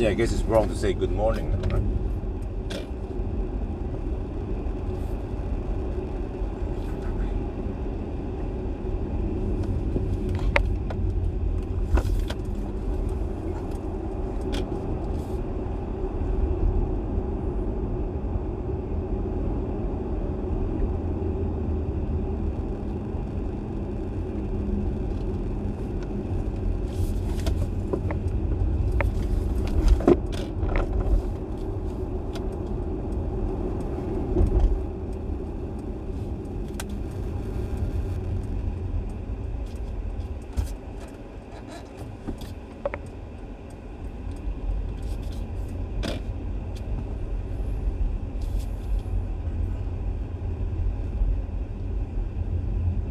Yeah, I guess it's wrong to say good morning now, right?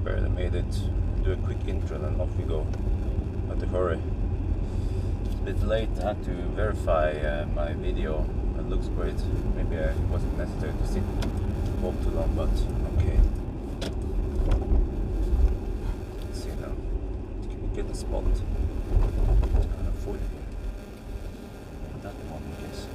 Barely made it. Do a quick intro and then off we go. Not to hurry. It's a bit late. I had to verify my video. It looks great. Maybe it wasn't necessary to sit and walk too long, but okay. Let's see now. Can we get a spot? For you. That one, I guess.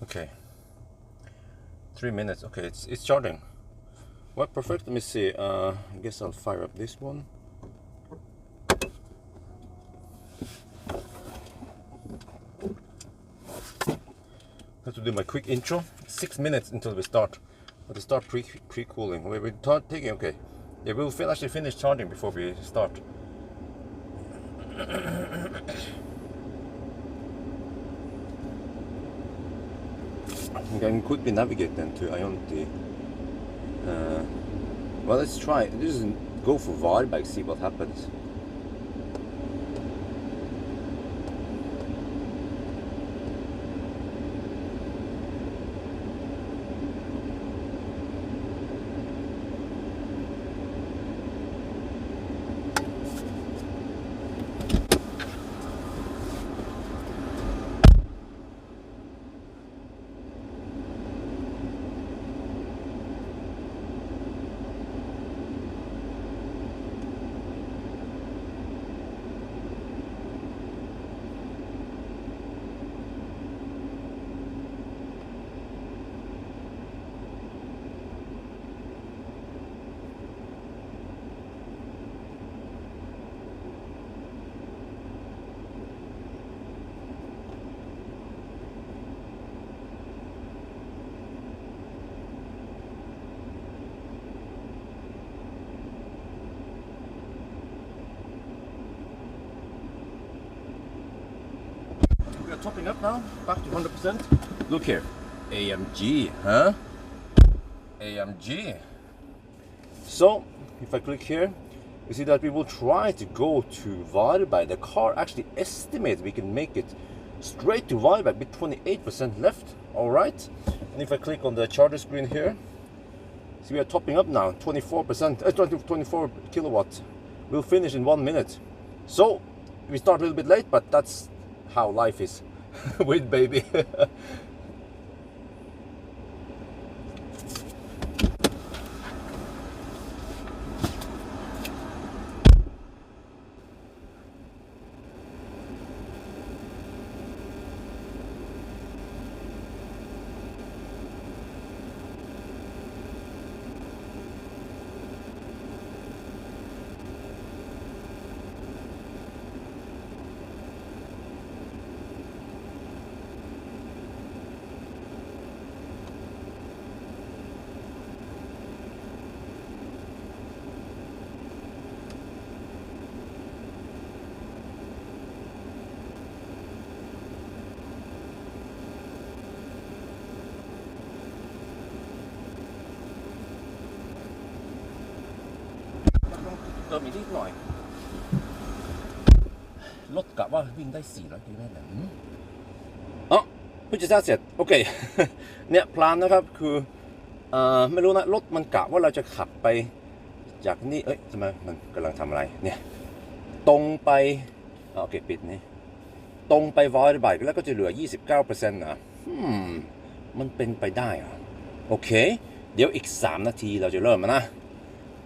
Okay, 3 minutes. Okay, it's charging. Well, perfect. Let me see. I guess I'll fire up this one. Have to do my quick intro. 6 minutes until we start. But to start pre-cooling. We're taking. Okay, yeah, we'll actually finish charging before we start. I can quickly navigate then to Ionity. Well, let's try. Just go for Varberg, see what happens. Topping up now, back to 100%. Look here, AMG, huh? AMG. So, if I click here, you see that we will try to go to Varberg. The car actually estimates we can make it straight to Varberg with 28% left. All right. And if I click on the charger screen here, see we are topping up now, 24%, 24 kilowatts. We'll finish in 1 minute. So we start a little bit late, but that's how life is. Wait, baby.เติมอีกนิดหน่อยรถกะว่าวิ่งได้400กิโลเมตรอ๋อเพิ่งจะสร้างเสร็จโอเค เนี่ยพลานนะครับคือไม่รู้นะรถมันกะว่าเราจะขับไปจากนี่ทำไมมันกำลังทำอะไรเนี่ยตรงไปโอเคปิดนี่ตรงไปวอลต์ไบค์แล้วก็จะเหลือ 29% นะมันเป็นไปได้เหรอโอเคเดี๋ยวอีก3 นาทีเราจะเริ่มนะ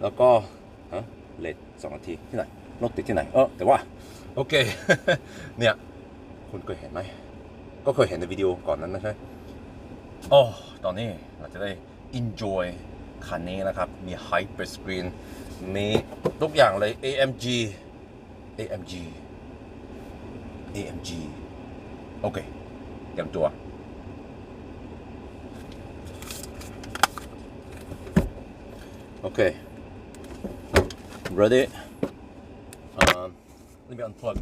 แล้วก็เลท2 นาทีที่ไหนรถติดที่ไหนแต่ว่าโอเค เนี่ยคุณเคยเห็นไหมก็เคยเห็นในวิดีโอก่อนนั้นนะใช่ตอนนี้เราจะได้ enjoy คันนี้นะครับมี hyper screen มีทุกอย่างเลย AMG โอเคเตรียมตัวโอเคReady? Let me unplug.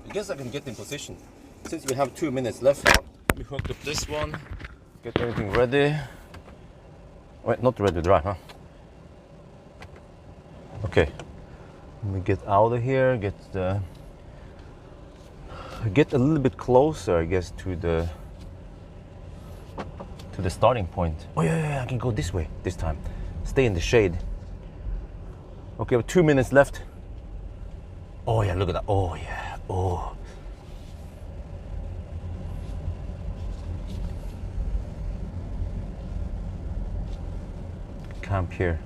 I guess I can get in position. Since we have 2 minutes left, we hook up this one, get everything ready. Wait, not ready to drive, huh? Okay. Let me get out of here, get a little bit closer, I guess, to the starting point. Oh yeah, I can go this way this time. Stay in the shade. Okay, we have 2 minutes left. Oh yeah, look at that. Oh yeah. Oh. Camp here.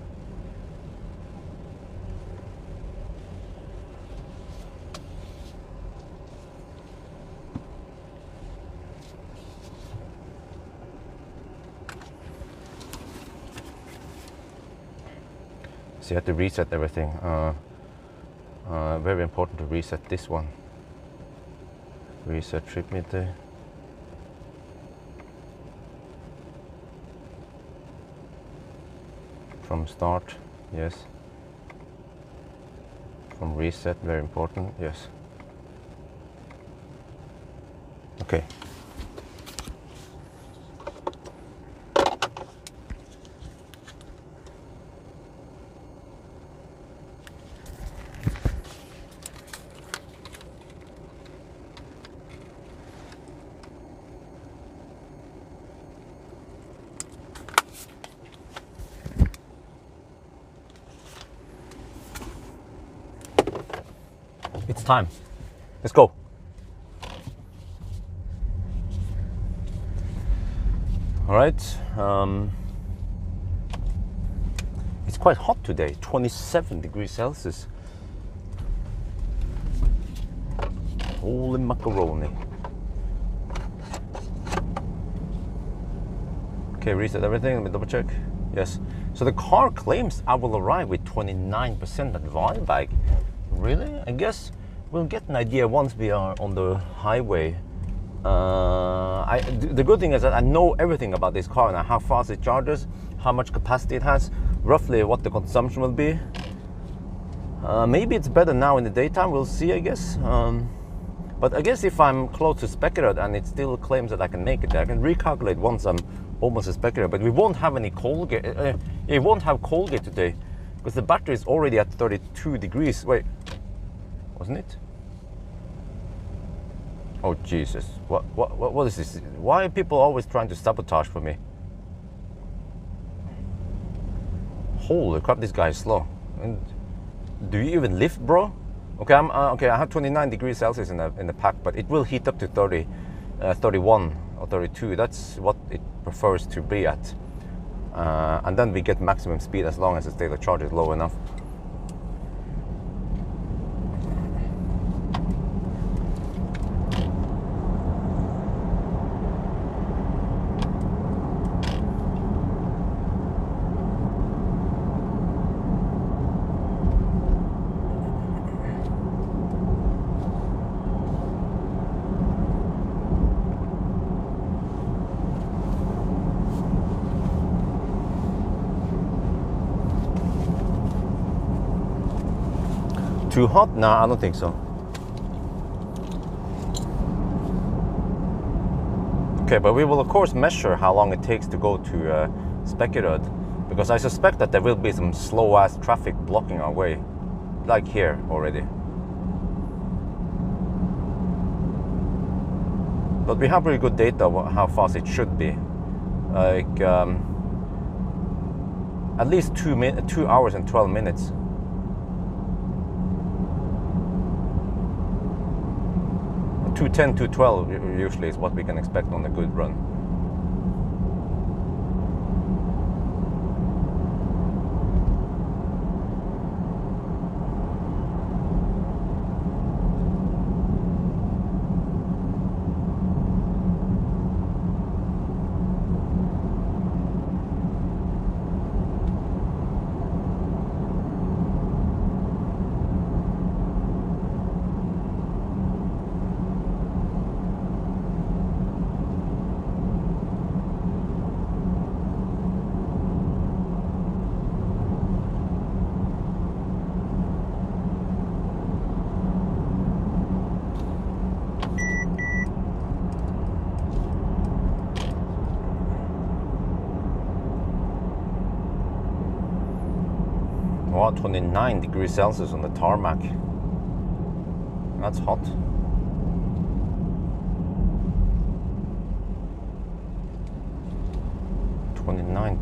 So you have to reset everything. Very important to reset this one. Reset trip meter. From start, yes. From reset, very important, yes. Okay. It's time. Let's go. All right. It's quite hot today, 27 degrees Celsius. Holy macaroni. Okay, reset everything. Let me double check. Yes. So the car claims I will arrive with 29% at Valbike. Really? I guess we'll get an idea once we are on the highway. The good thing is that I know everything about this car now, how fast it charges, how much capacity it has, roughly what the consumption will be. Maybe it's better now in the daytime, we'll see, I guess. But I guess if I'm close to Spectre and it still claims that I can make it, I can recalculate once I'm almost a Spectre. But we won't have any Colgate. We won't have Colgate today because the battery is already at 32 degrees. Wait. wasn't it? Oh Jesus! What is this? Why are people always trying to sabotage for me? Holy crap! This guy is slow. And do you even lift, bro? Okay, okay. I have 29 degrees Celsius in the pack, but it will heat up to 30, 31 or 32. That's what it prefers to be at, and then we get maximum speed as long as the state of charge is low enough. Too hot? No, I don't think so. Okay, but we will of course measure how long it takes to go to Spekkerød, because I suspect that there will be some slow-ass traffic blocking our way, like here already. But we have pretty good data about how fast it should be. Like at least 2 hours and 12 minutes. 2:10, 2:12 usually is what we can expect on a good run. Wow, 29 degrees Celsius on the tarmac. That's hot.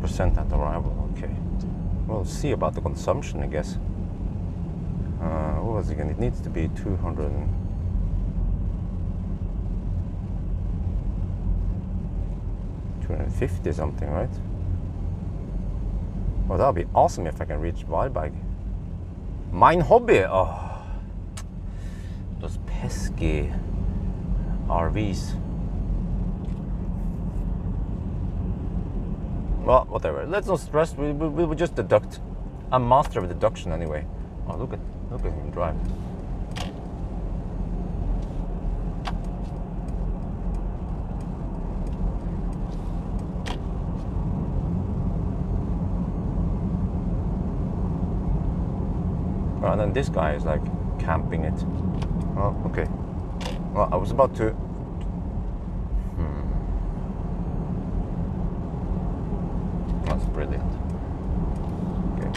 %, at arrival. Okay. We'll see about the consumption, I guess. What was it again? It needs to be 250 something, right? Well, that would be awesome if I can reach Varberg. Mein Hobby! Oh, those pesky RVs. Well, whatever. Let's not stress. We will just deduct. I'm master of deduction anyway. Oh, look at him drive. And then this guy is like camping it. Oh, okay. Well, I was about to. That's brilliant. Okay.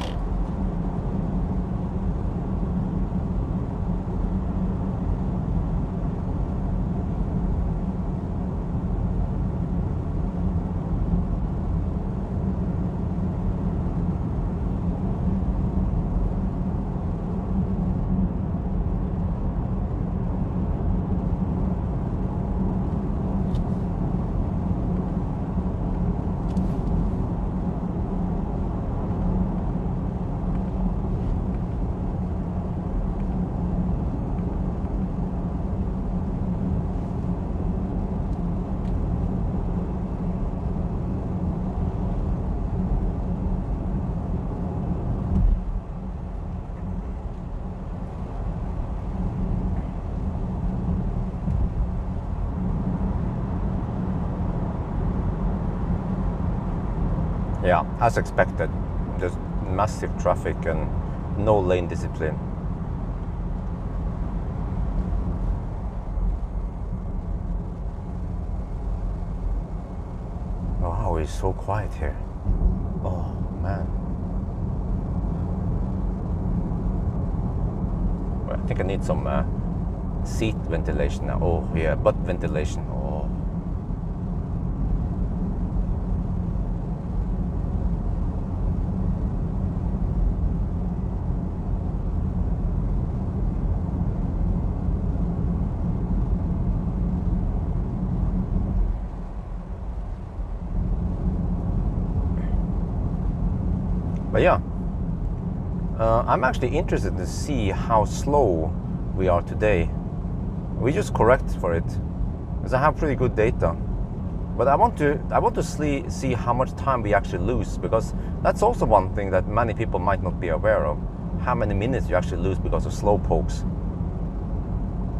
Yeah, as expected, just massive traffic and no lane discipline. Wow, it's so quiet here. Oh man. Well, I think I need some seat ventilation now. Oh yeah, butt ventilation. Oh. But yeah, I'm actually interested to see how slow we are today. We just correct for it, because I have pretty good data. But I want to see how much time we actually lose, because that's also one thing that many people might not be aware of. How many minutes you actually lose because of slow pokes.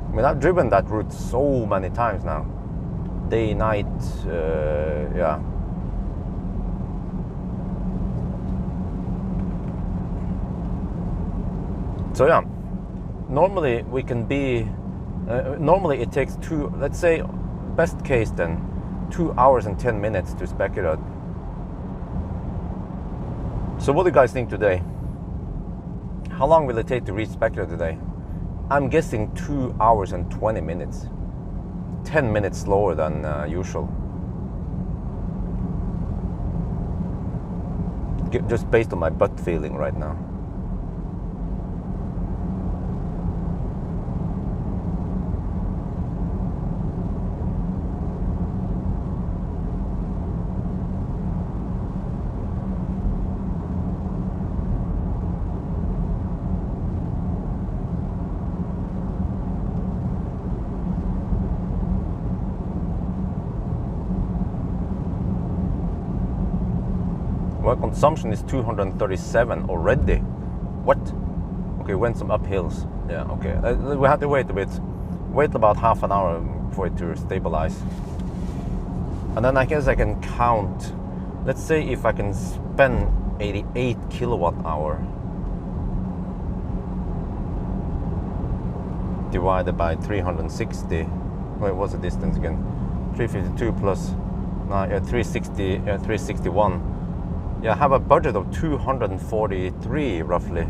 I mean, I've driven that route so many times now, day, night, yeah. So yeah, normally we can be, normally it takes let's say best case then, 2 hours and 10 minutes to spec it out. So what do you guys think today? How long will it take to reach spec it out today? I'm guessing 2 hours and 20 minutes. 10 minutes slower than usual. Just based on my gut feeling right now. Well, consumption is 237 already. What? Okay, went some uphills. Yeah, okay. We have to wait a bit. Wait about half an hour for it to stabilize. And then I guess I can count. Let's say if I can spend 88 kilowatt hour divided by 360. Wait, what's the distance again? 352 plus 361. Yeah, I have a budget of 243 roughly,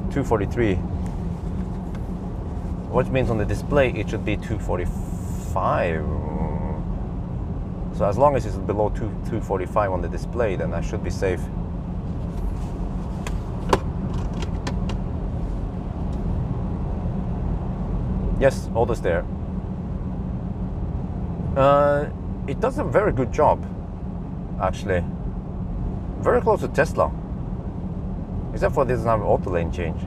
243, which means on the display it should be 245. So as long as it's below 245 on the display, then I should be safe. Yes, all is there. It does a very good job, actually. Very close to Tesla, except for it doesn't have auto lane change.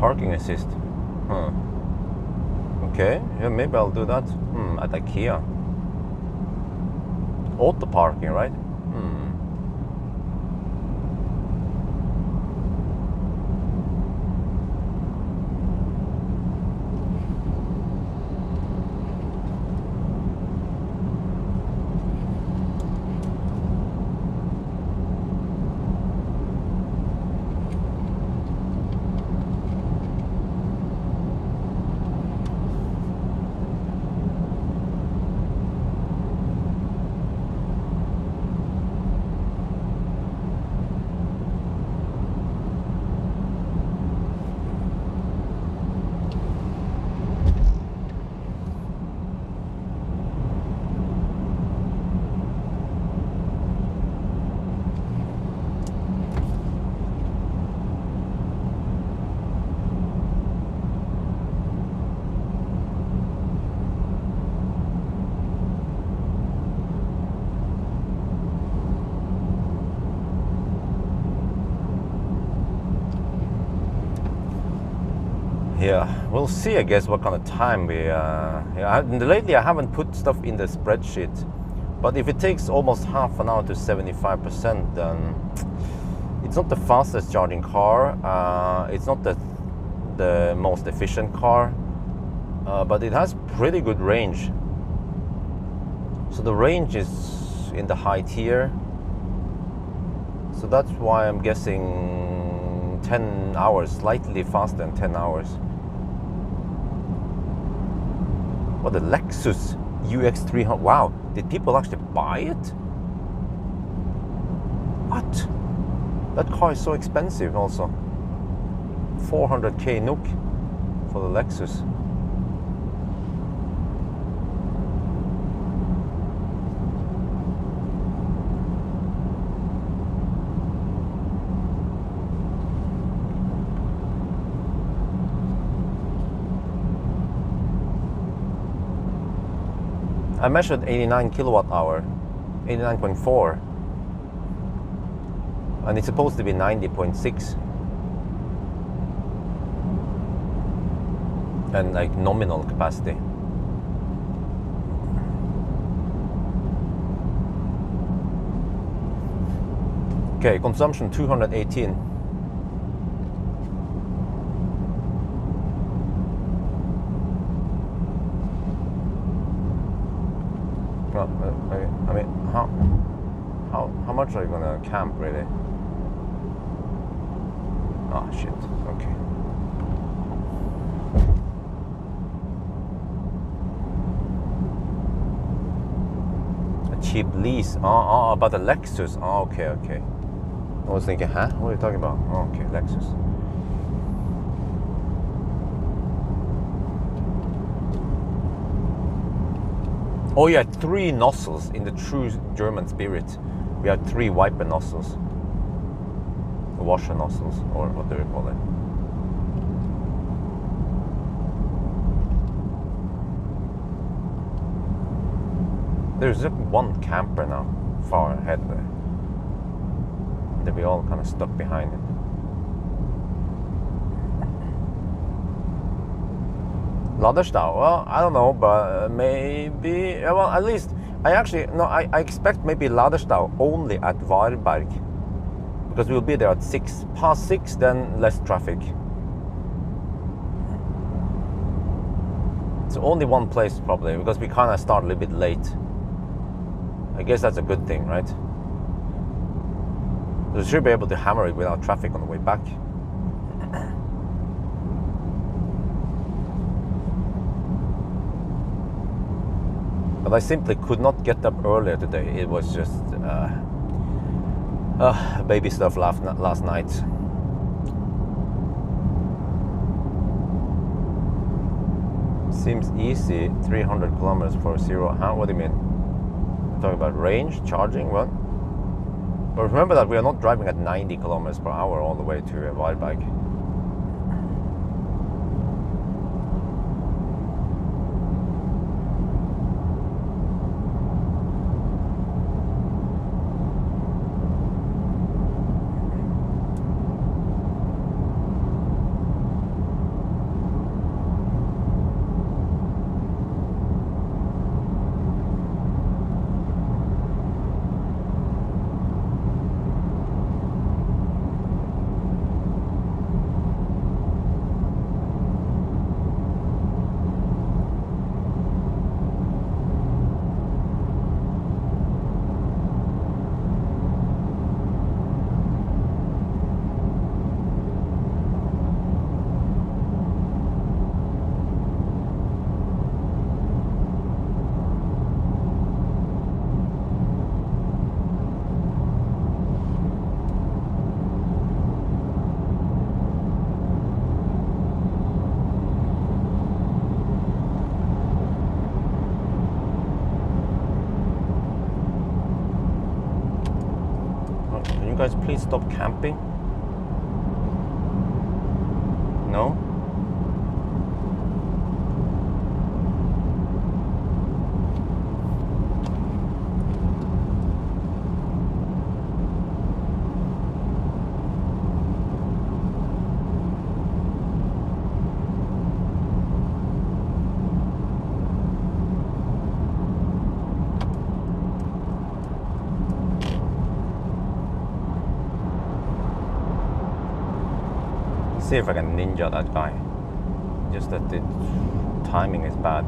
Parking assist. Huh. Okay, yeah, maybe I'll do that. At IKEA. Auto parking, right? Yeah, we'll see, I guess, what kind of time we... lately I haven't put stuff in the spreadsheet, but if it takes almost half an hour to 75%, then it's not the fastest charging car, it's not the most efficient car, but it has pretty good range. So the range is in the high tier. So that's why I'm guessing 10 hours, slightly faster than 10 hours. What, the Lexus UX300? Wow, did people actually buy it? What? That car is so expensive also. 400k NOK for the Lexus. I measured 89 kilowatt hour, 89.4, and it's supposed to be 90.6, and like nominal capacity. Okay, consumption 218. I mean, how much are you gonna camp really? Ah, shit. Okay. A cheap lease. About the Lexus. Oh, okay. I was thinking, huh? What are you talking about? Oh, okay, Lexus. Oh yeah, 3 nozzles in the true German spirit. We have 3 wiper nozzles. Washer nozzles, or what do you call it? There's just one camper now, far ahead there. That we all kind of stuck behind it. Ladderstau, well, I don't know, but maybe, well, at least, I expect maybe Ladderstau only at Varberg, because we'll be there at 6, past 6, then less traffic. So only one place probably, because we kind of start a little bit late. I guess that's a good thing, right? So we should be able to hammer it without traffic on the way back. But I simply could not get up earlier today. It was just baby stuff last night. Seems easy, 300 kilometers for 0. Huh? What do you mean? You're talking about range, charging, what? But remember that we are not driving at 90 kilometers per hour all the way to Varberg. You guys please stop camping? No? See if I can ninja that guy. Just that the timing is bad.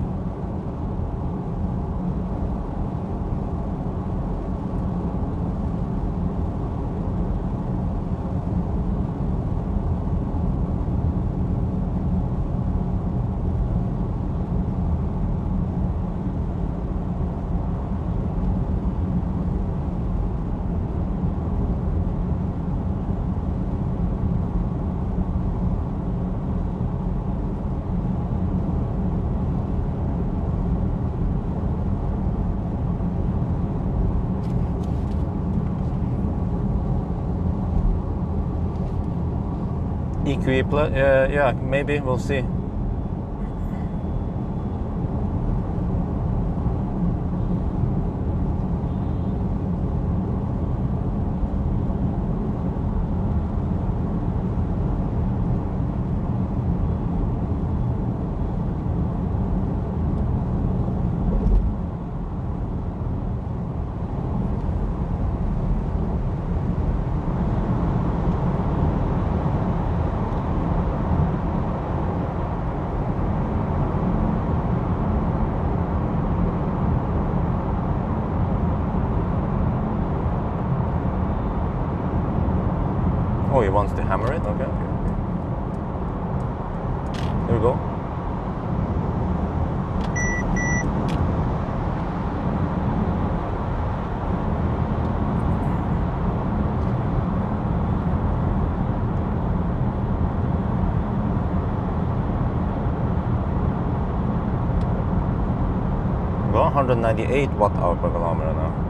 EQE plus, yeah, maybe, we'll see. Oh, he wants to hammer it? Okay. There we go. Well, 198 watt-hour per kilometer now.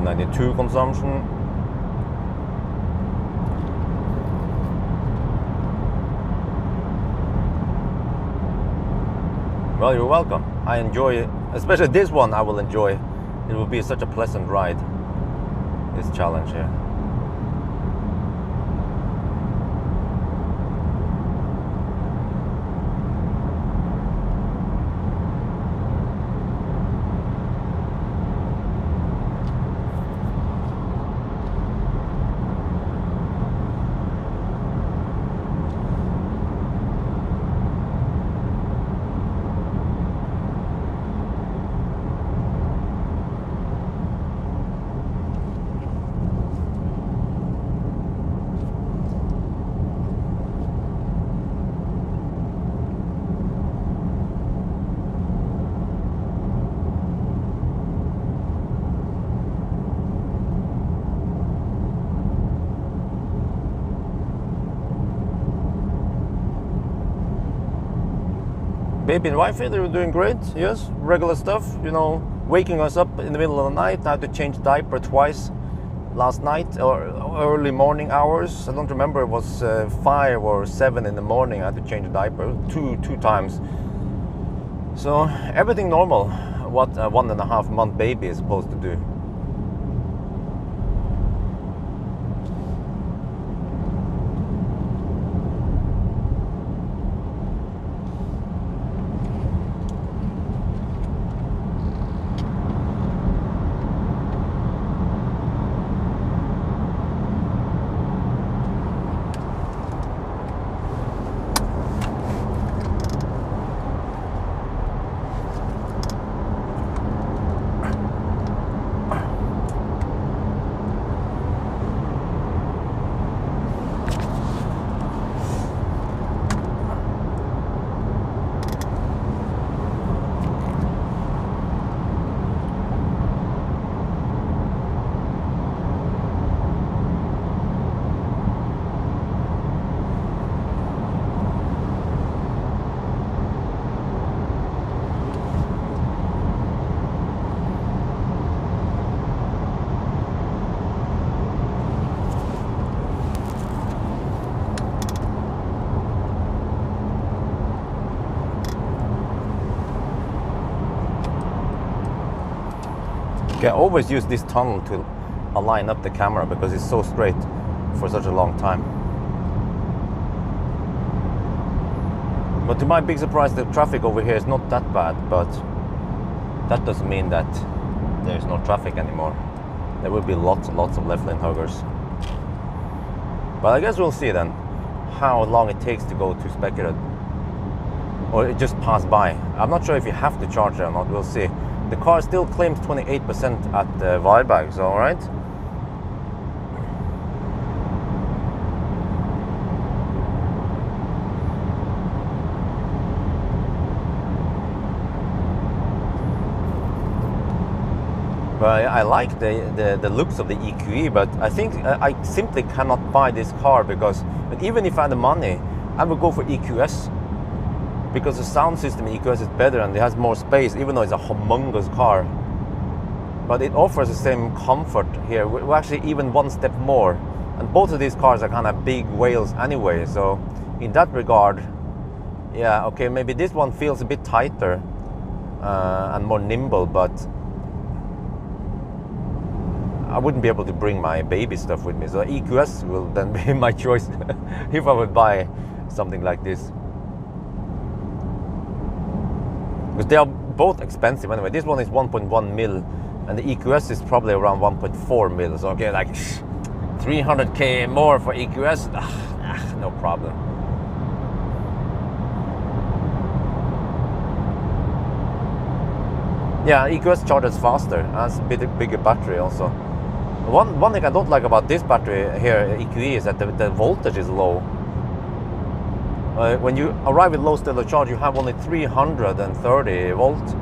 .92 consumption. Well, you're welcome. I enjoy it, especially this one. I will enjoy. It will be such a pleasant ride. This challenge here. Baby and wifey, they were doing great. Yes, regular stuff, you know, waking us up in the middle of the night. I had to change diaper twice last night, or early morning hours. I don't remember, it was 5 or 7 in the morning. I had to change the diaper two times. So everything normal, what a 1.5 month baby is supposed to do. I always use this tunnel to align up the camera because it's so straight for such a long time. But to my big surprise, the traffic over here is not that bad, but that doesn't mean that there's no traffic anymore. There will be lots and lots of left lane huggers. But I guess we'll see then how long it takes to go to Spekkeret, or it just pass by. I'm not sure if you have to charge there or not, we'll see. The car still claims 28% at Varberg, so alright. But I like the looks of the EQE, but I think I simply cannot buy this car because even if I had the money, I would go for EQS because the sound system in EQS is better and it has more space, even though it's a humongous car. But it offers the same comfort here. We're actually even one step more. And both of these cars are kind of big whales anyway, so in that regard, yeah, okay, maybe this one feels a bit tighter and more nimble, but I wouldn't be able to bring my baby stuff with me, so EQS will then be my choice if I would buy something like this. Because they are both expensive anyway. This one is 1.1 mil and the EQS is probably around 1.4 mil, so okay, like 300k more for EQS, no problem. Yeah, EQS charges faster, has a bit bigger battery also. One thing I don't like about this battery here, EQE, is that the voltage is low. When you arrive with low state of charge, you have only 330 volts.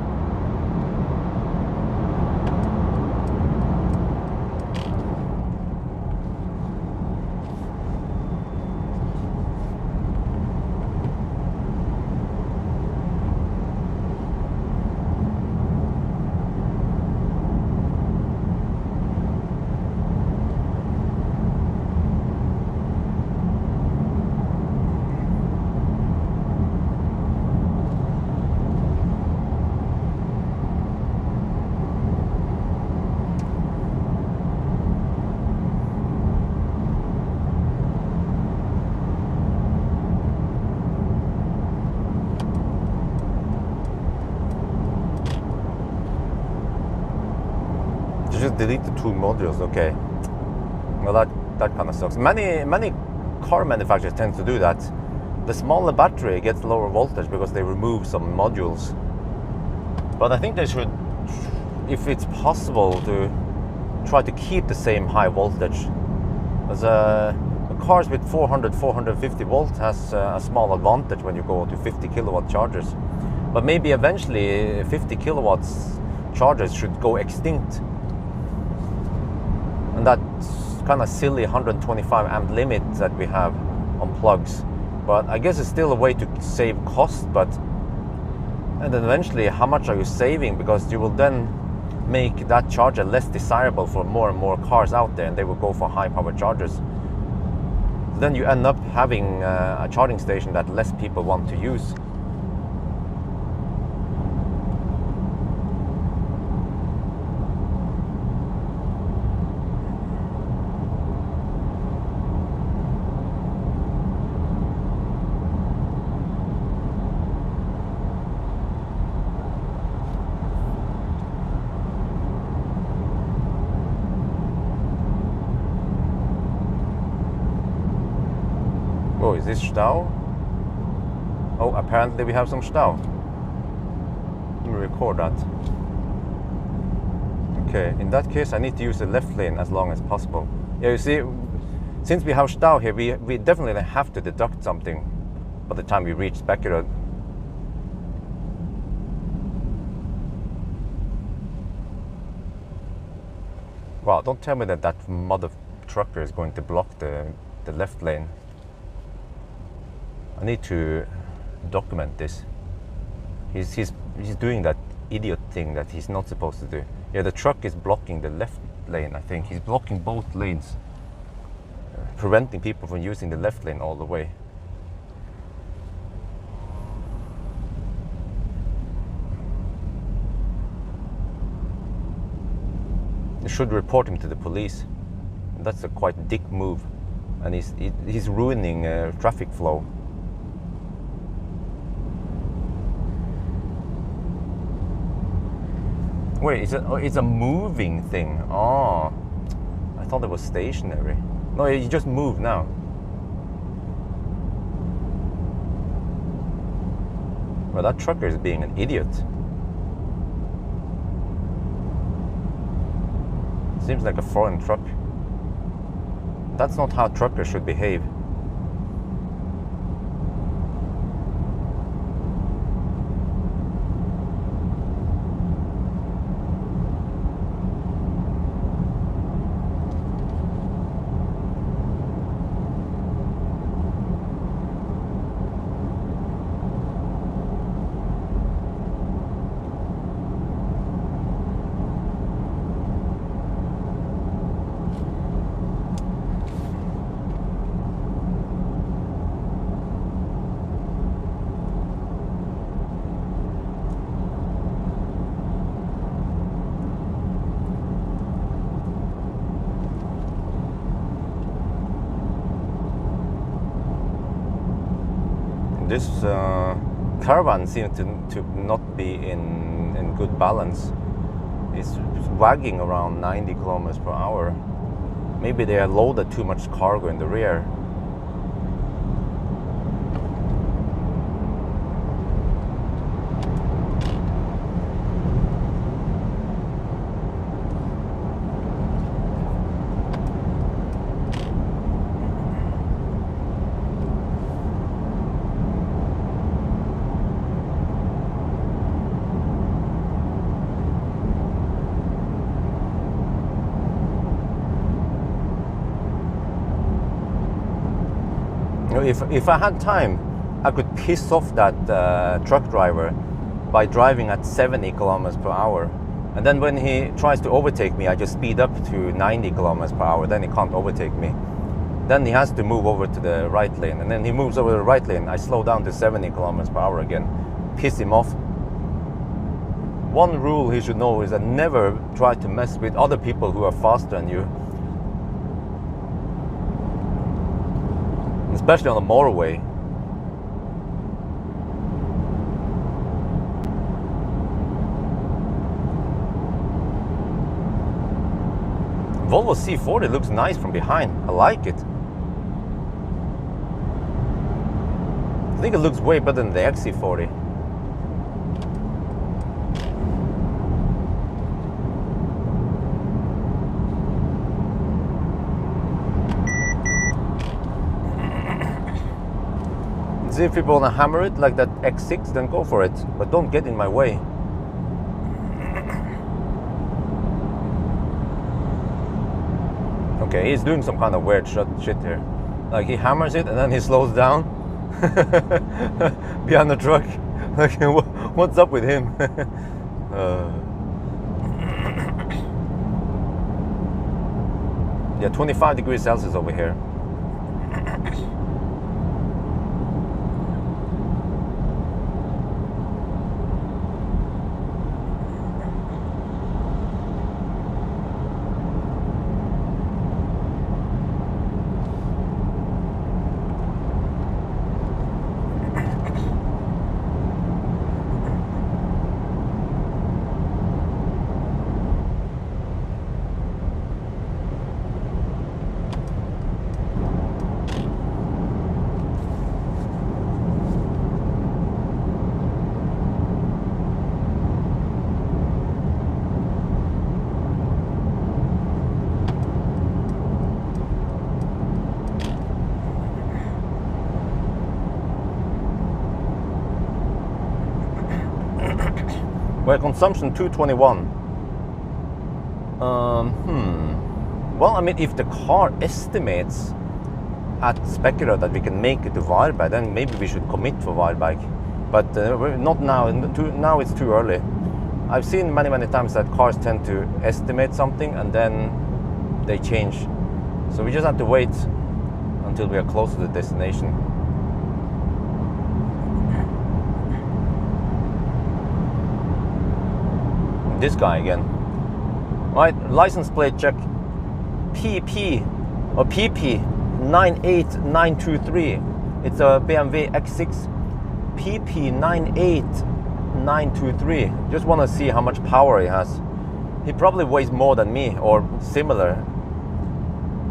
Just delete the 2 modules, okay. Well, that kind of sucks. Many car manufacturers tend to do that. The smaller battery gets lower voltage because they remove some modules. But I think they should, if it's possible, to try to keep the same high voltage. As cars with 450 volts has a small advantage when you go to 50 kilowatt chargers. But maybe eventually 50 kilowatts chargers should go extinct. And that kind of silly 125 amp limit that we have on plugs. But I guess it's still a way to save cost, and then eventually how much are you saving, because you will then make that charger less desirable for more and more cars out there and they will go for high power chargers. So then you end up having a charging station that less people want to use. Oh, is this stau? Oh, apparently we have some stau. Let me record that. Okay, in that case I need to use the left lane as long as possible. Yeah, you see, since we have stau here, we definitely have to deduct something by the time we reach Beckerud. Wow, don't tell me that mother trucker is going to block the left lane. I need to document this. He's doing that idiot thing that he's not supposed to do. Yeah, the truck is blocking the left lane, I think. He's blocking both lanes, preventing people from using the left lane all the way. You should report him to the police. That's a quite dick move, and he's ruining traffic flow. Wait, it's a moving thing. Oh, I thought it was stationary. No, you just moved now. Well, that trucker is being an idiot. Seems like a foreign truck. That's not how truckers should behave. this caravan seems to not be in good balance. It's wagging around 90 kilometers per hour. Maybe they have loaded too much cargo in the rear. If I had time, I could piss off that truck driver by driving at 70 kilometers per hour. And then when he tries to overtake me, I just speed up to 90 kilometers per hour. Then he can't overtake me. Then he has to move over to the right lane. And then he moves over to the right lane. I slow down to 70 kilometers per hour again. Piss him off. One rule he should know is that never try to mess with other people who are faster than you. Especially on the motorway. Volvo C40 looks nice from behind. I like it. I think it looks way better than the XC40. If people want to hammer it like that X6, then go for it, but don't get in my way. Okay, he's doing some kind of weird shit here. Like he hammers it and then he slows down behind the truck. Like, what's up with him? Yeah, 25 degrees Celsius over here. Well, consumption 221. Well, I mean, if the car estimates at Specular that we can make it to Varberg, then maybe we should commit for Varberg. But not now. Now it's too early. I've seen many times that cars tend to estimate something and then they change. So we just have to wait until we are close to the destination. This guy again. Right, license plate check. PP 98923. It's a BMW X6 PP 98923. Just want to see how much power he has. He probably weighs more than me or similar.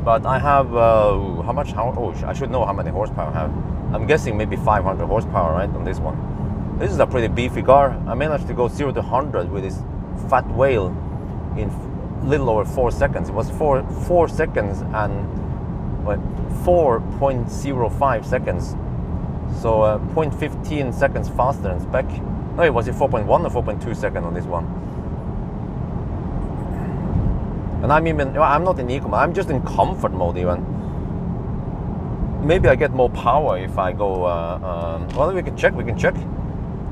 But I have how much? Oh, I should know how many horsepower I have. I'm guessing maybe 500 horsepower, right, on this one. This is a pretty beefy car. I managed to go 0 to 100 with this fat whale in little over 4 seconds. It was 4 seconds and 4.05 seconds. So 0.15 seconds faster than spec. No, it was 4.1 or 4.2 seconds on this one. And I'm not in eco mode. I'm just in comfort mode even. Maybe I get more power if I go. Well, we can check.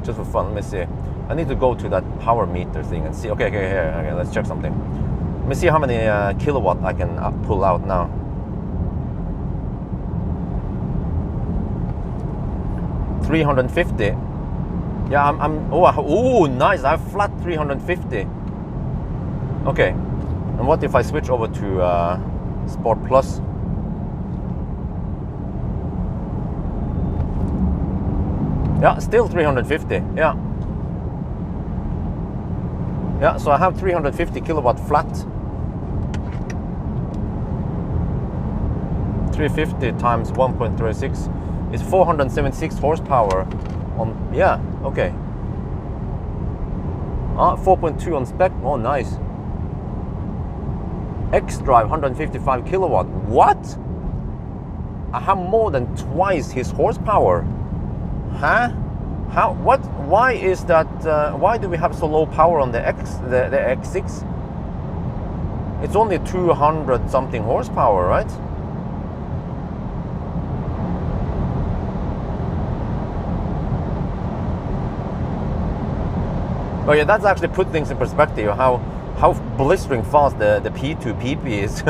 Just for fun. Let me see. I need to go to that power meter thing and see. Okay, here. Okay, let's check something. Let me see how many kilowatt I can pull out now. $350. Yeah, oh, nice. I have flat 350. Okay. And what if I switch over to Sport Plus? Yeah, still 350. Yeah. Yeah, so I have 350 kilowatt flat. 350 times 1.36 is 476 horsepower on, yeah, okay. 4.2 on spec, oh nice. X-Drive 155 kilowatt, what? I have more than twice his horsepower. Huh? How? What? Why is that? Why do we have so low power on the X6? It's only 200 something horsepower, right? Oh yeah, that's actually put things in perspective. How blistering fast the P2 PP is.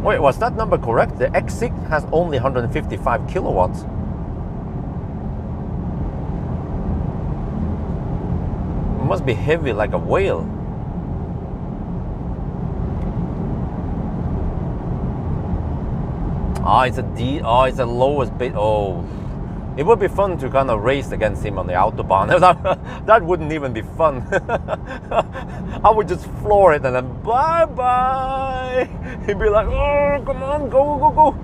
Wait, was that number correct? The X6 has only 155 kilowatts. It must be heavy like a whale. It's it's the lowest bit. Oh, it would be fun to kind of race against him on the autobahn. That wouldn't even be fun. I would just floor it and then bye bye. He'd be like, oh, come on, go.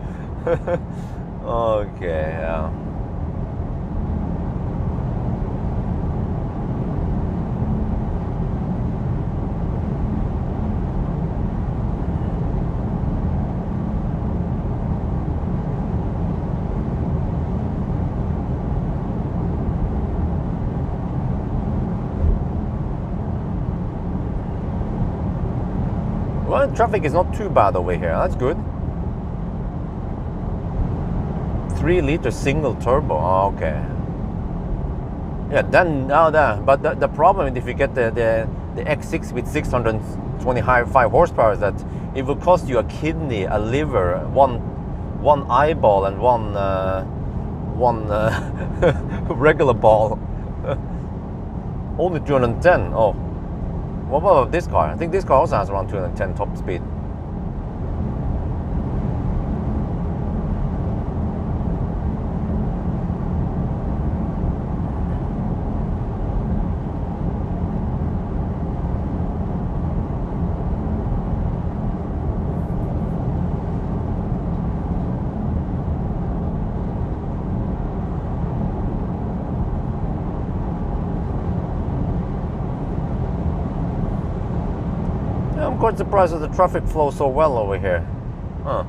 Okay, yeah. Well, traffic is not too bad over here. That's good. 3-liter single turbo. Oh, okay. Yeah, then now that. But the problem is if you get the X6 with 625 horsepower is that it will cost you a kidney, a liver, one eyeball, and one regular ball. Only 210. Oh. What about this car? I think this car also has around 210 top speed. I'm quite surprised that the traffic flows so well over here. Huh.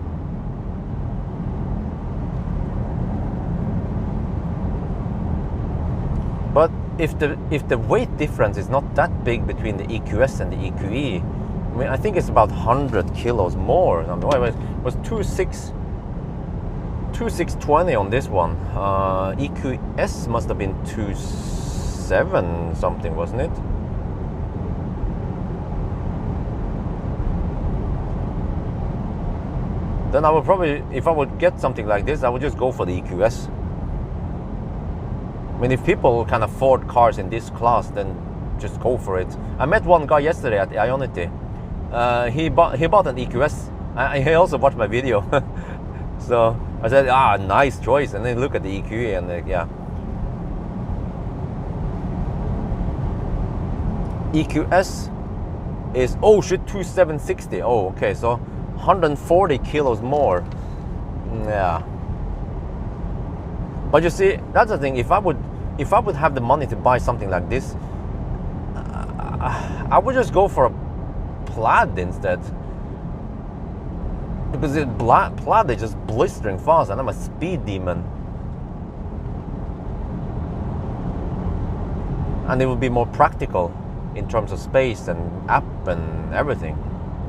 But if the weight difference is not that big between the EQS and the EQE, I mean, I think it's about 100 kilos more. It was 2620 on this one. EQS must have been 27 something, wasn't it? Then I would probably, if I would get something like this, I would just go for the EQS. I mean, if people can afford cars in this class, then just go for it. I met one guy yesterday at Ionity. He bought an EQS. He also watched my video. So I said, nice choice. And then look at the EQE and yeah. EQS is, oh shit, 2760. Oh, okay, so 140 kilos more. Yeah. But you see, that's the thing. If I would have the money to buy something like this, I would just go for a Plaid instead. Because Plaid is just blistering fast, and I'm a speed demon. And it would be more practical in terms of space and app and everything.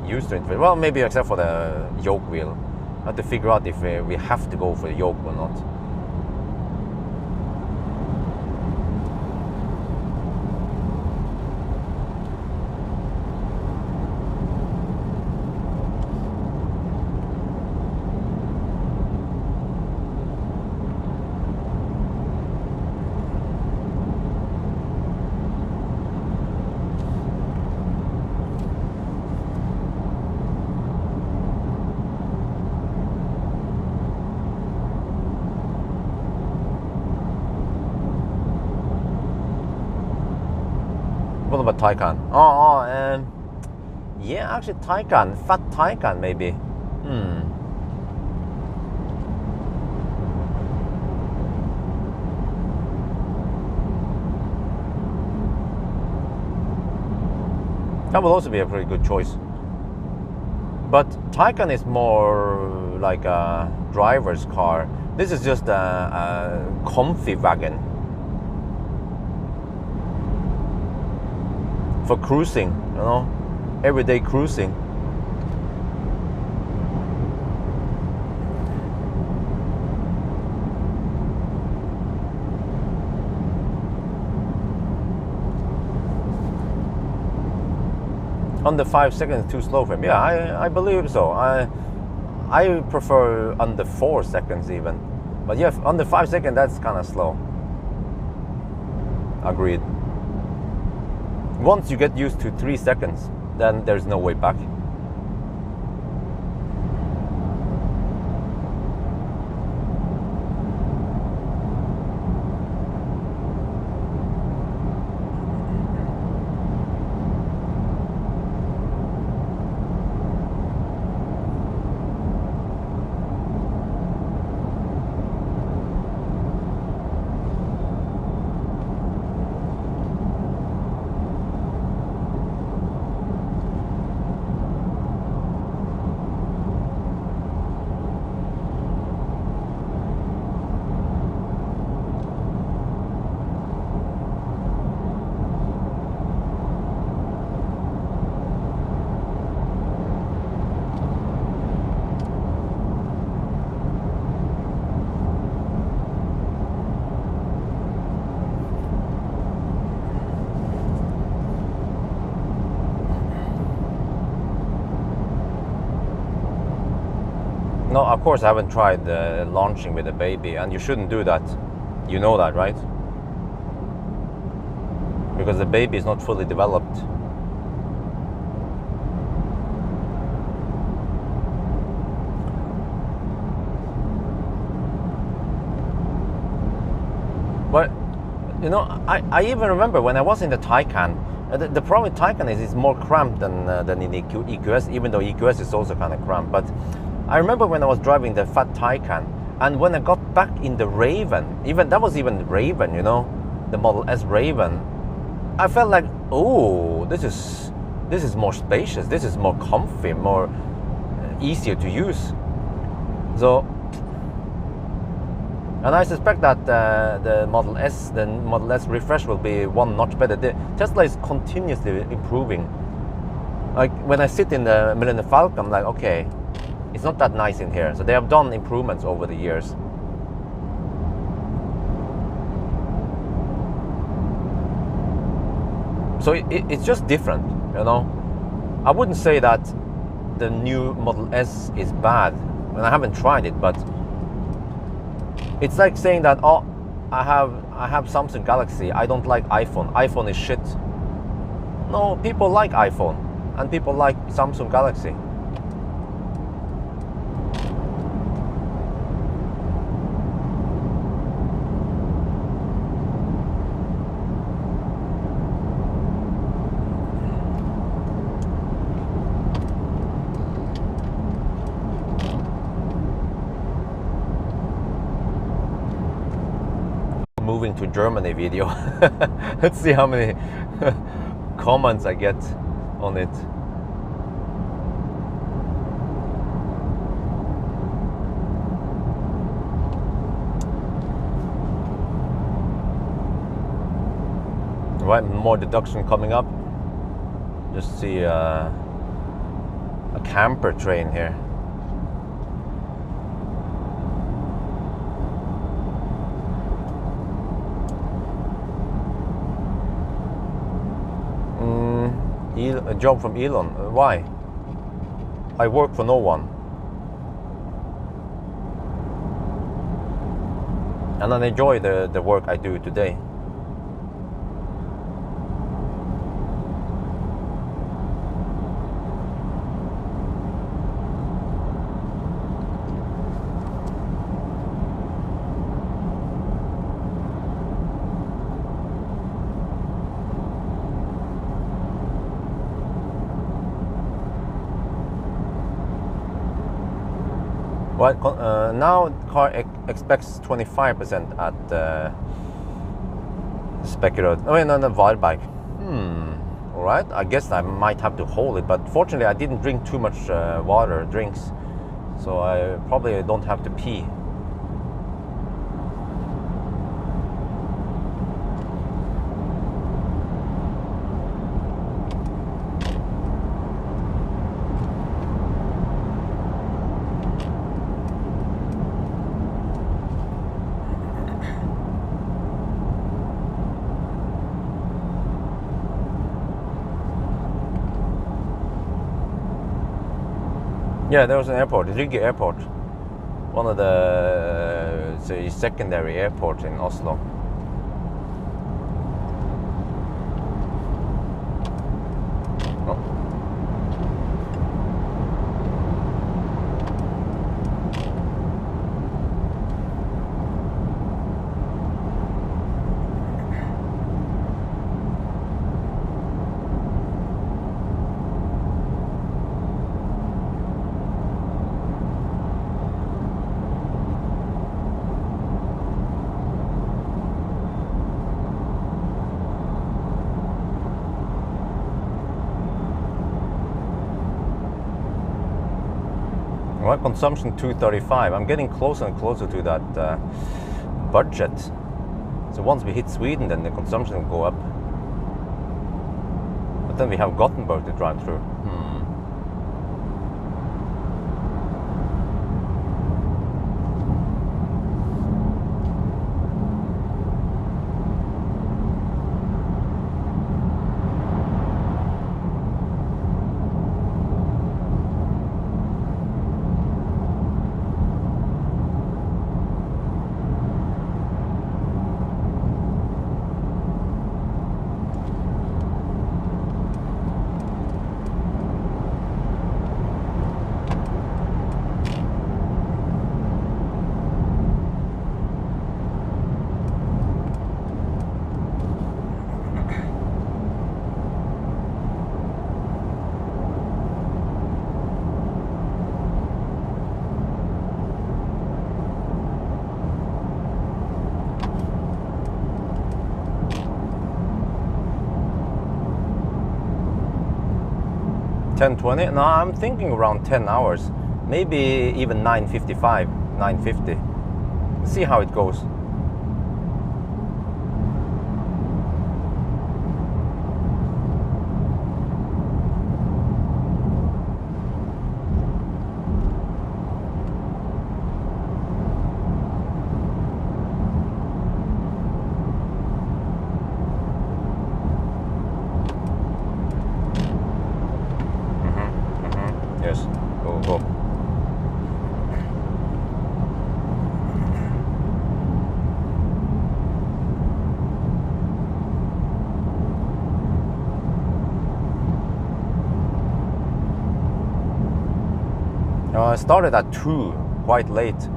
User interface. Well, maybe except for the yoke wheel. I have to figure out if we have to go for the yoke or not. What about Taycan? Yeah, actually Taycan, fat Taycan maybe. That would also be a pretty good choice. But Taycan is more like a driver's car. This is just a comfy wagon for cruising, you know, everyday cruising. Under 5 seconds too slow for him. Yeah, I believe so. I prefer under 4 seconds even. But yeah, under 5 seconds that's kind of slow. Agreed. Once you get used to 3 seconds, then there's no way back. No, of course I haven't tried launching with a baby, and you shouldn't do that. You know that, right? Because the baby is not fully developed. But, you know, I even remember when I was in the Taycan, the problem with Taycan is it's more cramped than in the EQS, even though EQS is also kind of cramped. But I remember when I was driving the fat Taycan, and when I got back in the Raven, that was even Raven, you know, the Model S Raven, I felt like, oh, this is more spacious, this is more comfy, more easier to use. So, and I suspect that the Model S refresh will be one notch better. The Tesla is continuously improving. Like when I sit in the Millennium Falcon, I'm like, okay, it's not that nice in here. So they have done improvements over the years. So it's just different, you know. I wouldn't say that the new Model S is bad, and I haven't tried it, but it's like saying that, oh, I have Samsung Galaxy, I don't like iPhone. iPhone is shit. No, people like iPhone, and people like Samsung Galaxy. Moving to Germany video. Let's see how many comments I get on it. Right, more deduction coming up. Just see a camper train here. A job from Elon. Why? I work for no one. And I enjoy the work I do today. Well, now the car expects 25% at Specular. Oh, no, Varberg. All right. I guess I might have to hold it, but fortunately, I didn't drink too much drinks, so I probably don't have to pee. Yeah, there was an airport, Rygge Airport, one of the secondary airports in Oslo. Well, consumption 235. I'm getting closer and closer to that budget. So once we hit Sweden, then the consumption will go up. But then we have Gothenburg to drive through. $10.20? No, I'm thinking around 10 hours. Maybe even 9:55, 9:50. See how it goes. Yes, go. I started at 2, quite late.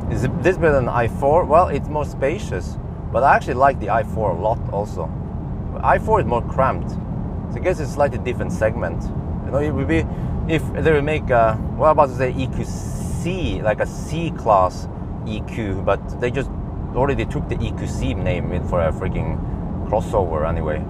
Is this better than i4? Well, it's more spacious, but I actually like the i4 a lot also. i4 is more cramped. So I guess it's slightly different segment. You know, it would be if they would make a, well, I'm about to say EQC, like a C-class EQ, but they just already took the EQC name in for a freaking crossover anyway.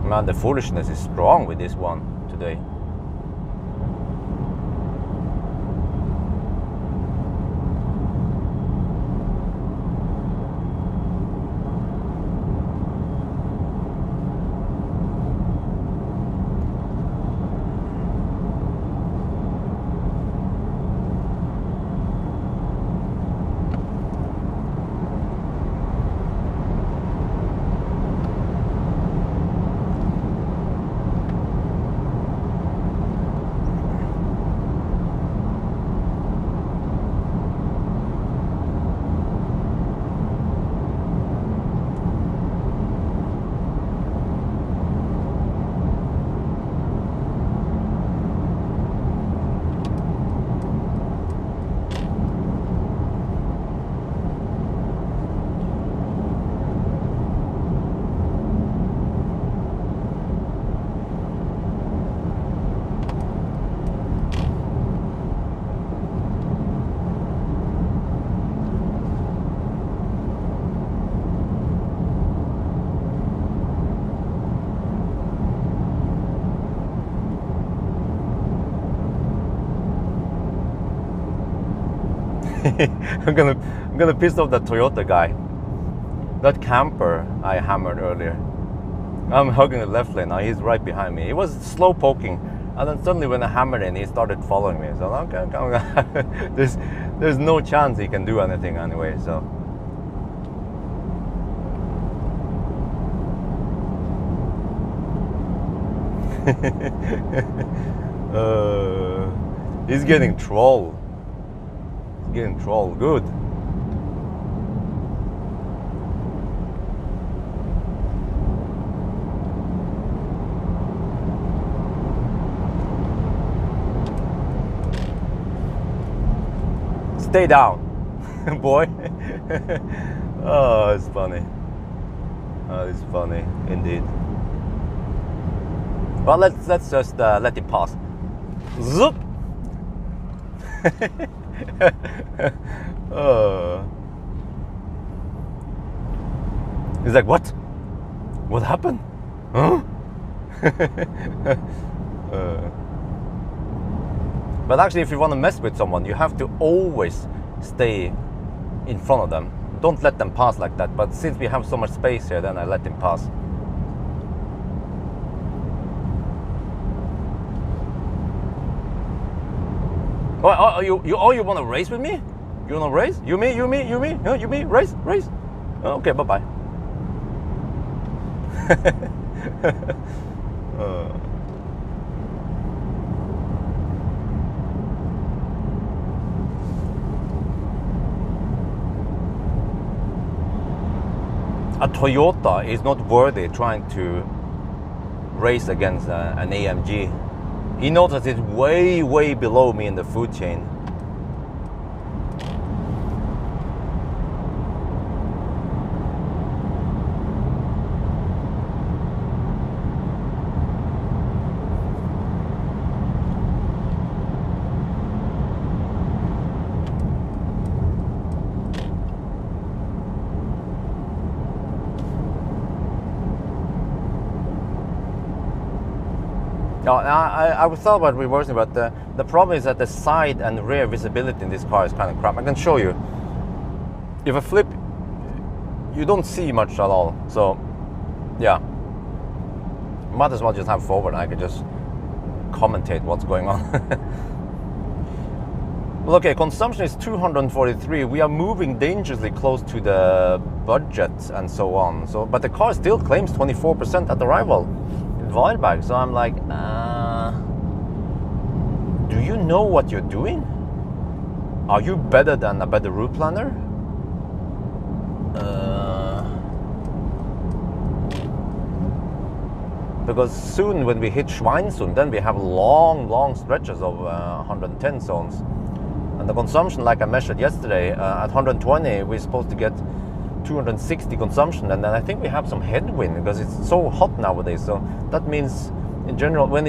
Man, the foolishness is strong with this one today. I'm gonna piss off that Toyota guy. That camper I hammered earlier. I'm hugging the left lane now. He's right behind me. He was slow poking, and then suddenly when I hammered in, he started following me. So okay. There's no chance he can do anything anyway. So. He's getting trolled. He's getting trolled. Good. Stay down, boy. Oh, it's funny. Oh, it's funny indeed. Well, let's just let it pass. Zoop. He's like, what? What happened? Huh? But actually, if you want to mess with someone, you have to always stay in front of them. Don't let them pass like that. But since we have so much space here, then I let him pass. Oh, you want to race with me? You want to race? You me? No, you me? Race? Okay, bye-bye. A Toyota is not worthy trying to race against an AMG. He knows that it's way, way below me in the food chain. I thought about reversing, but the problem is that the side and rear visibility in this car is kind of crap. I can show you. If I flip, you don't see much at all. So, yeah. Might as well just have forward. I could just commentate what's going on. Well, okay, consumption is 243. We are moving dangerously close to the budget and so on. So, but the car still claims 24% at arrival in Wildberg. So I'm like, do you know what you're doing? Are you better than a better route planner? Because soon when we hit Schweinsund, then we have long stretches of 110 zones. And the consumption, like I measured yesterday, at 120, we're supposed to get 260 consumption. And then I think we have some headwind because it's so hot nowadays. So that means, in general, when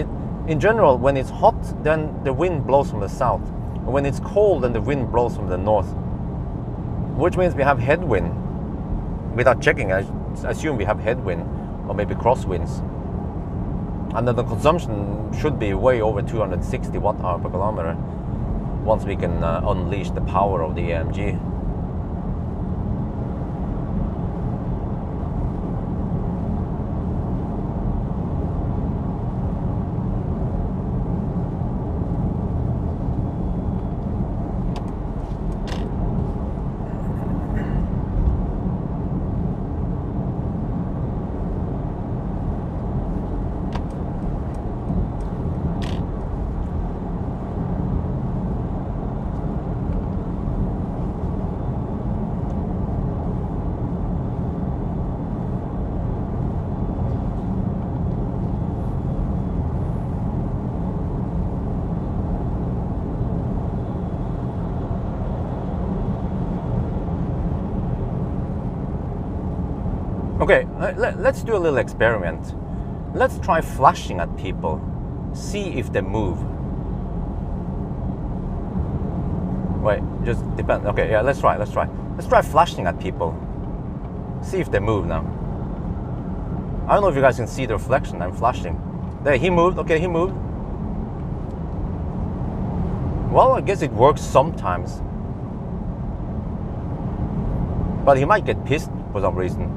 it's hot, then the wind blows from the south. And when it's cold, then the wind blows from the north. Which means we have headwind. Without checking, I assume we have headwind or maybe crosswinds. And then the consumption should be way over 260 watt-hour per kilometer once we can unleash the power of the AMG. Okay, let's do a little experiment. Let's try flashing at people. See if they move. Wait, just depend. Okay, yeah, let's try. Let's try flashing at people. See if they move now. I don't know if you guys can see the reflection. I'm flashing. There, he moved. Okay, he moved. Well, I guess it works sometimes. But he might get pissed for some reason.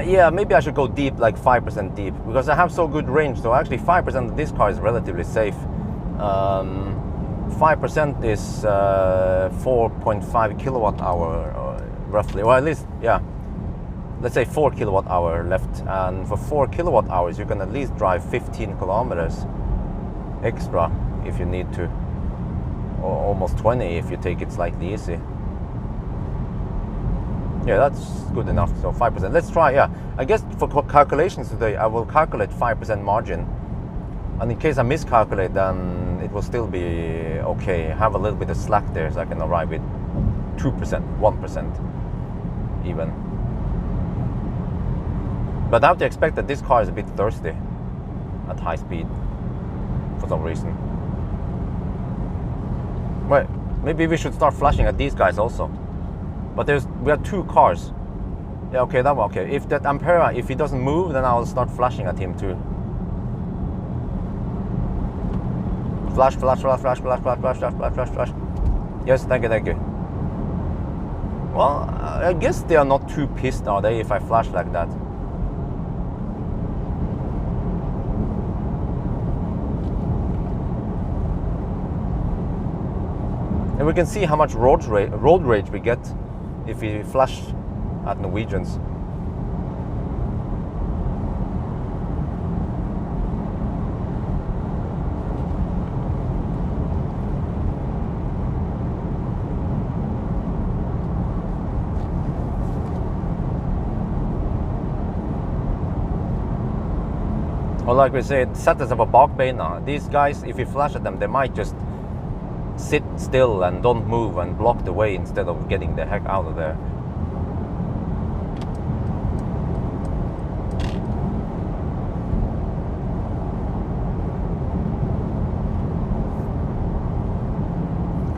Yeah, maybe I should go deep, like 5% deep, because I have so good range. So actually 5% of this car is relatively safe. 5% is 4.5 kilowatt hour roughly, or at least, yeah, let's say 4 kilowatt hour left. And for 4 kilowatt hours, you can at least drive 15 kilometers extra if you need to, or almost 20 if you take it slightly easy. Yeah, that's good enough. So 5%. Let's try. Yeah, I guess for calculations today, I will calculate 5% margin, and in case I miscalculate, then it will still be okay. Have a little bit of slack there, so I can arrive with 2%, 1% even. But I have to expect that this car is a bit thirsty at high speed for some reason. Wait, maybe we should start flashing at these guys also. But we have 2 cars. Yeah, okay, that one, okay. If that Ampera, if he doesn't move, then I'll start flashing at him too. Flash, flash, flash, flash, flash, flash, flash, flash, flash, flash, flash. Yes, thank you, thank you. Well, I guess they are not too pissed, are they, if I flash like that? And we can see how much road rage we get if we flash at Norwegians. Or like we said, set us up a bakbeina. These guys, if you flash at them, they might just sit still and don't move and block the way instead of getting the heck out of there.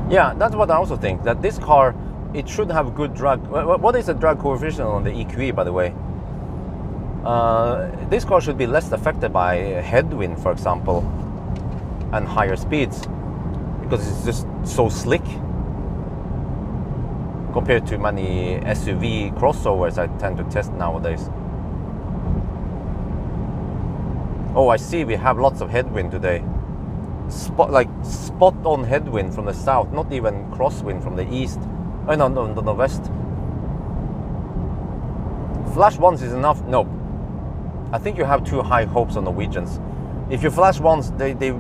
Yeah, that's what I also think, that this car, it should have good drag. What is the drag coefficient on the EQE, by the way? This car should be less affected by headwind, for example, and higher speeds, because it's just so slick compared to many SUV crossovers I tend to test nowadays. Oh, I see we have lots of headwind today. Spot on headwind from the south, not even crosswind from the east. Oh no, the west. Flash once is enough? No. I think you have too high hopes on Norwegians. If you flash once, they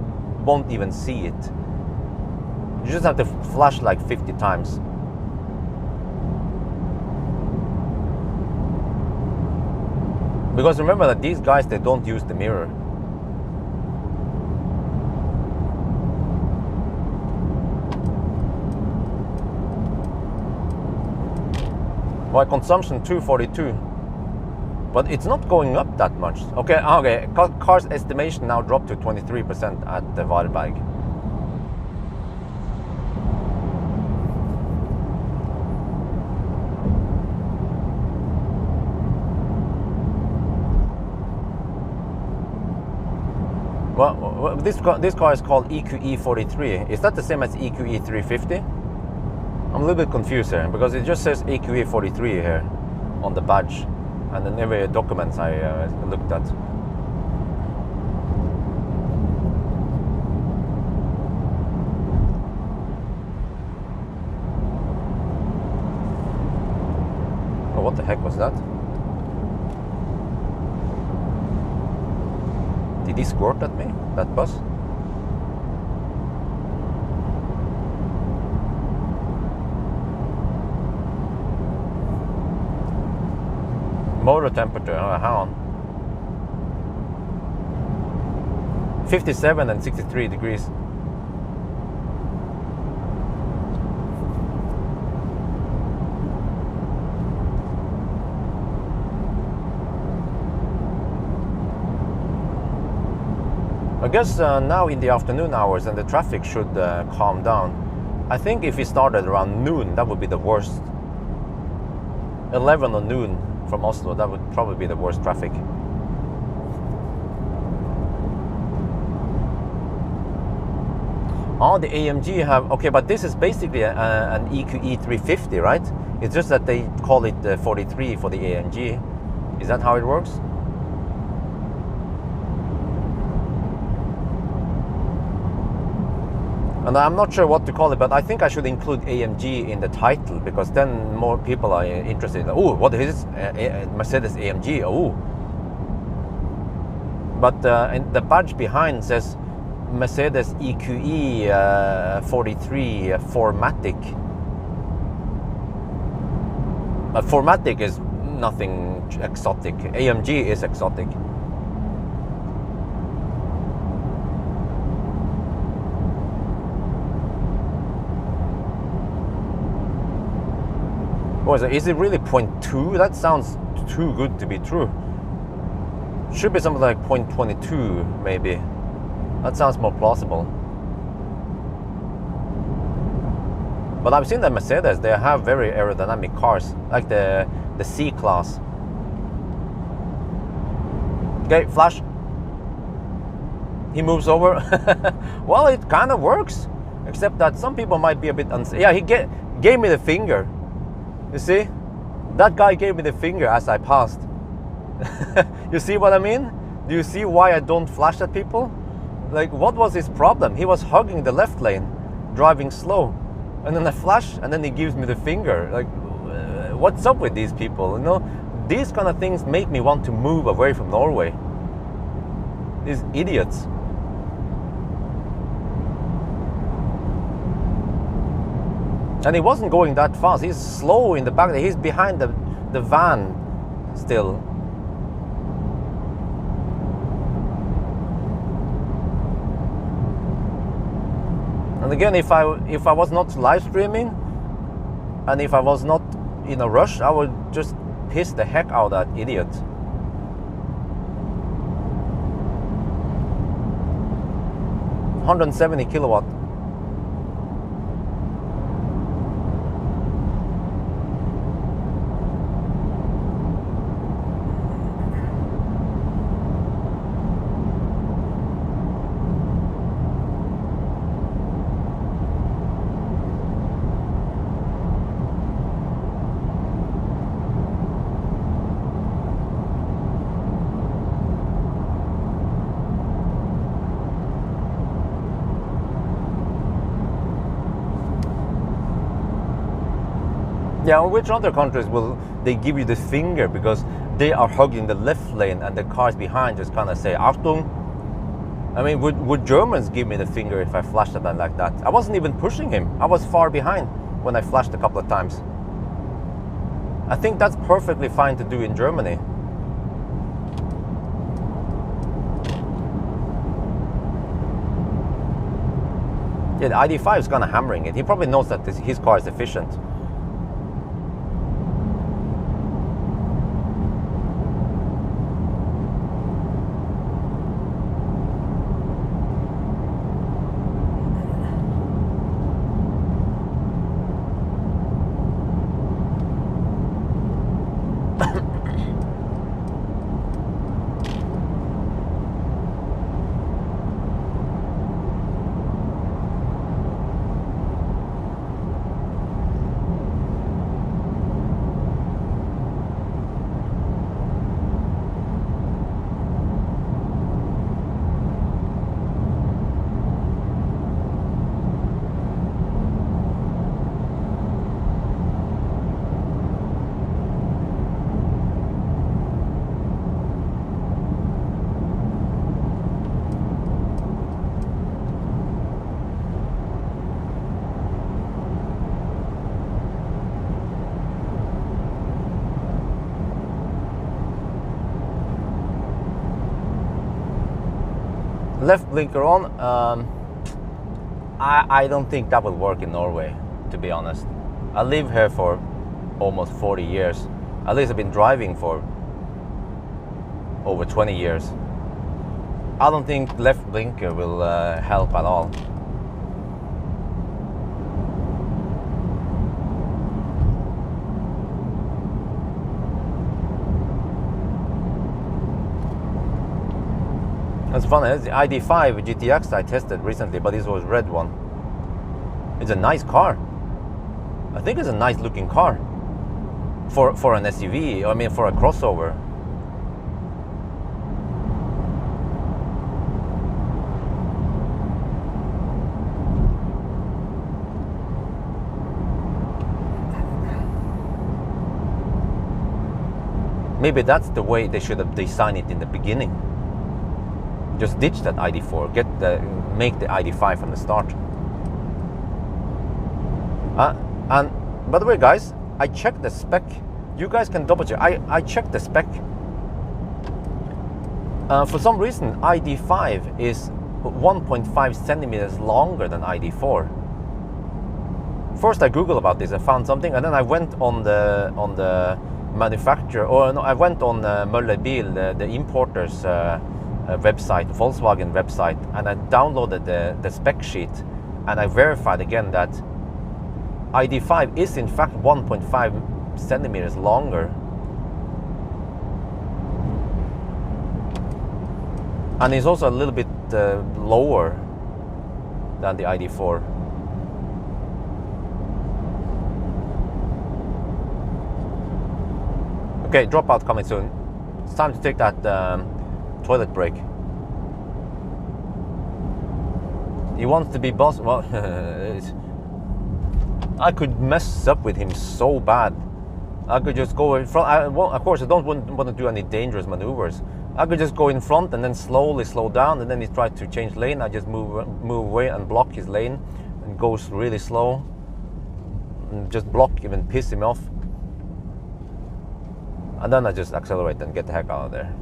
won't even see it. You just have to flash like 50 times. Because remember that these guys, they don't use the mirror. Well, consumption 242. But it's not going up that much. Okay. Car's estimation now dropped to 23% at the Varberg. Well, this car is called EQE 43. Is that the same as EQE 350? I'm a little bit confused here because it just says EQE 43 here on the badge. And in every documents I looked at. Oh, what the heck was that? Did he squirt at me, that bus? Motor temperature, hang on. 57 and 63 degrees. I guess now in the afternoon hours and the traffic should calm down. I think if we started around noon, that would be the worst. 11 or noon from Oslo, that would probably be the worst traffic. Oh, the AMG have, okay, but this is basically an EQE 350, right? It's just that they call it 43 for the AMG. Is that how it works? And I'm not sure what to call it, but I think I should include AMG in the title, because then more people are interested. Oh, what is this? Mercedes AMG? Oh. But and the badge behind says Mercedes EQE 43 4matic. 4matic is nothing exotic. AMG is exotic. Is it really 0.2? That sounds too good to be true. Should be something like 0.22 maybe. That sounds more plausible. But I've seen the Mercedes, they have very aerodynamic cars, like the C-Class. Okay, flash. He moves over. Well, it kind of works, except that some people might be a bit unsafe. Yeah, he gave me the finger. You see? That guy gave me the finger as I passed. You see what I mean? Do you see why I don't flash at people? Like, what was his problem? He was hugging the left lane, driving slow. And then I flash, and then he gives me the finger. Like, what's up with these people? You know, these kind of things make me want to move away from Norway. These idiots. And he wasn't going that fast. He's slow in the back. He's behind the van still. And again, if I was not live streaming, and if I was not in a rush, I would just piss the heck out of that idiot. $170 kilowatt. Yeah, which other countries will they give you the finger because they are hugging the left lane and the cars behind just kind of say Achtung? I mean, would Germans give me the finger if I flashed at them like that? I wasn't even pushing him. I was far behind when I flashed a couple of times. I think that's perfectly fine to do in Germany. Yeah, the ID5 is kind of hammering it. He probably knows that his car is efficient. Left blinker on. I don't think that will work in Norway, to be honest. I live here for almost 40 years. At least I've been driving for over 20 years. I don't think left blinker will help at all. It's funny, it's the ID5 GTX I tested recently, but this was red one. It's a nice car. I think it's a nice looking car for an SUV. I mean, for a crossover. Maybe that's the way they should have designed it in the beginning. Just ditch that ID4, make the ID5 from the start. And by the way, guys, I checked the spec. You guys can double check. I checked the spec. For some reason, ID5 is 1.5 centimeters longer than ID4. First, I googled about this. I found something, and then I went on the manufacturer, or no, I went on Möller Bil, the importer's website, Volkswagen website, and I downloaded the spec sheet, and I verified again that ID5 is in fact 1.5 centimeters longer, and it's also a little bit lower than the ID4. Okay, dropout coming soon. It's time to take that toilet break. He wants to be boss. Well, I could mess up with him so bad. I could just go in front. Of course, I don't want to do any dangerous maneuvers. I could just go in front and then slowly slow down, and then he tries to change lane. I just move away and block his lane, and goes really slow, and just block him and piss him off. And then I just accelerate and get the heck out of there.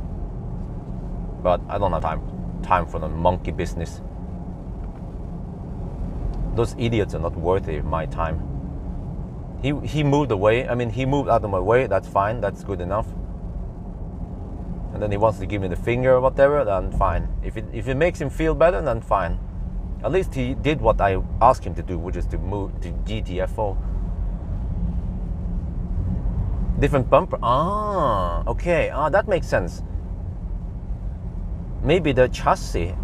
But I don't have time for the monkey business. Those idiots are not worthy of my time. He moved away. I mean, he moved out of my way. That's fine. That's good enough. And then he wants to give me the finger or whatever. Then fine. If it makes him feel better, then fine. At least he did what I asked him to do, which is to move to GTFO. Different bumper. Okay. That makes sense. Maybe the chassis,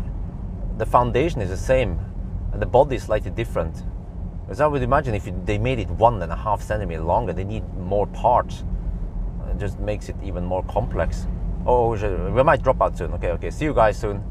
the foundation is the same, and the body is slightly different. Because I would imagine if they made it 1.5 centimeters longer, they need more parts. It just makes it even more complex. Oh, we might drop out soon. Okay. See you guys soon.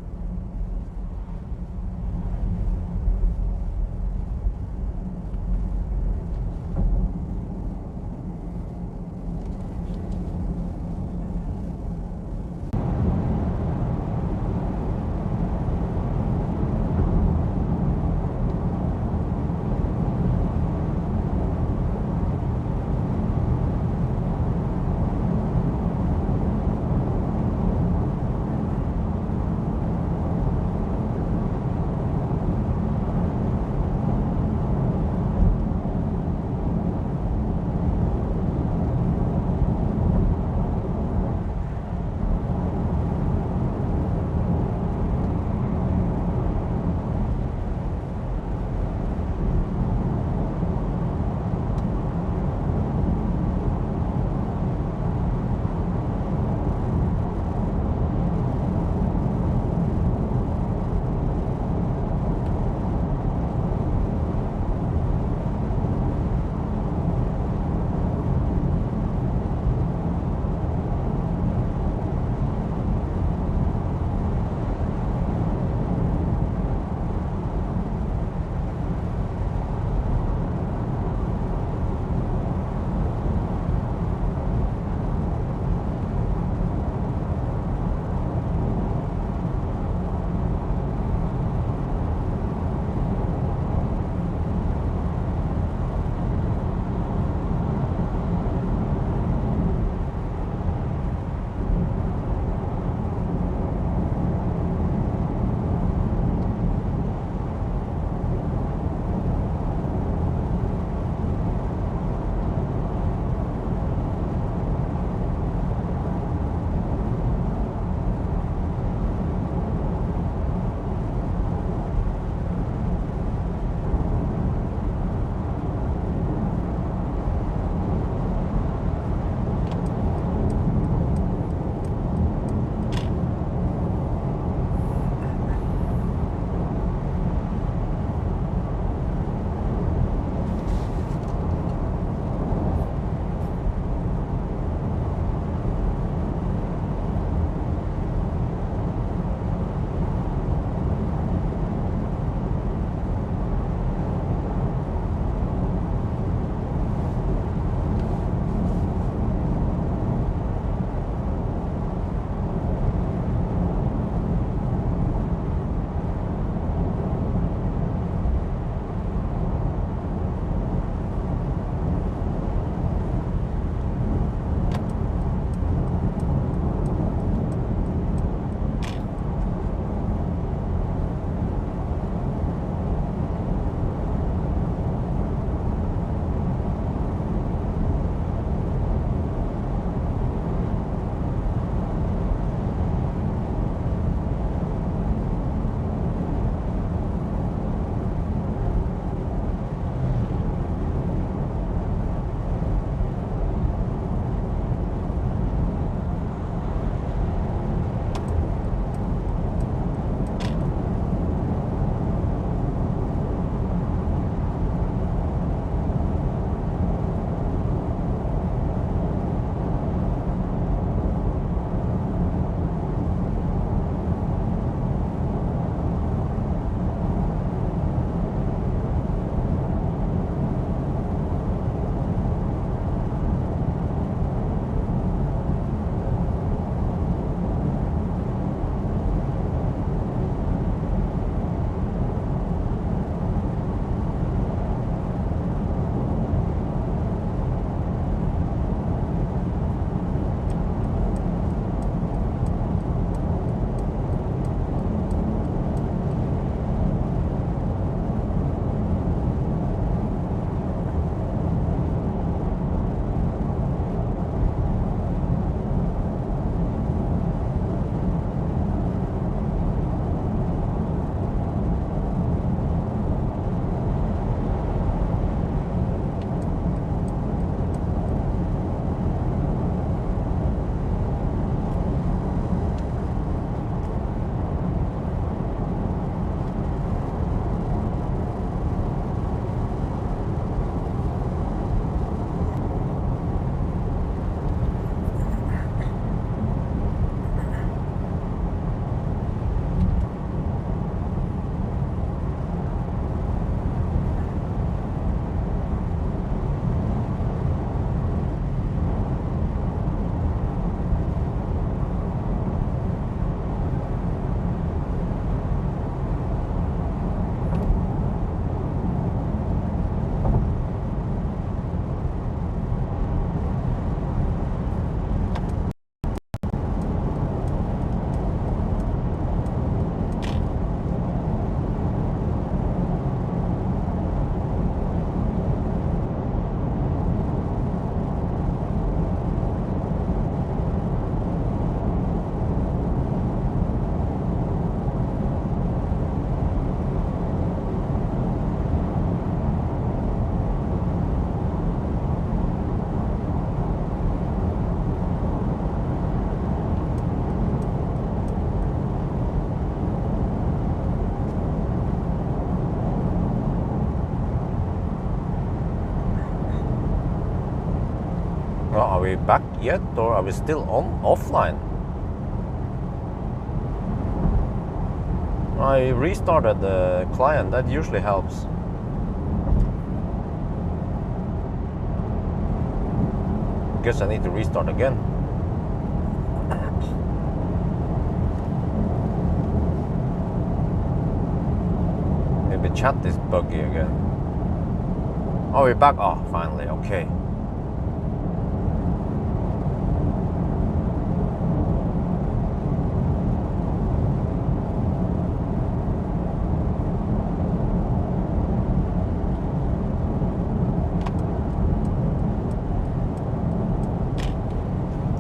Well, are we back yet, or are we still offline? I restarted the client. That usually helps. Guess I need to restart again. Maybe chat is buggy again. Oh, we're back. Oh, finally. Okay.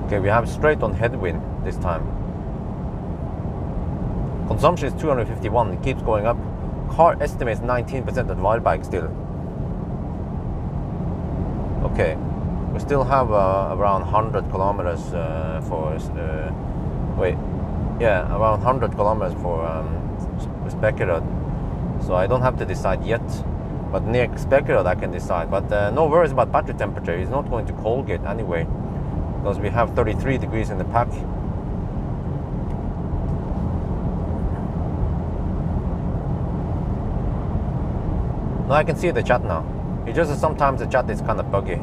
Okay, we have straight on headwind this time. Consumption is 251. It keeps going up. Car estimates 19% at Varberg still. Okay, we still have around 100 kilometers for around 100 kilometers for Spekerud. So I don't have to decide yet, but near Spekerud I can decide. But no worries about battery temperature. It's not going to Colgate anyway, because we have 33 degrees in the pack. No, I can see the chat now. It's just that sometimes the chat is kind of buggy.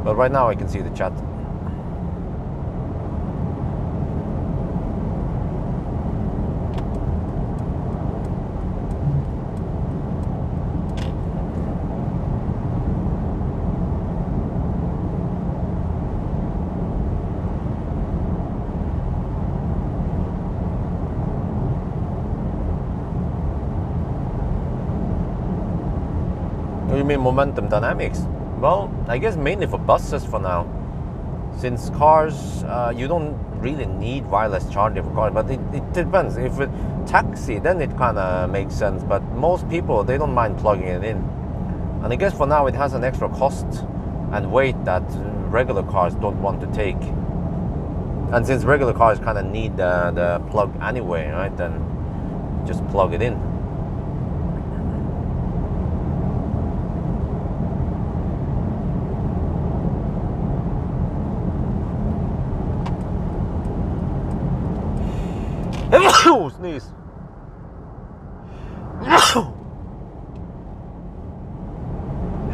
But right now I can see the chat. You mean momentum dynamics? Well, I guess mainly for buses for now. Since cars, you don't really need wireless charging for cars, but it depends. If it taxi, then it kind of makes sense. But most people, they don't mind plugging it in. And I guess for now it has an extra cost and weight that regular cars don't want to take. And since regular cars kind of need the plug anyway, right? Then just plug it in. Sneeze.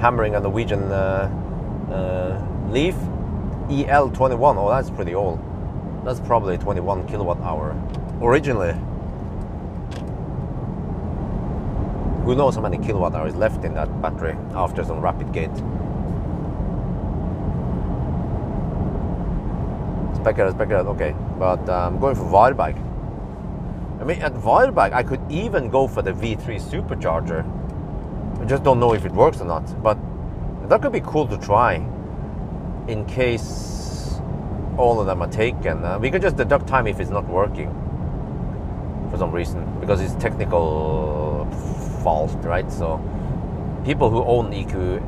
Hammering a Norwegian Leaf EL21. Oh, that's pretty old. That's probably 21 kilowatt hour originally. Who knows how many kilowatt hours left in that battery after some rapid gate. Spekerud, okay. But I'm going for Varberg. I mean, at Varberg, I could even go for the V3 Supercharger. I just don't know if it works or not. But that could be cool to try in case all of them are taken. We could just deduct time if it's not working for some reason, because it's technical fault, right? So people who own EQE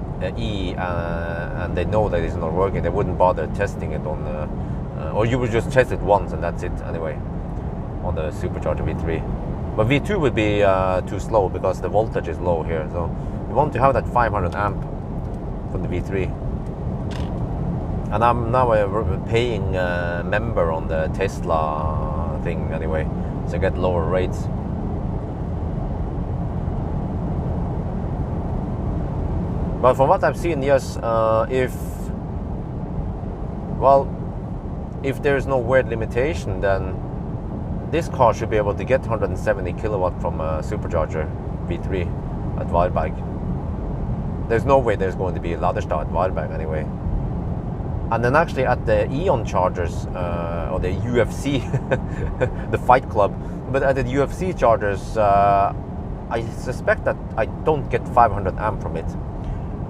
and they know that it's not working, they wouldn't bother testing it on or you would just test it once and that's it anyway on the Supercharger V3. But V2 would be too slow because the voltage is low here, so we want to have that 500 amp for the V3. And I'm now a paying member on the Tesla thing anyway, so I get lower rates. But from what I've seen, yes, if there's no weird limitation, then this car should be able to get 170 kilowatt from a Supercharger V3 at Varberg. There's no way there's going to be a Luggage Space at Varberg anyway. And then actually at the Eon chargers, or the UFC, the Fight Club, but at the UFC chargers, I suspect that I don't get 500 amp from it.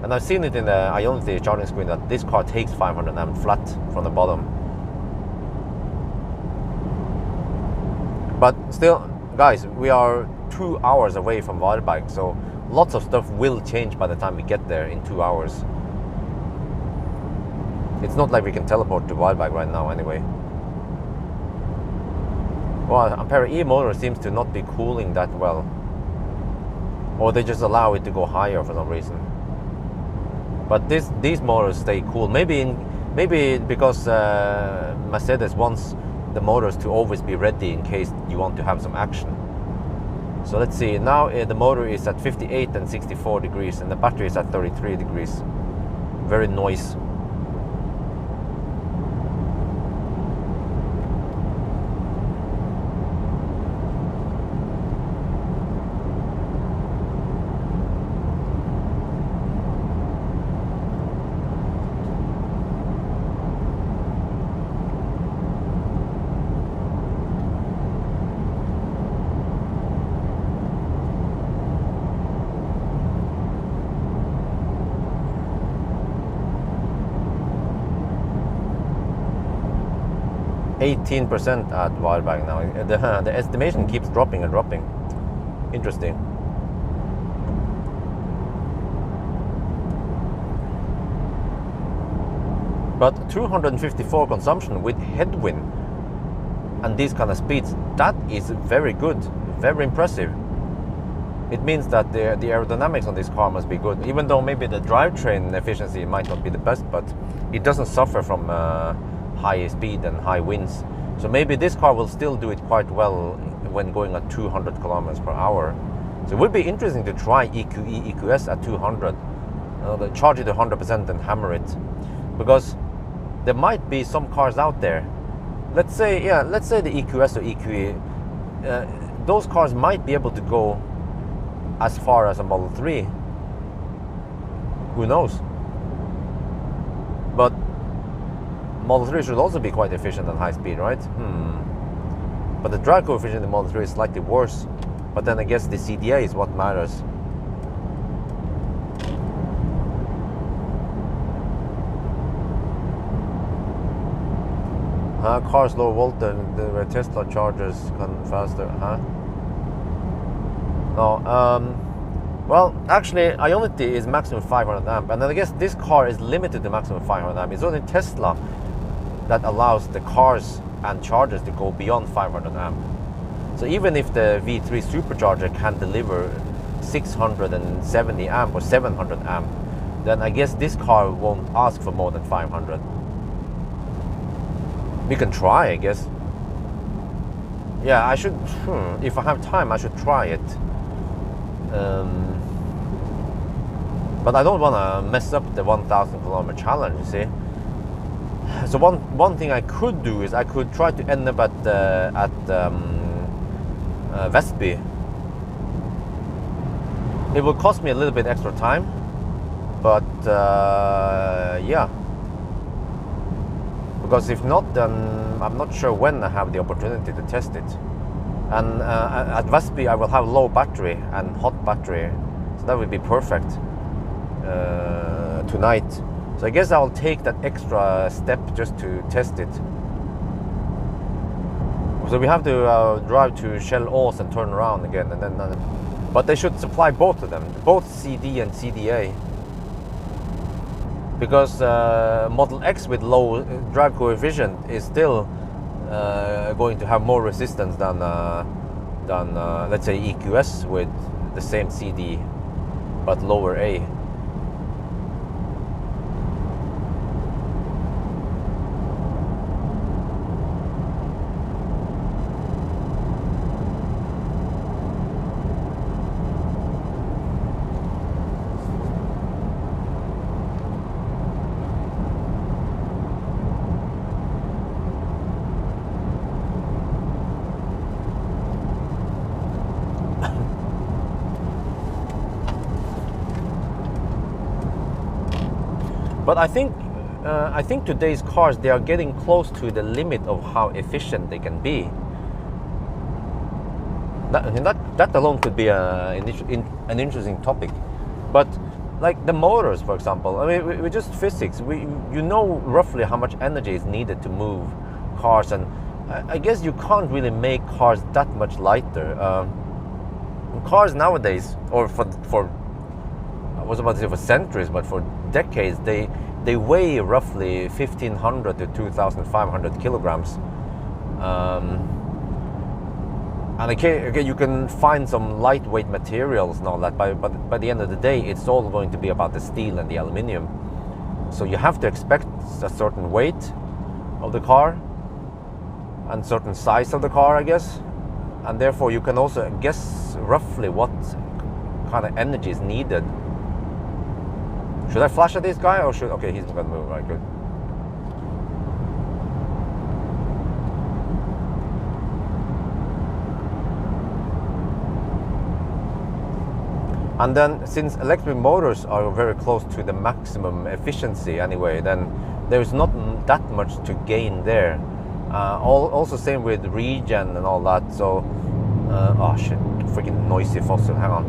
And I've seen it in the Ionity charging screen that this car takes 500 amp flat from the bottom. But still, guys, we are 2 hours away from Varberg, so lots of stuff will change by the time we get there in 2 hours. It's not like we can teleport to Varberg right now anyway. Well, Ampere E-motor seems to not be cooling that well. Or they just allow it to go higher for some reason. But these motors stay cool. Maybe because Mercedes wants the motors to always be ready in case you want to have some action. So let's see, now the motor is at 58 and 64 degrees and the battery is at 33 degrees. Very noisy. %18 at Wildbag now. The estimation keeps dropping and dropping. Interesting. But 254 consumption with headwind and these kind of speeds, that is very good, very impressive. It means that the aerodynamics on this car must be good, even though maybe the drivetrain efficiency might not be the best, but it doesn't suffer from high speed and high winds. So maybe this car will still do it quite well when going at 200 kilometers per hour. So it would be interesting to try EQE, EQS at 200, charge it 100% and hammer it, because there might be some cars out there. Let's say the EQS or EQE, those cars might be able to go as far as a Model 3. Who knows? But Model 3 should also be quite efficient and high speed, right? But the drag coefficient in the Model 3 is slightly worse. But then I guess the CDA is what matters. Cars low voltage, where Tesla chargers can faster, No, well, actually, Ionity is maximum 500 amp, and then I guess this car is limited to maximum 500 amp. It's only Tesla that allows the cars and chargers to go beyond 500 amp. So even if the V3 Supercharger can deliver 670 amp or 700 amp, then I guess this car won't ask for more than 500. We can try, I guess. Yeah, I should, if I have time, I should try it. But I don't want to mess up the 1,000 kilometer challenge, you see. So one thing I could do is I could try to end up at Vestby. It will cost me a little bit extra time, but yeah. Because if not, then I'm not sure when I have the opportunity to test it. And at Vestby I will have low battery and hot battery, so that would be perfect tonight. So I guess I'll take that extra step just to test it. So we have to drive to Shell Oss and turn around again, and then. But they should supply both of them, both CD and CDA. Because Model X with low drag coefficient is still going to have more resistance than let's say EQS with the same CD but lower A. But I think today's cars, they are getting close to the limit of how efficient they can be. That alone could be an interesting topic. But like the motors, for example, I mean, we just physics. You know roughly how much energy is needed to move cars, and I guess you can't really make cars that much lighter. Cars nowadays, or for I was about to say for centuries, but for decades, they weigh roughly 1,500 to 2,500 kilograms. And okay, you can find some lightweight materials and all that, but by the end of the day, it's all going to be about the steel and the aluminium. So you have to expect a certain weight of the car and certain size of the car, I guess. And therefore you can also guess roughly what kind of energy is needed. Should I flash at this guy or should... Okay, he's not going to move, right, good. And then, since electric motors are very close to the maximum efficiency anyway, then there's not that much to gain there. Also same with regen and all that. So, oh shit, freaking noisy fossil, hang on.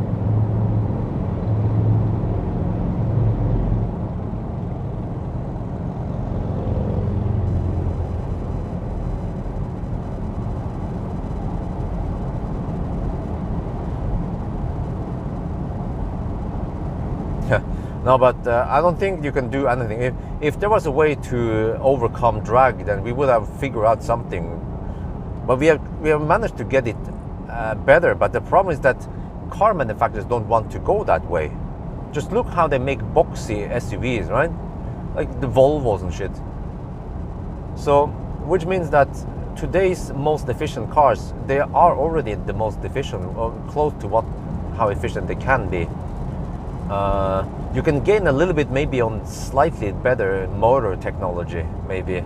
No, but I don't think you can do anything. If there was a way to overcome drag, then we would have figured out something. But we have managed to get it better. But the problem is that car manufacturers don't want to go that way. Just look how they make boxy SUVs, right? Like the Volvos and shit. So, which means that today's most efficient cars, they are already the most efficient, or close to how efficient they can be. You can gain a little bit maybe on slightly better motor technology, maybe.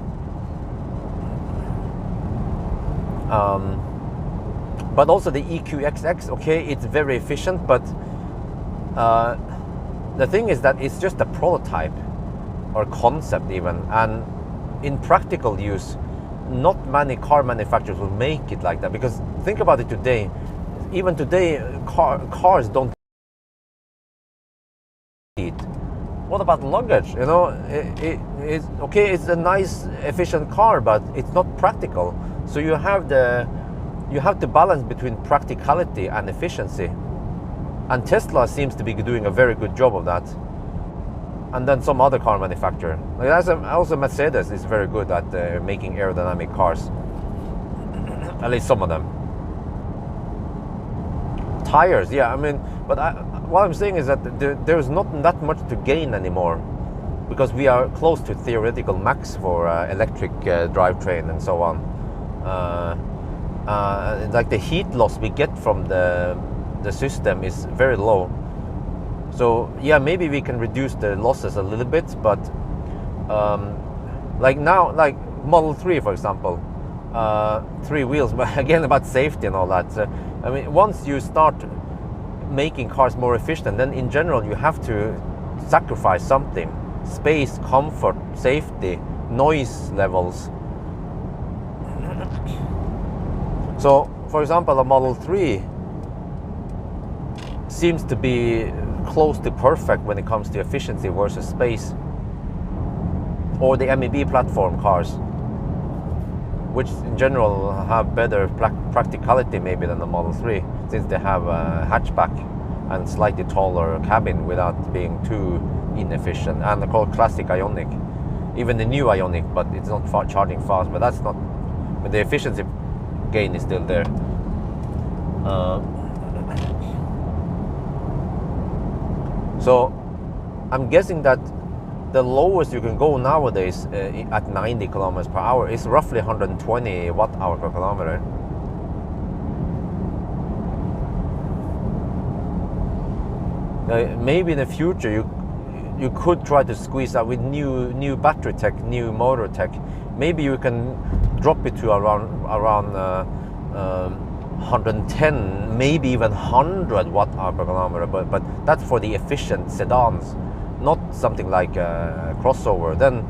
But also the EQXX, okay, it's very efficient, but the thing is that it's just a prototype or concept even, and in practical use, not many car manufacturers will make it like that. Because think about it today, even today, cars don't. What about luggage? You know, it's okay. It's a nice, efficient car, but it's not practical. So you have to balance between practicality and efficiency. And Tesla seems to be doing a very good job of that. And then some other car manufacturer, like also Mercedes, is very good at making aerodynamic cars. At least some of them. Tires, yeah. I mean, but what I'm saying is that there's not that much to gain anymore, because we are close to theoretical max for electric drivetrain and so on. Like the heat loss we get from the system is very low. So yeah, maybe we can reduce the losses a little bit, but like now, like Model 3 for example, 3 wheels, but again about safety and all that. So, I mean, once you start making cars more efficient, then in general you have to sacrifice something: space, comfort, safety, noise levels. So for example, a Model 3 seems to be close to perfect when it comes to efficiency versus space. Or the MEB platform cars, which in general have better practicality maybe than the Model 3, since they have a hatchback and slightly taller cabin without being too inefficient. And they're called classic Ioniq, even the new Ioniq, but it's not charging fast. But that's not. But the efficiency gain is still there. So I'm guessing that the lowest you can go nowadays at 90 kilometers per hour is roughly 120 watt-hour per kilometer. Maybe in the future you could try to squeeze out with new battery tech, new motor tech. Maybe you can drop it to around 110, maybe even 100 watt-hour per kilometer. But that's for the efficient sedans, not something like a crossover. Then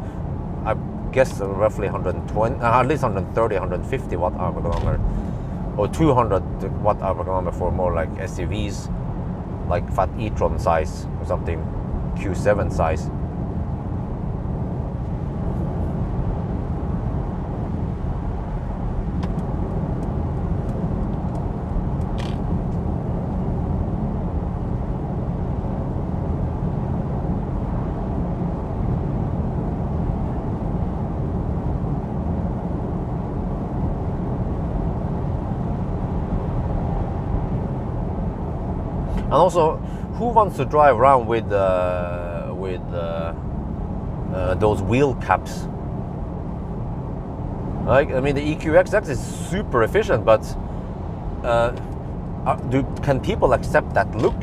I guess roughly 120, at least 130, 150 watt-hour per kilometer, or 200 watt-hour per kilometer for more like SUVs, like Fat e-tron size or something, Q7 size. And also, who wants to drive around with those wheel caps? Like, I mean, the EQXX is super efficient, but can people accept that look?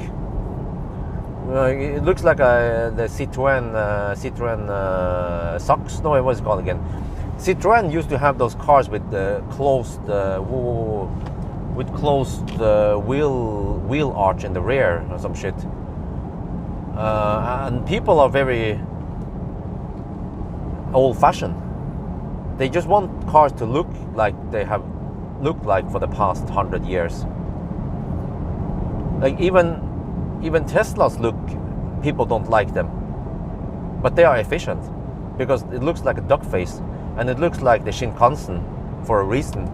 It looks like the Citroën Saxo. No, what's it called again? Citroën used to have those cars with closed wheel arch in the rear or some shit. And people are very old-fashioned. They just want cars to look like they have looked like for the past 100 years. Like even Teslas look, people don't like them, but they are efficient because it looks like a duck face, and it looks like the Shinkansen for a reason.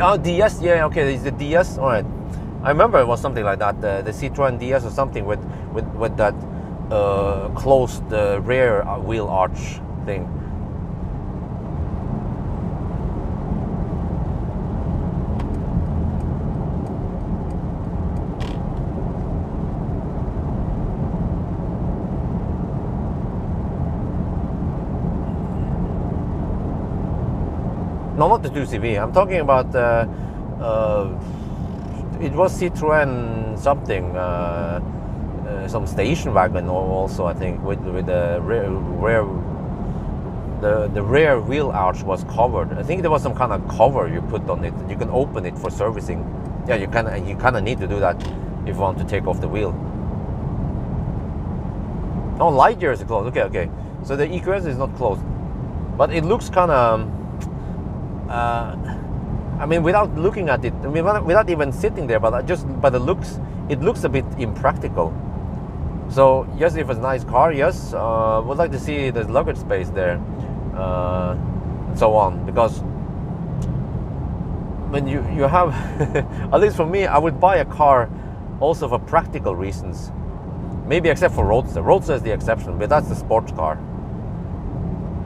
Oh, DS, yeah, okay, it's the DS. All right, I remember it was something like that, the Citroën DS or something with that closed rear wheel arch thing. No, not the 2CV. I'm talking about it was Citroën something, some station wagon also, I think, with the rear wheel arch was covered. I think there was some kind of cover you put on it. You can open it for servicing. Yeah, you kind of need to do that if you want to take off the wheel. Oh, light years is closed. Okay. So the EQS is not closed, but it looks kind of. I mean, without looking at it, I mean, without even sitting there, but just by the looks, it looks a bit impractical. So yes, if it's a nice car, yes, would like to see the luggage space there, and so on. Because when you have, at least for me, I would buy a car also for practical reasons. Maybe except for Roadster. Roadster is the exception, but that's the sports car.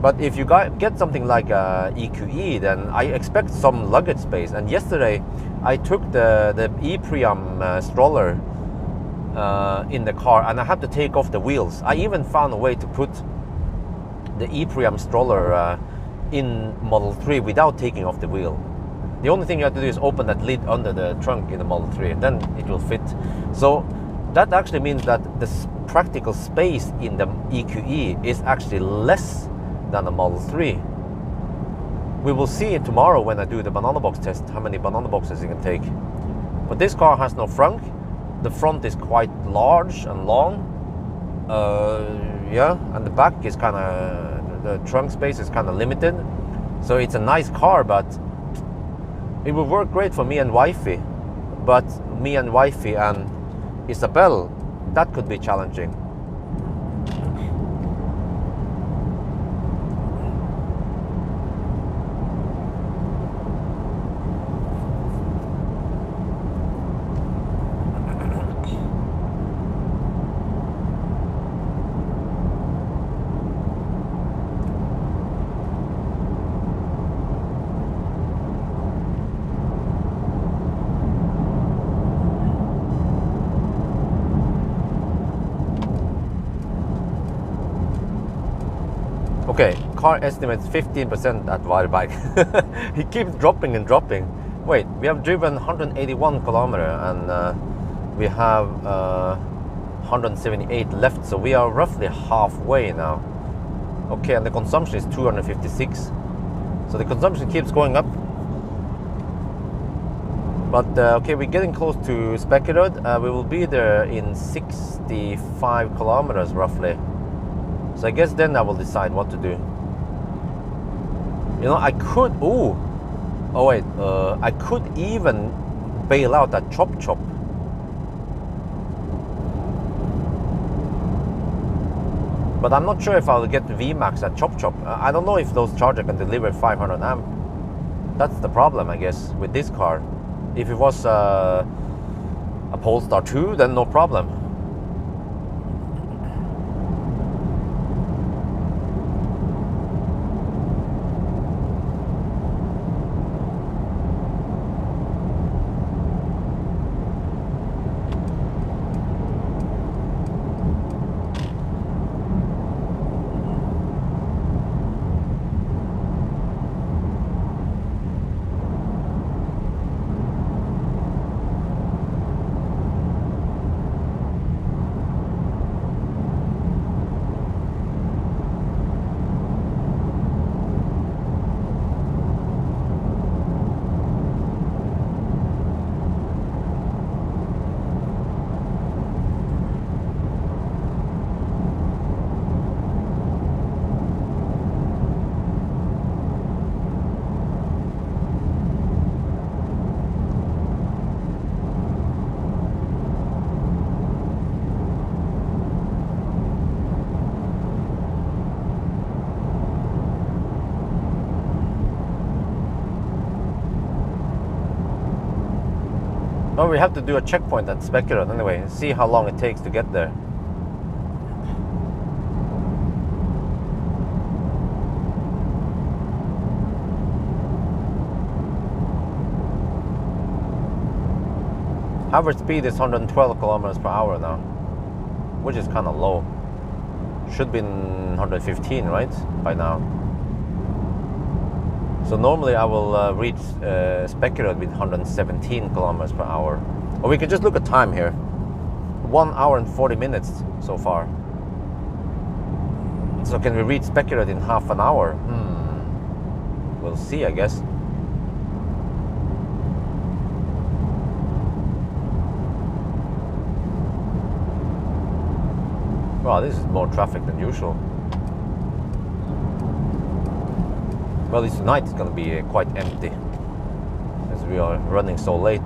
But if you get something like a EQE, then I expect some luggage space. And yesterday, I took the E-Priam stroller in the car, and I had to take off the wheels. I even found a way to put the E-Priam stroller in Model 3 without taking off the wheel. The only thing you have to do is open that lid under the trunk in the Model 3, and then it will fit. So that actually means that the practical space in the EQE is actually less than a Model 3. We will see tomorrow when I do the banana box test how many banana boxes it can take. But this car has no frunk. The front is quite large and long. Yeah, and the back is kind of, the trunk space is kind of limited. So it's a nice car, but it will work great for me and wifey. But me and wifey and Isabel, that could be challenging. Okay, car estimates 15% at Waterberg. He keeps dropping and dropping. Wait, we have driven 181 kilometer and we have 178 left, so we are roughly halfway now. Okay, and the consumption is 256. So the consumption keeps going up. But okay, we're getting close to Spekkerud. We will be there in 65 kilometers roughly. So I guess then I will decide what to do. You know, I could, I could even bail out at Chop Chop. But I'm not sure if I'll get VMAX at Chop Chop. I don't know if those chargers can deliver 500 amp. That's the problem, I guess, with this car. If it was a Polestar 2, then no problem. Well, we have to do a checkpoint at Speculum anyway, see how long it takes to get there. Average speed is 112 kilometers per hour now, which is kind of low. Should be 115, right, by now. So normally I will reach Speculum with 117 kilometers per hour. Or we can just look at time here. 1 hour and 40 minutes so far. So can we reach Speculum in half an hour? We'll see, I guess. Wow, this is more traffic than usual. Well, tonight it's going to be quite empty as we are running so late.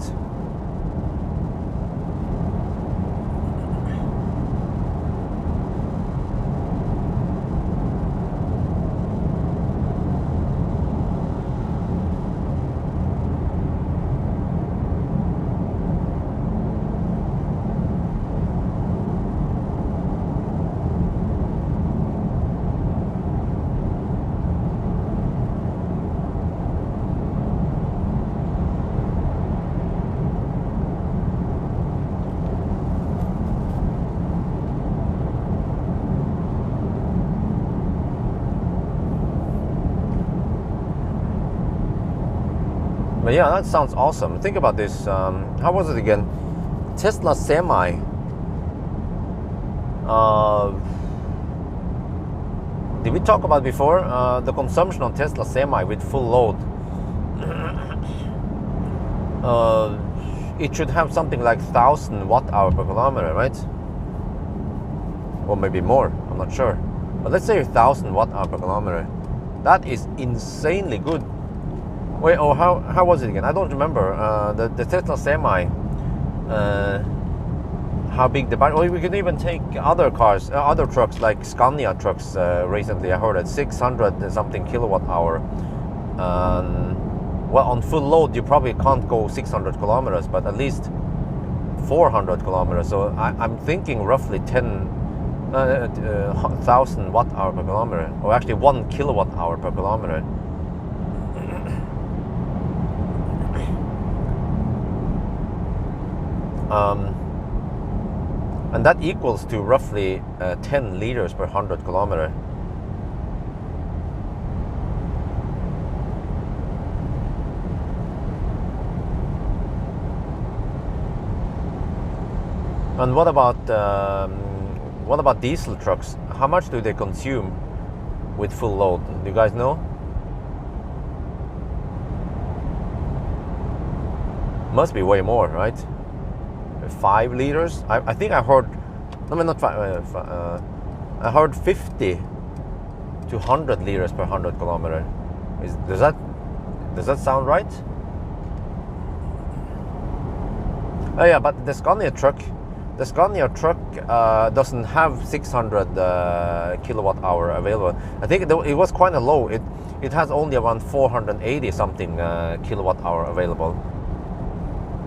But yeah, that sounds awesome. Think about this. How was it again? Tesla Semi. Did we talk about before? The consumption on Tesla Semi with full load. It should have something like 1,000 watt-hour per kilometer, right? Or maybe more, I'm not sure. But let's say 1,000 watt-hour per kilometer. That is insanely good. Wait, oh, how was it again? I don't remember. The Tesla Semi, how big the battery. Or we can even take other cars, other trucks like Scania trucks. Recently, I heard at 600 something kilowatt hour. Well, on full load, you probably can't go 600 kilometers, but at least 400 kilometers. So I'm thinking roughly 10,000 watt hour per kilometer, or actually 1 kilowatt hour per kilometer. And that equals to roughly 10 liters per 100 kilometer. And what about diesel trucks? How much do they consume with full load? Do you guys know? Must be way more, right? 5 liters. I think I heard. No, not 5. I heard 50 to 100 liters per 100 kilometer. Does that sound right? Oh yeah, but the Scania truck doesn't have 600 kilowatt hour available. I think it was quite low. It has only around 480 something kilowatt hour available.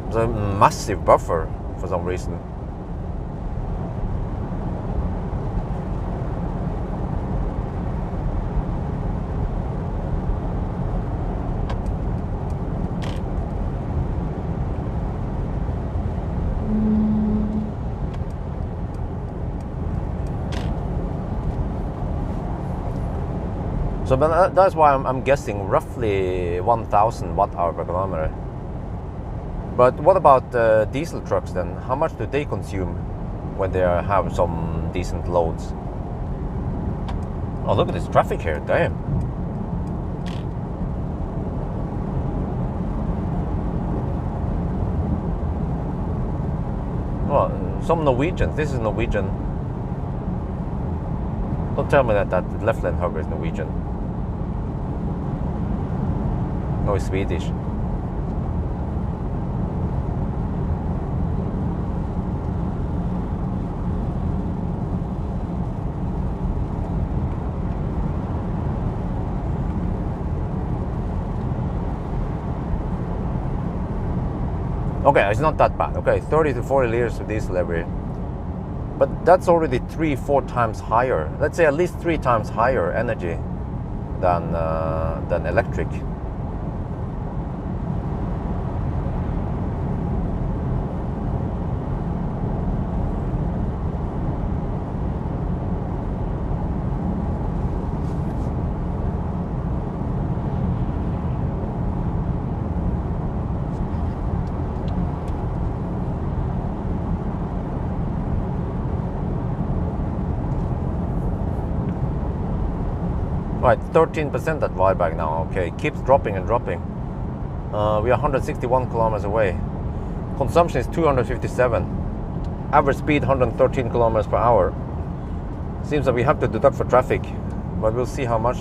It's a massive buffer for some reason. So but that's why I'm guessing roughly 1,000 watt hour per kilometer. But what about diesel trucks then? How much do they consume when they have some decent loads? Oh, look at this traffic here, damn. Well, some Norwegians, this is Norwegian. Don't tell me that left lane hugger is Norwegian. No, it's Swedish. Okay, it's not that bad. Okay, 30 to 40 liters of diesel every. But that's already 3-4 times higher. Let's say at least 3 times higher energy than electric. Right, 13% at Weilbach now. Okay, keeps dropping and dropping. We are 161 kilometers away. Consumption is 257. Average speed 113 kilometers per hour. Seems that we have to deduct for traffic, but we'll see how much.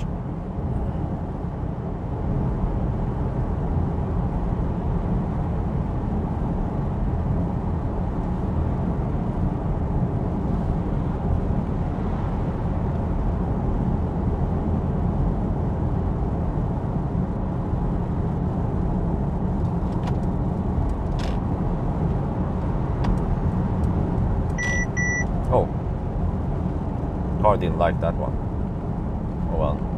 Oh, car didn't like that one. Oh well.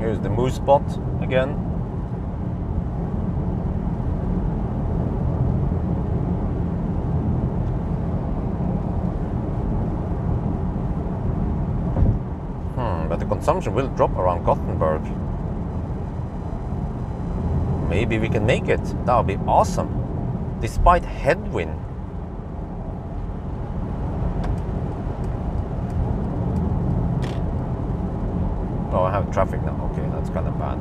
Here's the moose spot again. But the consumption will drop around Gothenburg. Maybe we can make it. That would be awesome. Despite headwind. Oh, I have traffic now. Okay, that's kind of bad.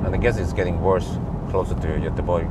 And I guess it's getting worse closer to Göteborg.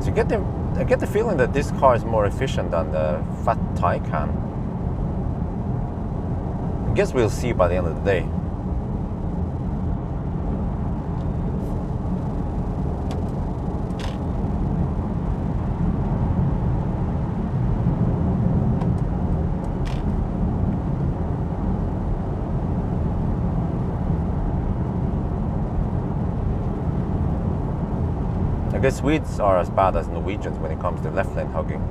I get the feeling that this car is more efficient than the fat Taycan. I guess we'll see by the end of the day. I guess Swedes are as bad as Norwegians when it comes to left lane hugging.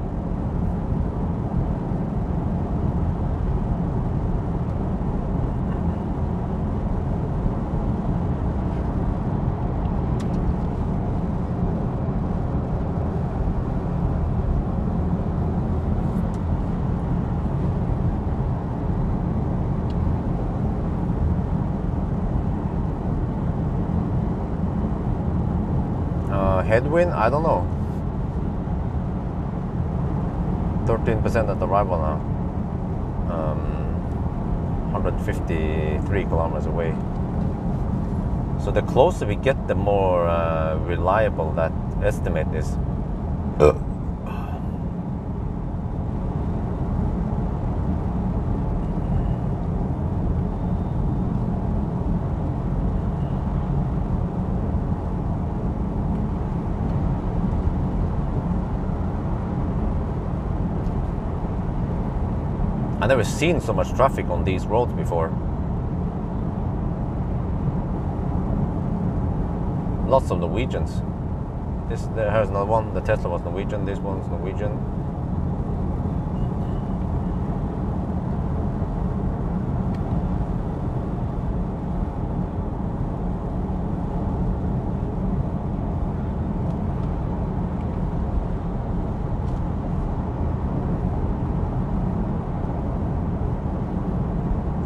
Headwind? I don't know. 13% at arrival now. 153 kilometers away. So the closer we get, the more reliable that estimate is. I never seen so much traffic on these roads before. Lots of Norwegians. Here's another one. The Tesla was Norwegian. This one's Norwegian.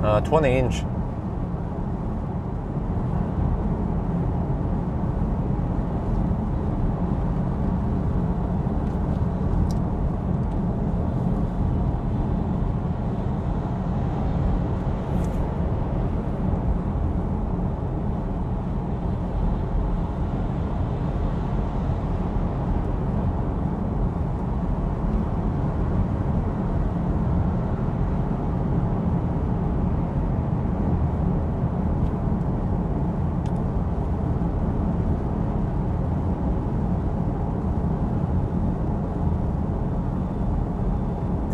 Uh, 20-inch.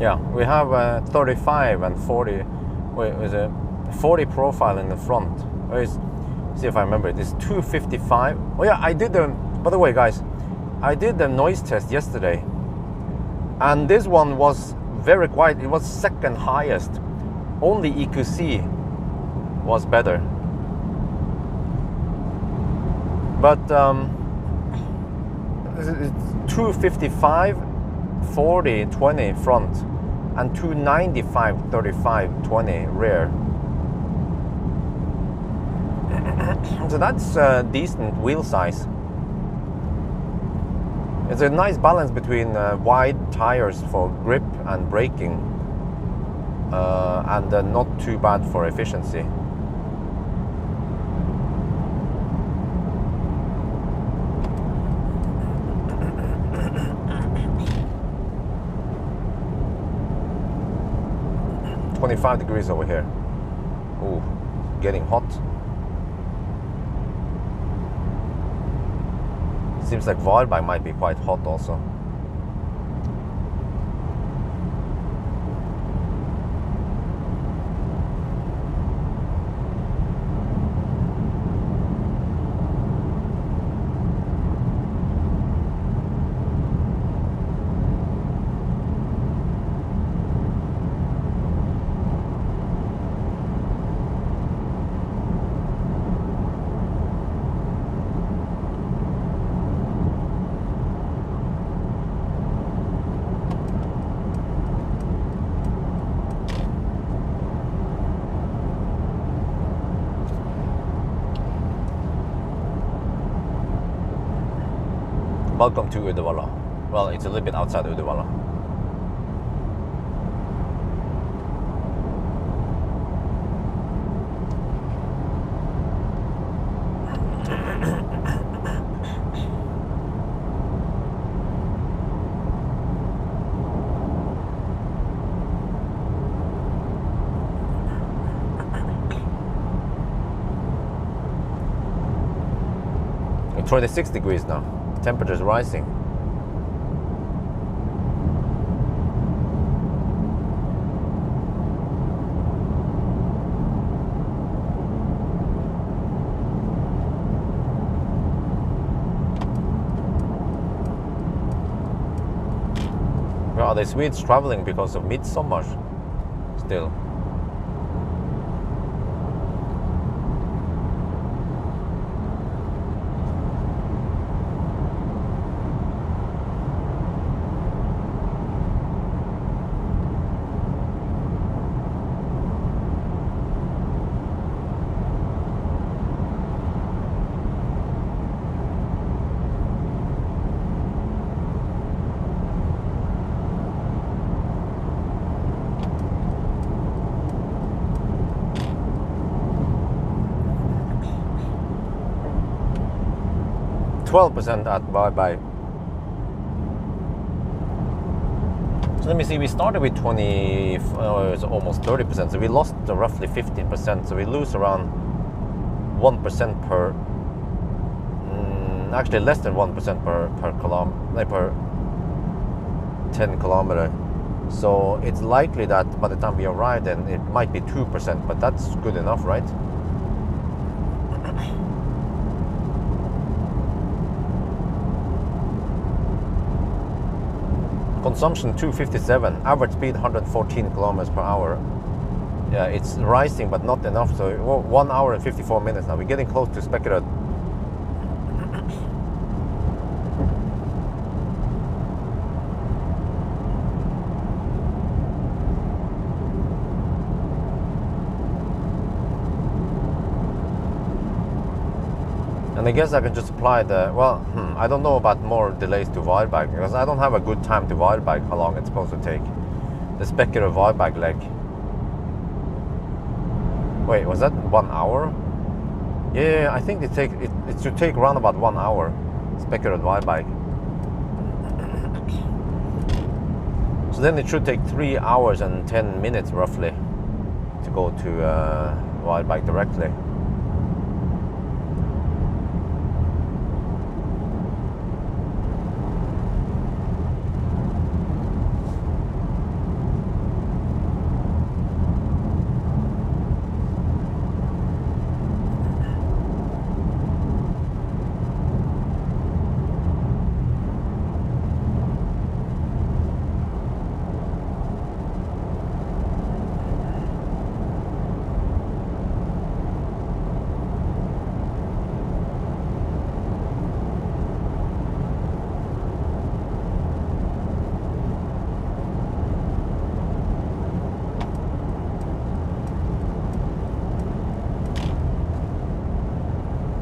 Yeah, we have 35 and 40. Wait, is a 40 profile in the front. See if I remember it. It's 255. Oh yeah, I did the. By the way, guys, I did the noise test yesterday, and this one was very quiet. It was second highest. Only EQE was better. But it's 255, 40, 20 front, and 295, 35, 20 rear. So that's a decent wheel size. It's a nice balance between wide tires for grip and braking, and not too bad for efficiency. $25 degrees over here. Ooh, getting hot. Seems like Varberg might be quite hot also. Welcome to Uddevalla. Well, it's a little bit outside Uddevalla. It's 26 degrees now. Temperature's rising. Well, are the Swedes traveling because of midsummer still? %12 at bye. So let me see, we started with 20, it's almost 30%, so we lost roughly 15%, so we lose around 1% per, actually less than 1% per 10 kilometer. So it's likely that by the time we arrive, then it might be 2%, but that's good enough, right? Consumption 257, average speed 114 kilometers per hour. Yeah, it's rising, but not enough. So 1 hour and 54 minutes now. We're getting close to speculative. And I guess I can just apply the, well, I don't know about more delays to Wildbag, because I don't have a good time to Wildbag, how long it's supposed to take. The speculative Wildbag leg. Wait, was that 1 hour? Yeah, I think it should take around about 1 hour. Speculative Wildbag. So then it should take 3 hours and 10 minutes roughly to go to Wildbag directly.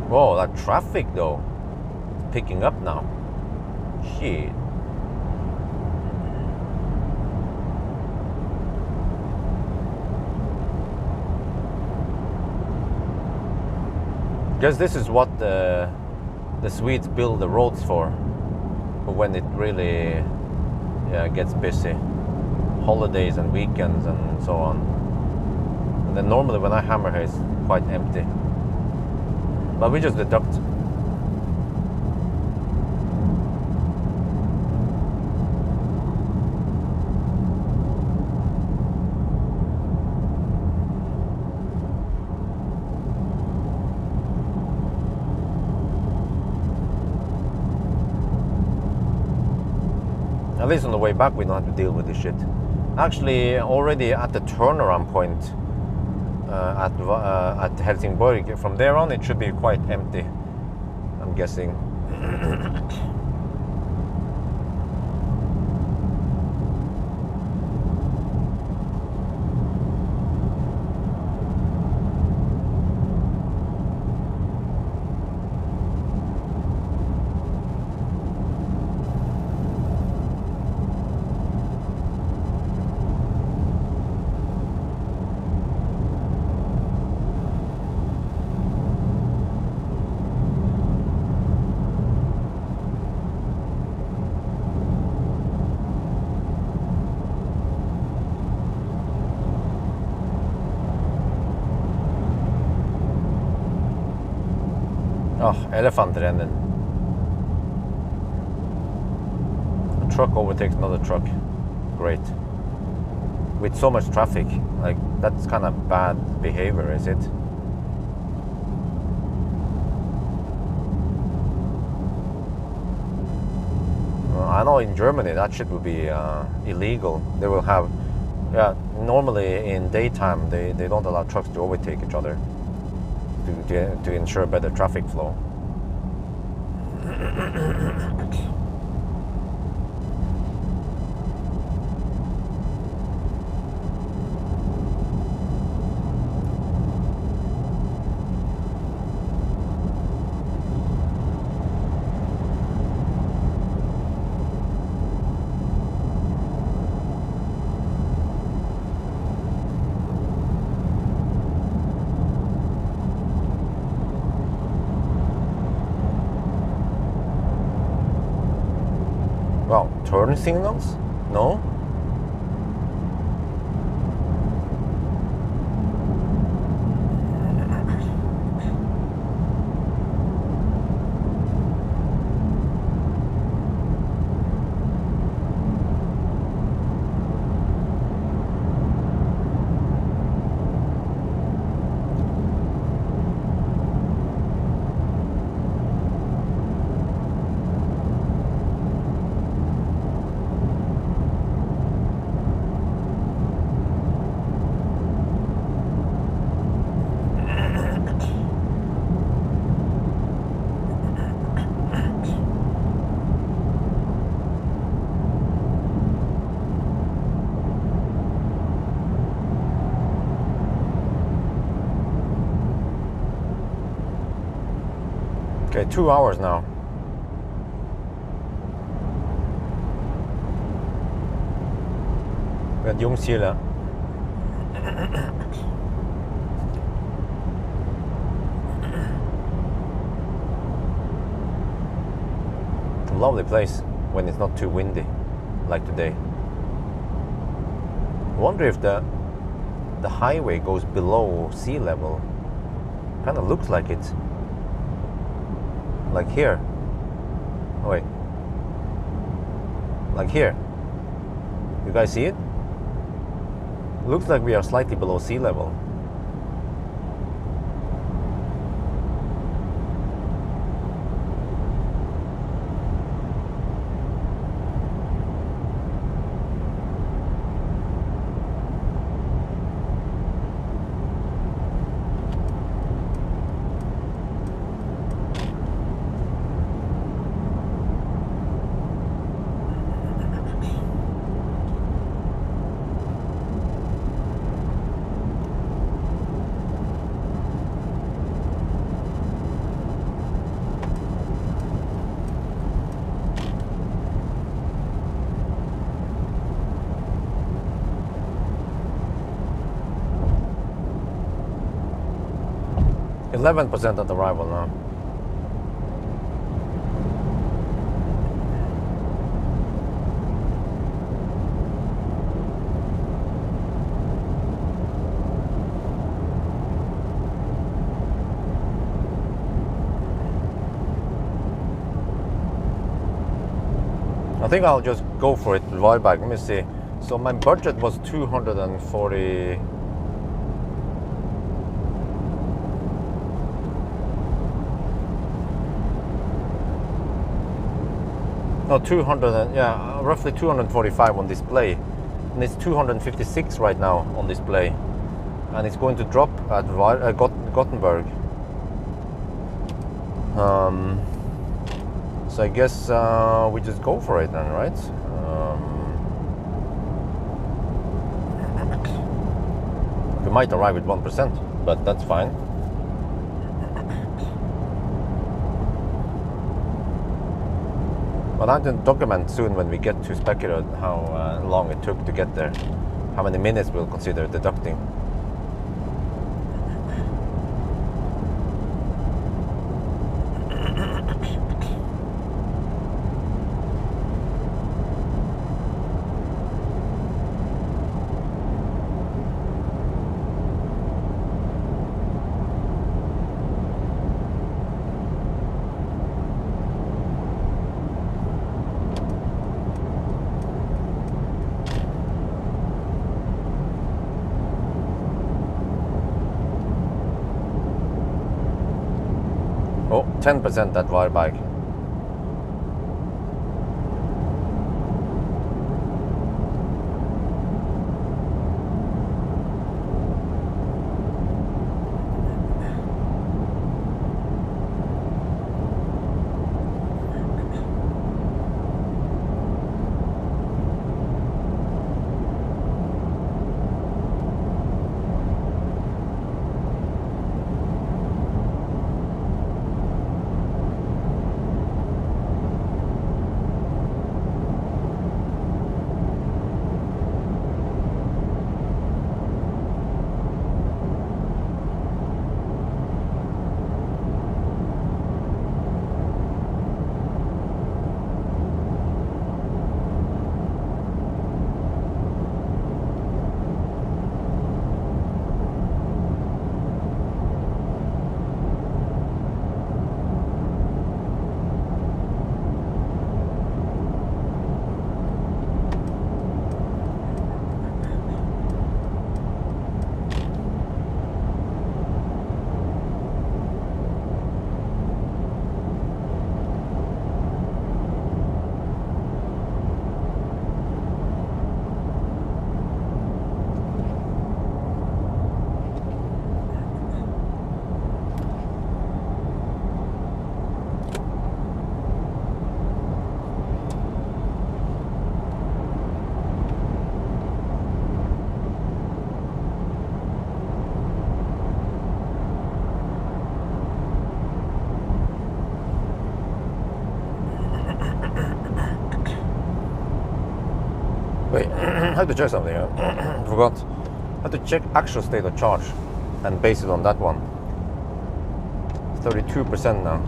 Whoa, that traffic though, picking up now. Shit. Because this is what the Swedes build the roads for when it really gets busy. Holidays and weekends and so on. And then normally when I hammer here, it's quite empty. But we just deduct. At least on the way back we don't have to deal with this shit. Actually, already at the turnaround point at Helsingborg, from there on it should be quite empty, I'm guessing. Oh, elefantrennen. A truck overtakes another truck. Great. With so much traffic, like that's kind of bad behavior, is it? I know in Germany that shit will be illegal. They will have, normally in daytime they don't allow trucks to overtake each other to ensure better traffic flow. Well, turn signals? No? Okay, 2 hours now. We're at Ljungskile. Lovely place when it's not too windy, like today. I wonder if the highway goes below sea level. Kind of looks like it. Like here. Oh wait. Like here. You guys see it? Looks like we are slightly below sea level. %11 at arrival now. I think I'll just go for it right back. Let me see. So my budget was 240. No, 200, yeah, roughly 245 on display, and it's 256 right now on display, and it's going to drop at Gothenburg. So I guess we just go for it then, right? We might arrive at 1%, but that's fine. But I can document soon when we get to Speculate how long it took to get there, how many minutes we'll consider deducting. Oh, 10% that wire bike. have to check something. Forgot. I have to check actual state of charge and base it on that one. 32% now.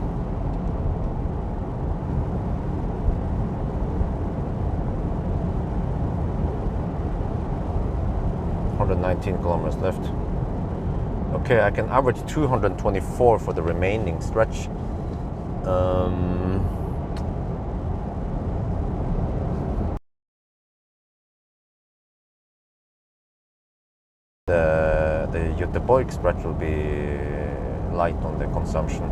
Kilometers left. Okay, I can average 224 for the remaining stretch. The Göteborg stretch will be light on the consumption.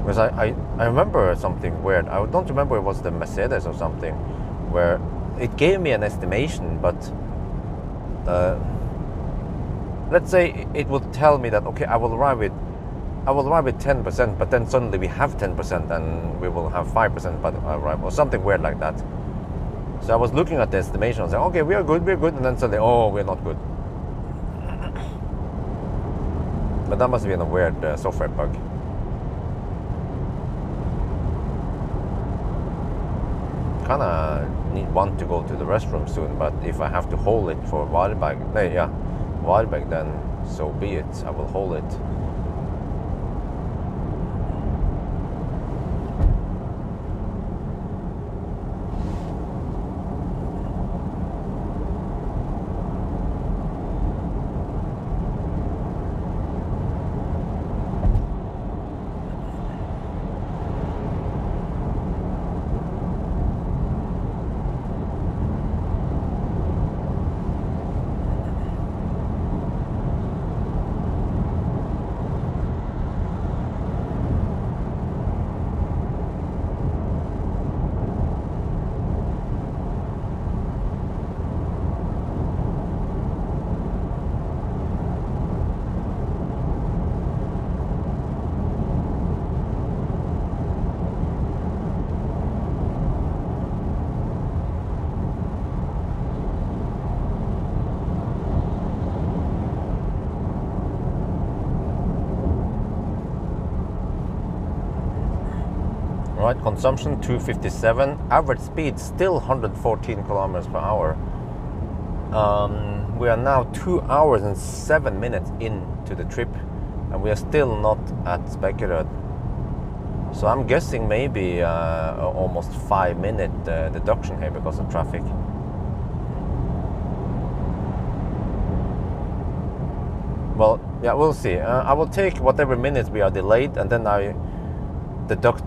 Because I remember something weird. I don't remember it was the Mercedes or something, where it gave me an estimation, but let's say it would tell me that okay, I will arrive with 10%, but then suddenly we have 10% and we will have 5% by the arrival, or something weird like that. So I was looking at the estimation and saying, okay, we are good, and then suddenly, oh, we're not good. But that must have been a weird software bug. Kinda want to go to the restroom soon, but if I have to hold it for Varberg, then so be it. I will hold it. Right, consumption 257, average speed still 114 kilometers per hour. We are now 2 hours and 7 minutes into the trip, and we are still not at Spekeröd. So I'm guessing maybe almost 5-minute deduction here because of traffic. Well, yeah, we'll see. I will take whatever minutes we are delayed, and then I deduct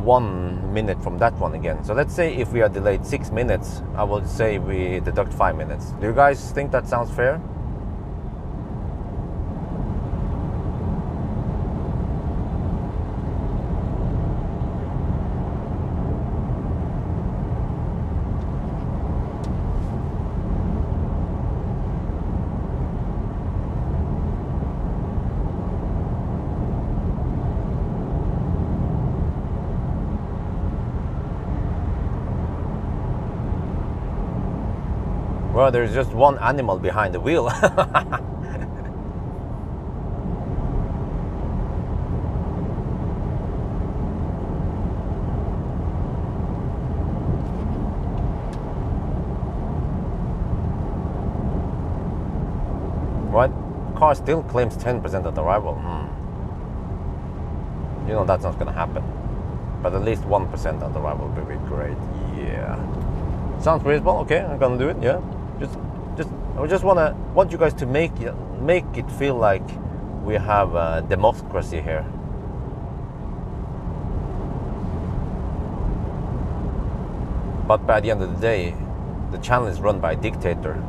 1 minute from that one again. So let's say if we are delayed 6 minutes, I will say we deduct 5 minutes. Do you guys think that sounds fair? Well, there's just one animal behind the wheel. Right? Car still claims 10% at arrival. You know that's not going to happen. But at least 1% at arrival would be great. Yeah. Sounds reasonable. Okay, I'm going to do it. Yeah. I just want you guys to make it feel like we have a democracy here. But by the end of the day, the channel is run by a dictator.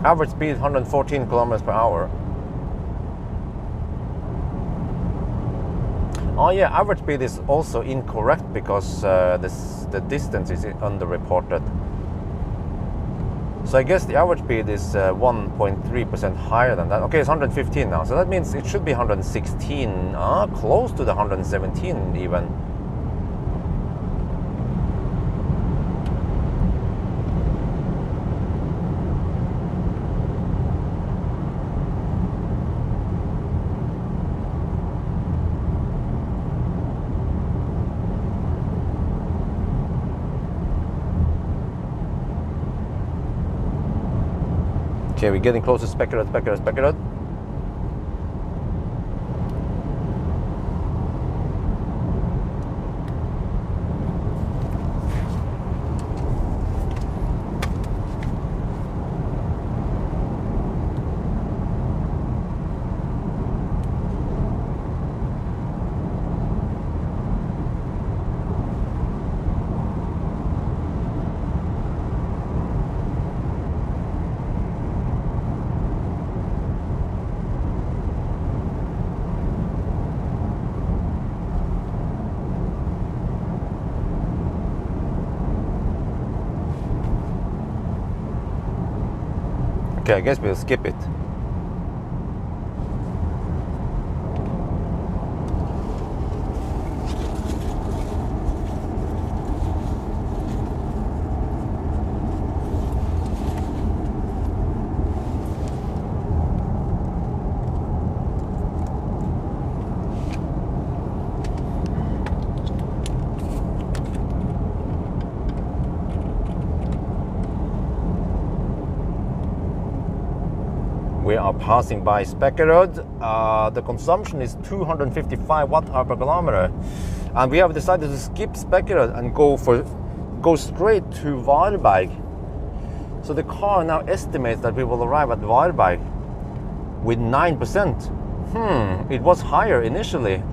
Average speed 114 kilometers per hour. Oh yeah, average speed is also incorrect because the distance is underreported. So I guess the average speed is 1.3% higher than that. Okay, it's 115 now, so that means it should be 116, close to the 117 even. Okay, we're getting close to Spectrum. Okay, I guess we'll skip it. We are passing by Spekkerud. The consumption is 255 watt-hour per kilometer, and we have decided to skip Spekkerud and go straight to Varberg. So the car now estimates that we will arrive at Varberg with 9%. It was higher initially.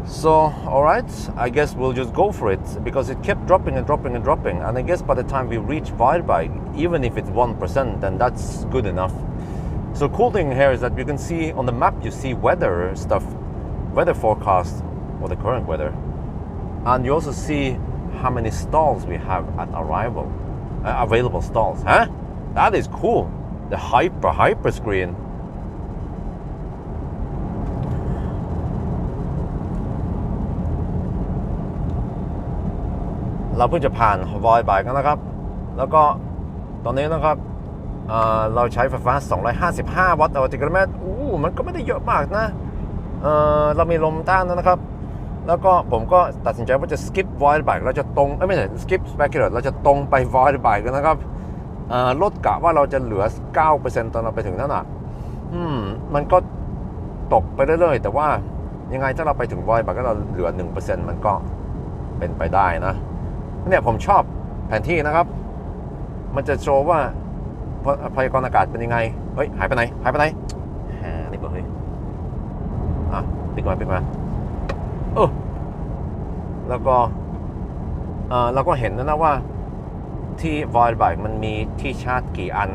So, all right, I guess we'll just go for it, because it kept dropping and dropping and dropping. And I guess by the time we reach Varberg, even if it's 1%, then that's good enough. So cool thing here is that you can see on the map, you see weather stuff, weather forecast, or the current weather. And you also see how many stalls we have at arrival, available stalls. That is cool. The hyper screen.เราเพิ่งจะผ่านวอยบ่ายกันนะครับแล้วก็ตอนนี้นะครับเราใช้ไฟฟ้า255วัตต์ต่อกิโลเมตรมันก็ไม่ได้เยอะมากนะเรามีลมต้านนะครับแล้วก็ผมก็ตัดสินใจว่าจะ skip Varberg เราจะตรงไม่ใช่ skip Spekkerud เราจะตรงไป Varberg กันนะครับลดกะว่าเราจะเหลือ 9% ตอนเราไปถึงนั่นน่ะมันก็ตกไปเรื่อยๆแต่ว่ายังไงถ้าเราไปถึง Varberg ก็เราเหลือ 1% มันก็เป็นไปได้นะเนี่ยผมชอบแผนที่นะครับมันจะโชว์ว่าพยากรณ์อากาศเป็นยังไงเฮ้ยหายไปไหนนี่เปิดเฮ้ยปิดมาแล้วก็เราก็เห็นนะว่าที่วอลไบมันมีที่ชาร์จกี่อัน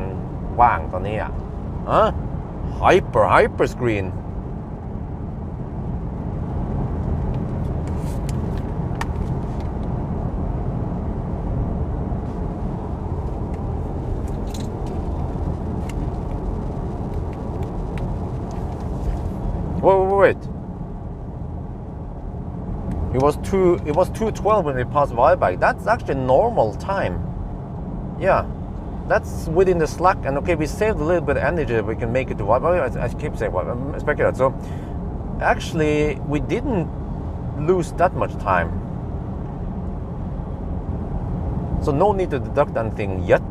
ว่างตอนนี้ไฮเปอร์สกรีนWait. It was 2:12 when we passed Varberg. That's actually normal time. Yeah, that's within the slack. And okay, we saved a little bit of energy. We can make it to Varberg. I keep saying Spekkerud. So actually, we didn't lose that much time. So no need to deduct anything yet.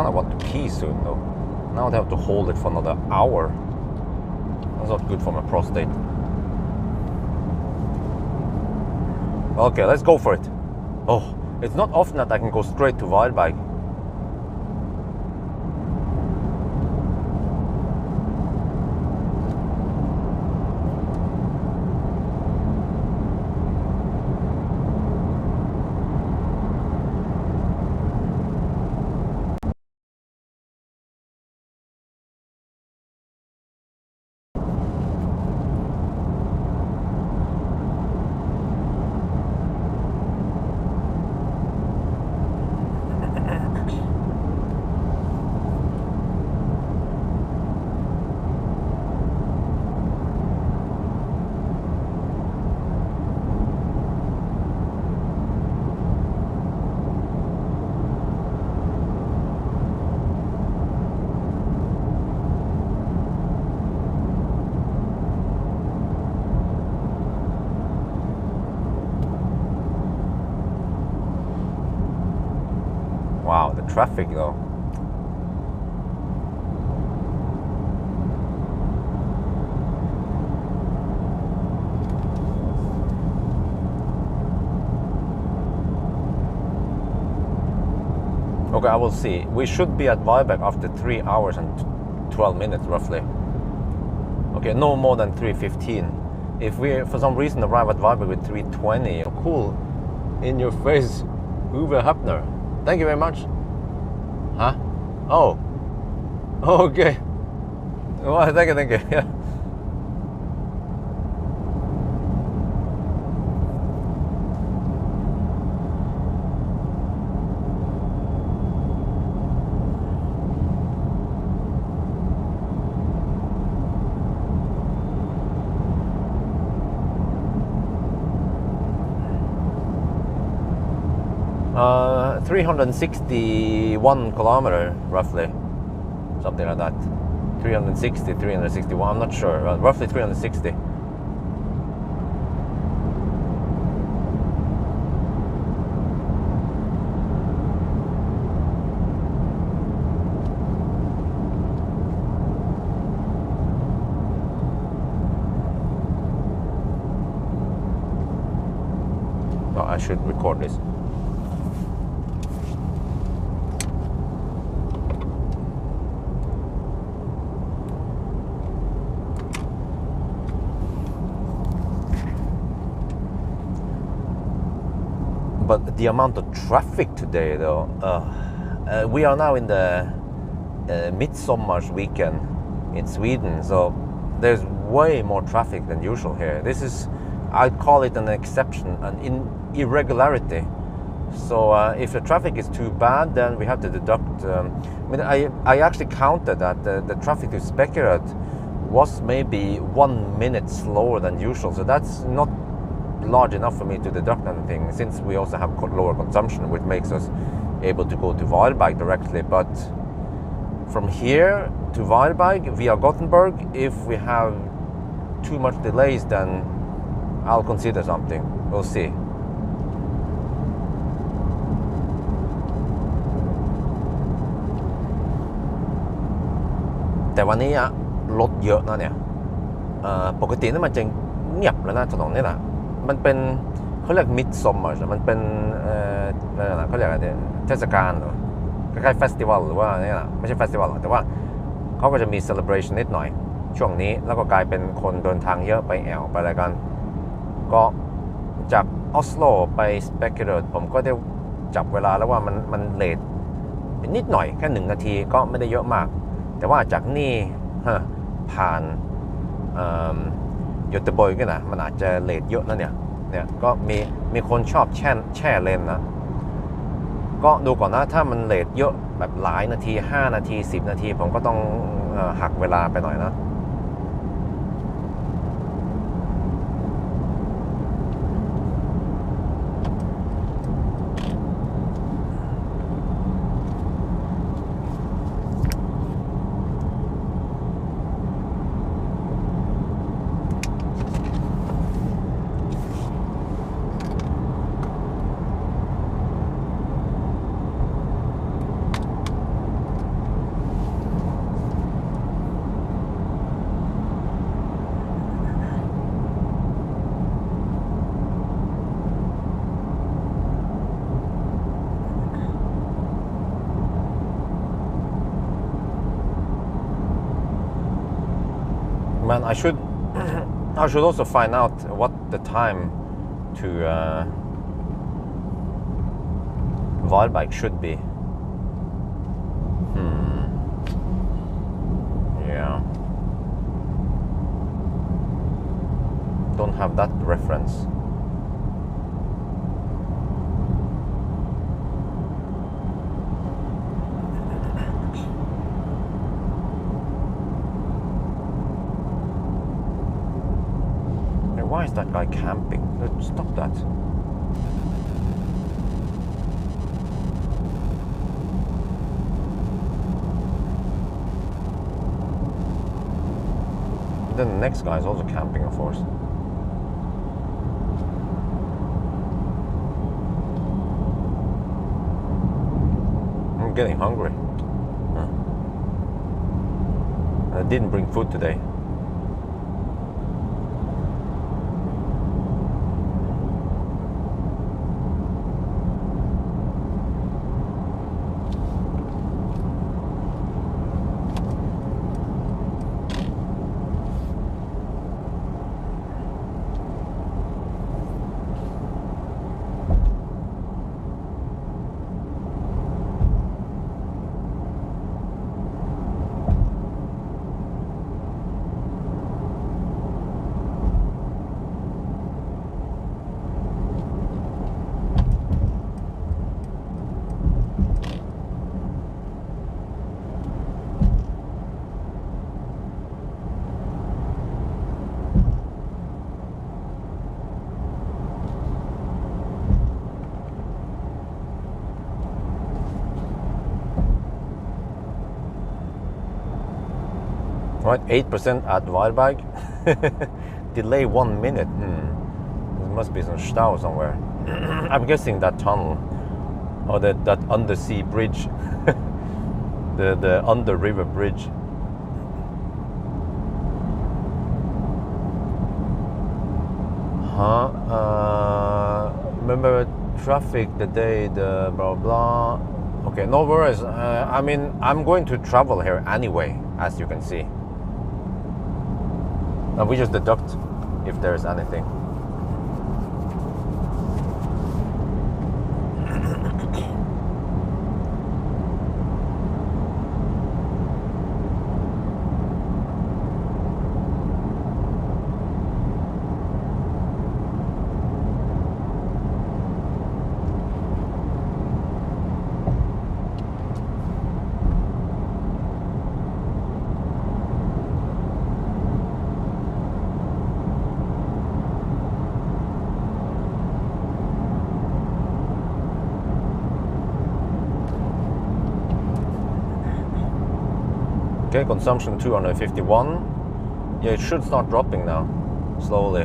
kind of want to pee soon though. Now I have to hold it for another hour. That's not good for my prostate. Okay, let's go for it. Oh, it's not often that I can go straight to Varberg. Wow, the traffic though. Okay, I will see. We should be at Varberg after 3 hours and 12 minutes roughly. Okay, no more than 3:15. If we for some reason arrive at Varberg with 3:20, cool. In your face, Uwe Hapner. Thank you very much. Huh? Oh. Okay. Well, thank you. Yeah. Uh, 361 kilometer roughly, something like that. 360, 361, I'm not sure, roughly 360. Oh, I should record this. But the amount of traffic today, though, we are now in the midsummer weekend in Sweden, so there's way more traffic than usual here. This is, I'd call it an exception, an irregularity. So if the traffic is too bad, then we have to deduct. I actually counted that the traffic to Spekeröd was maybe 1 minute slower than usual, so that's not large enough for me to deduct anything, since we also have lower consumption, which makes us able to go to Varberg directly. But from here to Varberg via Gothenburg, if we have too much delays, then I'll consider something. We'll see.แต่วันนี้รถเยอะนะเนี่ยปกตินี่มันจะเงียบแล้วนะถนนนี่แหละมันเป็นเขาเรียกมิดซัมเมอร์มันเป็นเขาเรียกอะไรเทศกาลเหรอคล้ายๆเฟสติวัลหรือว่านี่แหละไม่ใช่เฟสติวัลหรอกแต่ว่าเขาก็จะมีเซเลบรชันนิดหน่อยช่วงนี้แล้วก็กลายเป็นคนเดินทางเยอะไปแอลไปอะไรกันก็จากออสโลไปสเปกเกอร์ผมก็ได้จับเวลาแล้วว่ามันเลทนิดหน่อยแค่1 นาทีก็ไม่ได้เยอะมากแต่ว่าจากนี่ผ่านยอตเตอร์บอยก็นะมันอาจจะเลทเยอะนะเนี่ยก็มีคนชอบแช่เลนนะก็ดูก่อนนะถ้ามันเลทเยอะแบบหลายนาที5 นาที10 นาทีผมก็ต้องหักเวลาไปหน่อยนะ I should I should also find out what the time to Varberg should be. Yeah. Don't have that reference. Why is that guy camping? Stop that. Then the next guy is also camping, of course. I'm getting hungry. I didn't bring food today. Right, 8% at Varberg. Delay 1 minute. There must be some stau somewhere. I'm guessing that tunnel or that undersea bridge, the under river bridge. Remember traffic the day the blah blah. Okay, no worries. I mean, I'm going to travel here anyway, as you can see. We just deduct if there's anything. Okay, consumption 251. Yeah, it should start dropping now, slowly.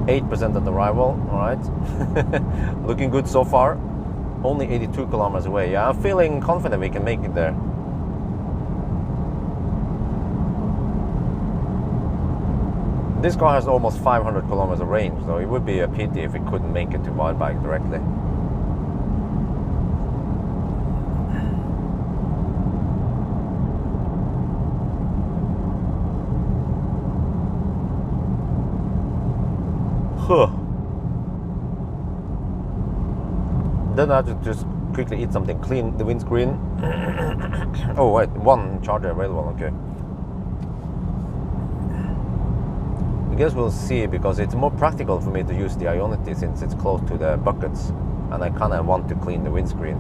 8% at arrival, alright. Looking good so far. Only 82 kilometers away. Yeah, I'm feeling confident we can make it there. This car has almost 500 kilometers of range, so it would be a pity if we couldn't make it to Varberg directly. Then I have to just quickly eat something, clean the windscreen. Oh wait, one charger available, okay. I guess we'll see, because it's more practical for me to use the Ionity since it's close to the buckets, and I kind of want to clean the windscreen.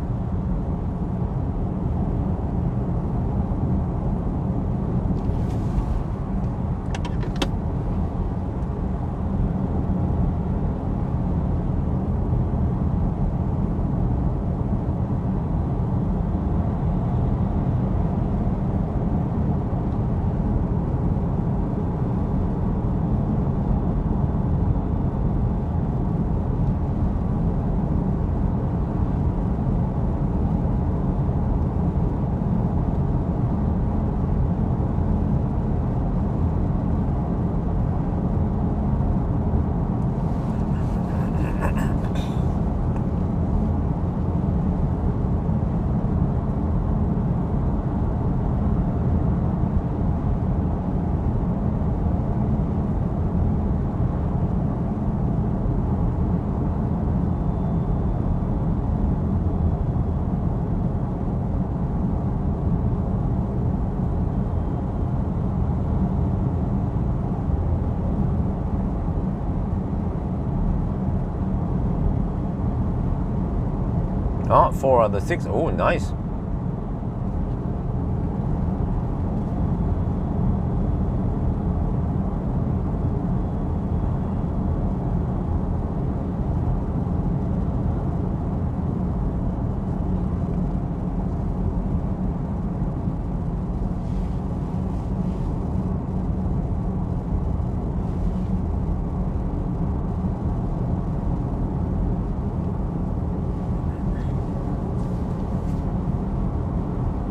Ah, 4 out of 6. Oh, nice.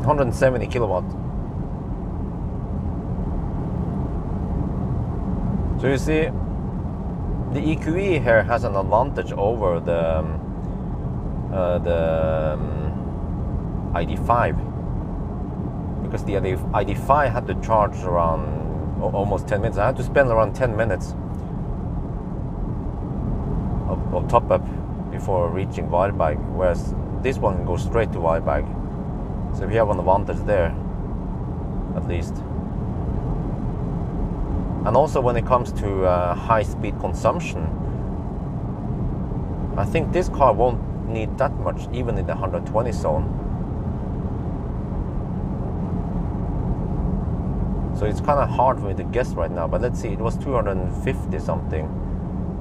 $170 kilowatt. So you see, the EQE here has an advantage over the ID5, because the ID5 had to charge around almost 10 minutes. I had to spend around 10 minutes of top up before reaching Varberg, whereas this one goes straight to Varberg. So we have an advantage there, at least. And also when it comes to high-speed consumption, I think this car won't need that much, even in the 120 zone. So it's kind of hard for me to guess right now, but let's see, it was 250 something.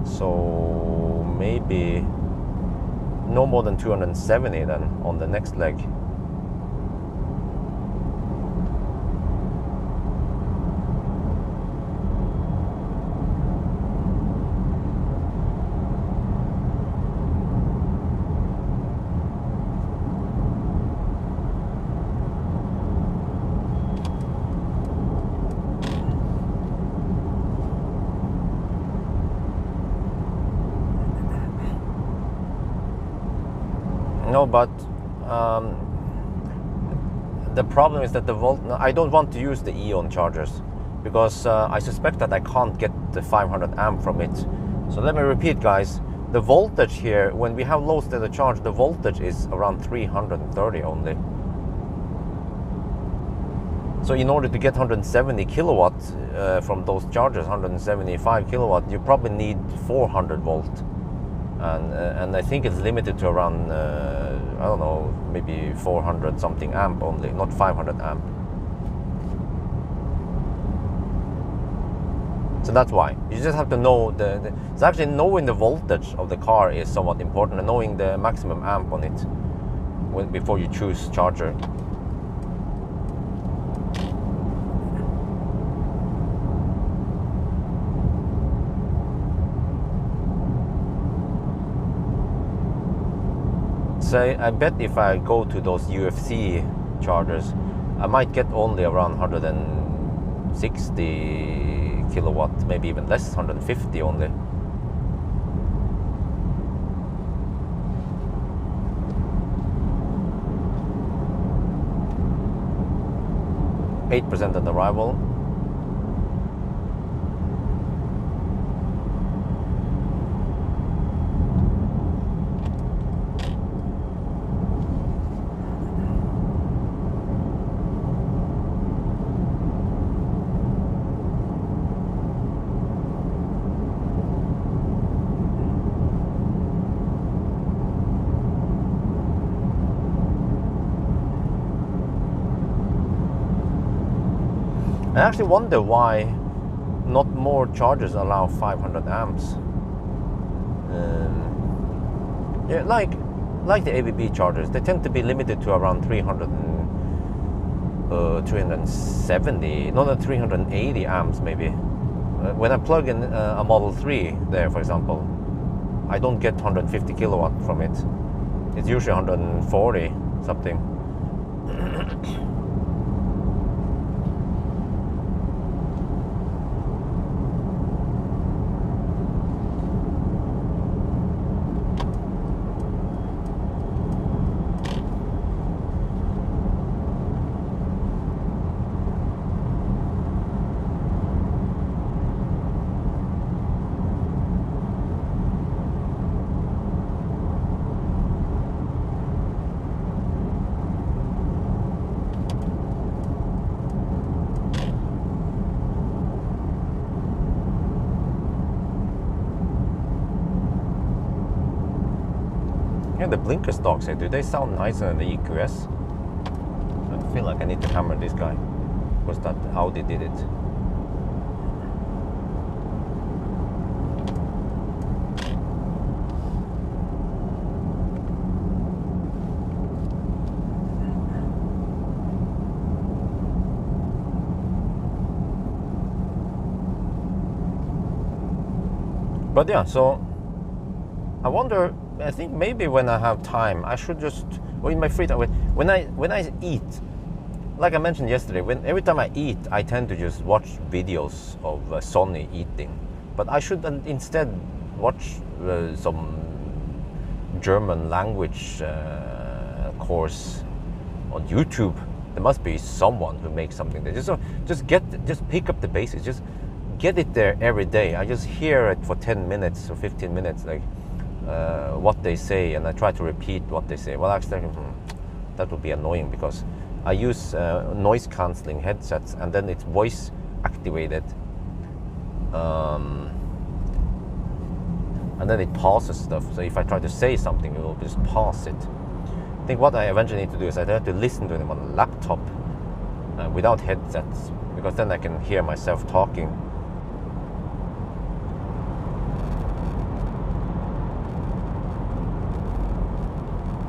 So maybe no more than 270 then on the next leg. No, but the problem is that I don't want to use the Eon chargers, because I suspect that I can't get the 500 amp from it. So let me repeat, guys, the voltage here, when we have low state of charge, the voltage is around 330 only. So in order to get 170 kilowatt from those chargers, 175 kilowatt, you probably need 400 volt. And I think it's limited to around, I don't know, maybe 400 something amp only, not 500 amp. So that's why. You just have to know it's actually knowing the voltage of the car is somewhat important, and knowing the maximum amp on it before you choose charger. So I bet if I go to those UFC chargers, I might get only around 160 kilowatt, maybe even less, 150 only. %8% on arrival. I actually wonder why not more chargers allow 500 amps. Yeah, like the ABB chargers, they tend to be limited to around 370, not 380 amps maybe. When I plug in a Model 3 there, for example, I don't get 150 kilowatt from it. It's usually 140 something. Yeah, the blinker stalks here, do they sound nicer than the EQS? I feel like I need to hammer this guy, because that Audi did it. But yeah, so I think maybe when I have time, I should just, or in my free time, when I eat, like I mentioned yesterday, every time I eat, I tend to just watch videos of Sonny eating. But I should instead watch some German language course on YouTube. There must be someone who makes something there. Just pick up the basics. Just get it there every day. I just hear it for 10 minutes or 15 minutes, like what they say, and I try to repeat what they say. Well, actually, that would be annoying because I use noise cancelling headsets, and then it's voice activated, and then it pauses stuff. So if I try to say something, it will just pause it. I think what I eventually need to do is I have to listen to them on a laptop without headsets, because then I can hear myself talking.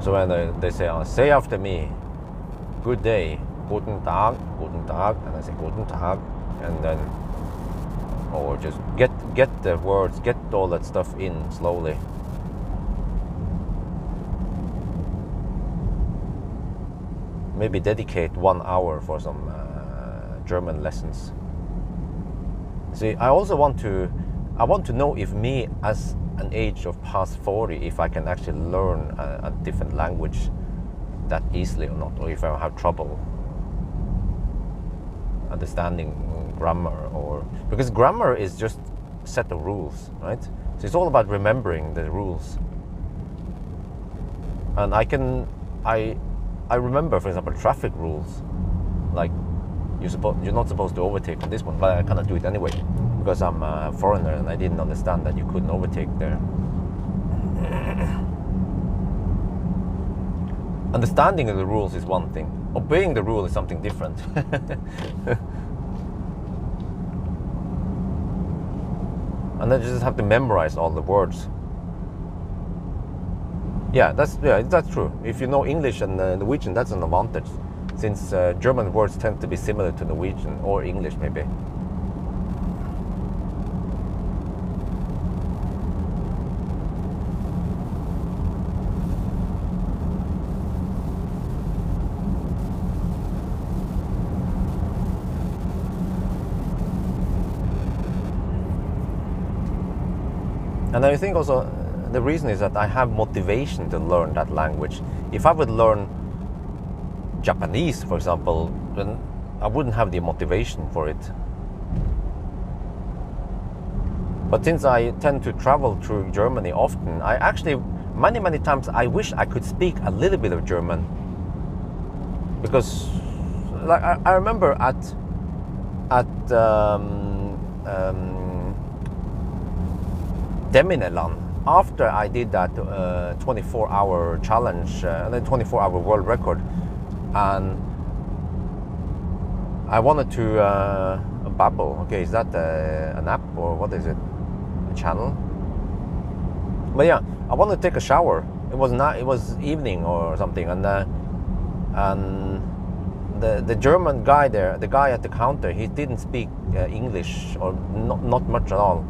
So when they say after me, good day, guten Tag, and I say guten Tag, and then, or just get the words, get all that stuff in slowly. Maybe dedicate 1 hour for some German lessons. See, I also want to know if me as an age of past 40, if I can actually learn a different language that easily or not, or if I have trouble understanding grammar, or because grammar is just a set of rules, right? So it's all about remembering the rules. And I remember, for example, traffic rules, like you're not supposed to overtake on this one, but I cannot do it anyway because I'm a foreigner and I didn't understand that you couldn't overtake there. Understanding of the rules is one thing. Obeying the rule is something different. And then you just have to memorize all the words. Yeah, that's true. If you know English and Norwegian, that's an advantage, since German words tend to be similar to Norwegian or English, maybe. And I think also the reason is that I have motivation to learn that language. If I would learn Japanese, for example, then I wouldn't have the motivation for it. But since I tend to travel through Germany often, I actually, many times, I wish I could speak a little bit of German. Because like, I remember at Demineland, after I did that 24-hour challenge, and then 24-hour world record, and I wanted to babble. Okay, is that an app or what is it? A channel? But yeah, I wanted to take a shower. It was evening or something, and the German guy there, the guy at the counter, he didn't speak English, or not much at all.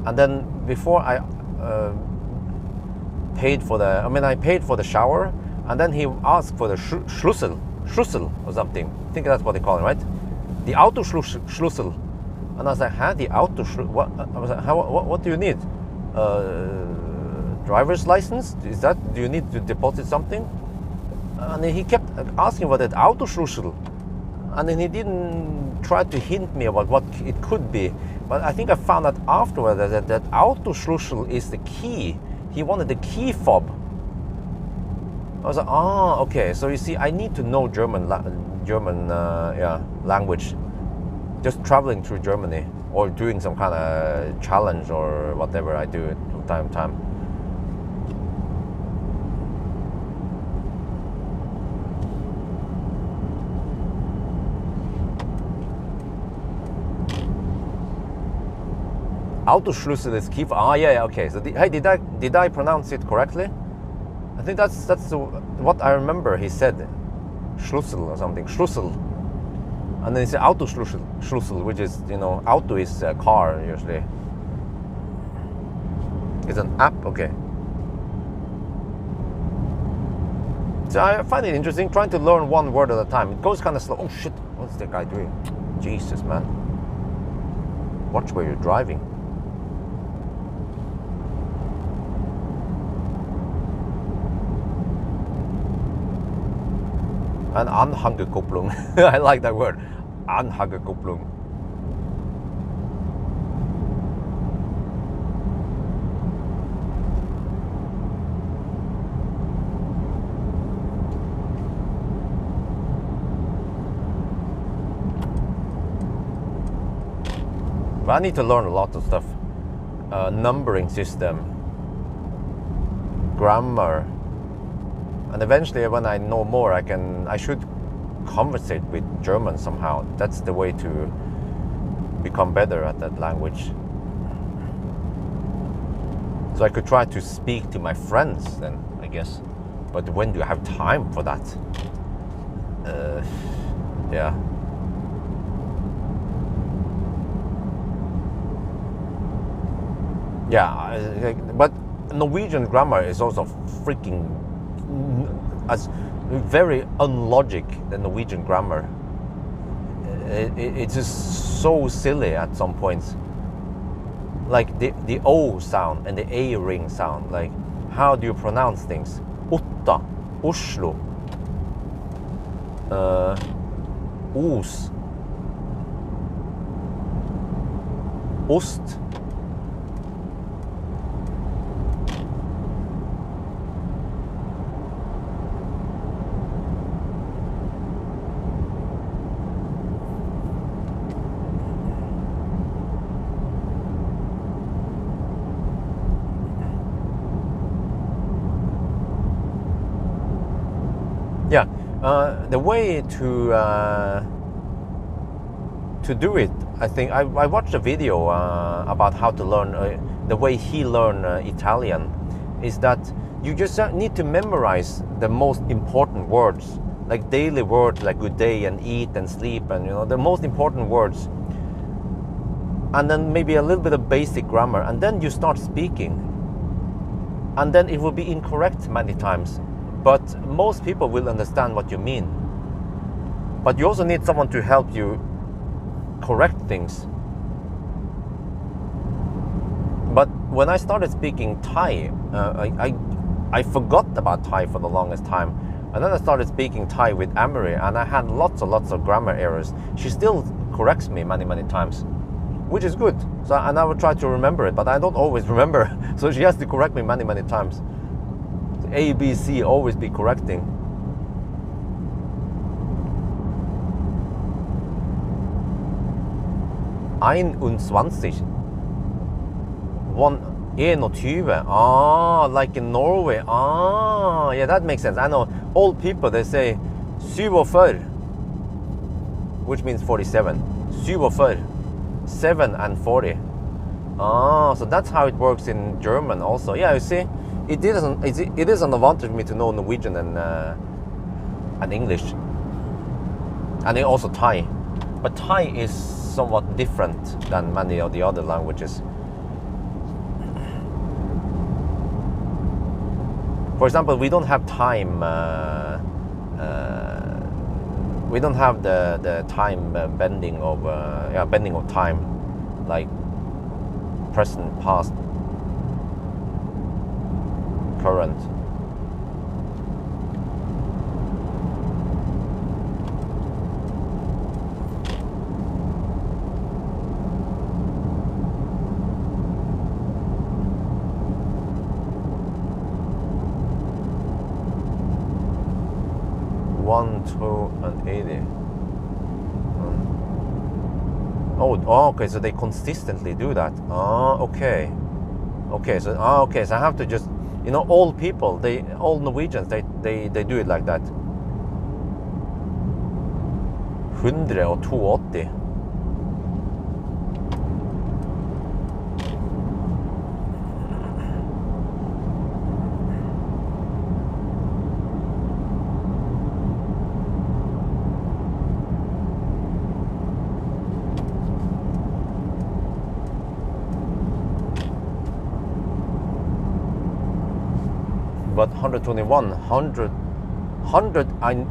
And then before I paid for the shower, and then he asked for the Schlüssel or something. I think that's what they call it, right? The Autoschlüssel. And I was like, the Autoschlüssel? What? I was like, what do you need? Driver's license? Do you need to deposit something? And then he kept asking for that Autoschlüssel. And then he didn't try to hint me about what it could be. But I think I found out afterwards that Autoschlüssel is the key. He wanted the key fob. I was like, okay. So you see, I need to know German language. Just traveling through Germany or doing some kind of challenge or whatever I do from time to time. Autoschlüssel is key. Yeah, okay. So hey, did I pronounce it correctly? I think that's what I remember. He said Schlüssel or something. Schlüssel, and then he said Autoschlüssel, which is, you know, auto is a car usually. It's an app, okay. So I find it interesting trying to learn one word at a time. It goes kind of slow. Oh shit! What's the guy doing? Jesus, man. Watch where you're driving. An Anhängerkupplung. I like that word. Anhängerkupplung. But I need to learn a lot of stuff. Numbering system, grammar, and eventually when I know more, I should conversate with German somehow. That's the way to become better at that language. So I could try to speak to my friends then, I guess. But when do I have time for that? Yeah. Yeah, but Norwegian grammar is also freaking as very unlogic, the Norwegian grammar. It's just so silly at some points. Like the O sound and the A ring sound. Like, how do you pronounce things? Otta, Oslo, Os, Ost. Yeah, the way to do it, I think I watched a video about how to learn the way he learned Italian, is that you just need to memorize the most important words, like daily words like good day and eat and sleep, and, you know, the most important words, and then maybe a little bit of basic grammar, and then you start speaking, and then it will be incorrect many times. But most people will understand what you mean. But you also need someone to help you correct things. But when I started speaking Thai, I forgot about Thai for the longest time. And then I started speaking Thai with Amory, and I had lots of grammar errors. She still corrects me many times, which is good. So, and I will try to remember it, but I don't always remember. So she has to correct me many times. A, B, C, always be correcting. Einundzwanzig. 21. Ah, like in Norway. Ah, yeah, that makes sense. I know old people, they say 47, which means 47. 47, 7 and 40. Ah, so that's how it works in German also. Yeah, you see. It is an advantage for me to know Norwegian and English, and also Thai. But Thai is somewhat different than many of the other languages. For example, we don't have time. We don't have the time bending of bending of time, like present, past, current. Oh, okay. So they consistently do that. Oh, okay. So I have to just, you know, all people, all Norwegians, they do it like that. 182. but 121, 100, 121,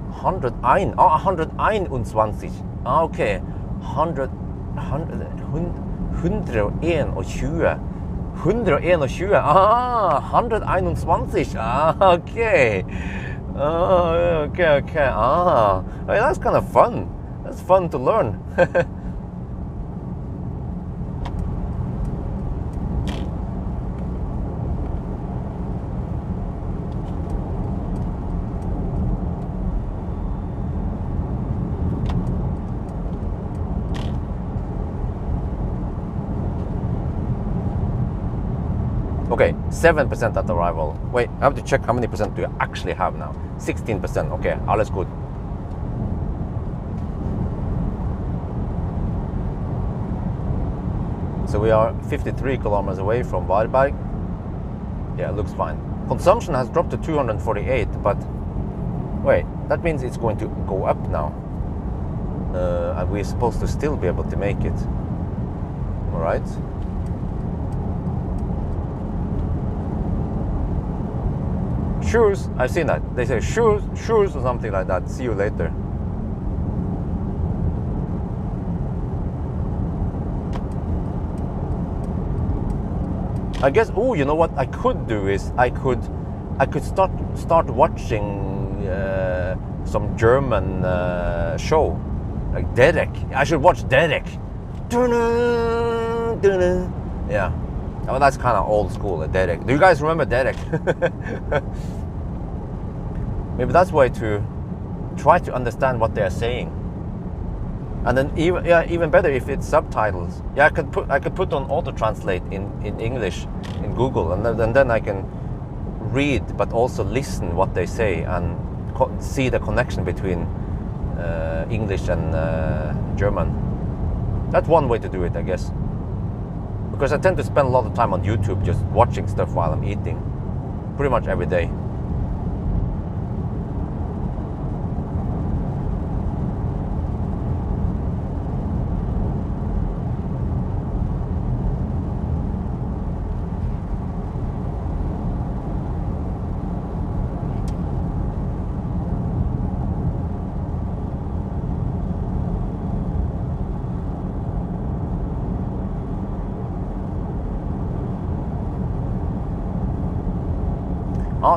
101, oh, 121, okay, 100, 121, 121, ah, 121, ah, okay, okay, ah, hey, that's kind of fun, that's fun to learn. Okay, 7% at arrival. Wait, I have to check how many percent do you actually have now. 16%, okay, alles gut. So we are 53 kilometers away from Varberg. Yeah, it looks fine. Consumption has dropped to 248, but wait, that means it's going to go up now. And we're supposed to still be able to make it. All right. Shoes, I've seen that. They say shoes or something like that. See you later. I guess. Oh, you know what I could do is I could start watching some German show like Derek. I should watch Derek. Yeah. Oh, that's kind of old school, Derek. Do you guys remember Derek? Maybe that's way to try to understand what they're saying. And then even better if it's subtitles. Yeah, I could put on auto translate in English in Google, and then I can read but also listen what they say and see the connection between English and German. That's one way to do it, I guess. Because I tend to spend a lot of time on YouTube just watching stuff while I'm eating, pretty much every day.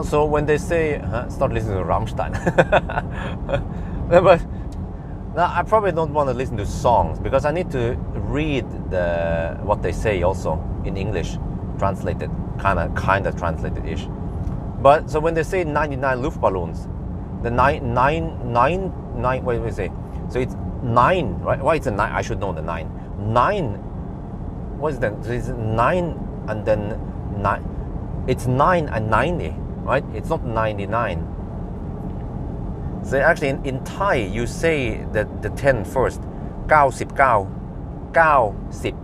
So when they say start listening to Rammstein, but now I probably don't want to listen to songs because I need to read what they say also in English, translated, kind of translated-ish. But so when they say 99 Luftballons, the nine. Wait, we say. So it's 9, right? Why it's a 9? I should know the 9. 9. What is that? So it's 9 and then 9. It's 9 and 90. Right? It's not 99. So actually in Thai you say the 10 first. 99. 90.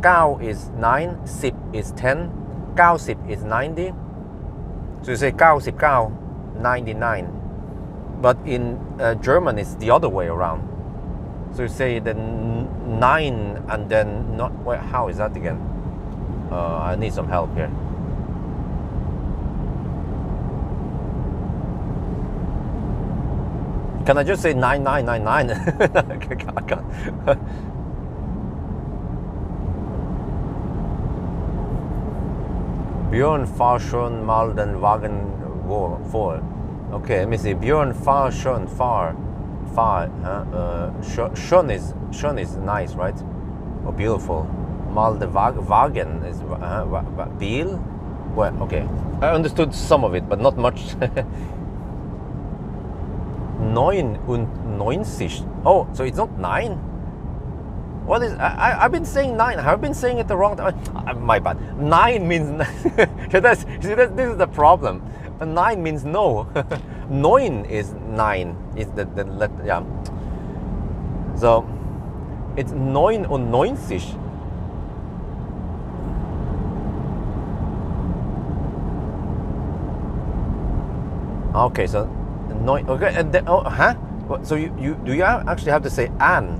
9 is 9, 10 is 10, 90 is 90. So you say 99, 99. But in German it's the other way around. So you say the 9 and then not. Wait, how is that again? I need some help here. Can I just say 9999? I can't. Bjørn fahr schon mal den Wagen vor. Okay, let me see. Bjørn fahr schon fahr. Schon is nice, right? Or beautiful. Mal den Wagen is Bil. Well, okay. I understood some of it, but not much. 99. Oh, so it's not 9. What is? I've been saying 9. Have I been saying it the wrong time? My bad. 9 means. This is the problem. 9 means no. 9 is 9. Is the letter? Yeah. So it's 99. Okay, so. Okay, and then, so you actually have to say an,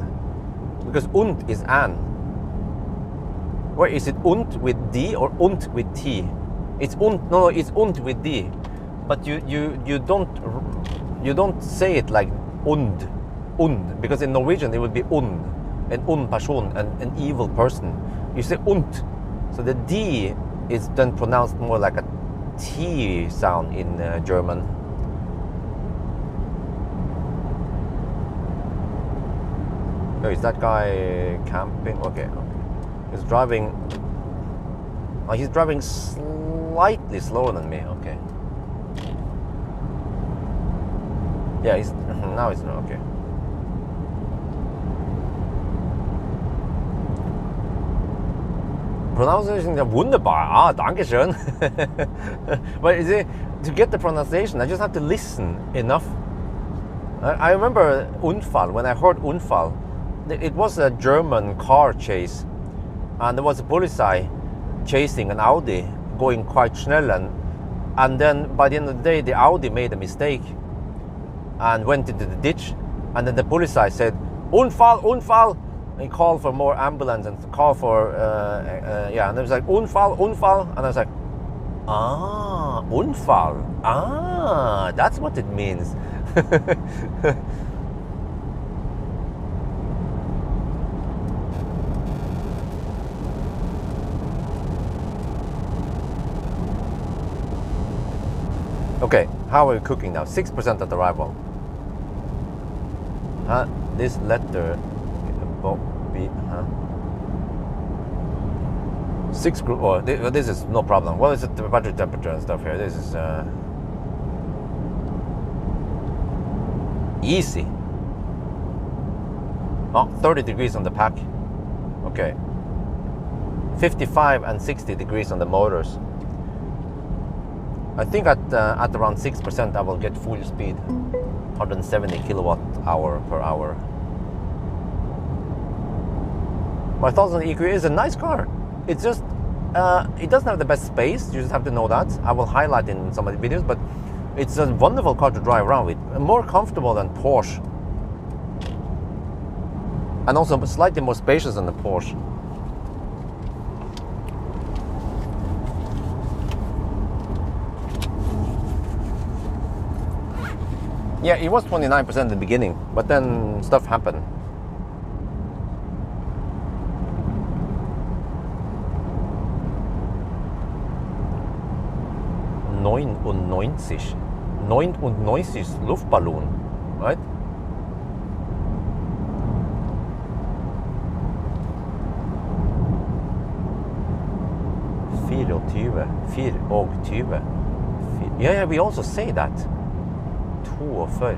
because und is an. Where is it und with D or und with T? It's und, no, it's und with D. But you don't say it like und, because in Norwegian it would be an ond person, an evil person. You say und. So the D is then pronounced more like a T sound in German. Oh, is that guy camping? Okay. He's driving. Oh, he's driving slightly slower than me. Okay. Yeah, he's now he's not okay. Pronunciation is wunderbar. Ah, danke schön. But is it, to get the pronunciation, I just have to listen enough. I remember Unfall. When I heard Unfall, it was a German car chase, and there was a Polizei chasing an Audi going quite schnell, and then by the end of the day the Audi made a mistake and went into the ditch, and then the Polizei said Unfall, and called for more ambulance and called for yeah, and it was like Unfall, and I was like, Unfall, that's what it means. Okay, how are we cooking now? 6% at arrival. This letter, six group. Oh, this is no problem. What is it? The battery temperature and stuff here. This is easy. Oh, 30 degrees on the pack. Okay. 55 and 60 degrees on the motors. I think at around 6% I will get full speed, 170 kilowatt hour per hour. My thoughts on the EQE is a nice car. It's just, it doesn't have the best space, you just have to know that. I will highlight in some of the videos, but it's a wonderful car to drive around with. More comfortable than Porsche. And also slightly more spacious than the Porsche. Yeah, it was 29% in the beginning, but then stuff happened. Neunundneunzig Luftballon, right? Yeah, we also say that. 42.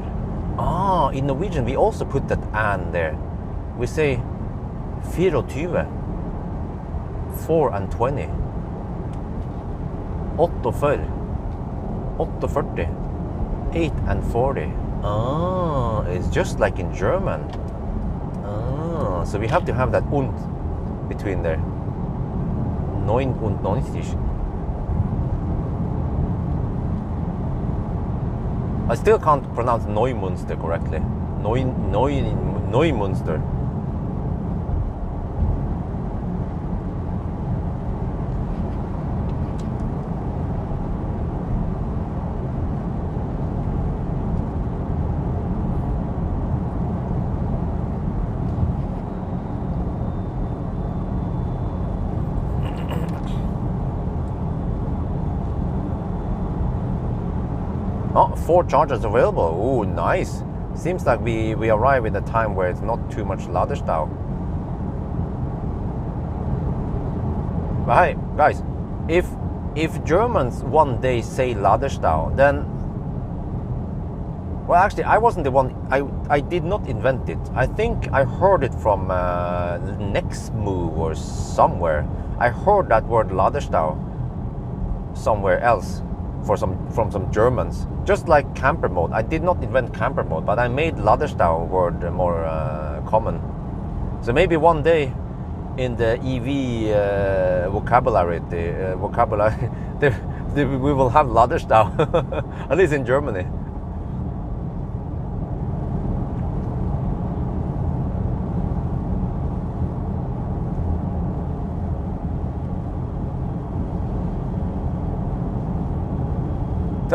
Ah, in Norwegian we also put that "and" there. We say 24, 4 and 20. 48, 48, 8 and 40. Ah, it's just like in German. Ah, so we have to have that "und" between there. 99. I still can't pronounce Neumünster correctly. Neumünster. Oh, 4 chargers available. Oh, nice. Seems like we arrive in a time where it's not too much Ladestau. But hey, guys, if Germans one day say Ladestau, then, well, actually, I wasn't the one. I did not invent it. I think I heard it from Nextmove or somewhere. I heard that word Ladestau somewhere else. From some Germans, just like camper mode. I did not invent camper mode, but I made Ladestau word more common. So maybe one day in the EV vocabulary, we will have Ladestau, at least in Germany.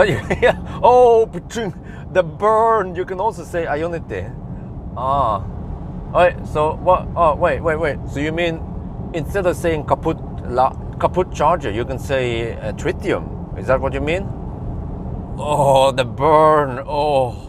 Yeah. Oh, the burn. You can also say Ionity. Ah. Alright, so what? Oh, wait. So you mean instead of saying kaput charger, you can say tritium? Is that what you mean? Oh, the burn. Oh.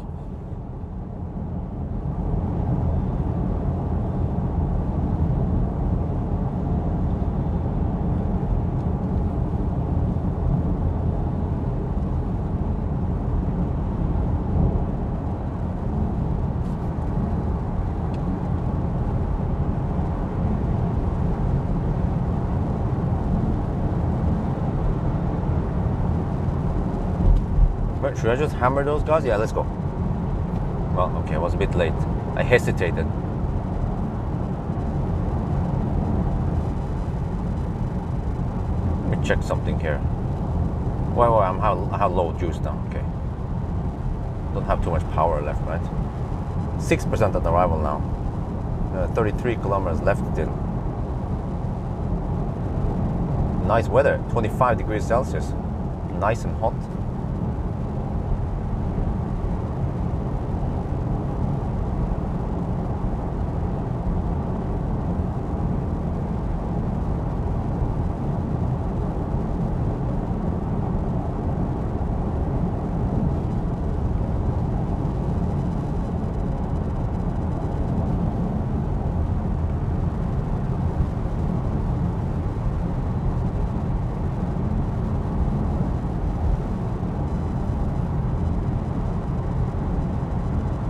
Should I just hammer those guys? Yeah, let's go. Well, okay, I was a bit late. I hesitated. Let me check something here. Well, I'm how low juice now. Okay. Don't have too much power left, right? 6% at arrival now. 33 kilometers left still. Nice weather. 25 degrees Celsius. Nice and hot.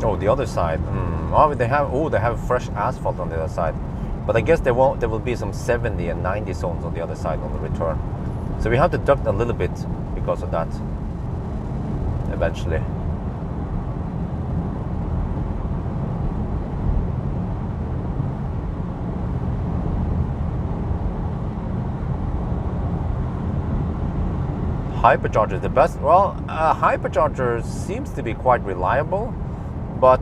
Oh, the other side. Oh, they have fresh asphalt on the other side. But I guess there will be some 70 and 90 zones on the other side on the return. So we have to duck a little bit because of that. Eventually. Hypercharger is the best. Well, Hypercharger seems to be quite reliable. But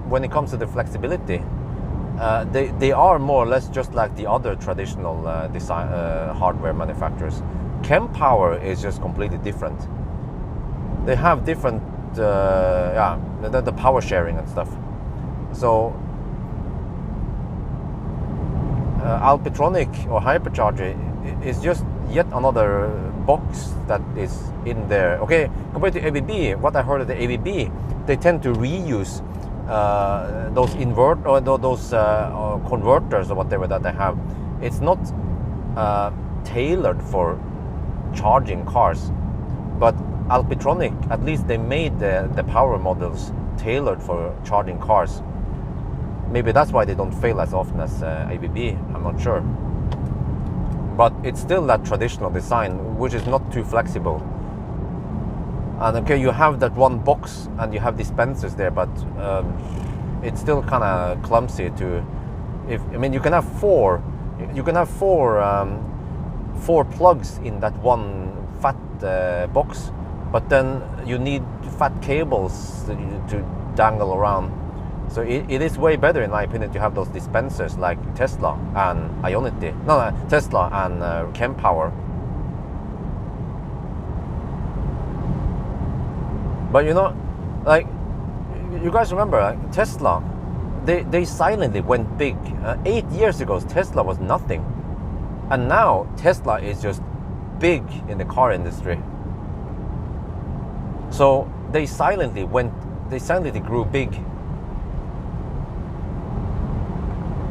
when it comes to the flexibility, they are more or less just like the other traditional hardware manufacturers. Kempower is just completely different. They have different, the power sharing and stuff. So Alpitronic or Hypercharger is just yet another box that is in there. Okay, compared to ABB, what I heard of the ABB, they tend to reuse those converters or whatever that they have. It's not tailored for charging cars, but Alpitronic, at least they made the power models tailored for charging cars. Maybe that's why they don't fail as often as ABB, I'm not sure. But it's still that traditional design, which is not too flexible. And okay, you have that one box and you have dispensers there, but it's still kind of clumsy to. You can have four plugs in that one fat box, but then you need fat cables to dangle around. So it is way better, in my opinion, to have those dispensers like Tesla and Ionity. No, Tesla and Kempower. But you know, like, you guys remember, like, Tesla, they silently went big. 8 years ago, Tesla was nothing. And now, Tesla is just big in the car industry. So, they silently grew big.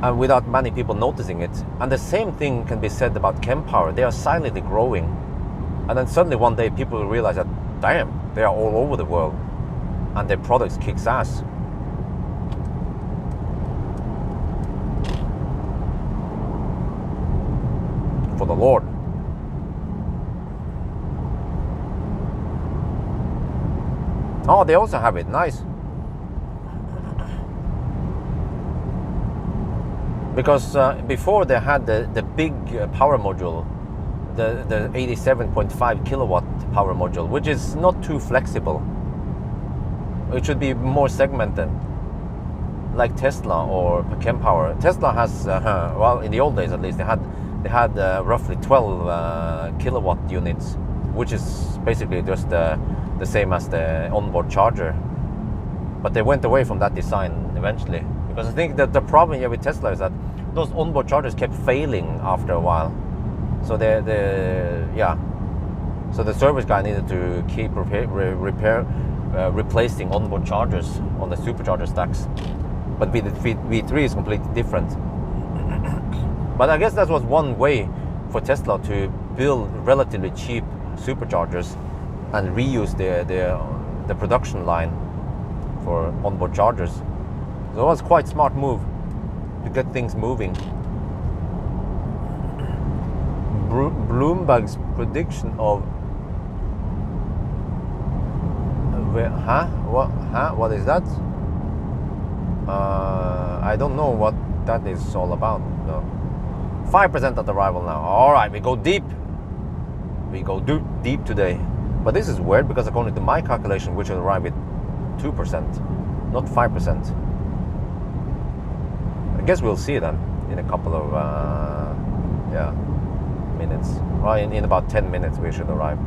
And without many people noticing it. And the same thing can be said about Kempower. They are silently growing. And then suddenly one day people realize that, damn, they are all over the world. And their products kicks ass. For the Lord. Oh, they also have it. Nice. Because before they had the big power module, the 87.5 kilowatt power module, which is not too flexible. It should be more segmented, like Tesla or Kempower. Tesla has, well, in the old days at least, they had roughly 12 kilowatt units, which is basically just the same as the onboard charger. But they went away from that design eventually, because I think that the problem here with Tesla is that those onboard chargers kept failing after a while. So so the service guy needed to keep replacing onboard chargers on the Supercharger stacks. But with the V3 is completely different. But I guess that was one way for Tesla to build relatively cheap Superchargers and reuse the production line for onboard chargers. So it was quite a smart move to get things moving. Bloomberg's prediction of what is that? I don't know what that is all about. No. 5% at arrival now. All right, we go deep. We go deep today. But this is weird, because according to my calculation, we should arrive with 2%, not 5%. I guess we'll see then in a couple of minutes. Well, in about 10 minutes we should arrive.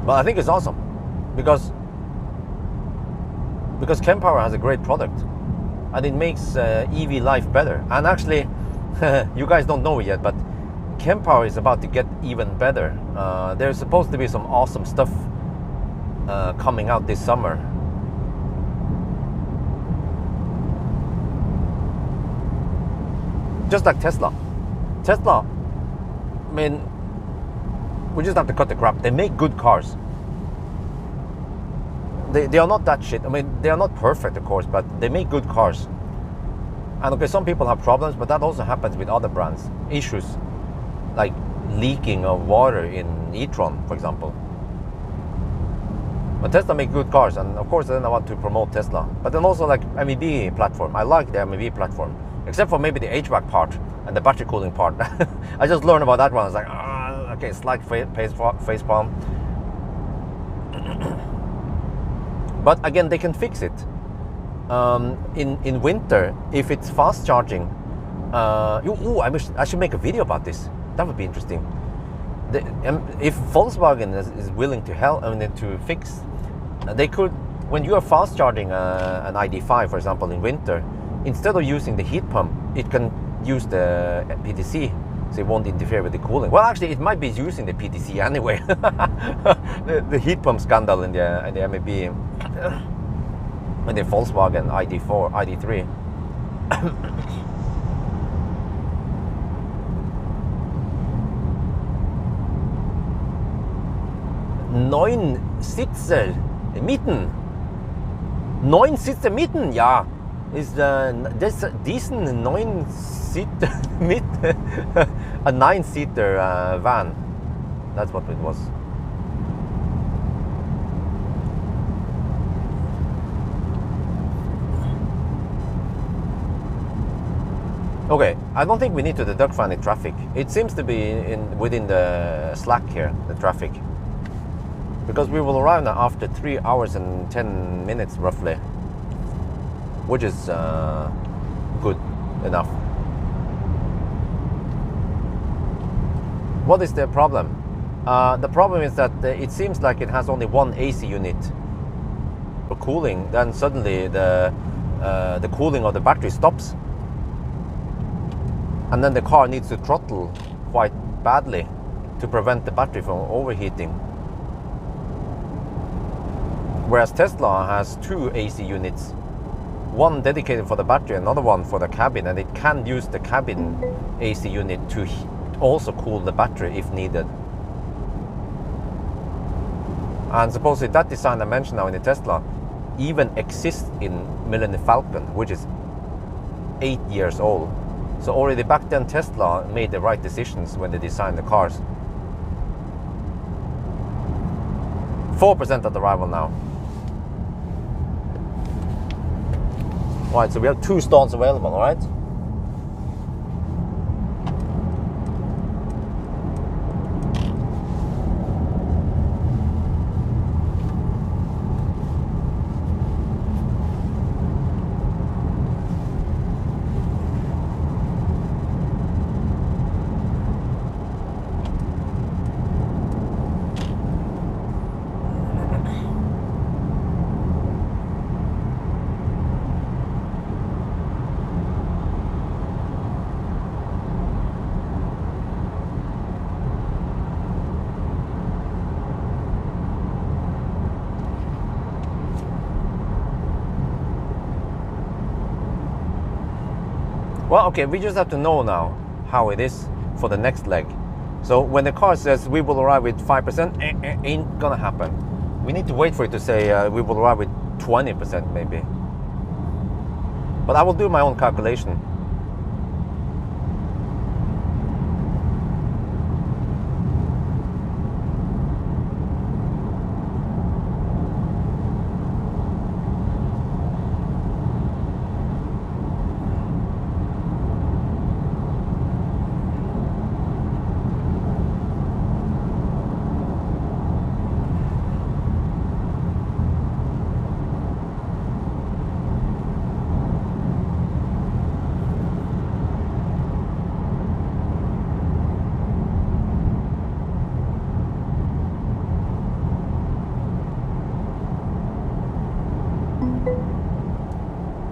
But I think it's awesome, because Kempower has a great product, and it makes EV life better. And actually, you guys don't know it yet, but Kempower is about to get even better. There's supposed to be some awesome stuff coming out this summer. Just like Tesla. Tesla, I mean, we just have to cut the crap. They make good cars. They are not that shit. I mean, they are not perfect, of course, but they make good cars. And okay, some people have problems, but that also happens with other brands. Issues like leaking of water in e-tron, for example. But Tesla make good cars, and of course then I want to promote Tesla. But then also like MEB platform. I like the MEB platform, except for maybe the HVAC part and the battery cooling part. I just learned about that one. I was like, okay, slight face palm. But again, they can fix it. In winter, if it's fast charging, I should make a video about this. That would be interesting. If Volkswagen is willing to help, to fix, they could. When you are fast charging an ID.5, for example, in winter, instead of using the heat pump, it can use the PTC. So it won't interfere with the cooling. Well, actually, it might be using the PTC anyway. the heat pump scandal in the MEB, in the Volkswagen ID.4, ID.3. Neun Sitze mitten. 9 Sitze mitten, ja. Ist diesen 9 Seater mit a 9-seater van. That's what it was. Okay, I don't think we need to deduct for any traffic. It seems to be within the slack here, the traffic. Because we will arrive now after 3 hours and 10 minutes roughly, which is good enough. What is the problem? The problem is that it seems like it has only one AC unit for cooling. Then suddenly the cooling of the battery stops, and then the car needs to throttle quite badly to prevent the battery from overheating. Whereas Tesla has 2 AC units, one dedicated for the battery, another one for the cabin, and it can use the cabin AC unit to also cool the battery if needed. And supposedly that design I mentioned now in the Tesla even exists in Millennium Falcon, which is 8 years old. So already back then Tesla made the right decisions when they designed the cars. 4% at arrival now. Right, so we have 2 stalls available, all right? Well, okay, we just have to know now how it is for the next leg. So when the car says we will arrive with 5%, ain't gonna happen. We need to wait for it to say we will arrive with 20% maybe. But I will do my own calculation.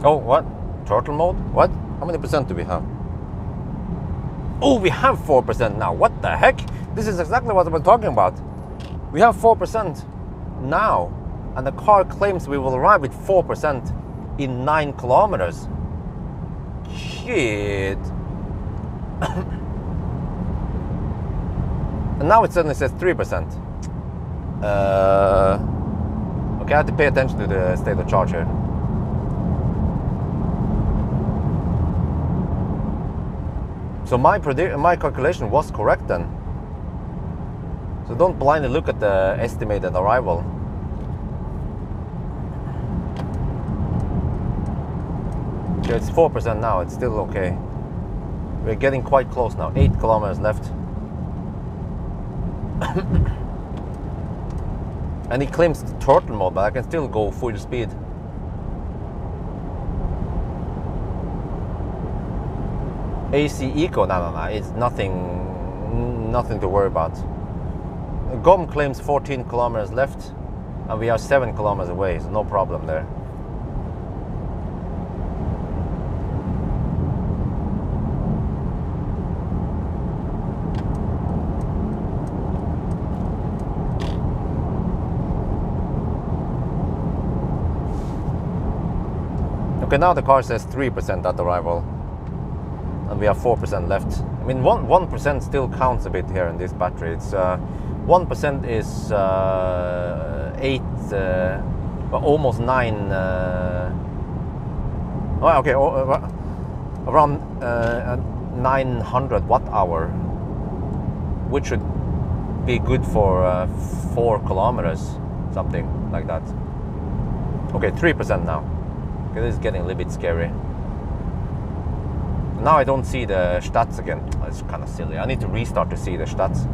Oh, what? Throttle mode? What? How many percent do we have? Oh, we have 4% now. What the heck? This is exactly what I was talking about. We have 4% now. And the car claims we will arrive with 4% in 9 kilometers. Shit. And now it suddenly says 3%. Okay, I have to pay attention to the state of charge here. So my calculation was correct then. So don't blindly look at the estimated arrival. Okay, it's 4% now, it's still okay. We're getting quite close now, 8 kilometers left. And he claims the throttle mode, but I can still go full speed. AC Eco, no, it's nothing to worry about. GOM claims 14 kilometers left, and we are 7 kilometers away, so no problem there. Okay, now the car says 3% at arrival. And we have 4% left. I mean, 1% still counts a bit here in this battery. It's 1% is 8, well, almost 9. Well, okay, around 900 watt hour, which should be good for 4 kilometers, something like that. Okay, 3% now. Okay, this is getting a little bit scary. Now I don't see the stats again. It's kind of silly. I need to restart to see the stats.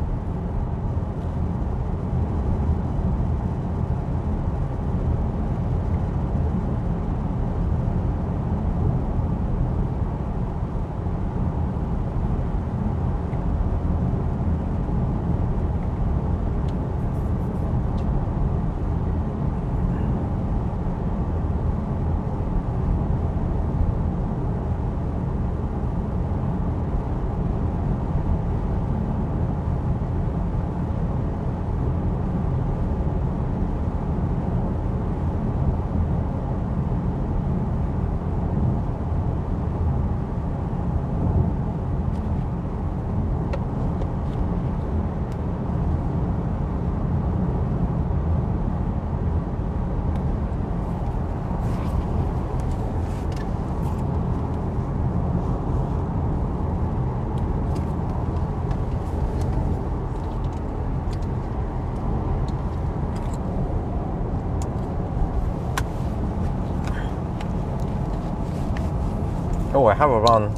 Oh, I have around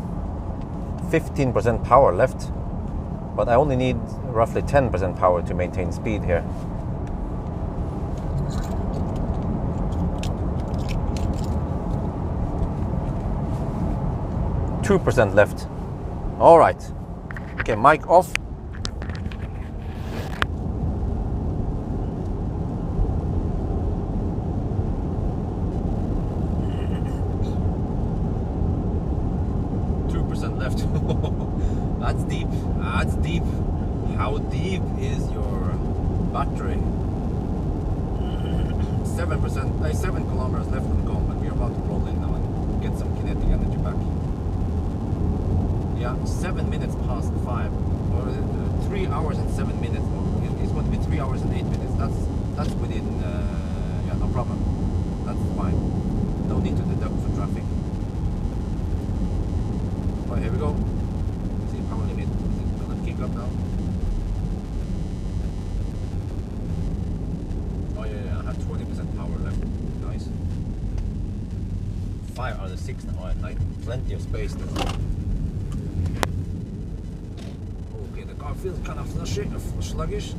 15% power left, but I only need roughly 10% power to maintain speed here. %2 left. All right. Okay, mic off. That's deep. That's deep. How deep is your battery? 7%. 7 kilometers left on GOM, but we're about to roll in now and get some kinetic energy back. Yeah, 7 minutes past 5, or 3 hours and 7 minutes. It's going to be 3 hours and 8 minutes. That's within. Yeah, no problem. That's fine. No need to deduct for traffic. Right, here we go. See power limit. Is it gonna kick up now? Oh yeah, I have 20% power left. Nice. 5 out of 6 now. At night, plenty of space. Okay, the car feels kind of sluggish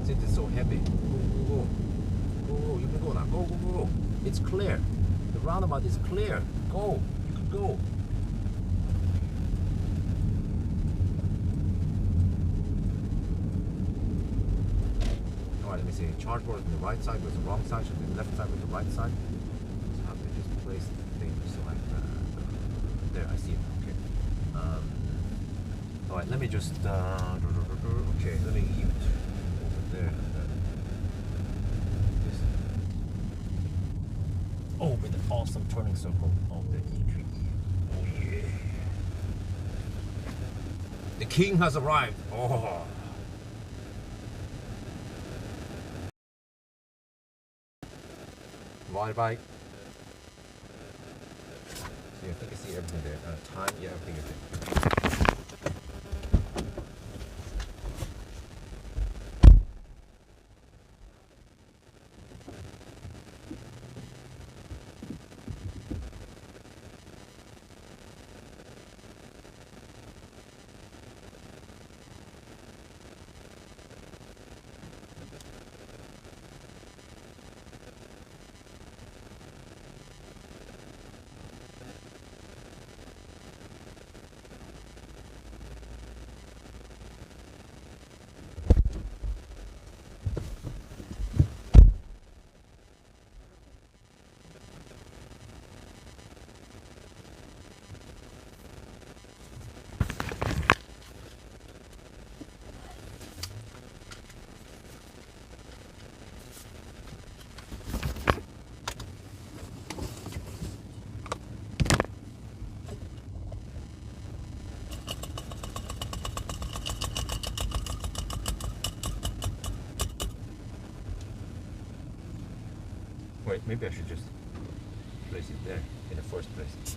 since it's so heavy. Go. You can go now. Go. It's clear. The roundabout is clear. Go. You can go. Alright, let me see. Charge board on the right side was the wrong side, should be the left side was the right side. So how to just place the thing just like there, I see it. Okay. Alright, let me just okay, let me leave it over there. Oh, with the awesome turning circle of the EQE. Oh yeah. The king has arrived. Oh. Bye. See, I think I see everything there. Time, yeah, everything is there. Wait, maybe I should just place it there in the first place.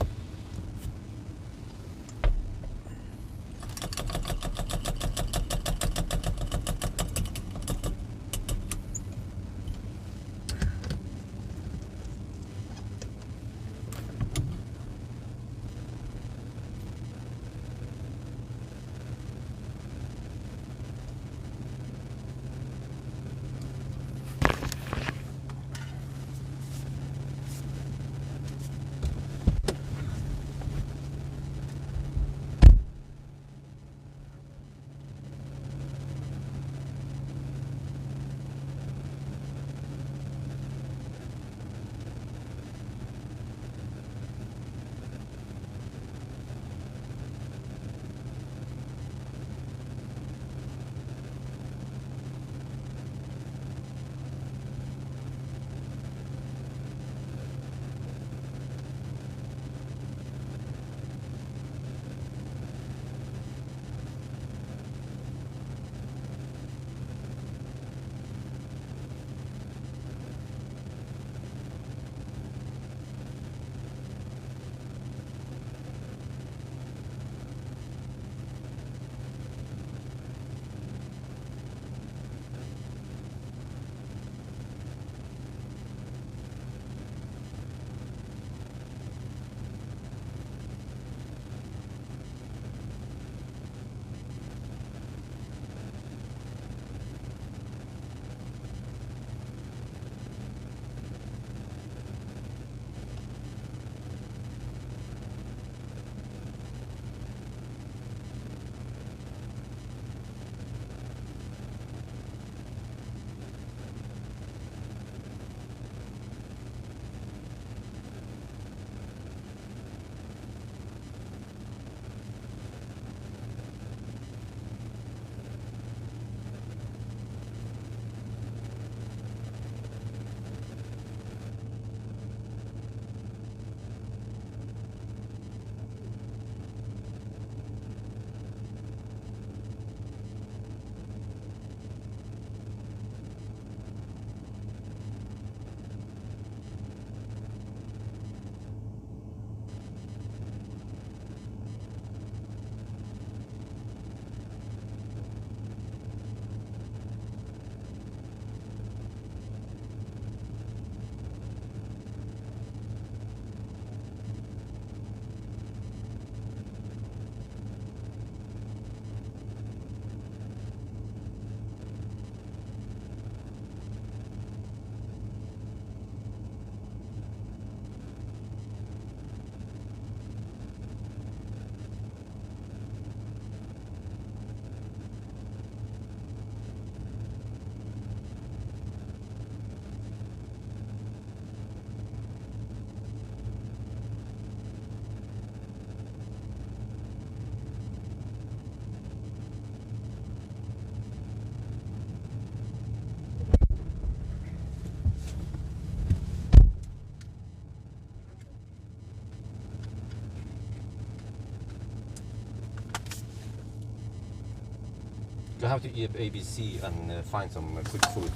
we have to eat ABC and find some quick food.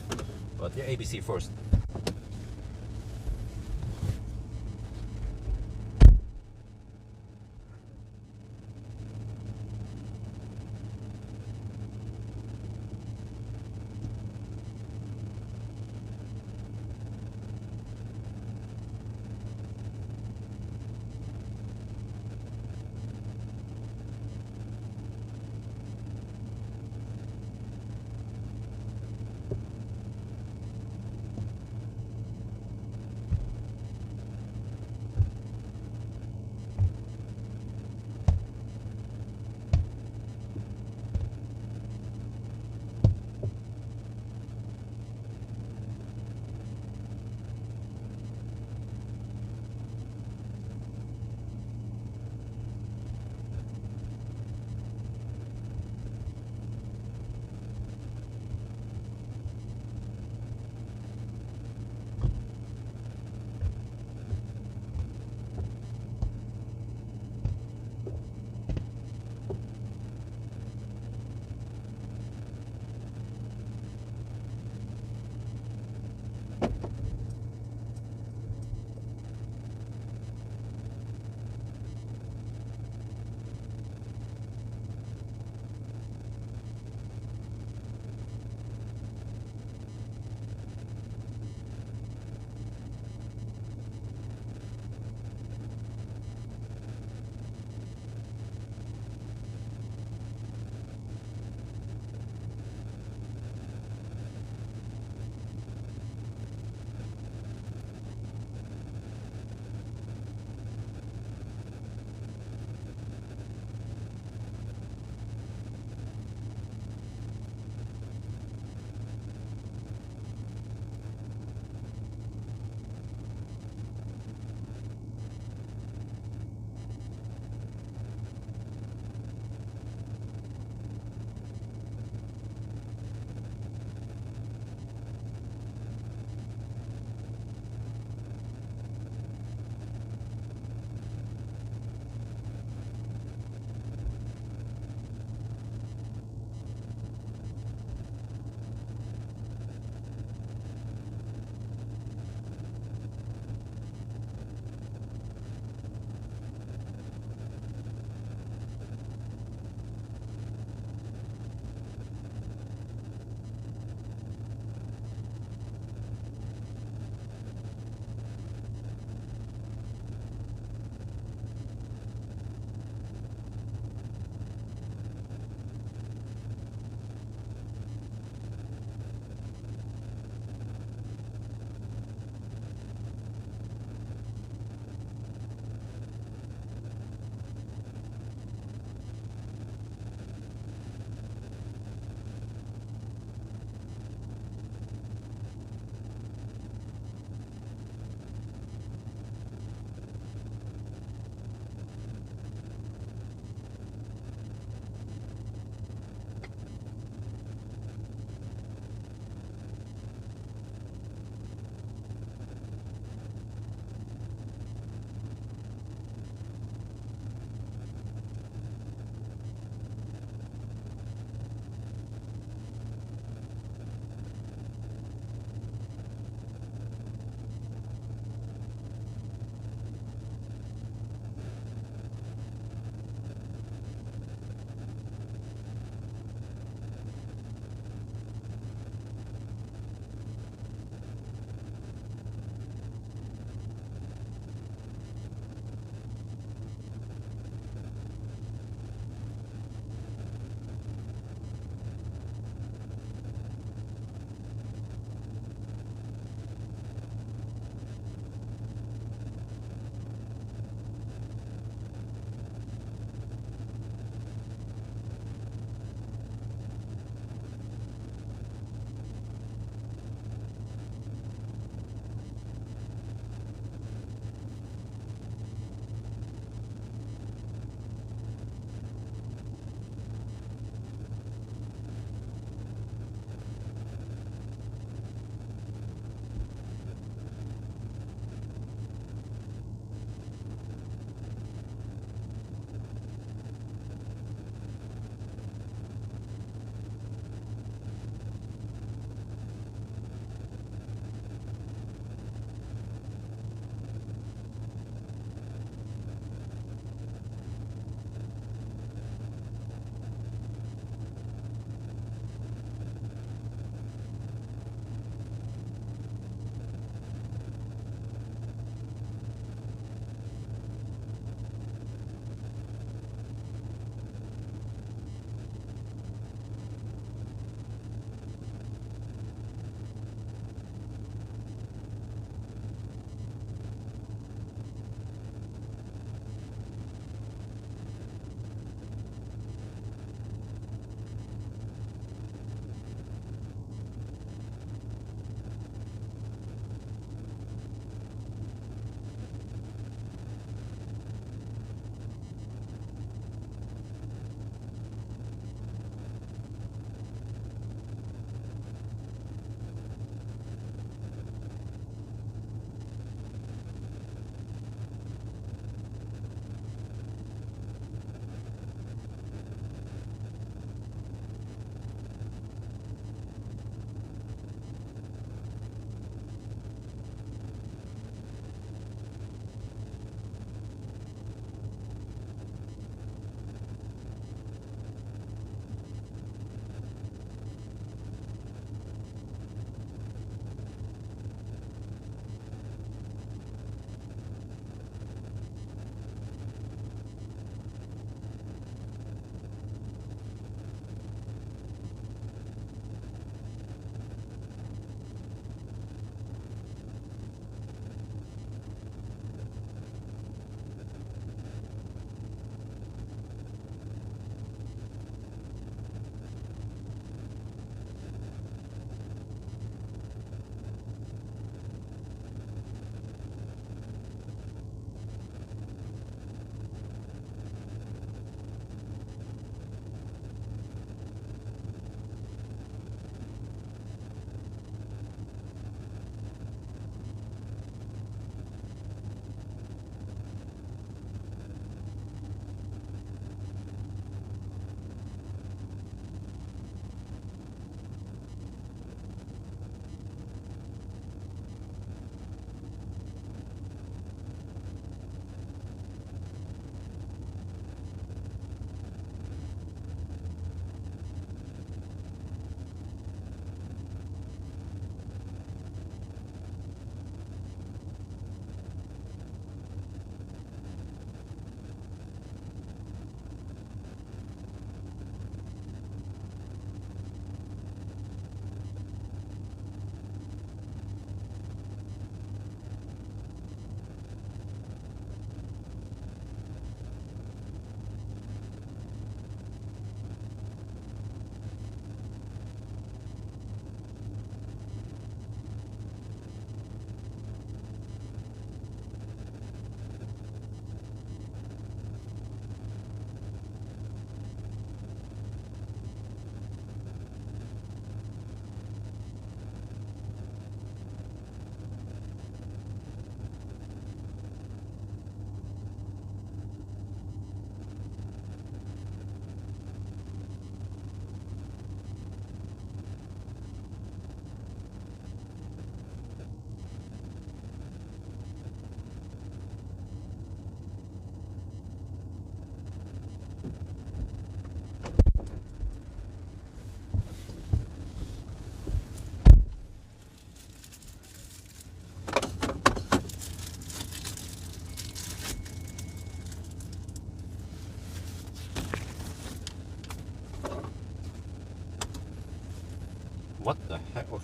But yeah, ABC first.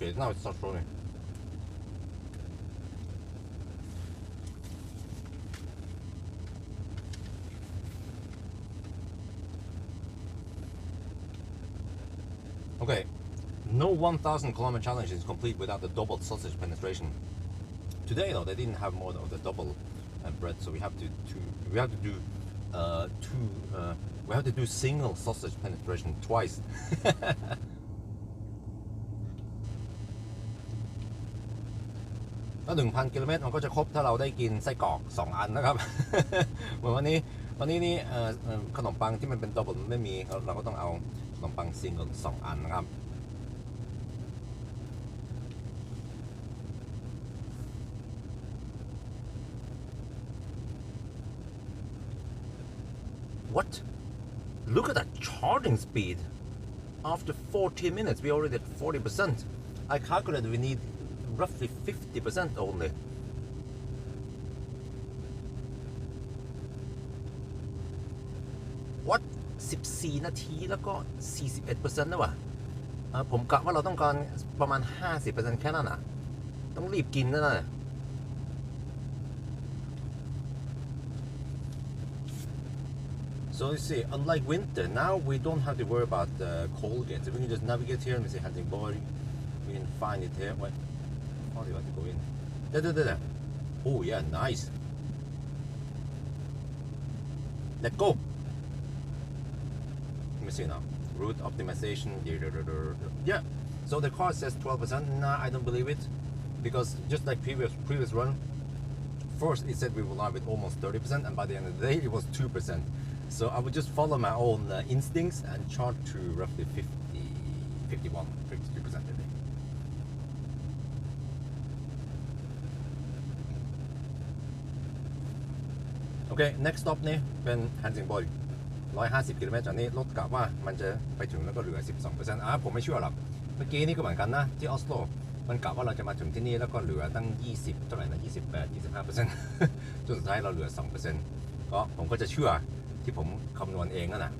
Okay, now it starts rolling. Okay, no 1,000 kilometer challenge is complete without the double sausage penetration. Today though, they didn't have more of the double bread, so we have to do single sausage penetration twice. ก็ 1,000 กิโลเมตรมันก็จะครบถ้าเราได้กินไส้กรอก2อันนะครับ เหมือนวันนี้นี่ขนมปังที่มันเป็นดับเบิลไม่มีเราก็ต้องเอาขนมปังซิงเกิล2อันนะครับ What? Look at that charging speed. After 40 minutes we already at 40%. I calculated we need roughly 50% only. What? 14 นาทีแล้วก็ 41% นะวะผมกะว่าเราต้องการประมาณ 50% แค่นั้นน่ะต้องรีบกินนะน่ะ So you see, unlike winter, now we don't have to worry about the cold gates. We can just navigate here and we see Helsingborg. We can find it here. Wait, how do you have to go in? There. Oh yeah, nice. Let's go. Let me see now. Route optimization. Yeah. So the car says 12%. Nah, I don't believe it, because just like previous run, first it said we will arrive with almost 30%, and by the end of the day it was 2%. So I would just follow my own instincts and charge to roughly 51, 52% a day. Okay, next stop นี่เป็น Helsingborg 150 กิโลเมตรจากนี้รถกะว่ามันจะไปถึงแล้วก็เหลือ 12%ผมไม่เชื่อหรอกเมื่อกี้นี่ก็เหมือนกันนะที่ออสโลมันกะว่าเราจะมาถึงที่นี่แล้วก็เหลือตั้ง20เท่าไหร่นะ28 25% จนสุดท้ายเราเหลือ 2% ก็ผมก็จะเชื่อที่ผมคำนวณเองนะ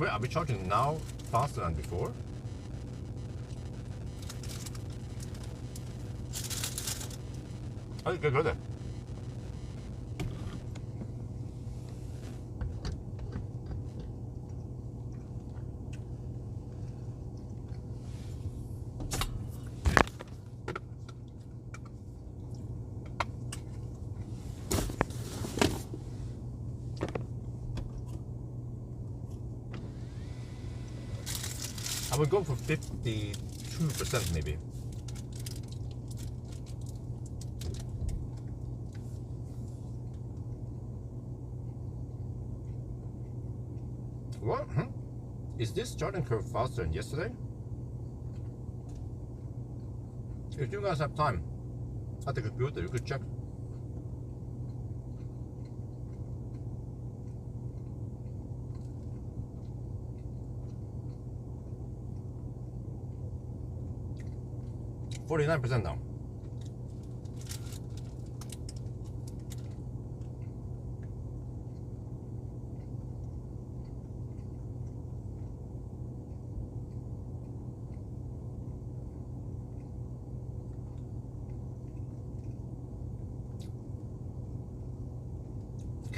Wait, are we charging now faster than before? Oh, good. I would go for 52% maybe. What? Is this charging curve faster than yesterday? If you guys have time at the computer, you could check. %49 now.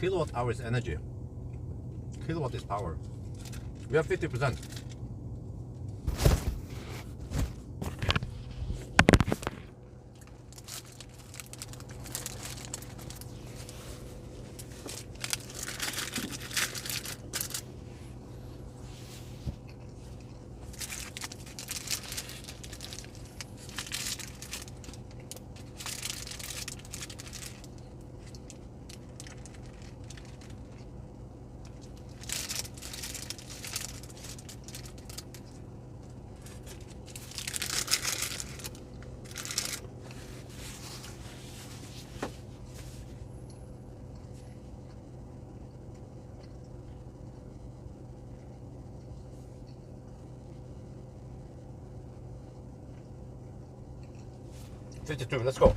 Kilowatt hours energy. Kilowatt is power. We have 50%. 52, let's go.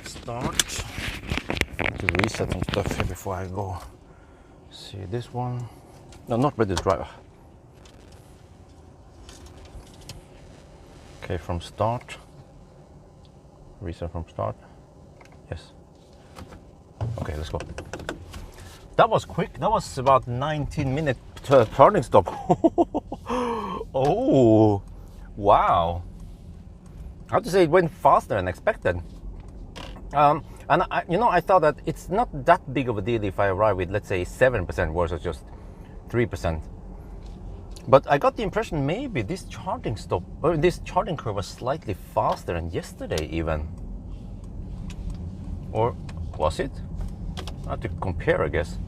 Start to reset some stuff here before I go. See this one. No, not ready to drive. Okay, from start. Reset from start. Yes. Okay, let's go. That was quick. That was about 19-minute charging stop. Oh, wow. I have to say it went faster than expected. And I thought that it's not that big of a deal if I arrive with, let's say, 7% versus just 3%. But I got the impression maybe this charging stop, or this charging curve was slightly faster than yesterday even. Or was it? I have to compare, I guess.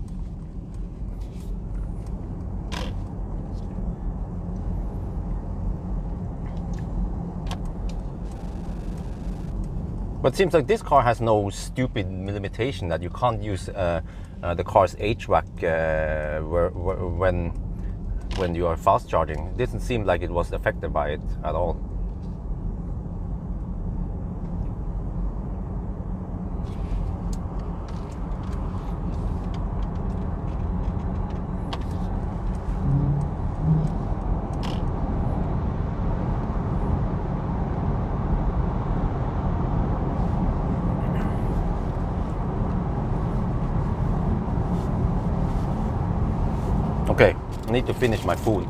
But it seems like this car has no stupid limitation that you can't use the car's HVAC when you are fast charging. It doesn't seem like it was affected by it at all. Okay, I need to finish my food.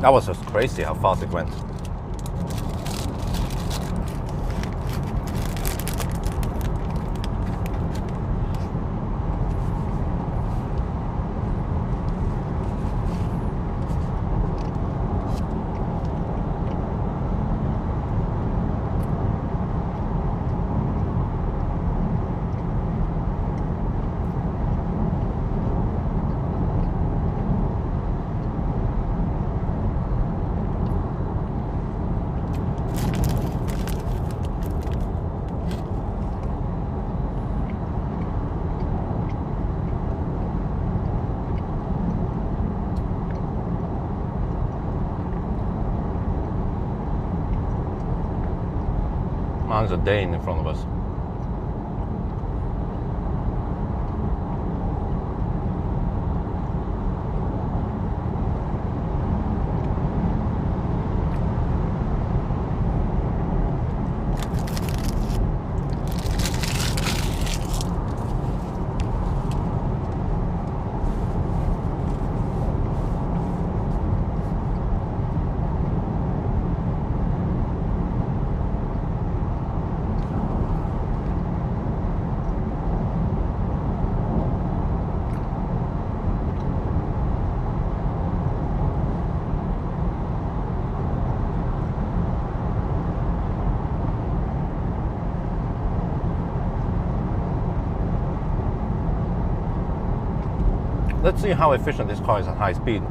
That was just crazy how fast it went. There's a Dane in front of us. Let's see how efficient this car is at high speed.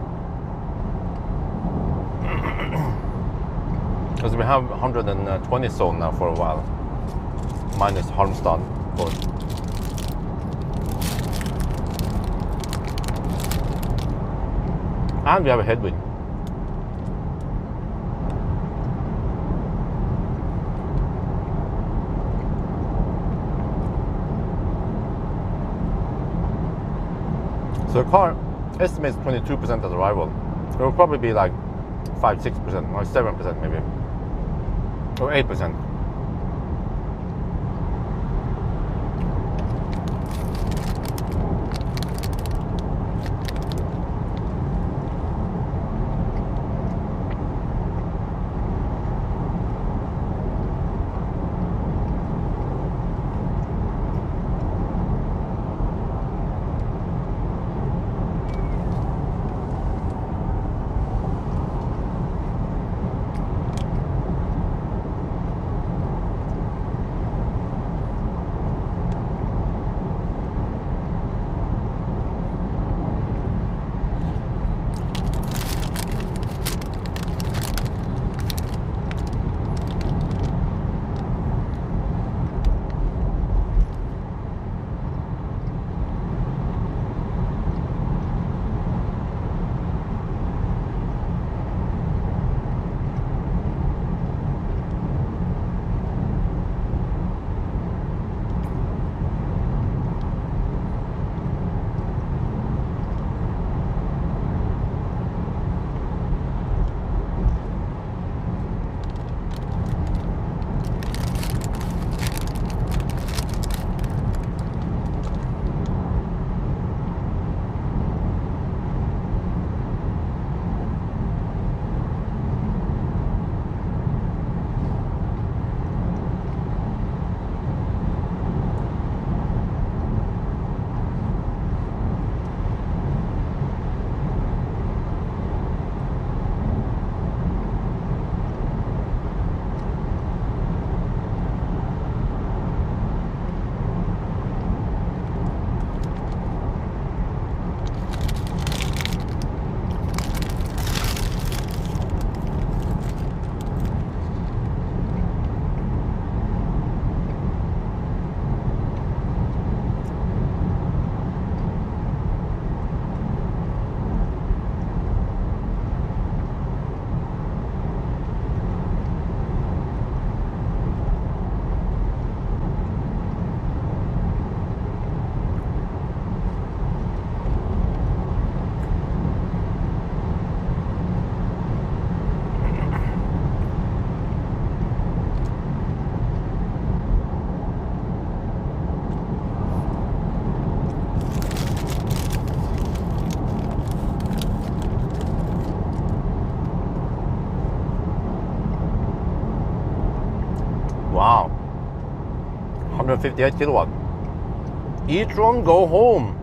Because we have 120 zone now for a while, minus Halmstad, of course. And we have a headwind. So the car estimates 22% at arrival. It will probably be like 5-6% or 7% maybe, or 8%. Wow. 158 kilowatt. e-tron, go home.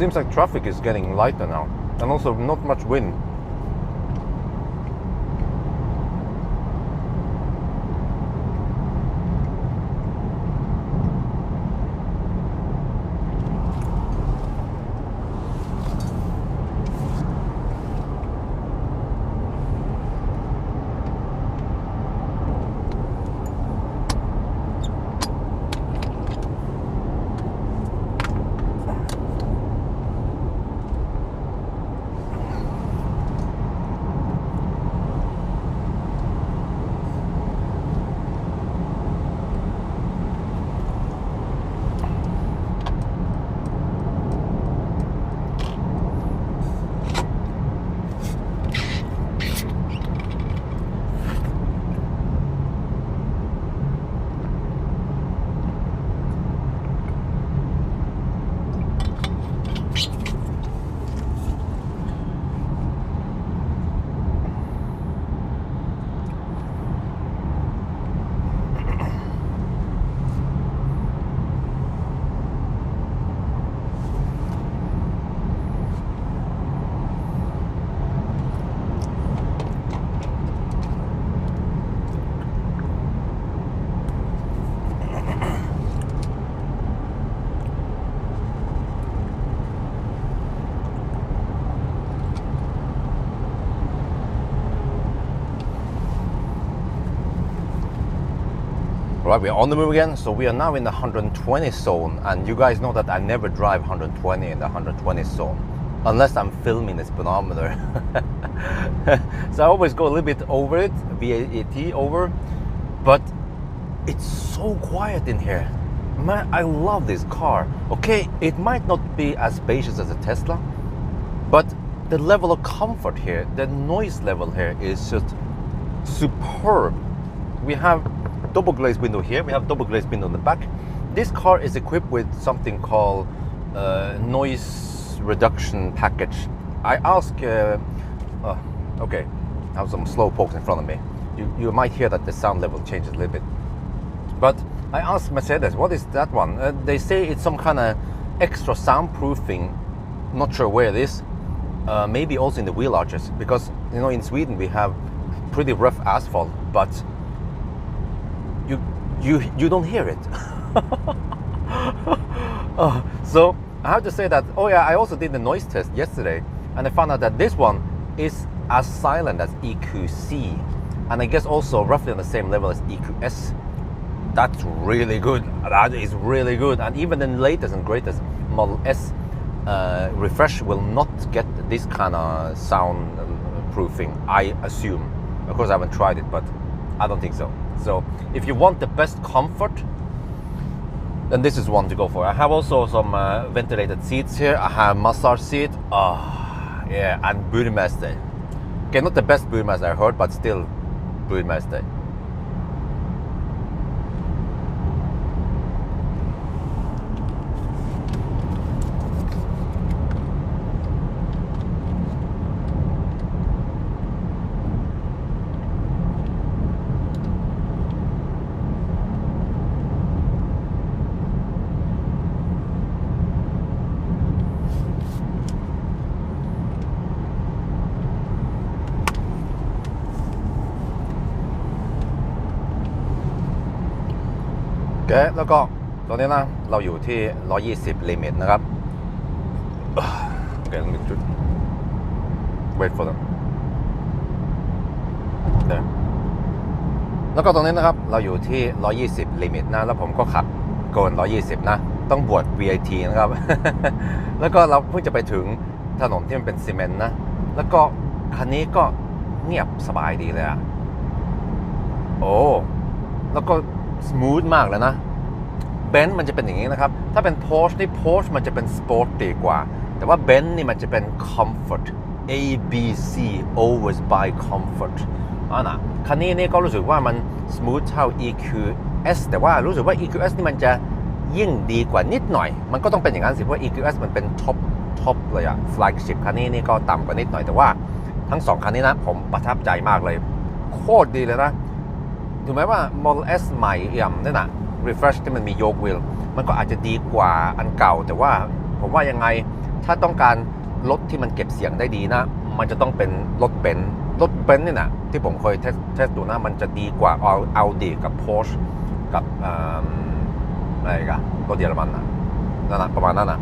Seems like traffic is getting lighter now, and also not much wind. Right, we're on the move again, so we are now in the 120 zone, and you guys know that I never drive 120 in the 120 zone unless I'm filming the speedometer. So I always go a little bit over it, VAT over, but it's so quiet in here. Man, I love this car. Okay, it might not be as spacious as a Tesla, but the level of comfort here, the noise level here is just superb. We have double glazed window here, we have double glazed window in the back. This car is equipped with something called noise reduction package. I ask, okay, I have some slow pokes in front of me. You might hear that the sound level changes a little bit. But I asked Mercedes, what is that one? They say it's some kind of extra soundproofing, not sure where it is. Maybe also in the wheel arches, because you know in Sweden we have pretty rough asphalt, but you don't hear it. So I have to say that, oh yeah, I also did the noise test yesterday, and I found out that this one is as silent as EQC, and I guess also roughly on the same level as EQS. That's really good. That is really good. And even the latest and greatest Model S refresh will not get this kind of sound proofing, I assume. Of course I haven't tried it, but I don't think so. So if you want the best comfort, then this is one to go for. I have also some ventilated seats here. I have massage seat. Oh, yeah, and Burmester. Okay, not the best Burmester I heard, but still Burmester.โอเคแล้วก็ตอนนี้นะเราอยู่ที่120 limit นะครับโอเคต้องจุด wait for them แล้วก็ตรงนี้นะครับเราอยู่ที่120 limit นะแล้วผมก็ขับเกิน120นะต้องบวก VAT นะครับ แล้วก็เราเพิ่งจะไปถึงถนนที่มันเป็นซีเมนต์นะแล้วก็คันนี้ก็เงียบสบายดีเลยอ่ะโอ้แล้วก็ สมูทมากเลยนะเบนซ์มันจะเป็นอย่างนี้นะครับถ้าเป็น Porsche นี่ Porsche มันจะเป็นสปอร์ตดีกว่าแต่ว่าเบนซ์นี่มันจะเป็น comfort A B C always by comfort นะคันนี้นี่ก็รู้สึกว่ามันสมูทเท่า EQS แต่ว่ารู้สึกว่า EQS นี่มันจะยิ่งดีกว่านิดหน่อยมันก็ต้องเป็นอย่างนั้นสิเพราะ EQS มันเป็นท็อปเลยอะ flagship คันนี้นี่ก็ต่ำกว่านิดหน่อยแต่ว่าทั้ง2คันนี้นะผมประทับใจมากเลยโคตรดีเลยนะถึงแม้ว่า Model S ใหม่นั่นน่ะ refresh ที่มันมีโยกวิลมันก็อาจจะดีกว่าอันเก่าแต่ว่าผมว่ายังไงถ้าต้องการรถที่มันเก็บเสียงได้ดีนะมันจะต้องเป็นรถเบนซ์นี่นะที่ผมเคยเทสดูนะมันจะดีกว่า Audi กับ Porsche กับอะไรกันรถเยอรมันนะนั่นนะประมาณนั้นนะ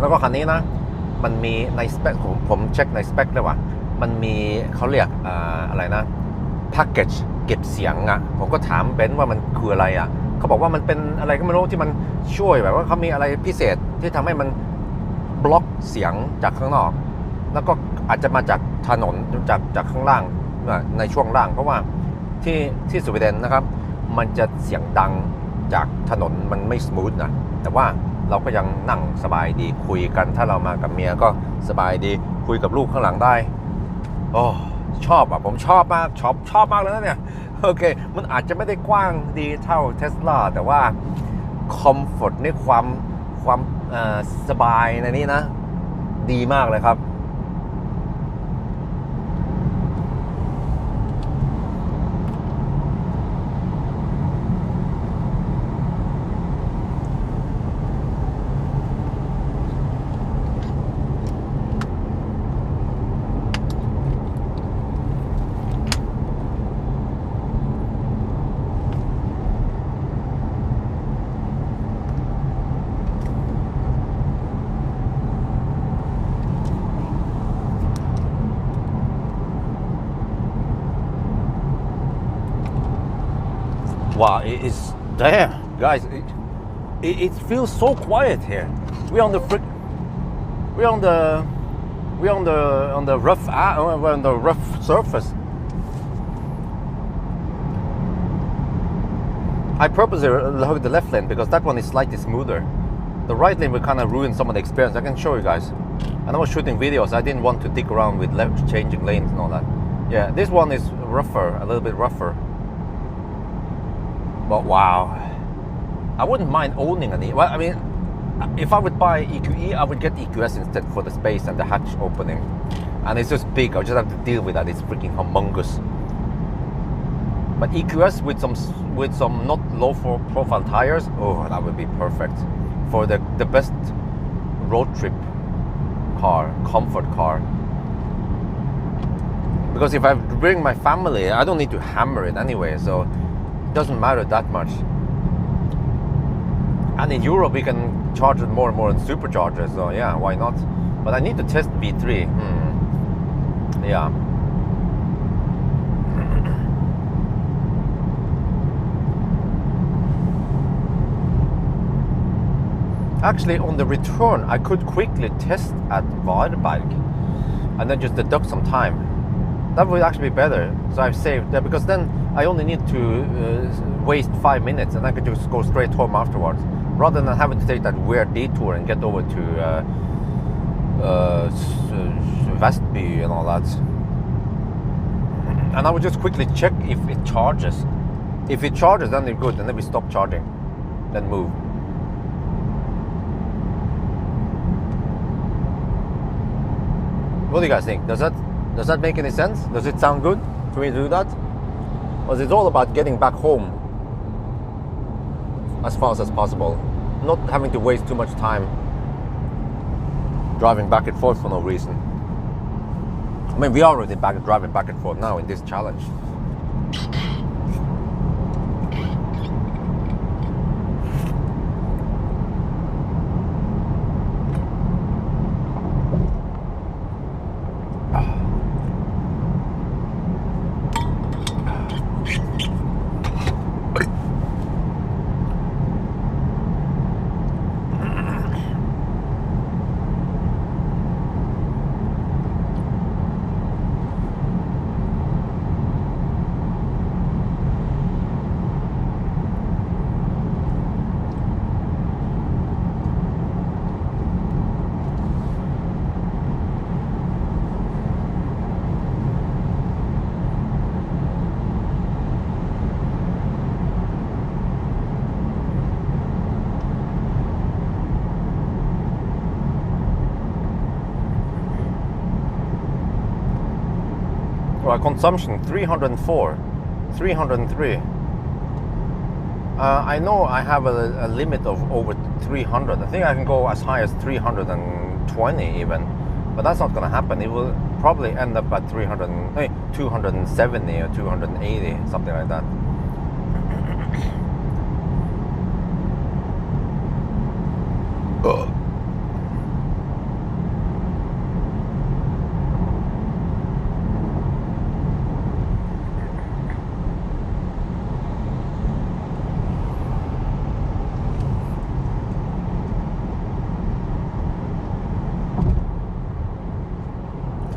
แล้วก็คันนี้นะมันมีในสเปคผมเช็คในสเปคเลยว่ามันมีเขาเรียกอะไรนะแพ็กเกจเก็บเสียงอะผมก็ถามเบนซ์ว่ามันคืออะไรอะเขาบอกว่ามันเป็นอะไรก็ไม่รู้ที่มันช่วยแบบว่าเขามีอะไรพิเศษที่ทำให้มันบล็อกเสียงจากข้างนอกแล้วก็อาจจะมาจากถนนจากข้างล่างในช่วงล่างเพราะว่าที่สวีเดนนะครับมันจะเสียงดังจากถนนมันไม่สมูทนะแต่ว่าเราก็ยังนั่งสบายดีคุยกันถ้าเรามากับเมียก็สบายดีคุยกับลูกข้างหลังได้โอ้ชอบอ่ะผมชอบมากชอบมากเลยนะเนี่ยโอเคมันอาจจะไม่ได้กว้างดีเท่า Tesla แต่ว่าคอมฟอร์ตในความสบายในนี้นะดีมากเลยครับ Wow, it's damn, guys. It feels so quiet here. We're on the rough surface. I purposely hugged the left lane because that one is slightly smoother. The right lane will kind of ruin some of the experience. I can show you guys. And I was shooting videos. I didn't want to dig around with changing lanes and all that. Yeah, this one is rougher, a little bit rougher. But wow, I wouldn't mind owning an Well, I mean, if I would buy EQE, I would get EQS instead for the space and the hatch opening. And it's just big. I just have to deal with that. It's freaking humongous. But EQS with some not low profile tires, oh, that would be perfect for the best road trip car, comfort car. Because if I bring my family, I don't need to hammer it anyway, so it doesn't matter that much. And in Europe, we can charge it more and more in Supercharger, so yeah, why not? But I need to test V3. Yeah. Actually, on the return, I could quickly test at Varberg and then just deduct some time. That would actually be better. So I've saved that because then I only need to waste 5 minutes and I could just go straight home afterwards, rather than having to take that weird detour and get over to Vestby and all that. And I would just quickly check if it charges. If it charges, then they're good, and then we stop charging, then move. What do you guys think? Does that make any sense? Does it sound good for me to do that? Or is it all about getting back home as fast as possible? Not having to waste too much time driving back and forth for no reason. I mean, we are already driving back and forth now in this challenge. consumption 304, 303. I know I have a limit of over 300. I think I can go as high as 320 even, but that's not going to happen. It will probably end up at 270 or 280, something like that.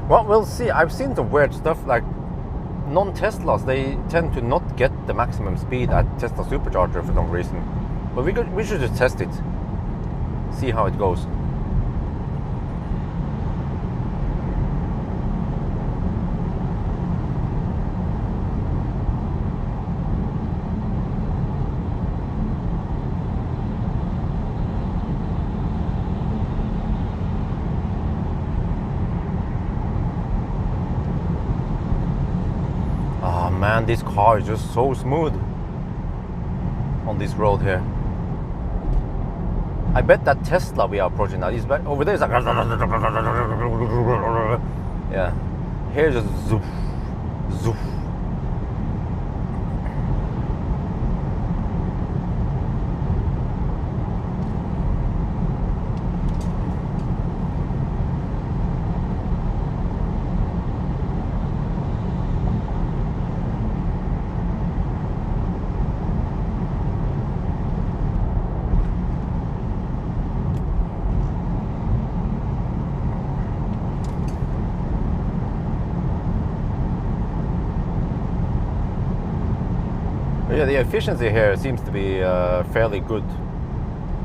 Well, we'll see. I've seen some weird stuff like non-Teslas. They tend to not get the maximum speed at Tesla Supercharger for some reason. But we should just test it, see how it goes. Man, this car is just so smooth on this road here. I bet that Tesla we are approaching now is back over there is like yeah. Here's just zoof, zoof. Yeah, the efficiency here seems to be fairly good,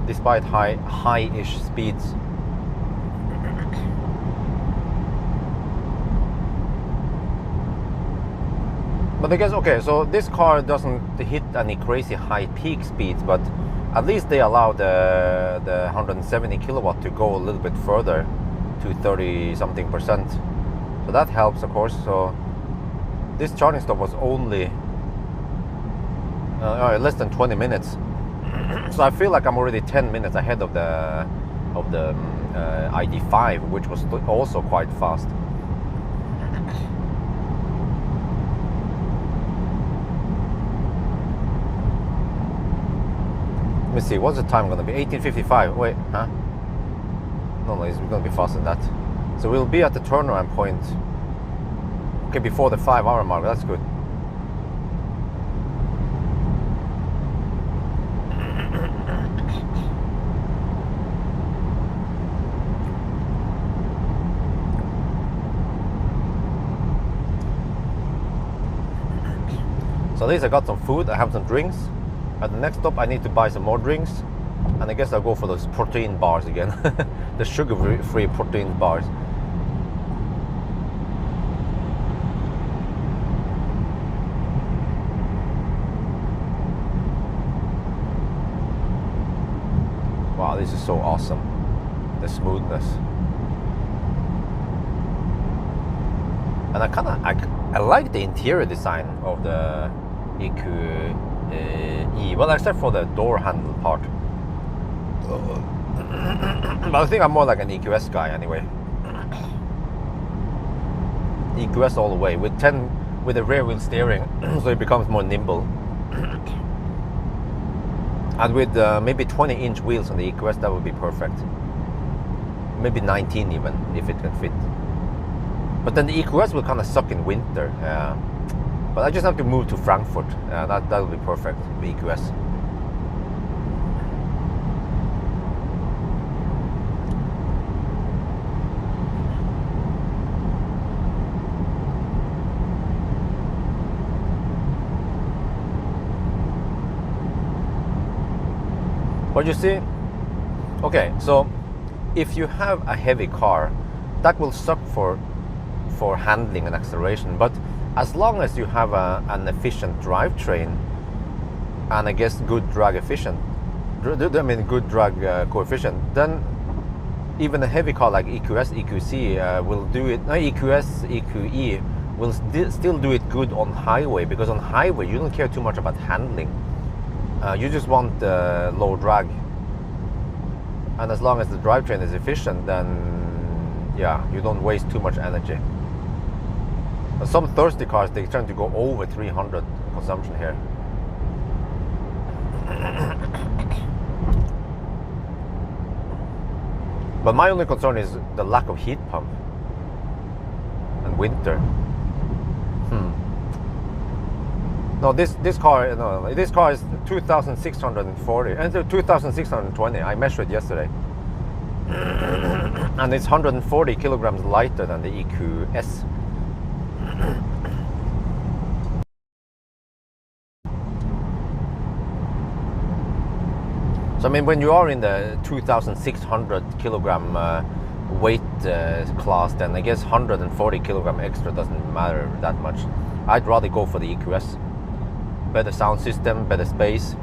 despite high-ish speeds. But I guess, okay, so this car doesn't hit any crazy high peak speeds, but at least they allow the 170 kilowatt to go a little bit further to 30-something%. So that helps, of course. So this charging stop was only less than 20 minutes. So I feel like I'm already 10 minutes ahead of the ID5, which was also quite fast. Let me see, what's the time going to be? 18:55. Wait, huh? No, it's going to be faster than that. So we'll be at the turnaround point. Okay, before the 5-hour mark. That's good. So at least I got some food, I have some drinks. At the next stop I need to buy some more drinks. And I guess I'll go for those protein bars again. The sugar-free protein bars. Wow, this is so awesome. The smoothness. And I like the interior design of the EQE, well, except for the door handle part. But I think I'm more like an EQS guy anyway. EQS all the way with the rear wheel steering, so it becomes more nimble. And with maybe 20-inch wheels on the EQS, that would be perfect. Maybe 19 even, if it can fit. But then the EQS will kind of suck in winter. But I just have to move to Frankfurt. That will be perfect, the EQS. But you see, okay, so if you have a heavy car, that will suck for handling and acceleration. But as long as you have an efficient drivetrain and I guess good drag coefficient, then even a heavy car like EQS, EQC will do it. No, EQS, EQE will still do it good on highway, because on highway you don't care too much about handling. You just want low drag, and as long as the drivetrain is efficient, then yeah, you don't waste too much energy. Some thirsty cars, they tend to go over 300 consumption here. But my only concern is the lack of heat pump and winter. No, this car is 2,640 and 2,620. I measured yesterday, and it's 140 kilograms lighter than the EQS. So I mean, when you are in the 2,600 kilogram weight class, then I guess 140 kilogram extra doesn't matter that much. I'd rather go for the EQS. Better sound system, better space,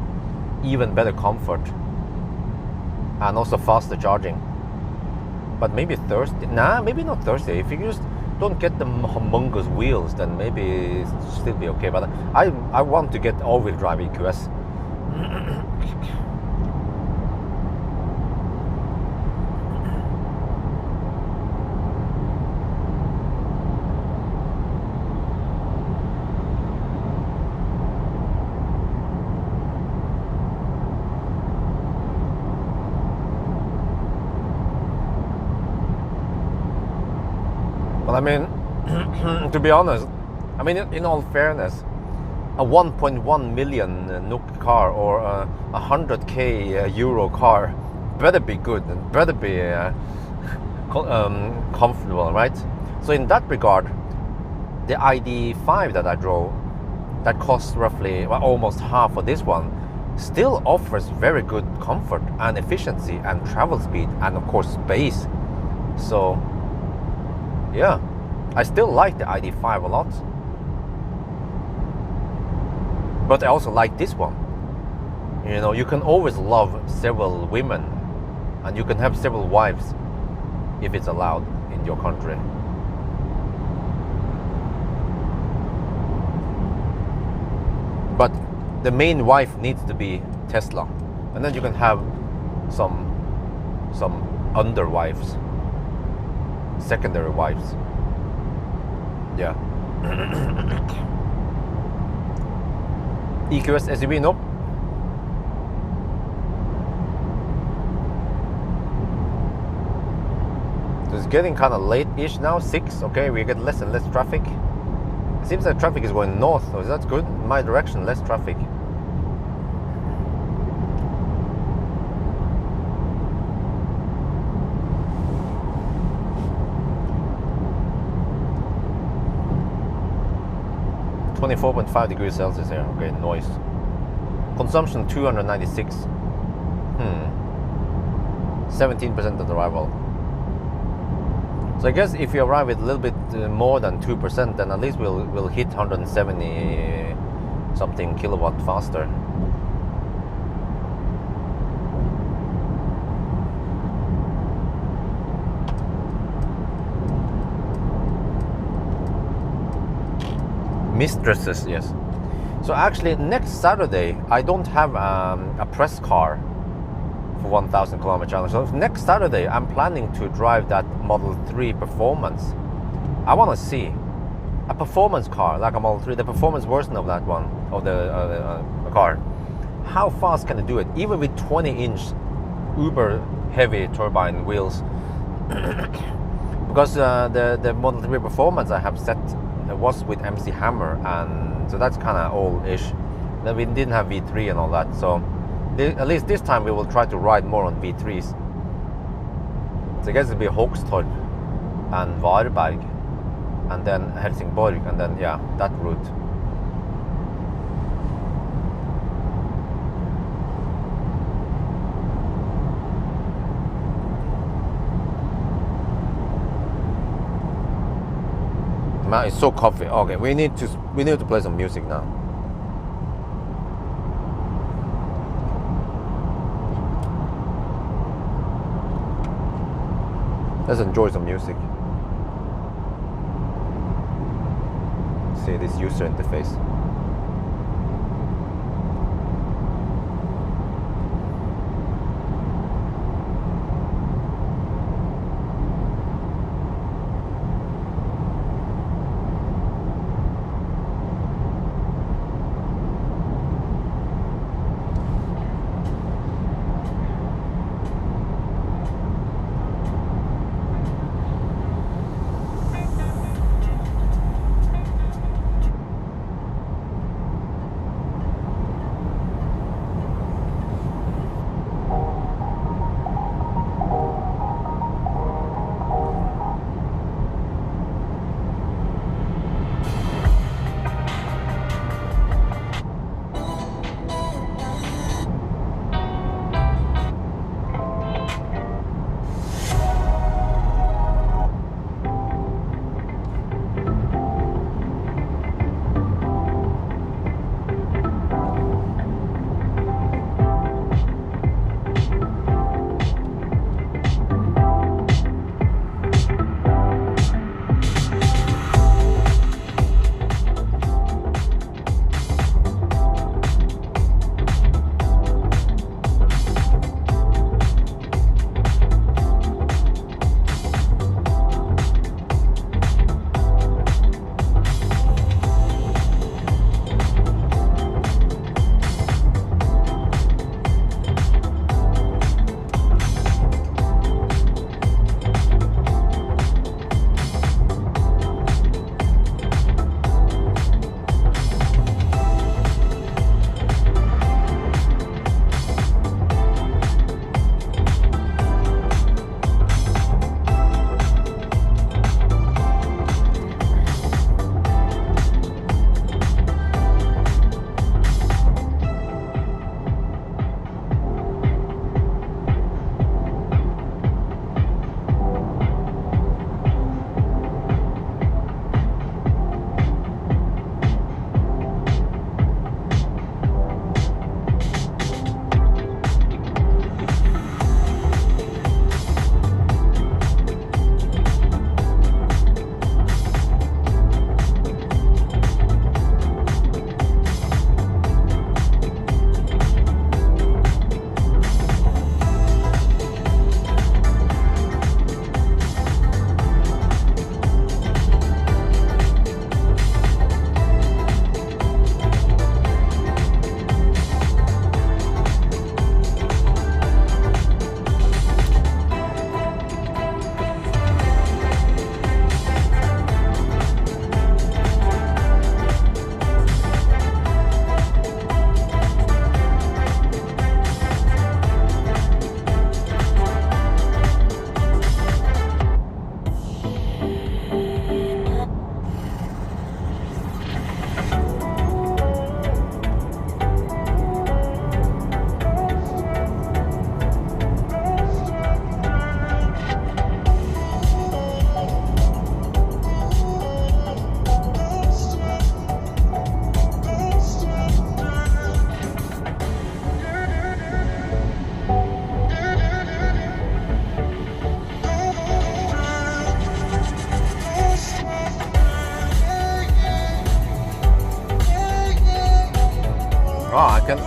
even better comfort, and also faster charging. But maybe Thursday? Nah, maybe not Thursday. If you just don't get the humongous wheels, then maybe it'll still be okay. But I want to get all-wheel drive EQS. I mean, to be honest, I mean, in all fairness, a 1.1 million NOK car or a 100k euro car better be good and better be comfortable, right? So in that regard, the ID.5 that I drove, that costs roughly almost half of this one, still offers very good comfort and efficiency and travel speed and of course space. So yeah, I still like the ID.5 a lot. But I also like this one. You know, you can always love several women, and you can have several wives if it's allowed in your country. But the main wife needs to be Tesla, and then you can have some under wives, secondary wives. Yeah. EQS SUV, no. So it's getting kind of late-ish now, 6. Okay, we get less and less traffic. It seems that traffic is going north, so that's good. In my direction, less traffic. .5 degrees Celsius here. Okay, noise. Consumption 296. 17% of the arrival. So I guess if you arrive with a little bit more than 2%, then at least we'll hit 170 something kilowatt faster. Mistresses, yes. So actually next Saturday I don't have a press car for 1,000 kilometer challenge. So next Saturday I'm planning to drive that Model 3 Performance. I want to see a performance car like a Model 3, the performance version of that one, of the car. How fast can it do it, even with 20-inch uber heavy turbine wheels? Because the Model 3 Performance I have set was with MC Hammer, and so that's kind of old-ish. Then we didn't have V3 and all that, so at least this time we will try to ride more on V3s. So I guess it'll be Hågstorp and Varberg, and then Helsingborg, and then yeah, that route. Man, it's so coffee. Okay, we need to play some music now. Let's enjoy some music. see this user interface.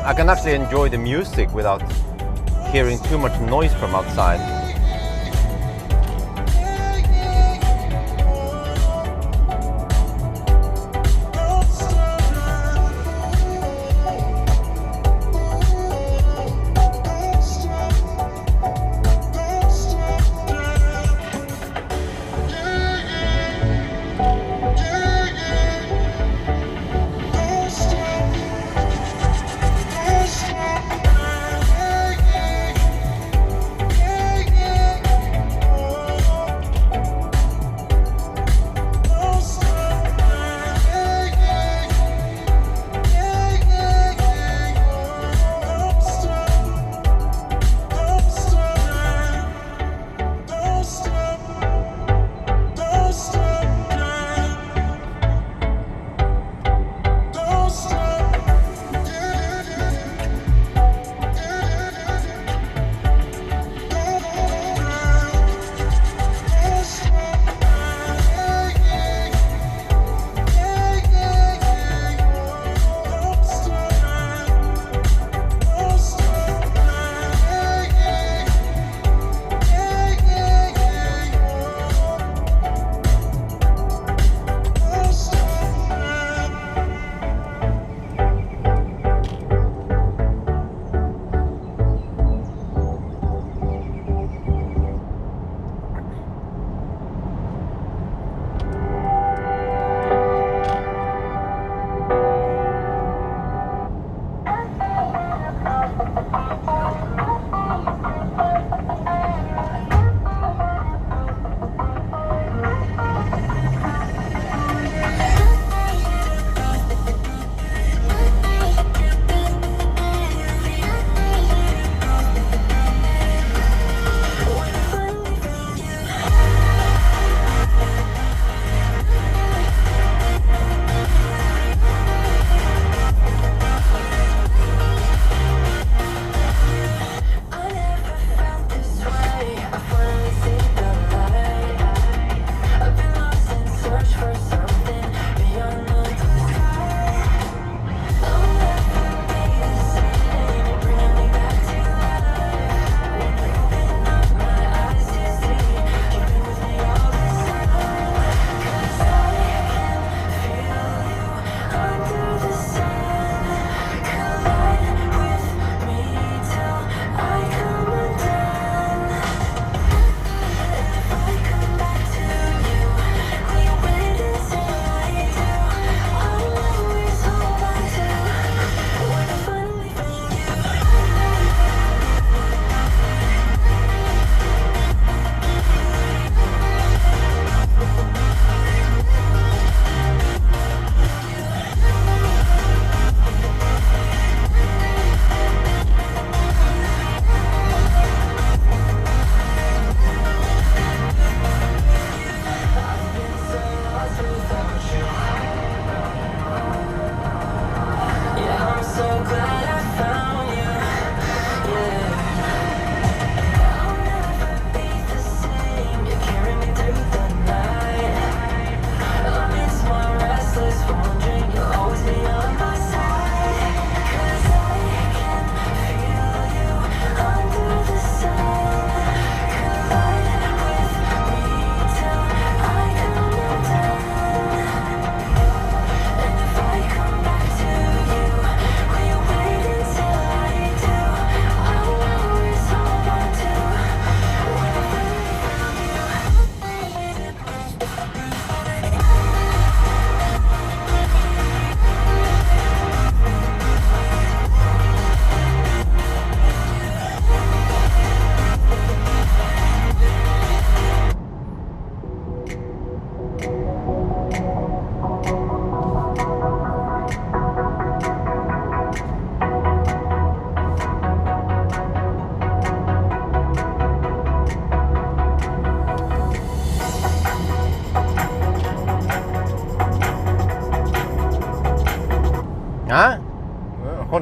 I can actually enjoy the music without hearing too much noise from outside.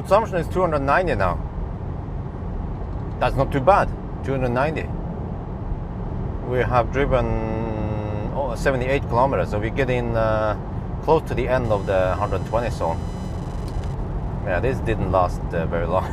consumption is 290 now. That's not too bad. 290. We have driven 78 kilometers, so we're getting close to the end of the 120 zone. Yeah, this didn't last very long.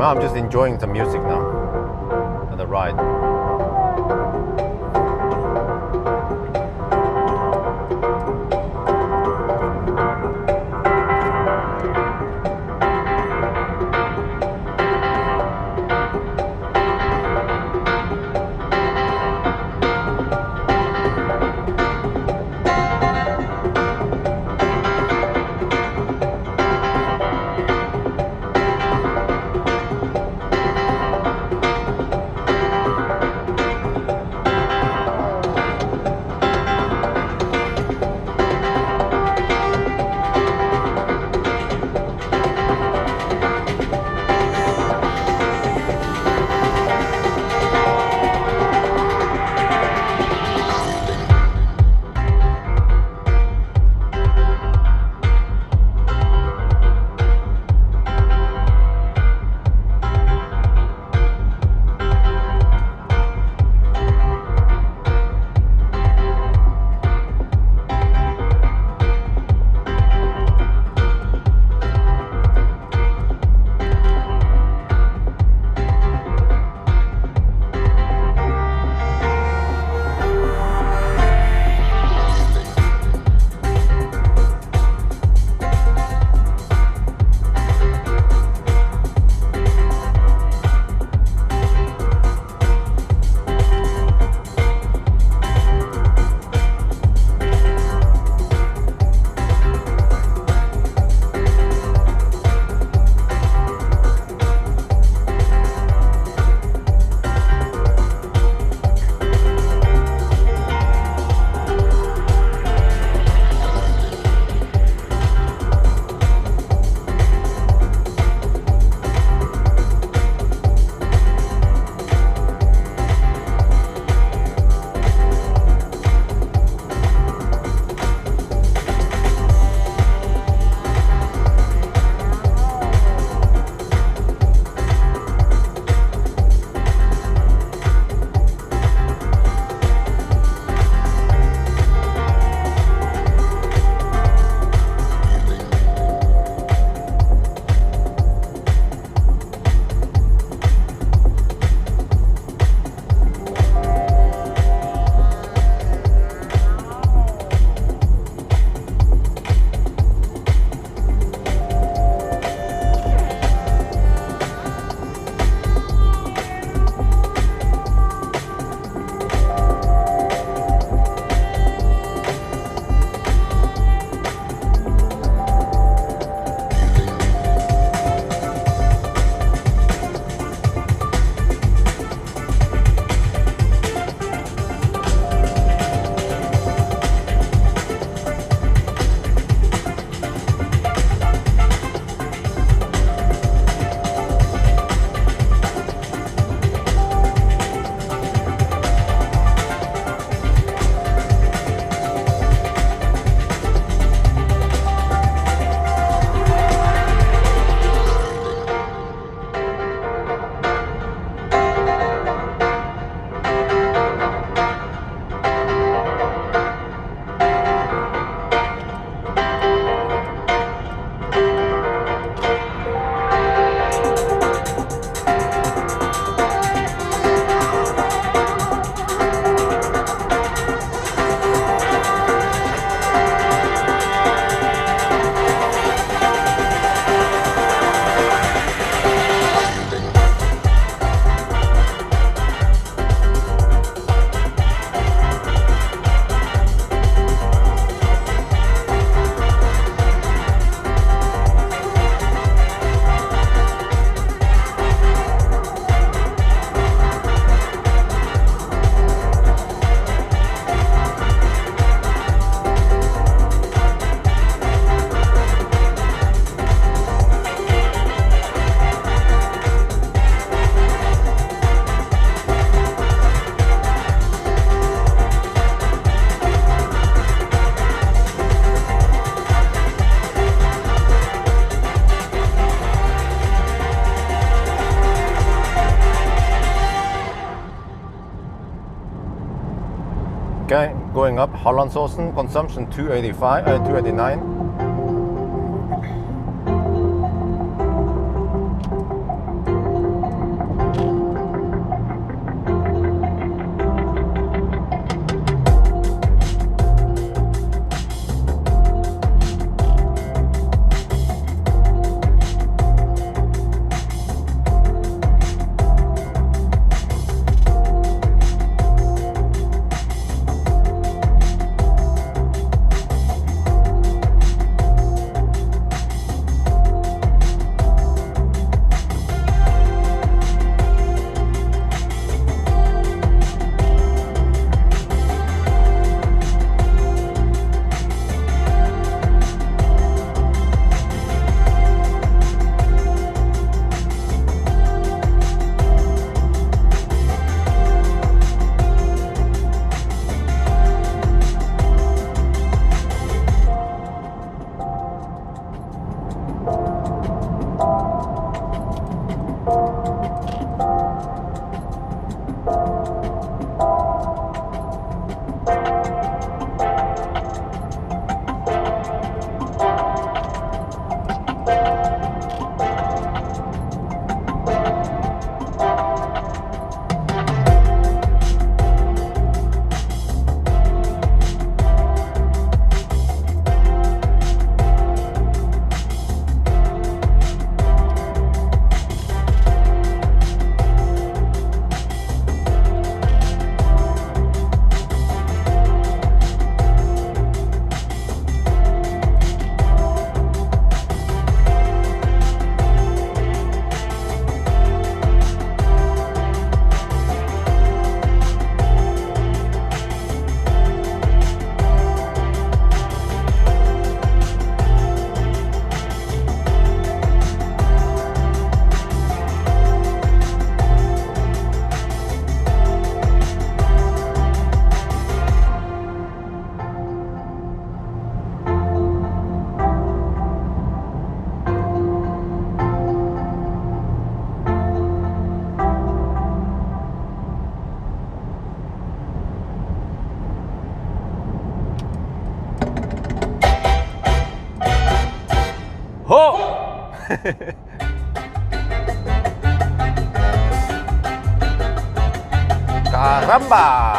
Well, I'm just enjoying the music now and the ride. Okay, going up, Hallandsåsen, consumption 289. Caramba!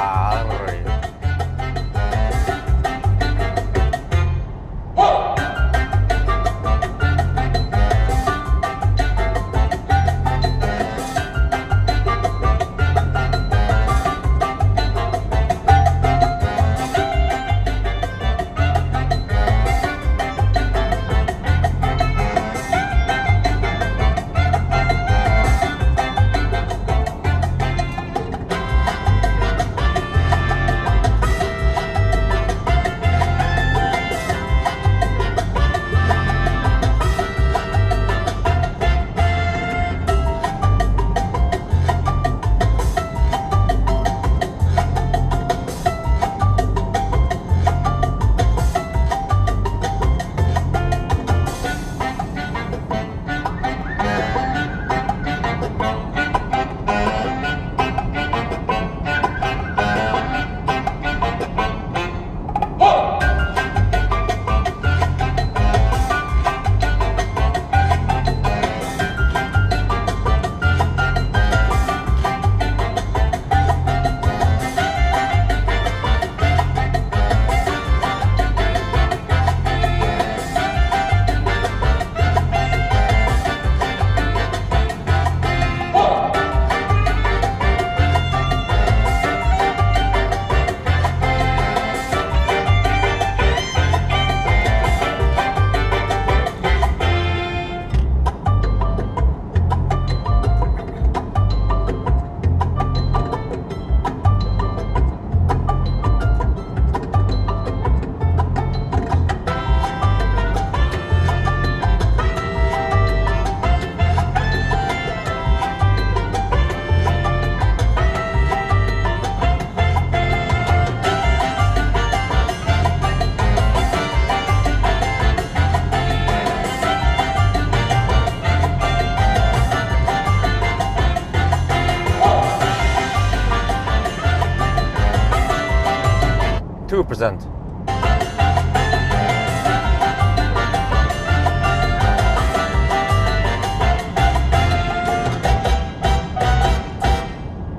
2%.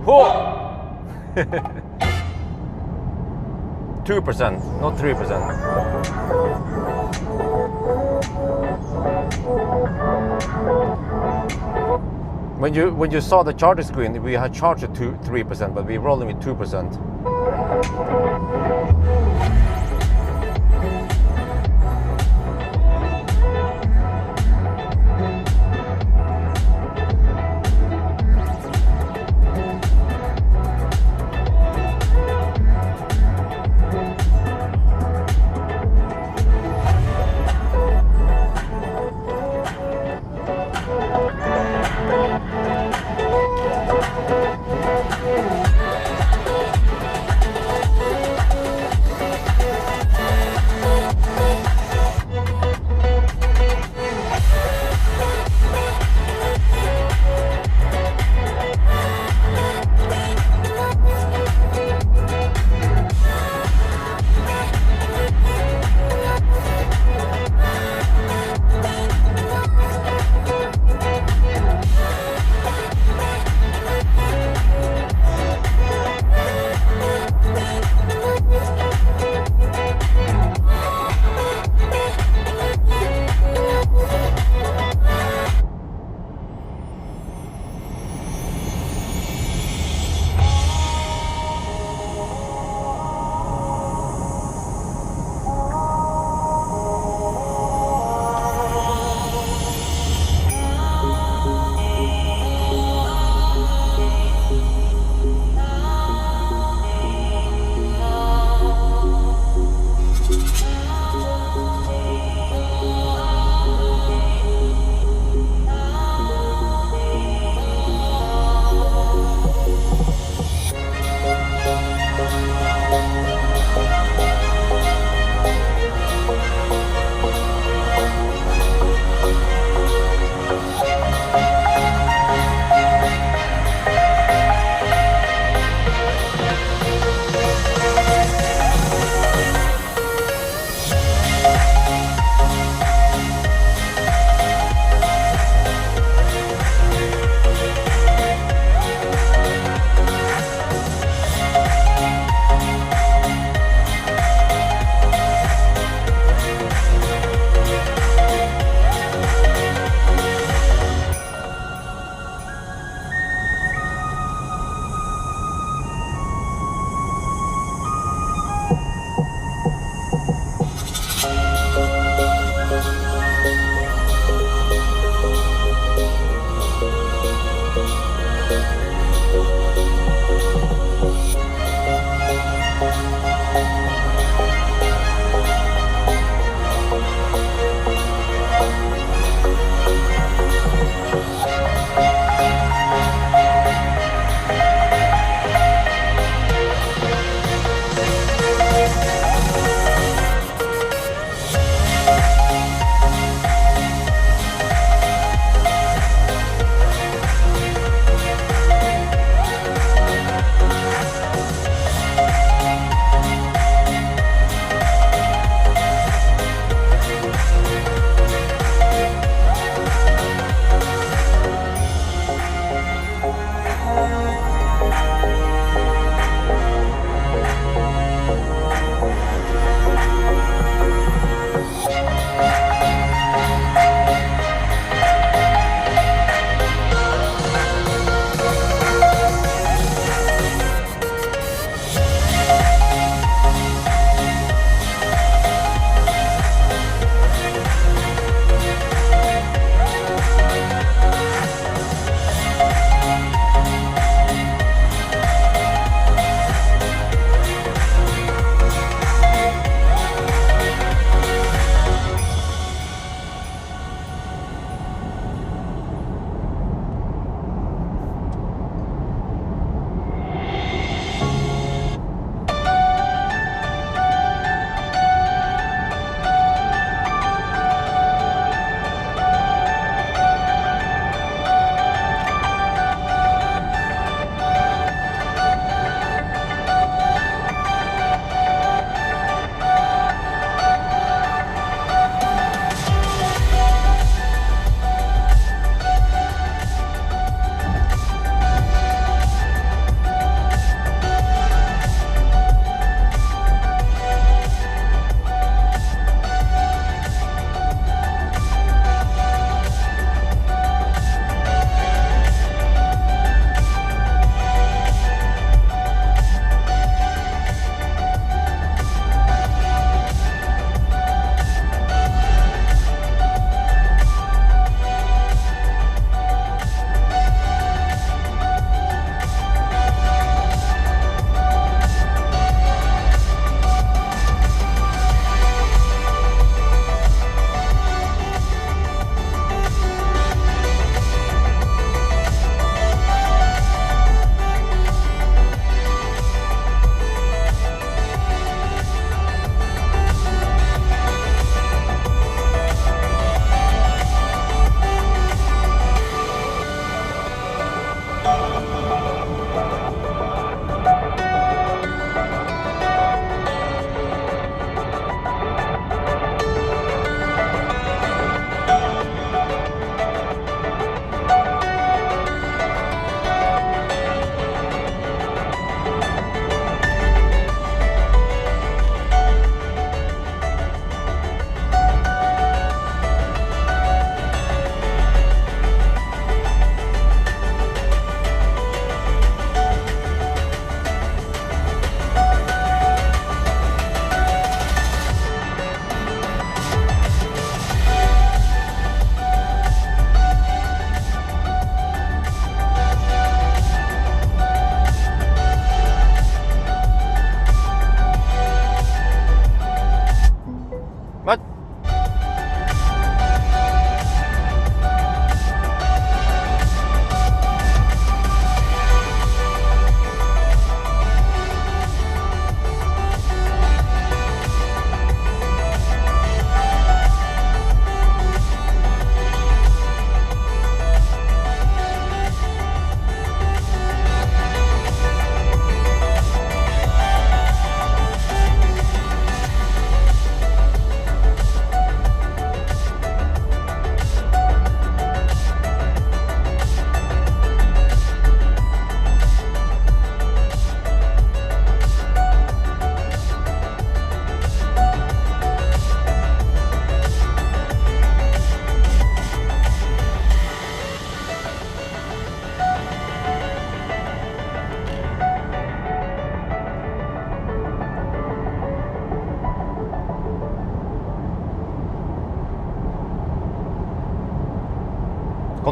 Whoa! 2%, not 3%. When you saw the charger screen, we had charged it to 3%, but we're rolling with 2%.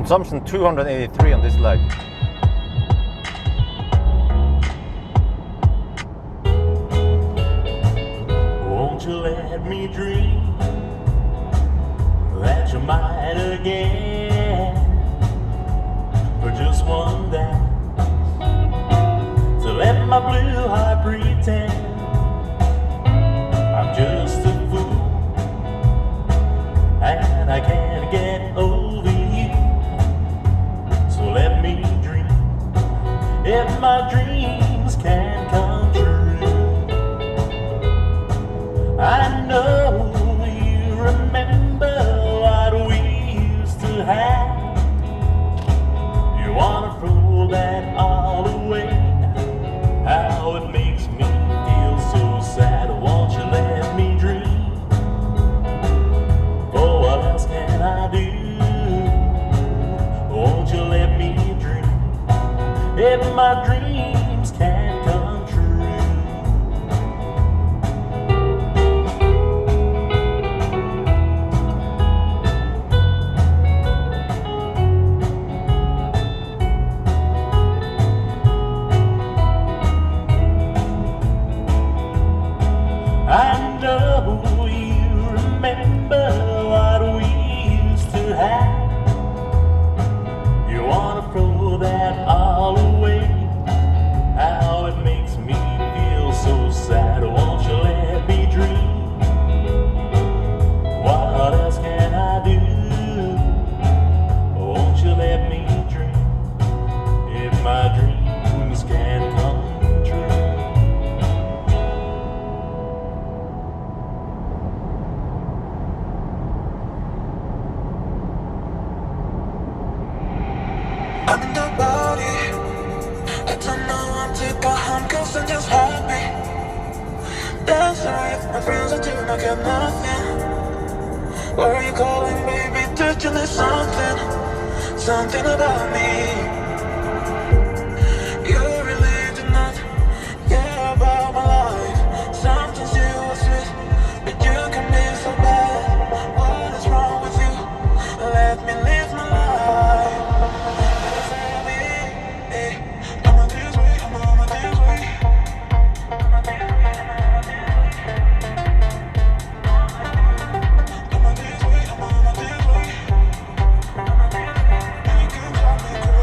Consumption 283 on this leg. Won't you let me dream that you might again for just one dance, to let my blue heart pretend I'm just a fool and I can't get over you. So let me dream, if my dreams can come true. I know you remember what we used to have. You wanna throw that all away. How it makes me feel so sad. Won't you let me dream? Oh, what else can I do? Won't you let me dream? If my dreams can come true. I know you remember what we used to have. You wanna throw that all away. How it makes me feel so sad. Won't you let me dream? What else can I do? Won't you let me dream? If my dreams can come true. I'm in your body. I don't know what to go home cause I'm just happy. Dancing with my friends, I do not get nothing. Why are you calling, baby? Did you need something? Something about me. You really did not care about my life. Sometimes you are sweet, but you can be so bad. What is wrong with you? Let me live my life. You can drive me crazy.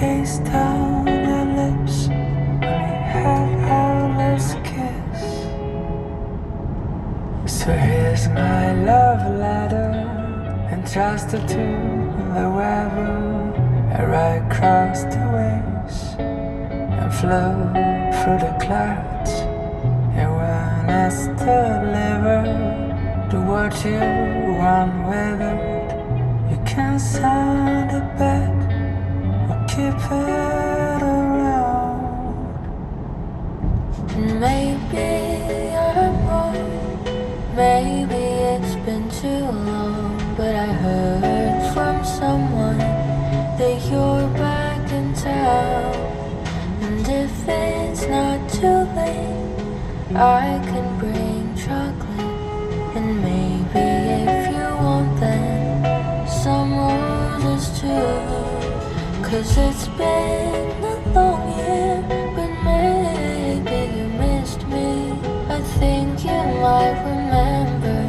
taste on your lips when we had our last kiss. So here's my love letter, entrusted to the weather. I ride across the waves and flow through the clouds. And when it's delivered, do what you want with it. You can send it back or keep it around. Maybe I'm wrong, maybe it's been too long, but I heard from someone that you're back in town. And if it's not too late, I can bring chocolate. And maybe if you want that, some roses too. 'Cause it's been a long year, but maybe you missed me. I think you might remember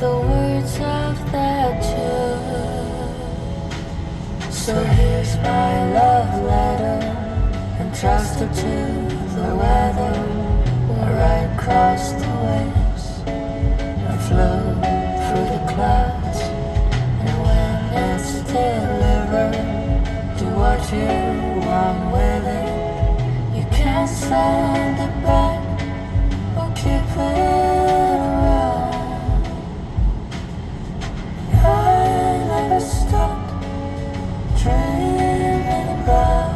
the words of that tune. So here's my love letter, entrusted to the weather. I ride across the waves and flow through the clouds. And when it's delivered, do what you want with it. You can send it back or keep it around. I never stopped dreaming about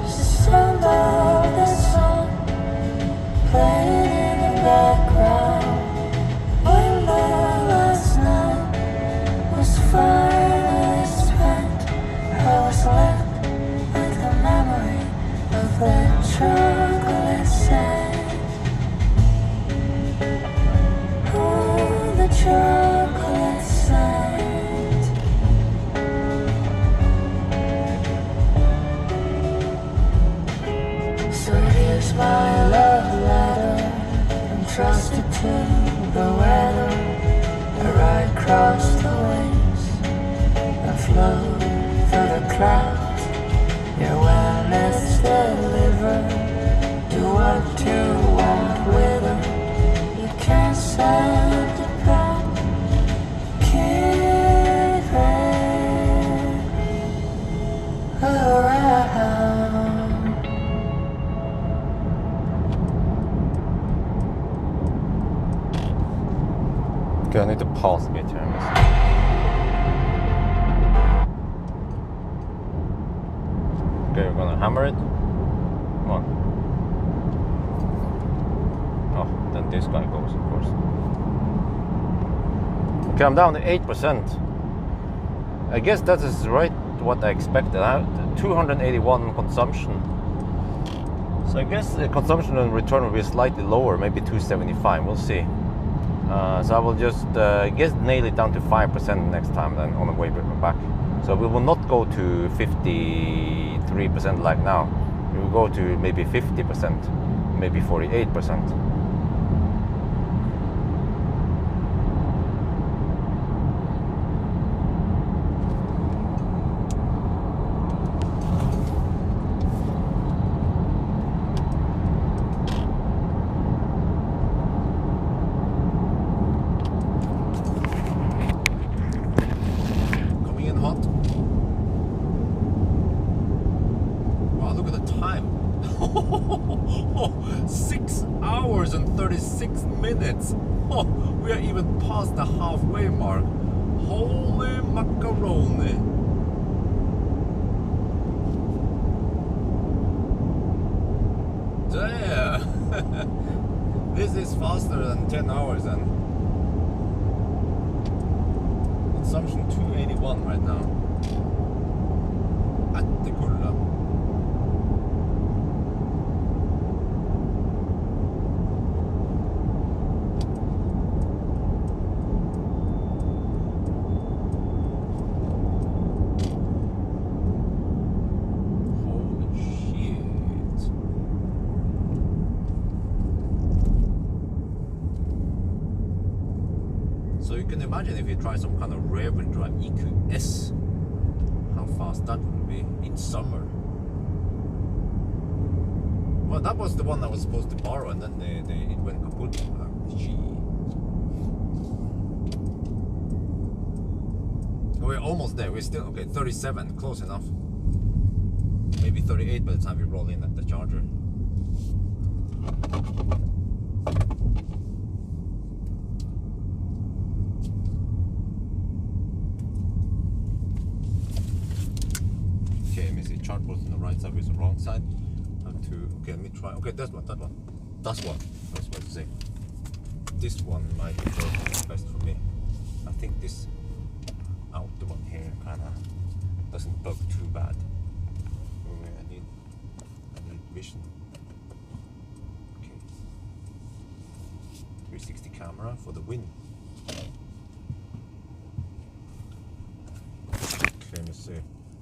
the sound of the song playing in the background. When the last night was finally spent, I was left with the memory of that chocolate scent. Oh, the chocolate scent. So here's my love letter, entrusted to the weather. I ride across the waves and flow through the clouds. Yeah, when it's delivered, do what you want with it. You can send it back, keep it around. Okay, I need to pause a bit here. Okay, we're gonna hammer it. Come on. Oh, then this guy goes, of course. Okay, I'm down to 8%. I guess that is right what I expected. I have 281 consumption. So I guess the consumption and return will be slightly lower, maybe 275. We'll see. So I will just guess nail it down to 5% next time, then on the way back. So we will not go to 53% like now. We will go to maybe 50%, maybe 48%. Coming in hot. Wow, look at the time. 6 hours and 36 minutes. Oh, we are even past the halfway mark. Holy macaroni. Damn. This is faster than 10 hours and consumption 281 right now. Attekulla. So you can imagine if you try some kind of rear-wheel drive EQS, how fast that would be in summer. Well, that was the one I was supposed to borrow, and then it went kaput. Gee. We're almost there. We're still okay. 37, close enough. Maybe 38 by the time we roll in at the charger. Okay, let me see. Charge was on the right side, with the wrong side. Have to. Okay, let me try. Okay, that one. That's one. I was about to say. This one might be best for me. I think this outer one here kind of doesn't bug too bad. I need vision. Okay. 360 camera for the win. Okay, let me see.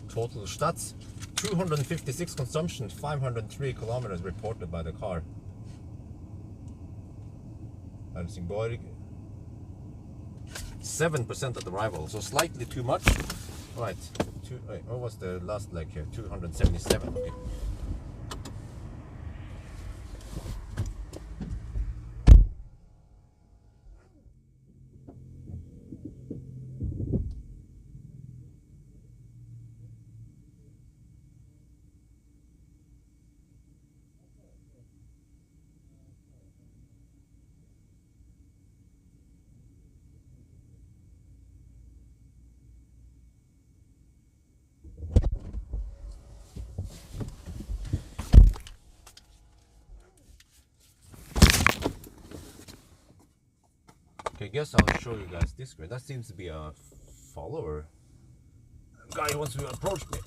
Total stats: 256 consumption, 503 kilometers reported by the car. Helsingborg. 7% at the rival, so slightly too much. Right. Wait, what was the last leg here? 277. Okay. Okay, guess I'll show you guys this grid. That seems to be a follower. Guy who wants to approach me.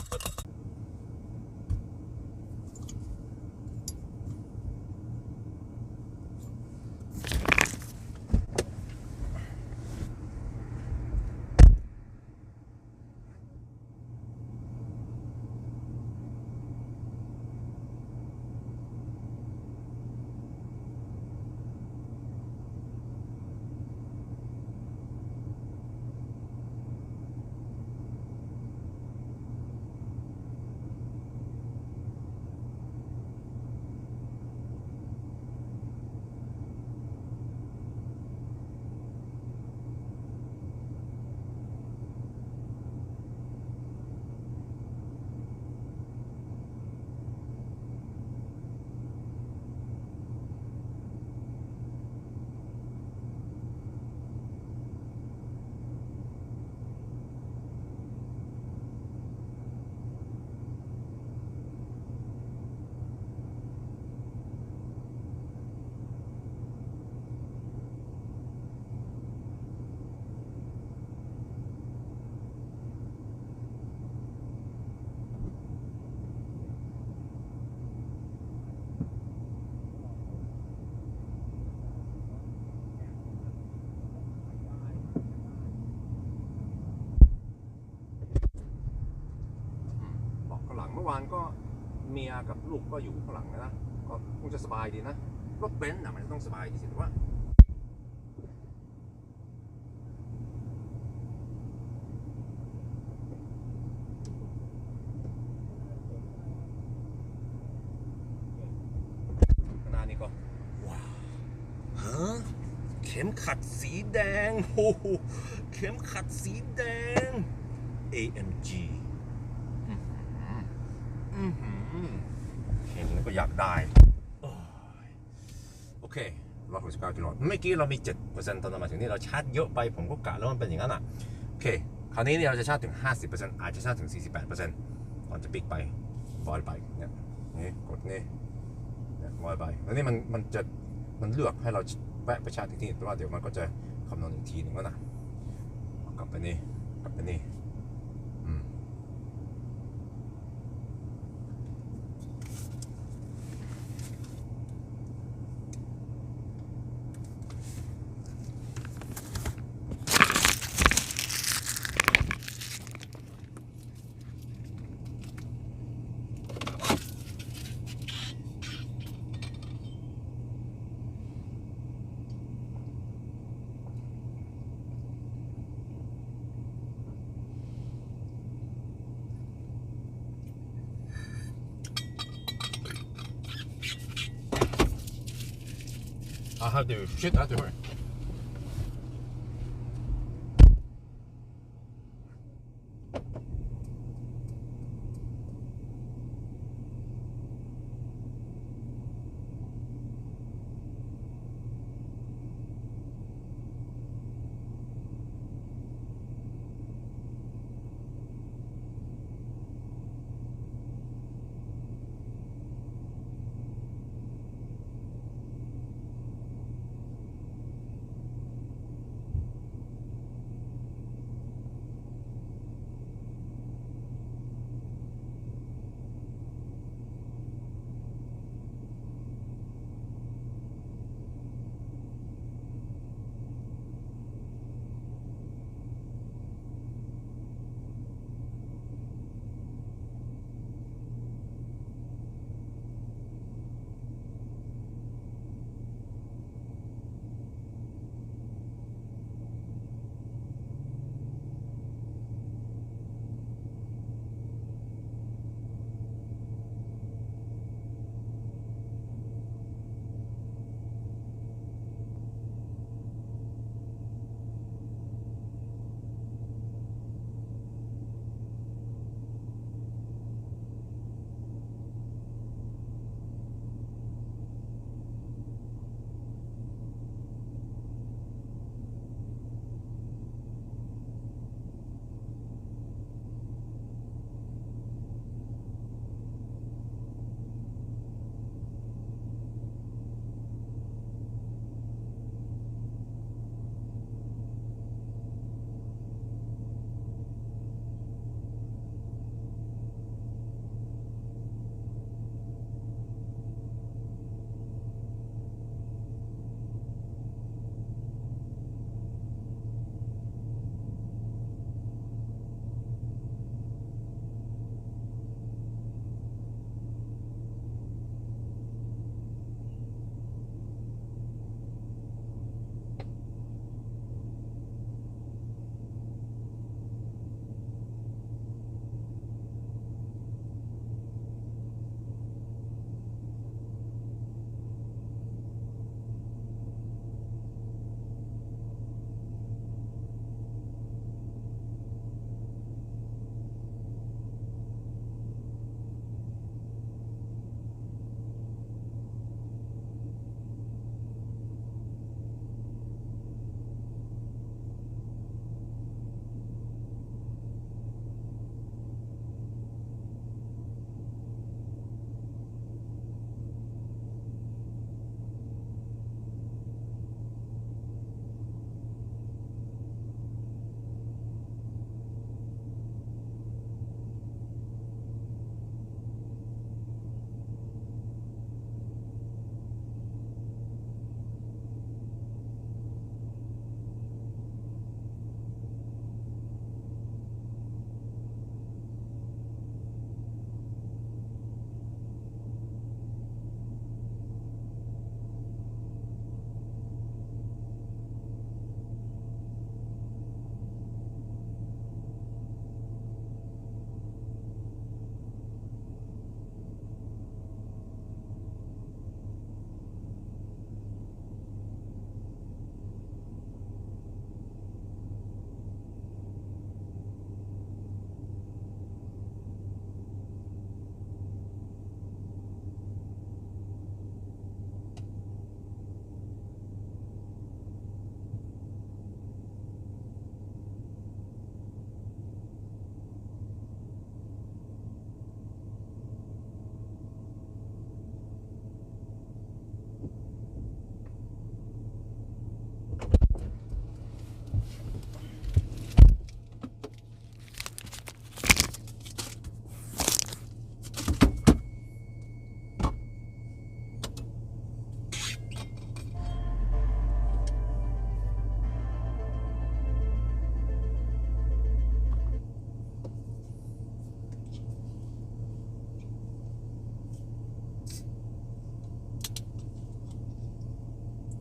เมื่อวานก็เมียกับลูกก็อยู่ข้างหลังนะก็คงจะสบายดีนะรถเบนซ์น่ะมันต้องสบายดีสิแต่ว่าข้างหน้านี่ก็ว้าวฮะเข็มขัดสีแดงโอ้โหเข็มขัดสีแดง AMGเห็นแล้วก็อยากได้โอเค169กิโลเมื่อกี้เรามี 7% ตอนนั้นมาถึงนี่เราชาร์จเยอะไปผมก็กะแล้วมันเป็นอย่างนั้นอ่ะโอเคคราวนี้เนี่ยเราจะชาร์จถึง 50% อาจจะชาร์จถึง 48% ตอนจะปิกไปบอยไปเนี่ยนี่กดนี่เนี่ยบอยไปแล้วนี่มันเลือกให้เราแวะไปชาร์จอีกทีแต่ว่าเดี๋ยวมันก็จะคำนวณอีกทีหนึ่งว่านะกลับไปนี่ I have to hurry.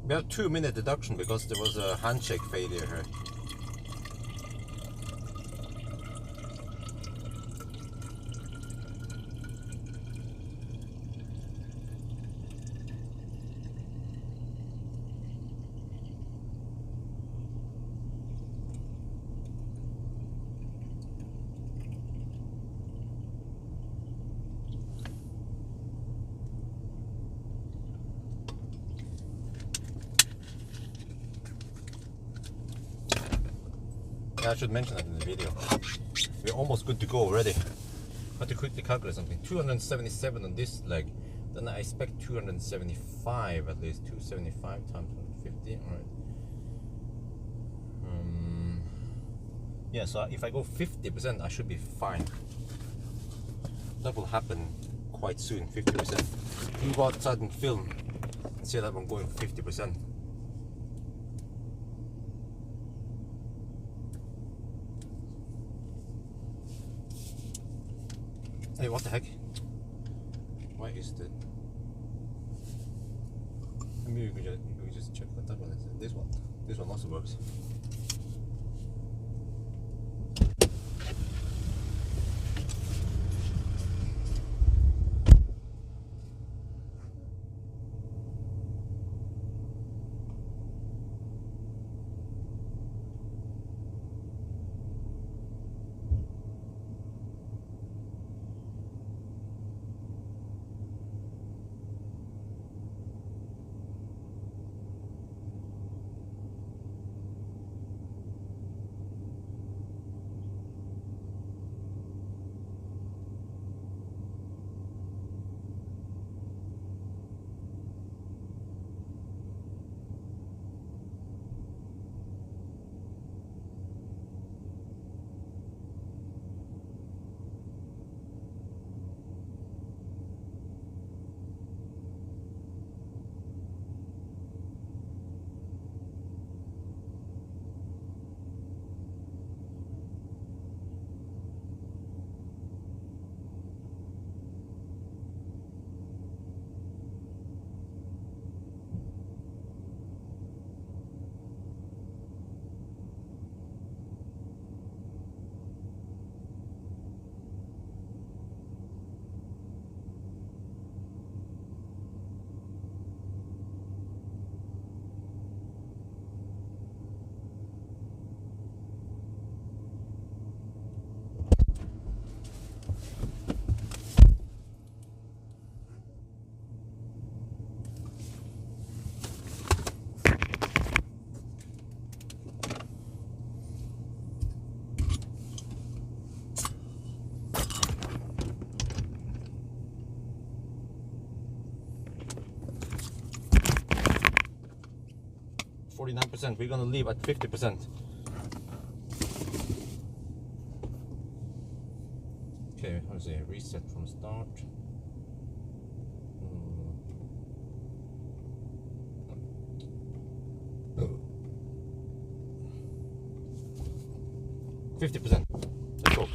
We have 2-minute deduction because there was a handshake failure here. I should mention that in the video. We're almost good to go already. But to quickly calculate something, 277 on this leg, then I expect 275 at least. 275 times 150, alright. Yeah, so if I go 50%, I should be fine. That will happen quite soon, 50%. You can go outside and film and see that I'm going 50%. Hey, what the heck? Why is the... Maybe we could just check what that one is. This one. This one also works. We're gonna leave at 50%. Okay, how to say reset from start. 50%. Let's go.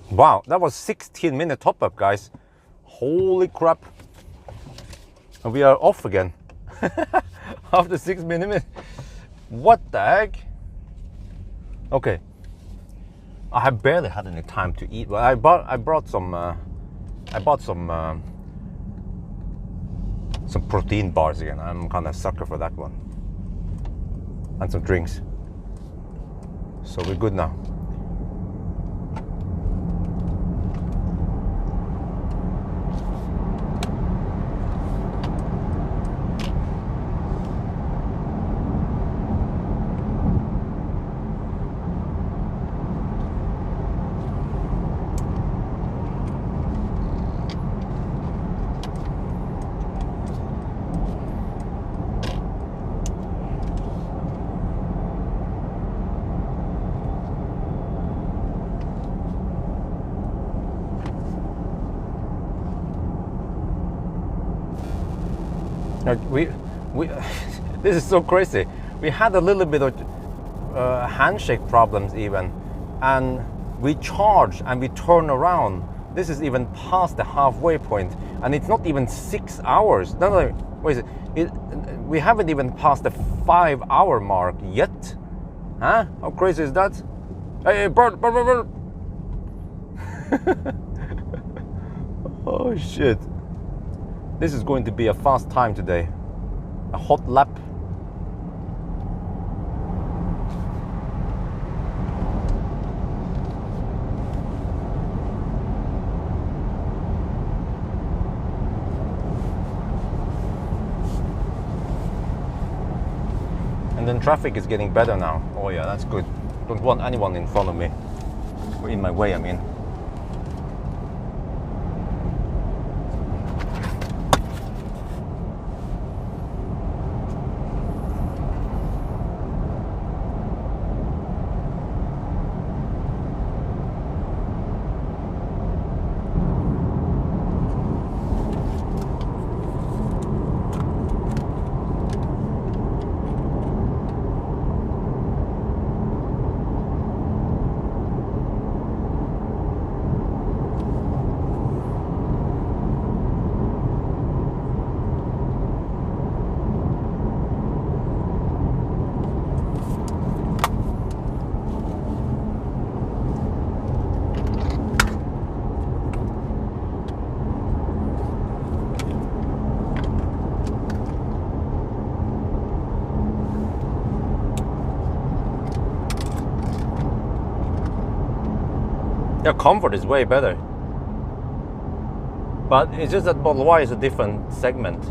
Wow, that was 16-minute top up, guys. Holy crap. And we are off again. After 6 minutes. What the heck? Okay. I have barely had any time to eat. Well, I bought some protein bars again. I'm kind of a sucker for that one. And some drinks. So we're good now. We this is so crazy. We had a little bit of handshake problems even, and we charge and we turn around. This is even past the halfway point, and it's not even 6 hours. No, wait, we haven't even passed the 5 hour mark yet. Huh? How crazy is that? Hey, bird. Oh shit. This is going to be a fast time today. A hot lap. And then traffic is getting better now. Oh yeah, that's good. Don't want anyone in front of me. Or in my way, I mean. Yeah, comfort is way better. But it's just that Model Y is a different segment.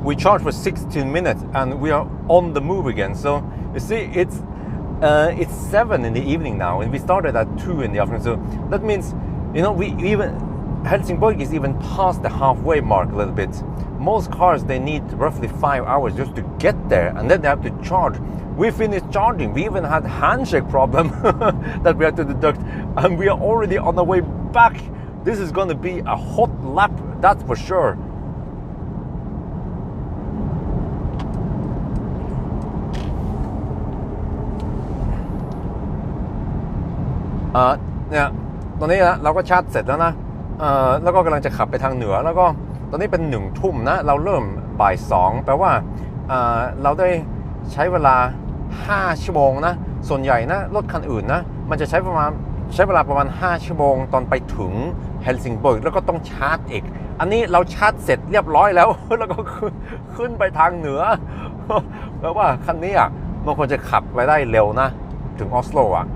We charged for 16 minutes and we are on the move again. So you see, it's 7 in the evening now, and we started at 2 in the afternoon. So that means, you know, Helsingborg is even past the halfway mark a little bit. Most cars, they need roughly 5 hours just to get there, and then they have to charge. We finished charging. We even had handshake problem that we had to deduct, and we are already on the way back. This is going to be a hot lap, that's for sure.เนี่ยตอนนี้นะเราก็ชาร์จเสร็จแล้วนะแล้วก็กำลังจะขับไปทางเหนือแล้วก็ตอนนี้เป็น1 ทุ่มนะเราเริ่มบ่าย 2แปลว่าเราได้ใช้เวลา5 ชั่วโมงนะส่วนใหญ่นะรถคันอื่นนะมันจะใช้เวลาประมาณ5 ชั่วโมงตอนไปถึงเฮลซิงเบิร์กแล้วก็ต้องชาร์จอีกอันนี้เราชาร์จเสร็จเรียบร้อยแล้วแล้วก็ขึ้นไปทางเหนือแปลว่าคันนี้อ่ะมันควรจะขับไปได้เร็วนะถึงออสโลอ่ะ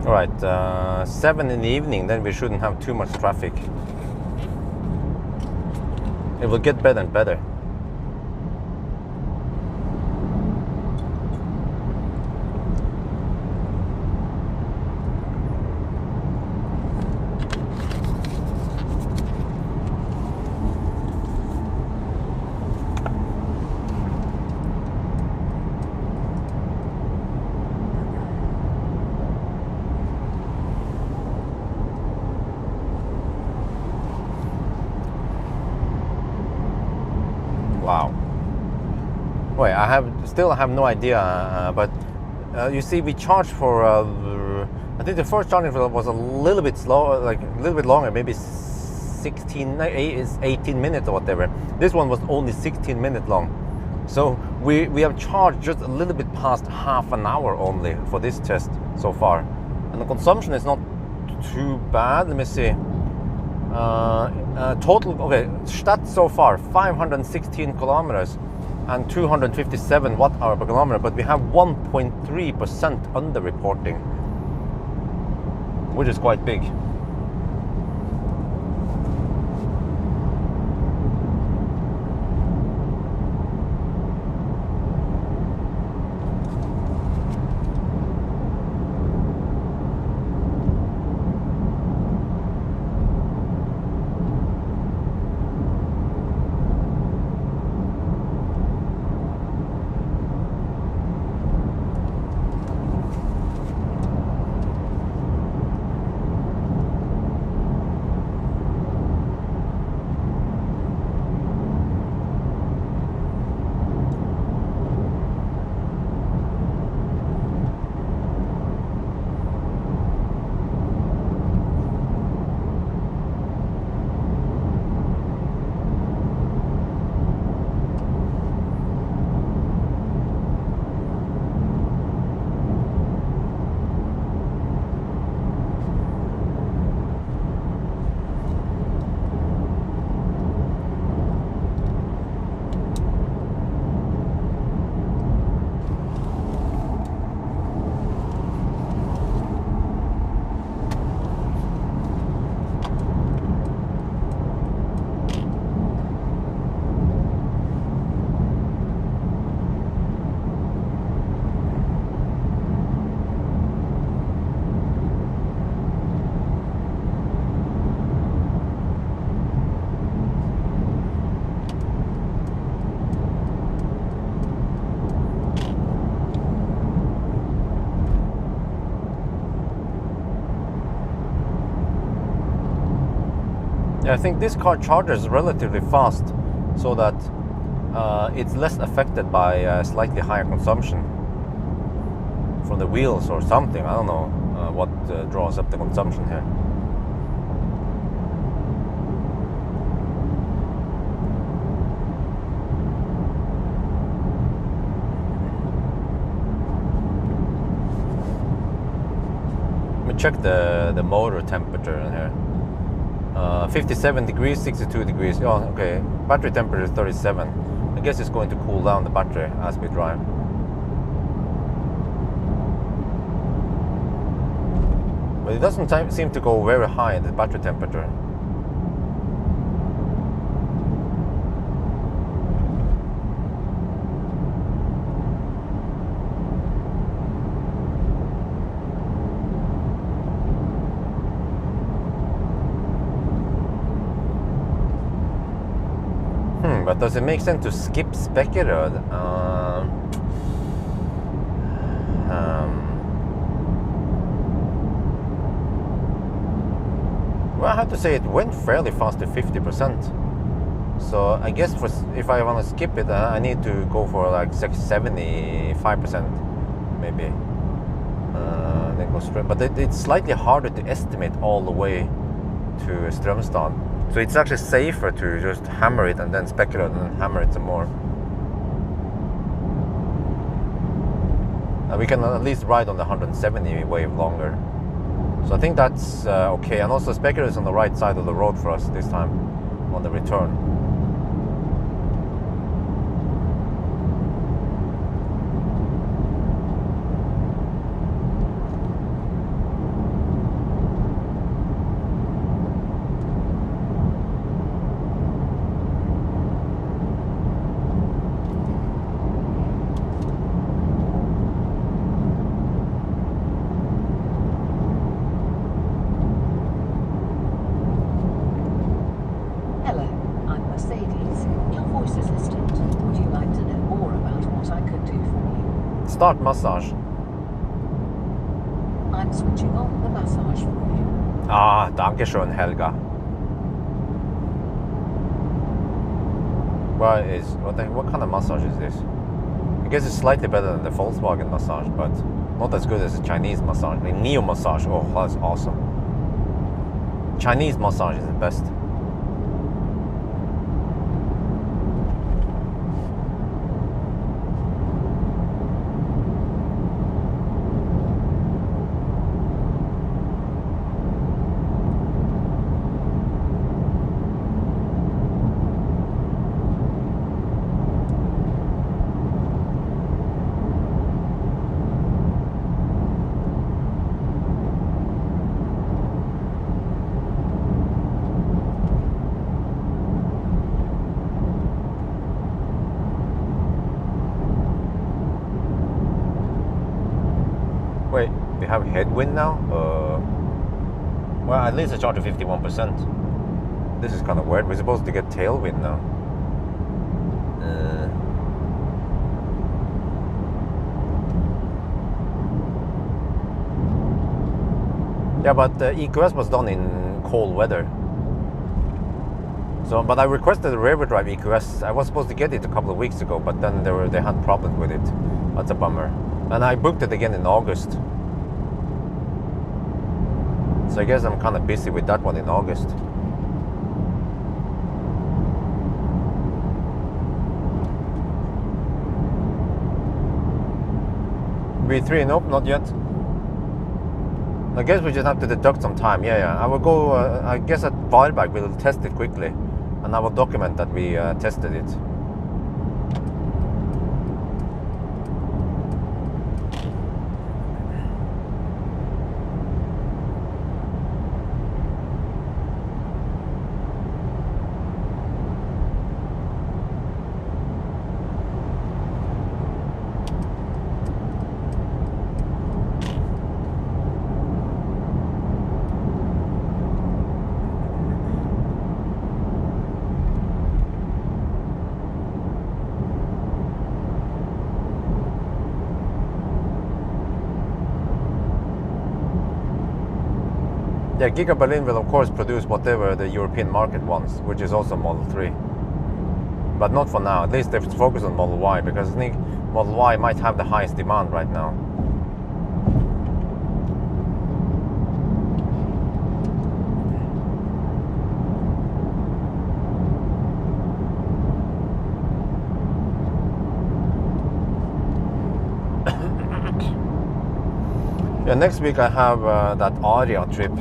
Alright, 7 in the evening, then we shouldn't have too much traffic. It will get better and better. Wow. Wait, I still have no idea, but you see, we charged for, I think the first charging was a little bit slow, like a little bit longer, maybe 18 minutes or whatever. This one was only 16 minutes long. So we have charged just a little bit past half an hour only for this test so far. And the consumption is not too bad. Let me see. Total, okay, stats so far, 516 kilometers and 257 watt-hour per kilometer, but we have 1.3% underreporting, which is quite big. Yeah, I think this car charges relatively fast, so that it's less affected by slightly higher consumption from the wheels or something. I don't know what draws up the consumption here. Let me check the motor temperature in here. 57 degrees, 62 degrees. Oh, okay. Battery temperature is 37. I guess it's going to cool down the battery as we drive. But it doesn't seem to go very high, the battery temperature. But does it make sense to skip Spekkerød? Well, I have to say it went fairly fast to 50%. So I guess if I want to skip it, I need to go for like 75% maybe. Then go straight. But it's slightly harder to estimate all the way to Strømstad. So it's actually safer to just hammer it and then Spekkerød and then hammer it some more. We can at least ride on the 170 wave longer. So I think that's okay. And also Spekkerød is on the right side of the road for us this time on the return. Start massage. I'm switching on the massage for you. Ah, danke schön, Helga. What kind of massage is this? I guess it's slightly better than the Volkswagen massage, but not as good as the Chinese massage. The Neo massage, oh, that's awesome. Chinese massage is the best. Wait, we have headwind now? Well, at least I charged 51%. This is kind of weird. We're supposed to get tailwind now. Yeah, but EQS was done in cold weather. So, but I requested a rear drive EQS. I was supposed to get it a couple of weeks ago, but then they had problems with it. That's a bummer. And I booked it again in August. So I guess I'm kind of busy with that one in August. V3, nope, not yet. I guess we just have to deduct some time. Yeah. I will go, I guess at Varberg we'll test it quickly. And I will document that we tested it. Yeah, Giga Berlin will of course produce whatever the European market wants, which is also Model 3. But not for now. At least they've focused on Model Y, because I think Model Y might have the highest demand right now. Yeah, next week I have that Aria trip.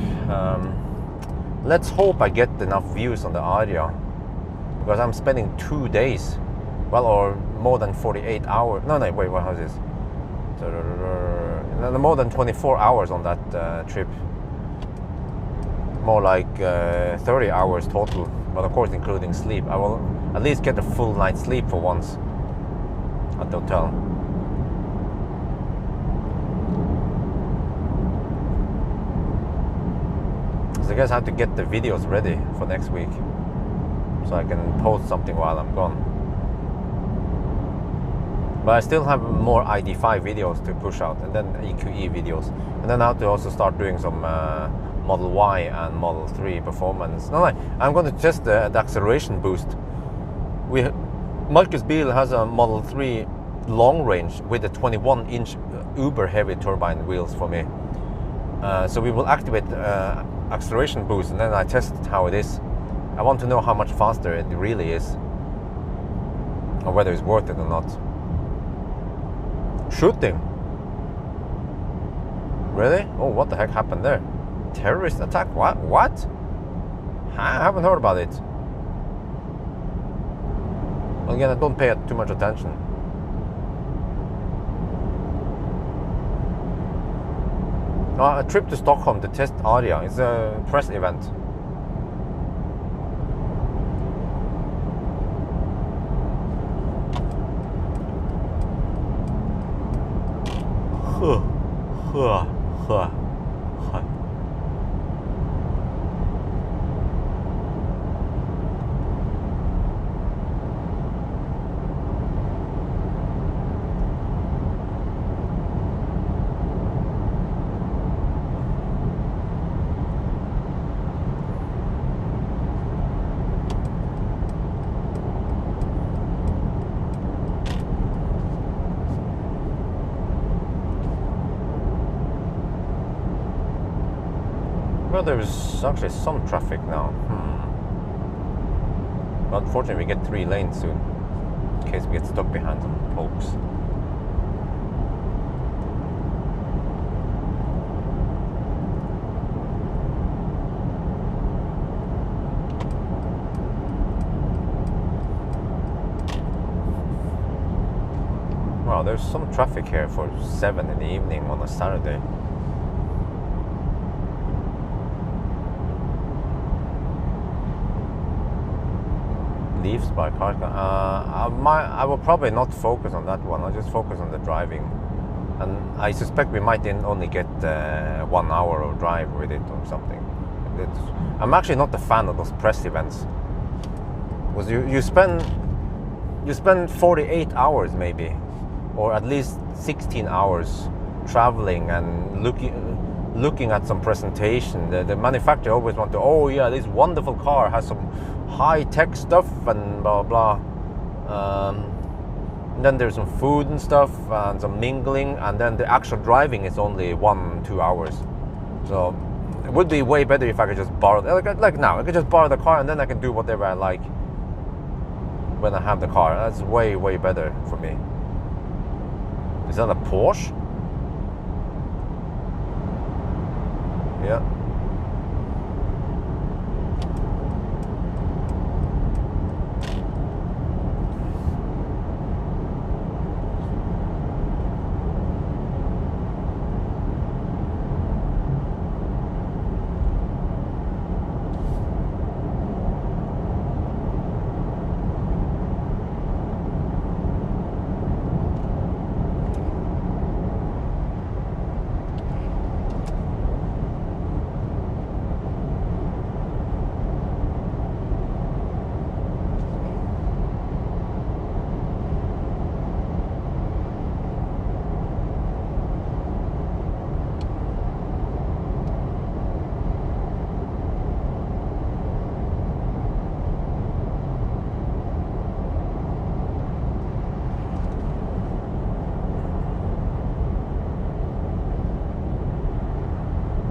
Let's hope I get enough views on the Aria, because I'm spending 2 days, well, or more than 48 hours. No, wait, what is this? More than 24 hours on that trip. More like 30 hours total, but of course including sleep. I will at least get a full night's sleep for once at the hotel. So I guess I have to get the videos ready for next week, so I can post something while I'm gone. But I still have more ID5 videos to push out, and then EQE videos, and then I have to also start doing some Model Y and Model 3 performance. No, I'm going to test the acceleration boost. Marcus Biel has a Model 3 long range with a 21-inch uber heavy turbine wheels for me. So we will activate acceleration boost, and then I test how it is. I want to know how much faster it really is, or whether it's worth it or not. Shooting? Really? Oh, what the heck happened there? Terrorist attack? What? I haven't heard about it. Again, I don't pay too much attention. A trip to Stockholm to test Aria. It's a press event. Well, there's actually some traffic now. Unfortunately, we get 3 lanes soon, in case we get stuck behind some folks. Wow, there's some traffic here for 7 in the evening on a Saturday. Leaves by car. I will probably not focus on that one. I'll just focus on the driving, and I suspect we might only get 1 hour of drive with it or something. I'm actually not a fan of those press events. Was you spend 48 hours maybe, or at least 16 hours traveling and looking at some presentation. The manufacturer always want to, oh yeah, this wonderful car has some high-tech stuff and blah blah. And then there's some food and stuff and some mingling, and then the actual driving is only 1-2 hours. So it would be way better if I could just borrow, like now, I could just borrow the car and then I can do whatever I like when I have the car. That's way better for me. Is that a Porsche? Yeah.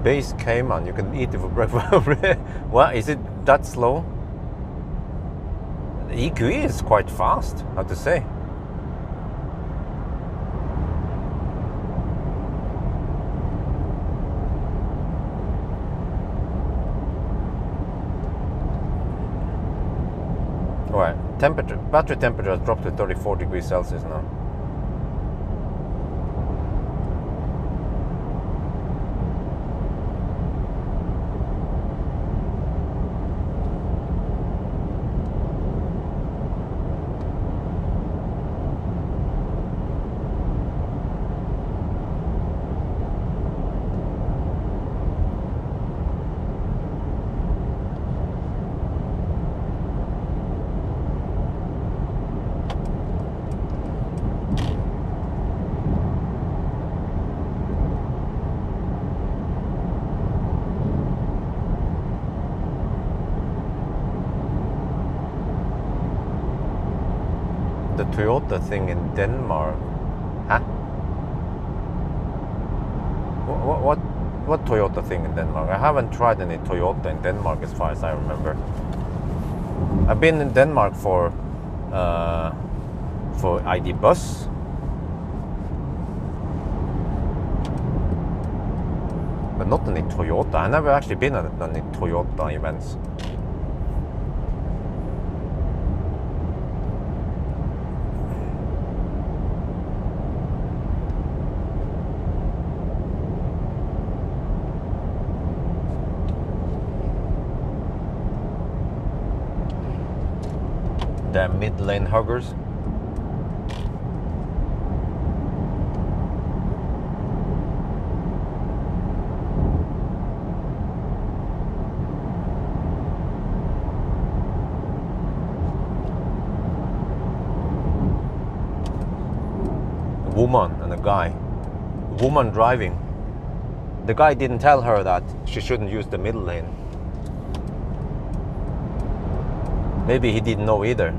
Base Cayman, you can eat it for breakfast. What, is it that slow? The EQE is quite fast, I have to say. Alright, battery temperature has dropped to 34 degrees Celsius now. The Toyota thing in Denmark. Huh? What Toyota thing in Denmark? I haven't tried any Toyota in Denmark as far as I remember. I've been in Denmark for ID Bus. But not any Toyota. I've never actually been at any Toyota events. The mid-lane huggers. A woman and a guy. A woman driving. The guy didn't tell her that she shouldn't use the middle lane. Maybe he didn't know either.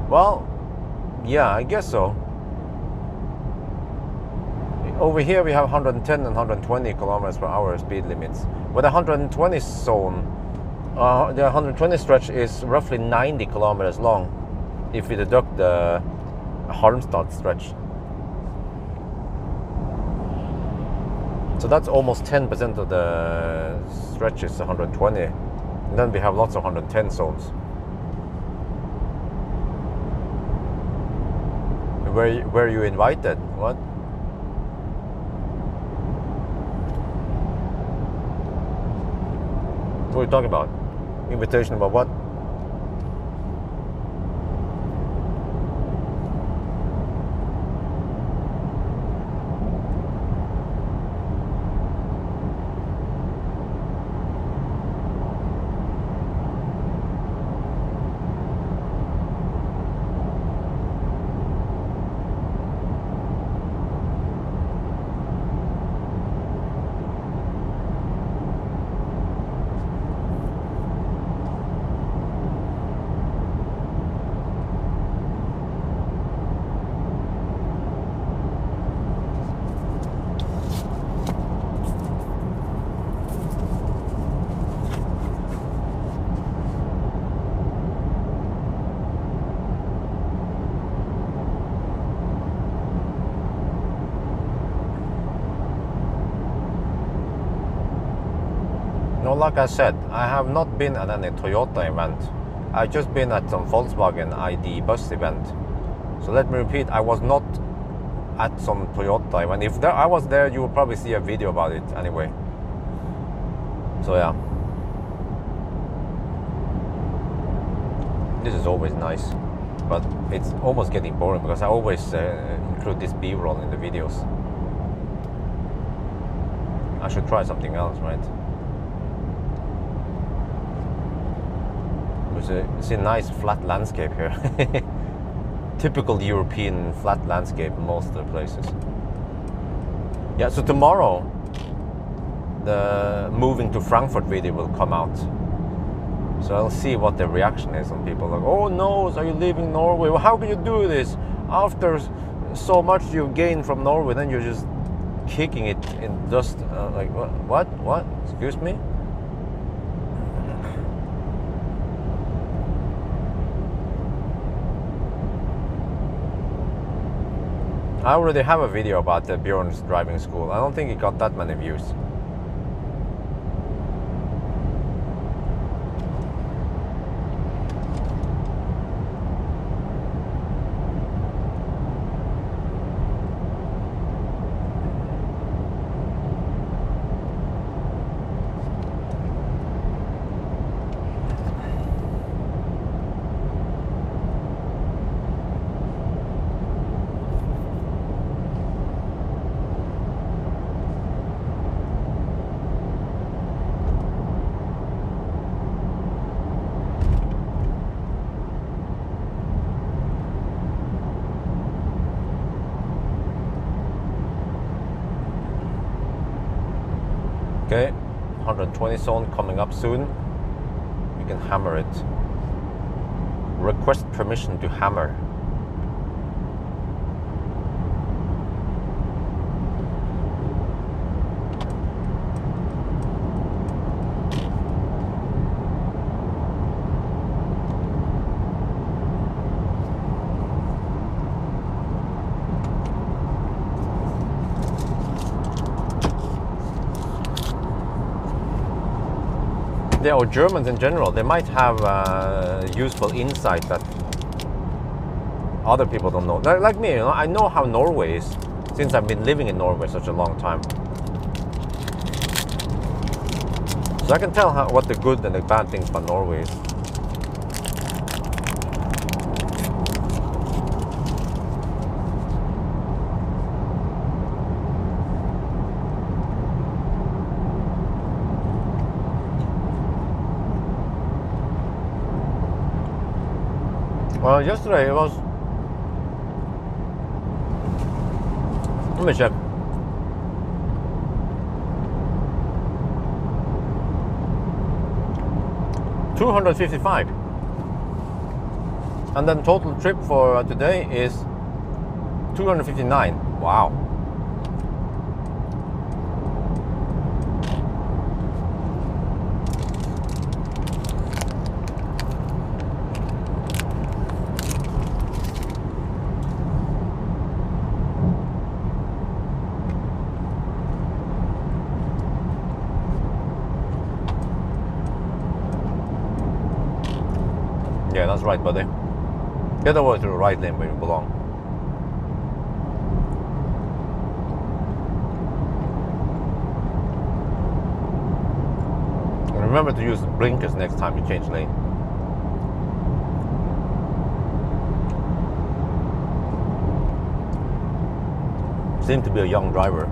Well, yeah, I guess so. Over here we have 110 and 120 kilometers per hour speed limits. With the 120 zone, the 120 stretch is roughly 90 kilometers long if we deduct the Halmstad stretch. So that's almost 10% of the stretch is 120. And then we have lots of 110 zones. Were you invited? What? What are you talking about? Invitation about what? No, like I said, I have not been at any Toyota event. I've just been at some Volkswagen ID bus event. So let me repeat, I was not at some Toyota event. If I was there, you will probably see a video about it anyway. So yeah. This is always nice, but it's almost getting boring because I always include this B-roll in the videos. I should try something else, right? It's a nice flat landscape here. Typical European flat landscape in most of the places. Yeah, so tomorrow the moving to Frankfurt video will come out. So I'll see what the reaction is on people. Like, oh no, are you leaving Norway? Well, how can you do this? After so much you've gained from Norway, then you're just kicking it in dust. Like, what? Excuse me? I already have a video about the Bjørn's driving school. I don't think it got that many views. Okay, 120 zone coming up soon. We can hammer it. Request permission to hammer. Yeah, or Germans in general, they might have useful insight that other people don't know. Like me, you know, I know how Norway is since I've been living in Norway such a long time. So I can tell what the good and the bad things about Norway is. Well, yesterday it was. Let me check. $255. And then total trip for today is 259. Wow. Yeah, that's right, buddy. Get over to the right lane where you belong. And remember to use the blinkers next time you change lane. Seem to be a young driver.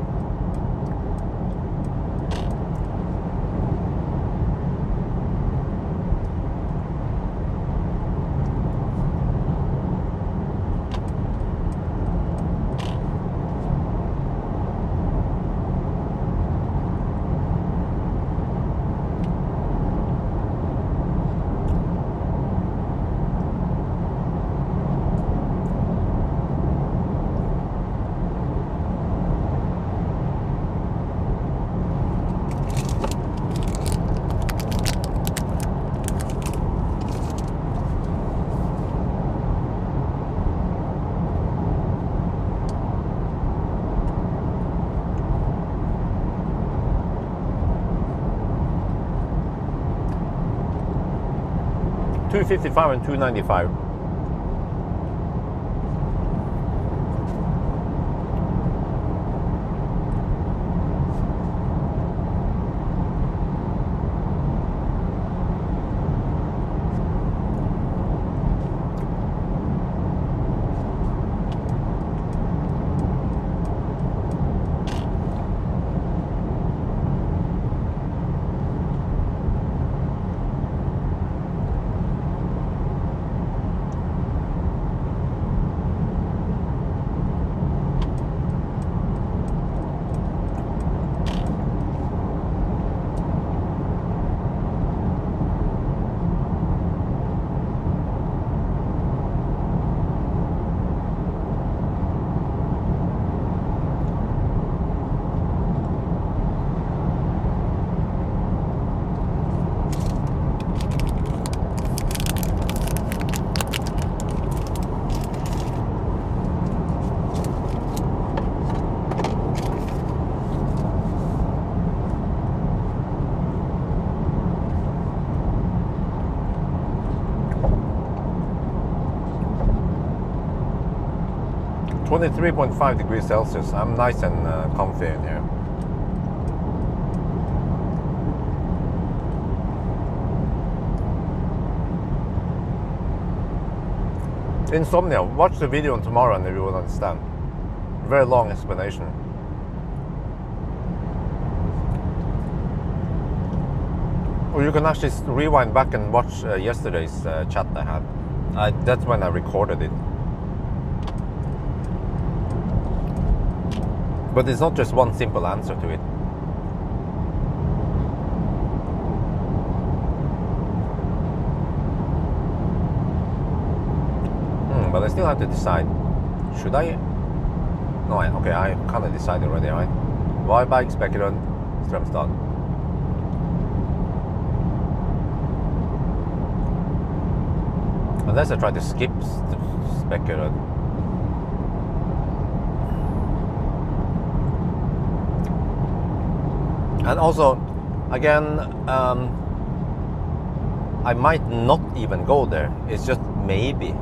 $255 and $295. $23.5 degrees Celsius. I'm nice and comfy in here. Insomnia. Watch the video tomorrow and you will understand. Very long explanation. Or you can actually rewind back and watch yesterday's chat I had. That's when I recorded it. But it's not just one simple answer to it. But I still have to decide. Should I? No, okay, I kind of decided already, right? Varberg, Spekerud, Strömstad. Unless I try to skip Spekerud. And also, again, I might not even go there. It's just maybe.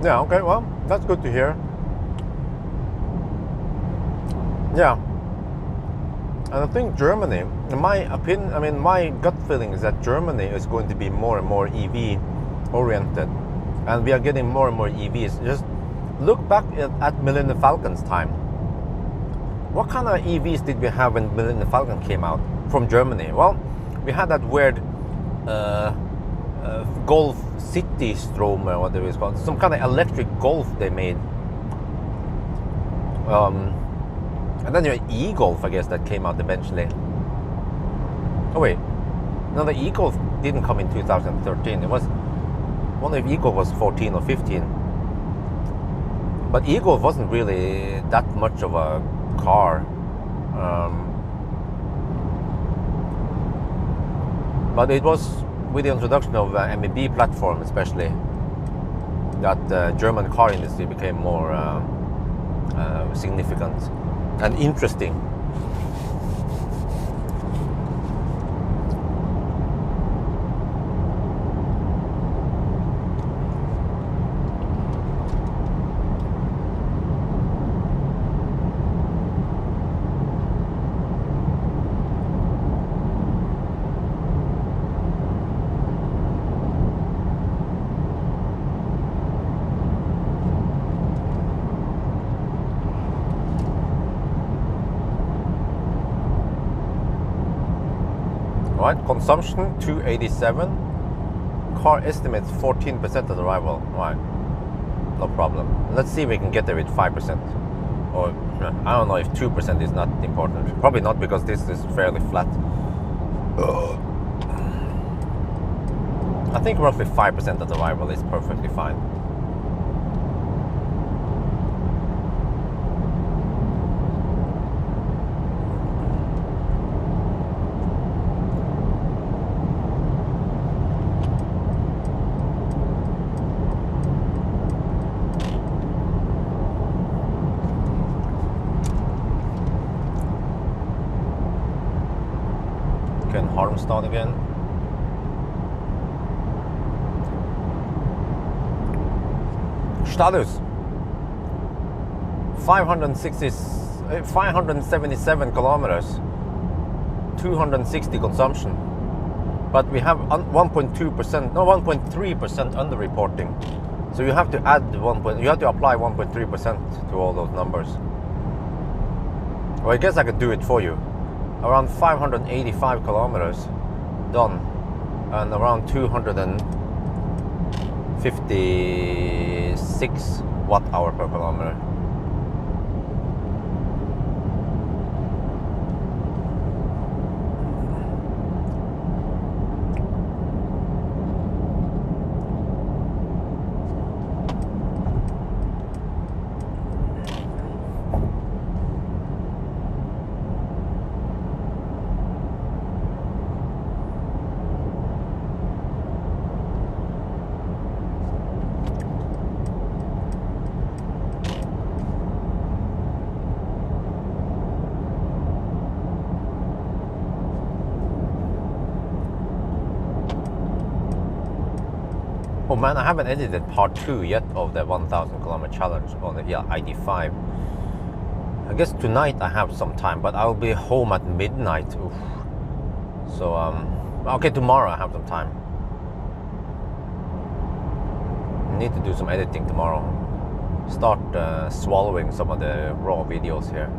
Yeah, okay, well, that's good to hear. Yeah. And I think Germany, in my opinion, I mean, my gut feeling is that Germany is going to be more and more EV oriented. And we are getting more and more EVs. Just look back at Millennium Falcon's time. What kind of EVs did we have when Millennium Falcon came out from Germany? Well, we had that weird Golf City Stromer, whatever it's called. Some kind of electric Golf they made. And then you had E-Golf, I guess, that came out eventually. Oh wait, no, the E-Golf didn't come in 2013. It was, one of E-Golf was 14 or 15. But E-Golf wasn't really that much of a car. But it was with the introduction of MEB platform, especially, that the German car industry became more significant and interesting. Right, consumption 287. Car estimates 14% at arrival. Right, no problem. Let's see if we can get there with 5%. Or I don't know if 2% is not important. Probably not, because this is fairly flat. I think roughly 5% at arrival is perfectly fine. Start again. Status 577 kilometers, 260 consumption, but we have 1.2%, no 1.3% underreporting. So you have to add you have to apply 1.3% to all those numbers. Well, I guess I could do it for you. Around 585 kilometers done, and around 256 watt-hour per kilometer. Oh man, I haven't edited part 2 yet of the 1000 kilometer challenge on the ID5. I guess tonight I have some time, but I'll be home at midnight. Oof. So, okay, tomorrow I have some time. I need to do some editing tomorrow. Start swallowing some of the raw videos here.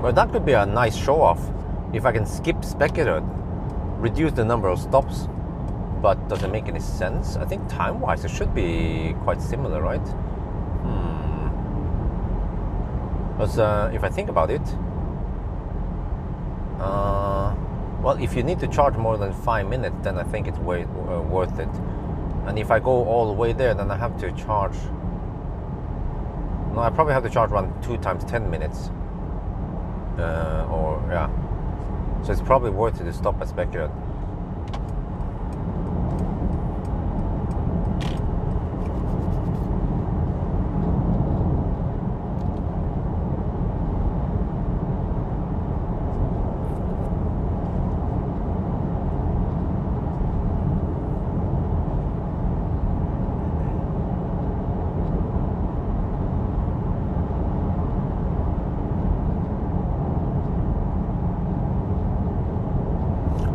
Well, that could be a nice show-off if I can skip speculative, reduce the number of stops, but does it make any sense? I think time-wise it should be quite similar, right? Because if I think about it, well, if you need to charge more than 5 minutes, then I think it's worth it. And if I go all the way there, then I have to charge. No, I probably have to charge around 2 times 10 minutes. Or yeah, so it's probably worth it to stop at Spectre.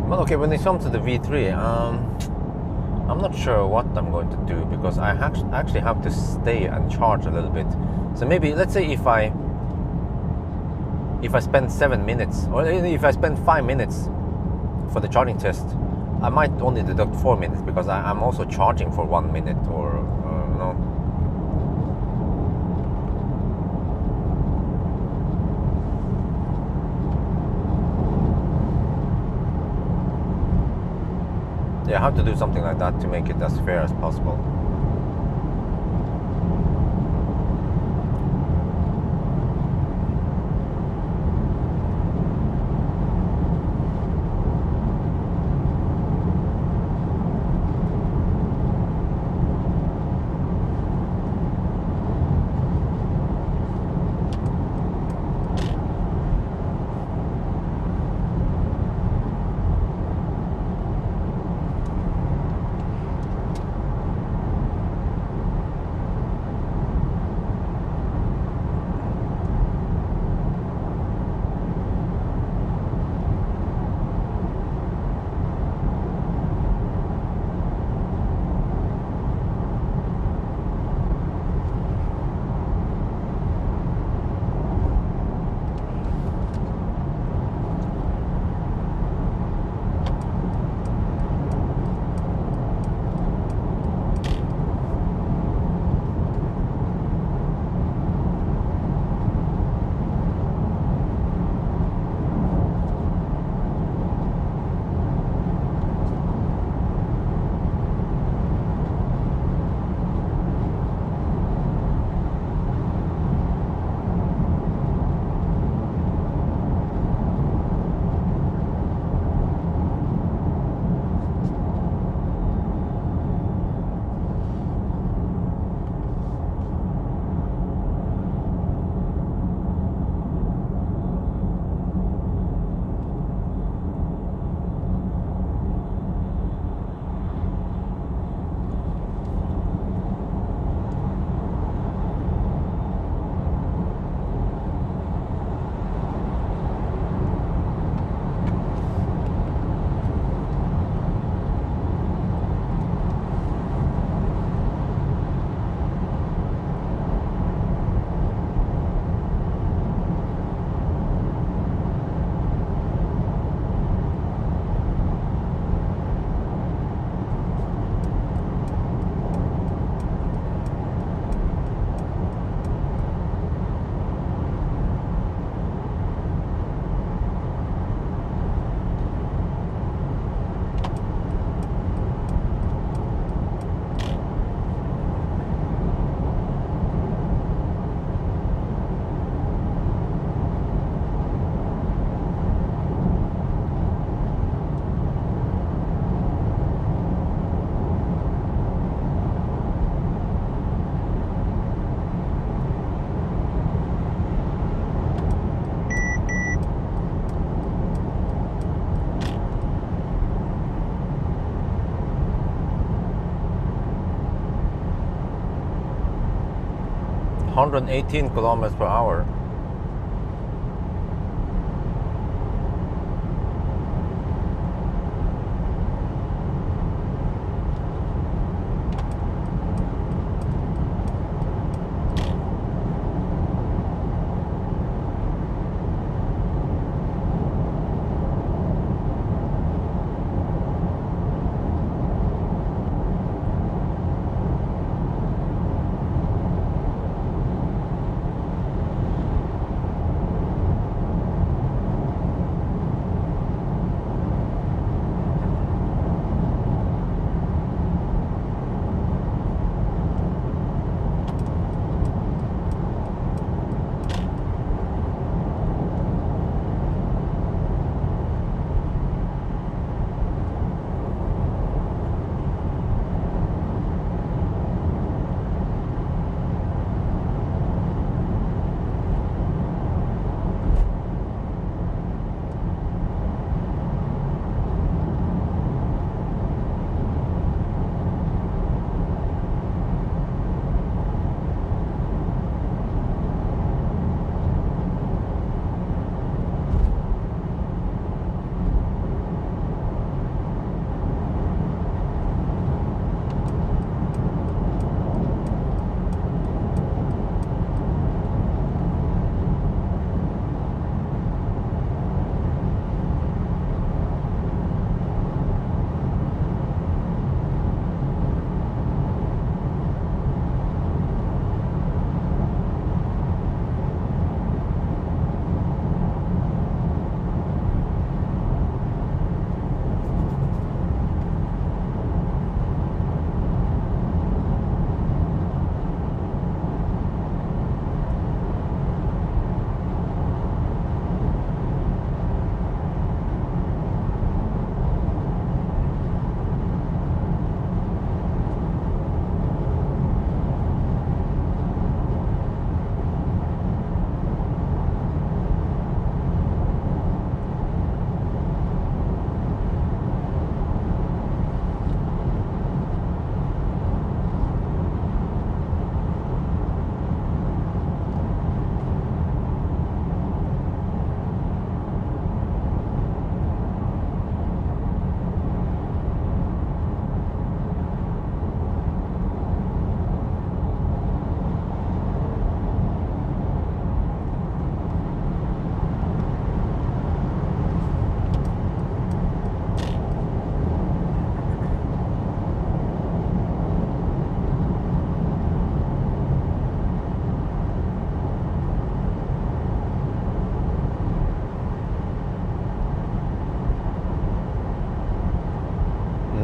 Well, okay, when it comes to the V3, I'm not sure what I'm going to do because I actually have to stay and charge a little bit. So maybe, let's say if I spend 7 minutes, or if I spend 5 minutes for the charging test, I might only deduct 4 minutes because I'm also charging for 1 minute, or you know. Yeah, I have to do something like that to make it as fair as possible. (118 kilometers per hour).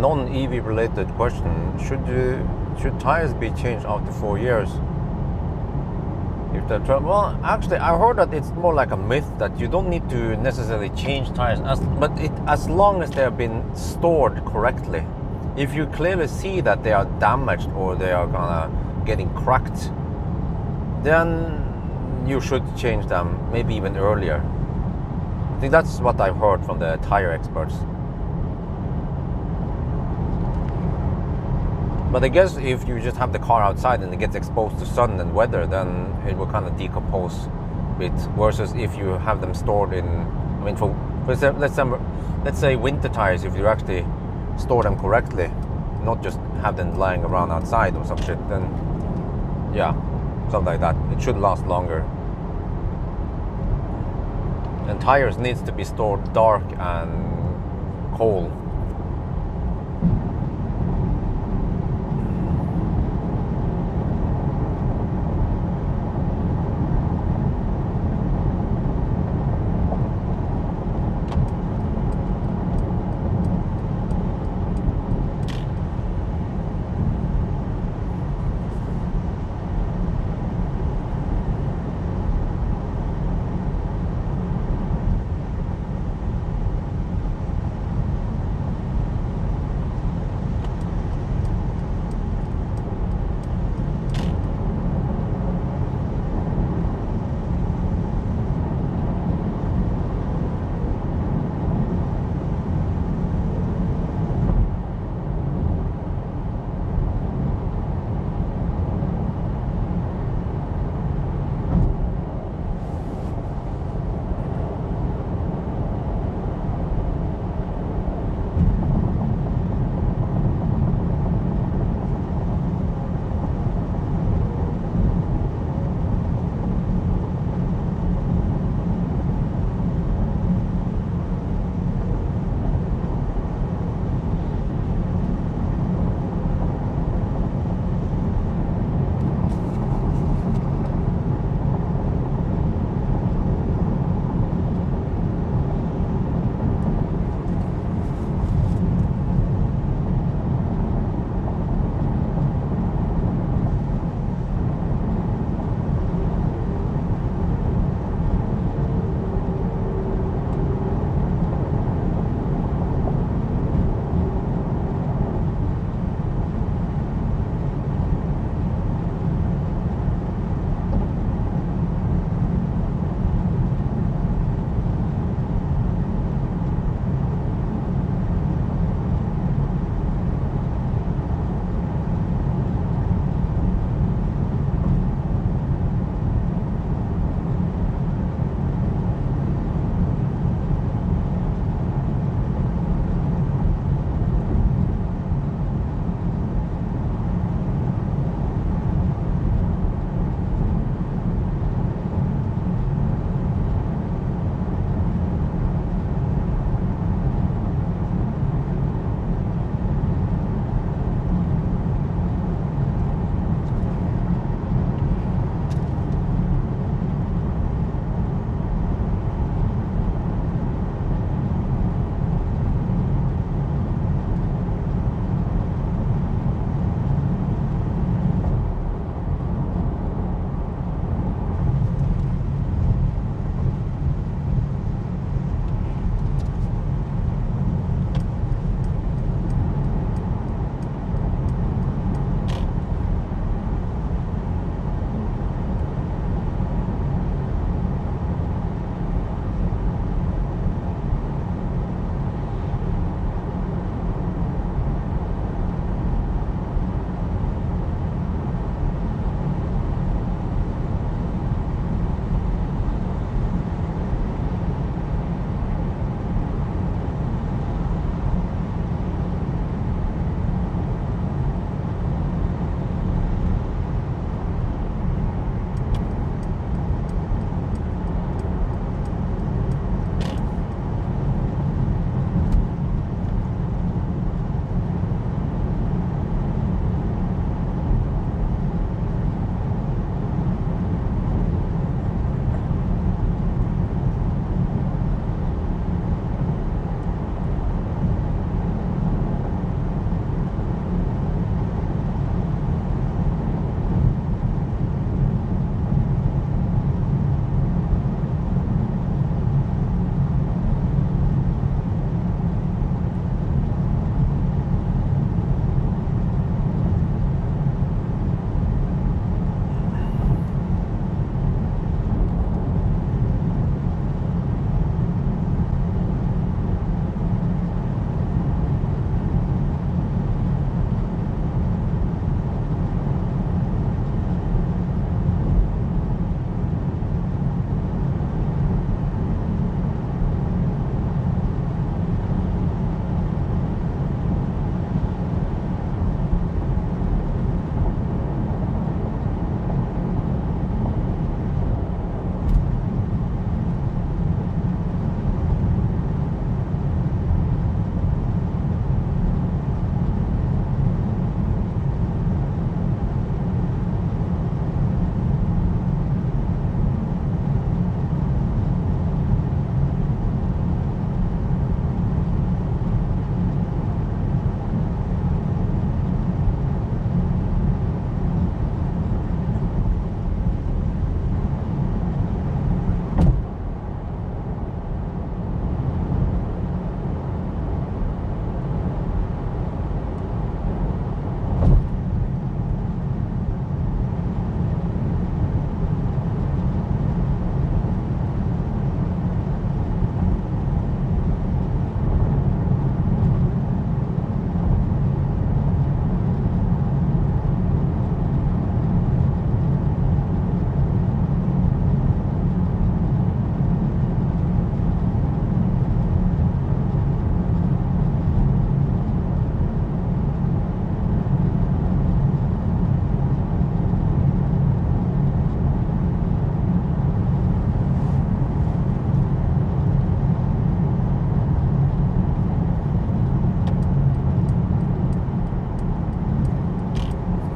non-EV related question: should tires be changed after 4 years? If they're well, actually, I heard that it's more like a myth that you don't need to necessarily change tires, as long as they have been stored correctly. If you clearly see that they are damaged or they are getting cracked, then you should change them, maybe even earlier. I think that's what I've heard from the tire experts. But I guess if you just have the car outside and it gets exposed to sun and weather, then it will kind of decompose a bit. Versus if you have them stored in, I mean, let's say winter tires, if you actually store them correctly, not just have them lying around outside or some shit, then yeah, something like that. It should last longer. And tires needs to be stored dark and cold.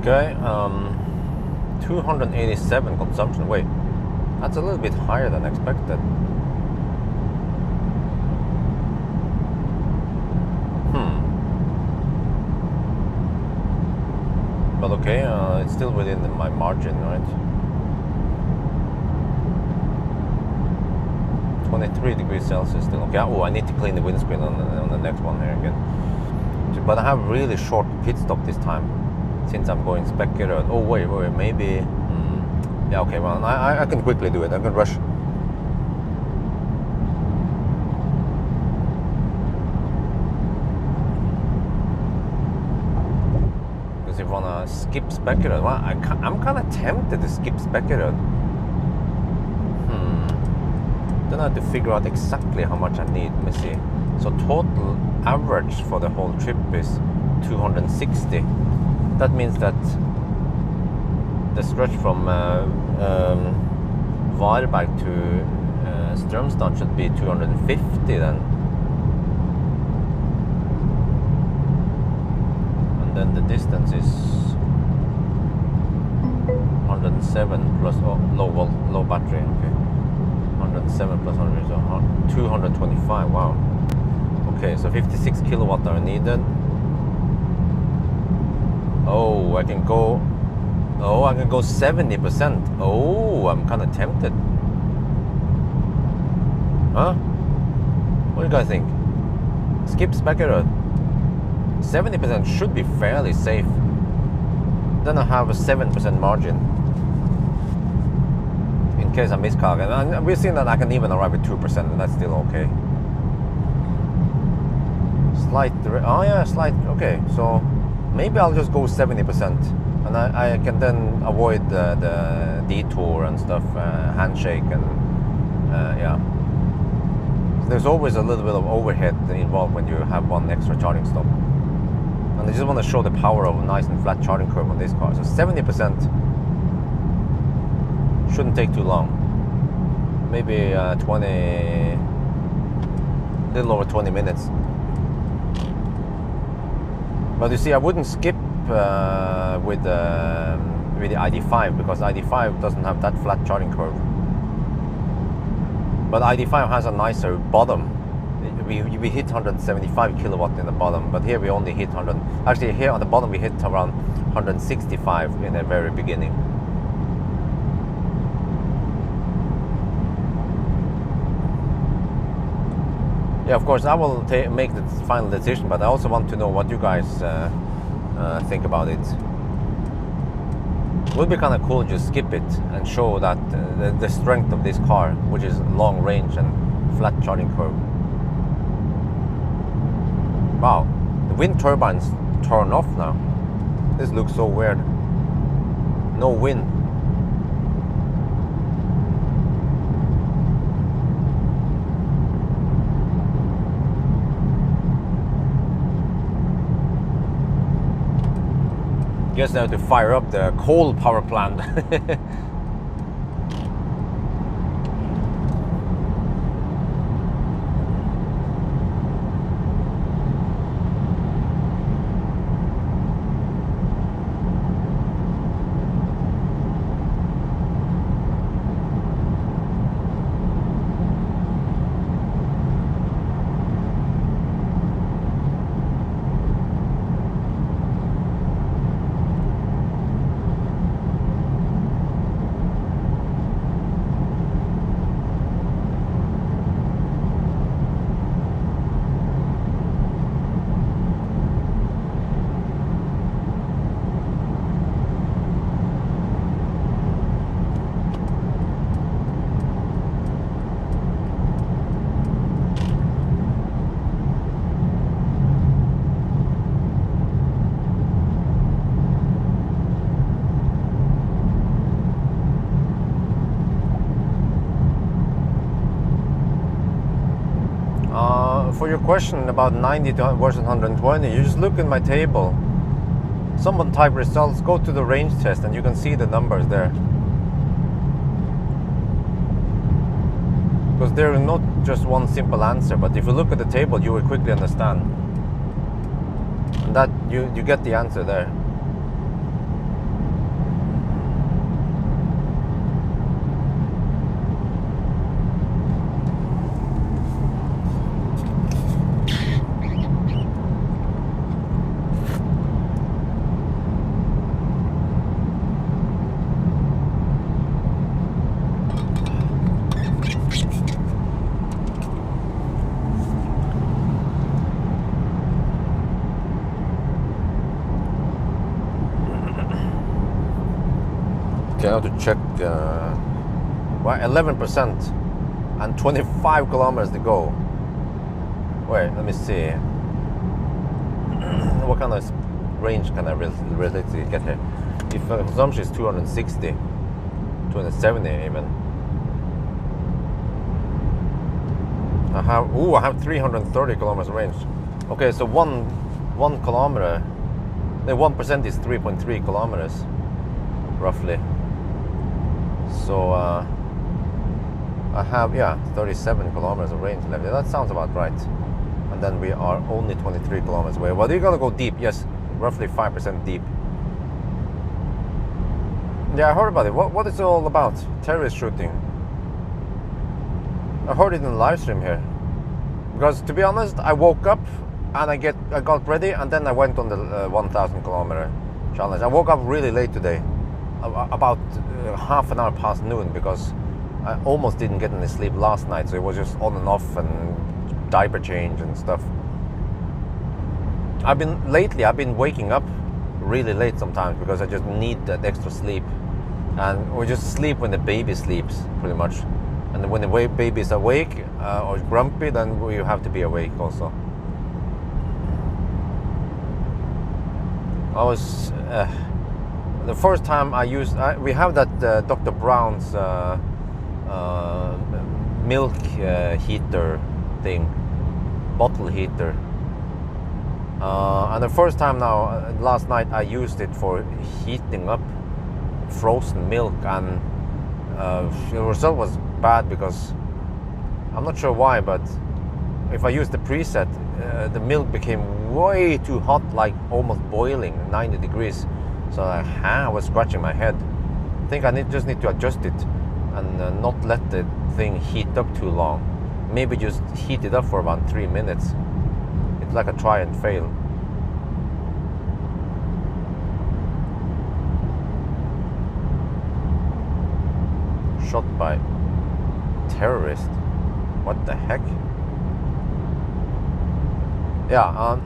Okay, 287 consumption. Wait, that's a little bit higher than expected. But okay, it's still within my margin, right? 23 degrees Celsius still. Okay, oh, I need to clean the windscreen on the next one here again. But I have really short pit stop this time, since I'm going speculator. Oh wait, maybe. Yeah, okay, well, I can quickly do it. I can rush. Because if you wanna skip speculator, well, I'm kind of tempted to skip speculator. Then I have to figure out exactly how much I need. Let me see. So total average for the whole trip is 260. That means that the stretch from Varberg to Strömstad should be 250 then. And then the distance is 107 plus low battery. Okay. 107 plus 100, so 225. Wow. Okay, so 56 kilowatt are needed. Oh, I can go 70%. Oh, I'm kind of tempted. Huh? What do you guys think? Skip speculator. 70% should be fairly safe. Then I have a 7% margin in case I miscalculate. And we've seen that I can even arrive at 2%, and that's still okay. Slight. Okay, so maybe I'll just go 70%, and I can then avoid the detour and stuff, handshake, and yeah. So there's always a little bit of overhead involved when you have one extra charging stop. And I just want to show the power of a nice and flat charging curve on this car. So 70% shouldn't take too long. Maybe 20, a little over 20 minutes. But you see, I wouldn't skip with the ID.5 because ID.5 doesn't have that flat charging curve. But ID.5 has a nicer bottom. We hit 175 kilowatt in the bottom, but here we only hit 100. Actually, here on the bottom we hit around 165 in the very beginning. Yeah, of course, I will make the final decision, but I also want to know what you guys think about it. It would be kind of cool to just skip it and show that the strength of this car, which is long range and flat charging curve. Wow, the wind turbines turn off now. This looks so weird. No wind. Guess I have to fire up the coal power plant. For your question about 90 versus 120, you just look at my table. Someone type results, go to the range test, and you can see the numbers there. Because there is not just one simple answer, but if you look at the table, you will quickly understand. And that you get the answer there. Okay, I have to check. Well, 11% and 25 kilometers to go. Wait, let me see. What kind of range can I realistically get here? If consumption is 260, 270 even. I have 330 kilometers range. Okay, so one kilometer, the 1% is 3.3 kilometers, roughly. So I have 37 kilometers of range left. That sounds about right. And then we are only 23 kilometers away. Well, you're gonna go deep, yes, roughly 5% deep. Yeah, I heard about it. What is it all about? Terrorist shooting. I heard it in the live stream here. Because to be honest, I woke up and I got ready and then I went on the 1,000 kilometer challenge. I woke up really late today, about half an hour past noon, because I almost didn't get any sleep last night. So it was just on and off and diaper change and stuff. I've been waking up really late sometimes because I just need that extra sleep, and we just sleep when the baby sleeps pretty much, and when the baby is awake or grumpy, then you have to be awake also. I was the first time I used we have that Dr. Brown's milk heater thing, bottle heater. And the first time now, last night, I used it for heating up frozen milk, and the result was bad because I'm not sure why, but if I used the preset, the milk became way too hot, like almost boiling, 90 degrees. So I was scratching my head. I think I just need to adjust it and not let the thing heat up too long. Maybe just heat it up for about 3 minutes. It's like a try and fail. Shot by terrorist. What the heck? Yeah,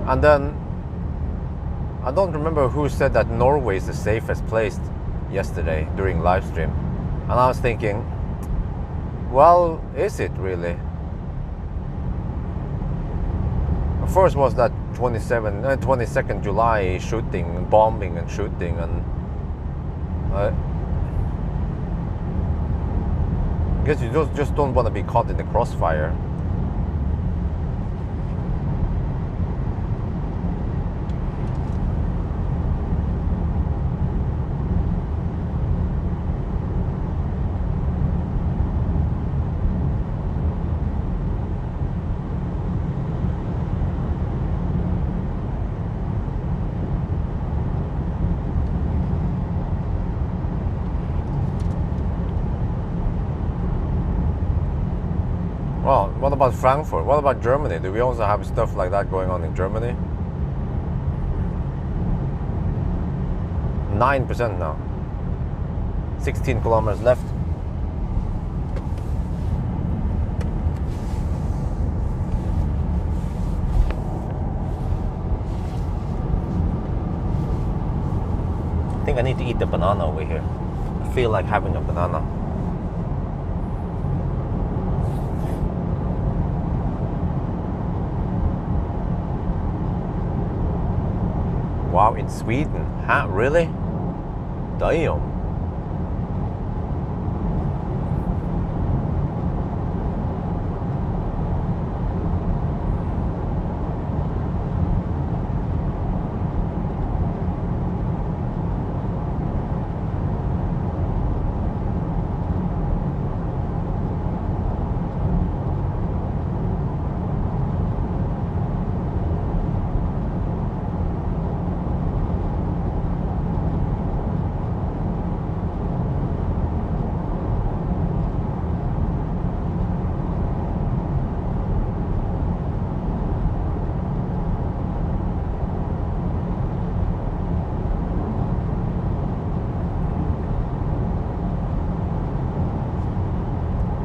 and then I don't remember who said that Norway is the safest place yesterday during live stream, and I was thinking, well, is it really? First was that 22nd July shooting, bombing and shooting, and I guess you just don't want to be caught in the crossfire. Well, what about Frankfurt? What about Germany? Do we also have stuff like that going on in Germany? 9% now. 16 kilometers left. I think I need to eat the banana over here. I feel like having a banana. Wow, in Sweden? Huh? Really? Damn.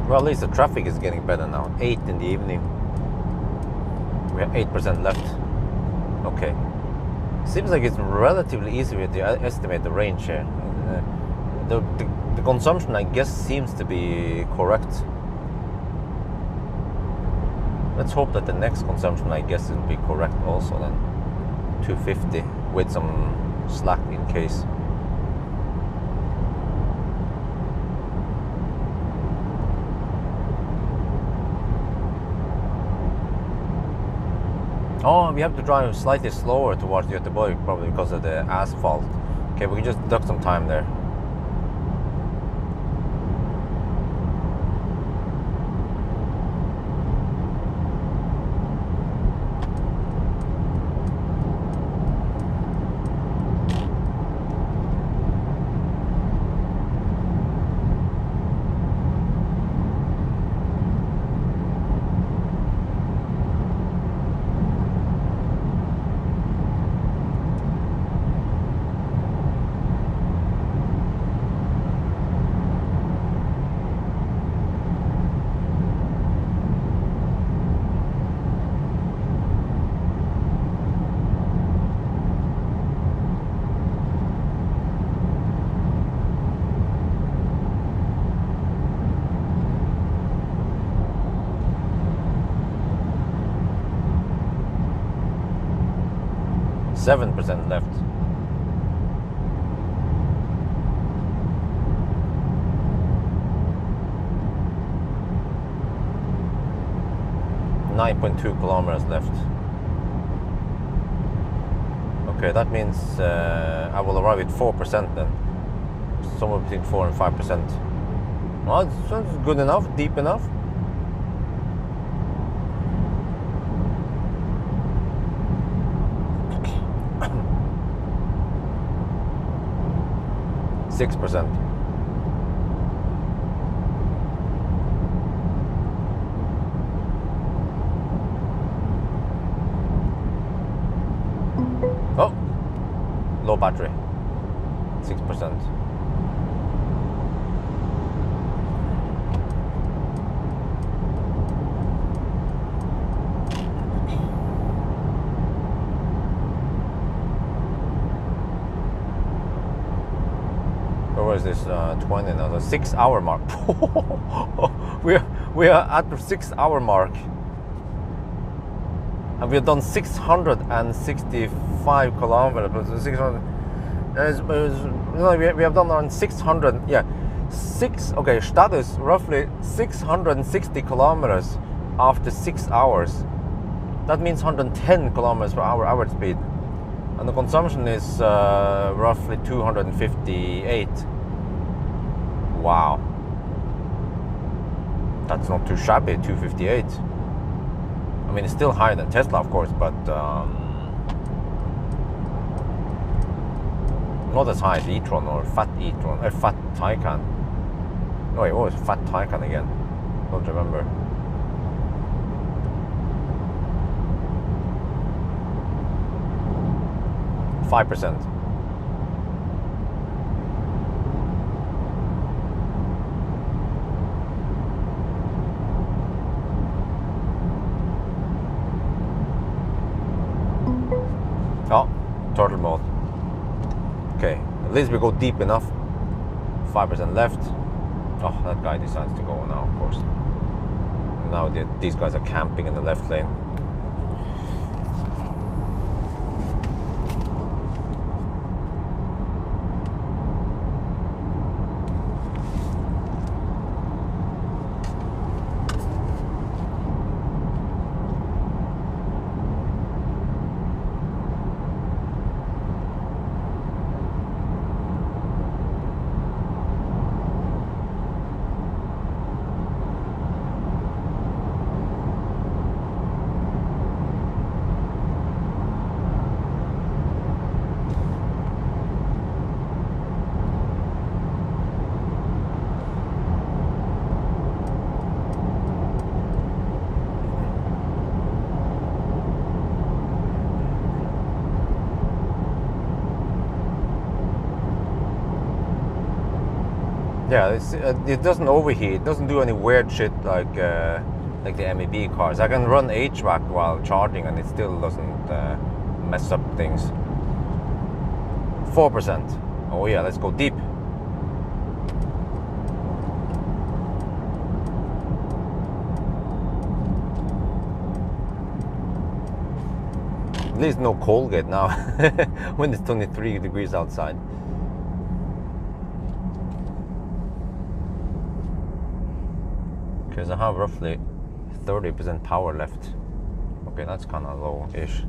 Well, at least the traffic is getting better now. 8 in the evening. We have 8% left. Okay. Seems like it's relatively easy to estimate the range here. The consumption, I guess, seems to be correct. Let's hope that the next consumption, I guess, will be correct also then. 250 with some slack in case. Oh, we have to drive slightly slower towards Göteborg, probably because of the asphalt. Okay, we can just deduct some time there. %7 left. .2 kilometers left. Okay, that means I will arrive at 4% then. Somewhere between 4 and 5%. Well, that's good enough, deep enough. %6. Oh, low battery. 6%. Where is this 20 now? The 6 hour mark. we are at the 6 hour mark, and we have done 665 kilometers. 600. We have done around 600. Yeah, Okay, status roughly 660 kilometers after 6 hours. That means 110 kilometers per hour average speed, and the consumption is roughly 258. Wow, that's not too shabby, 258. I mean, it's still higher than Tesla, of course, but not as high as e-tron or Fat e-tron, or Fat Taycan. No, it was Fat Taycan again. Don't remember. %5. Oh, turtle mode. Okay, at least we go deep enough. 5% left. Oh, that guy decides to go now, of course. Now these guys are camping in the left lane. Yeah, it doesn't overheat. It doesn't do any weird shit like the MEB cars. I can run HVAC while charging, and it still doesn't mess up things. 4%. Oh yeah, let's go deep. At least no Colgate now when it's 23 degrees outside. Because I have roughly 30% power left. Okay, that's kind of low-ish.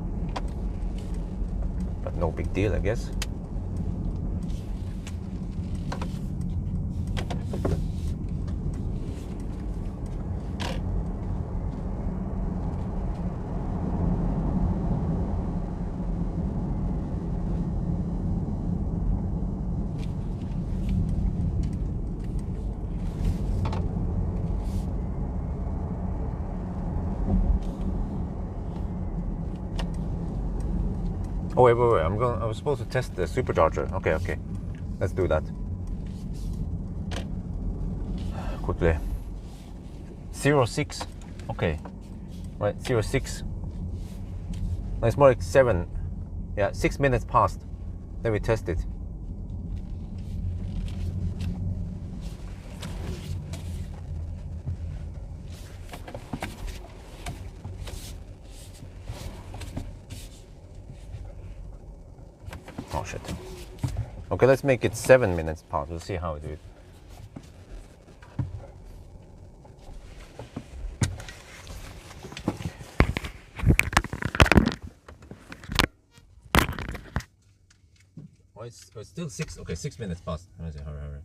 But no big deal, I guess. Oh wait. I was supposed to test the supercharger. Okay. Let's do that. Quickly. 0.6. Okay. Right, 0.6. It's more like 7. Yeah, 6 minutes past. Then we test it. Oh shit. Okay, let's make it 7 minutes past. We'll see how we do it. Oh, it's still 6. Okay, 6 minutes past. Let me see. Hurry.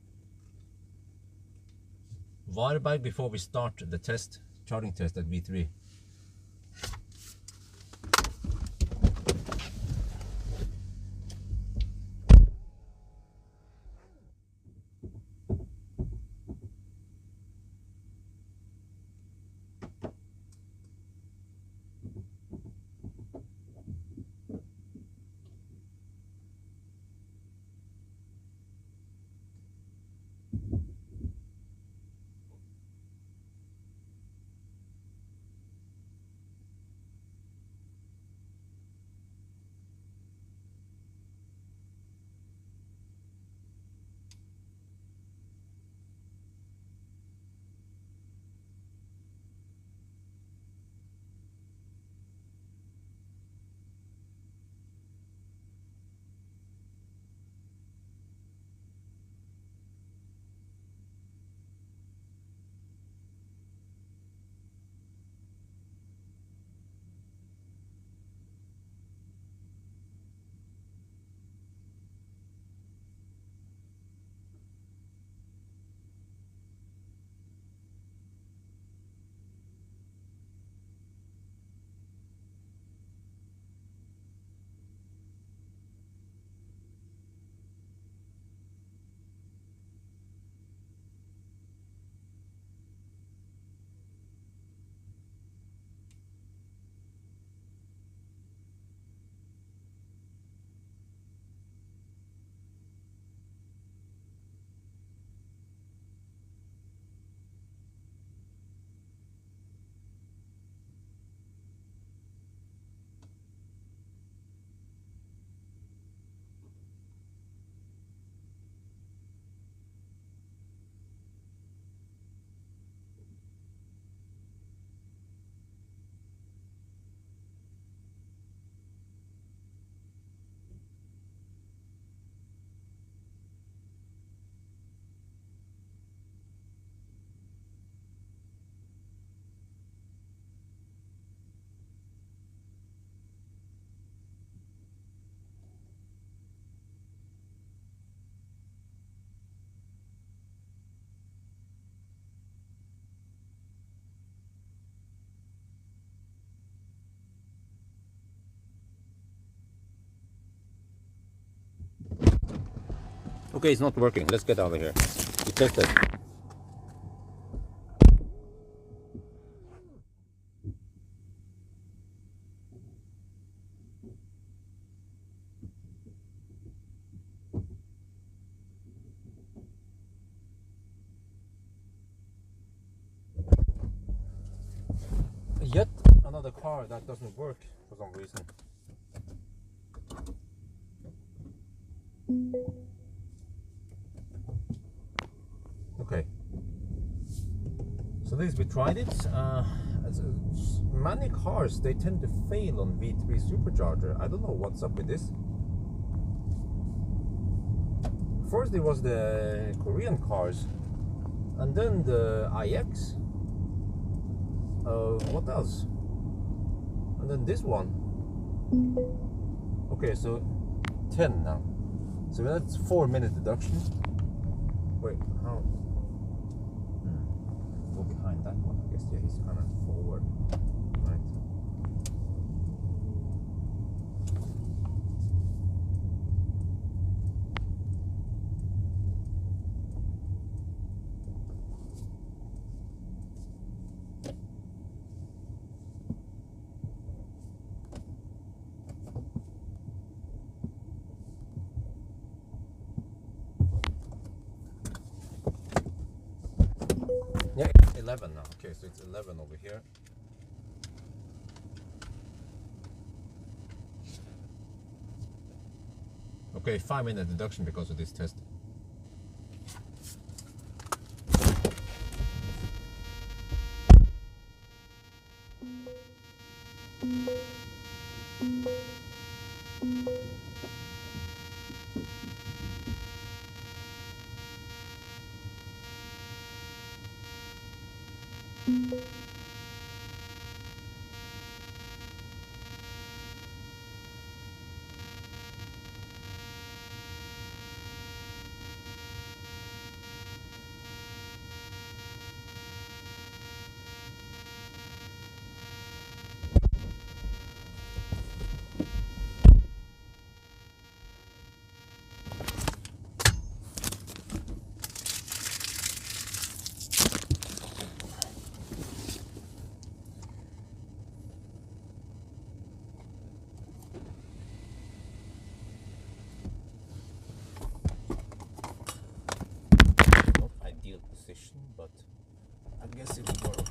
Waterback before we start the test, charging test at V3. Okay, it's not working. Let's get out of here. We tested. Yet another car that doesn't work for some reason. Okay. So this, we tried it. Many cars, they tend to fail on V3 Supercharger. I don't know what's up with this. First it was the Korean cars, and then the iX. What else? And then this one. Okay, so 10 now. So that's 4-minute deduction. Wait, how? Go behind that one. I guess, yeah, he's kind of forward. Right. Yeah, it's 11 now. Okay, so it's 11 over here. Okay, 5-minute deduction because of this test. But I guess it'll work.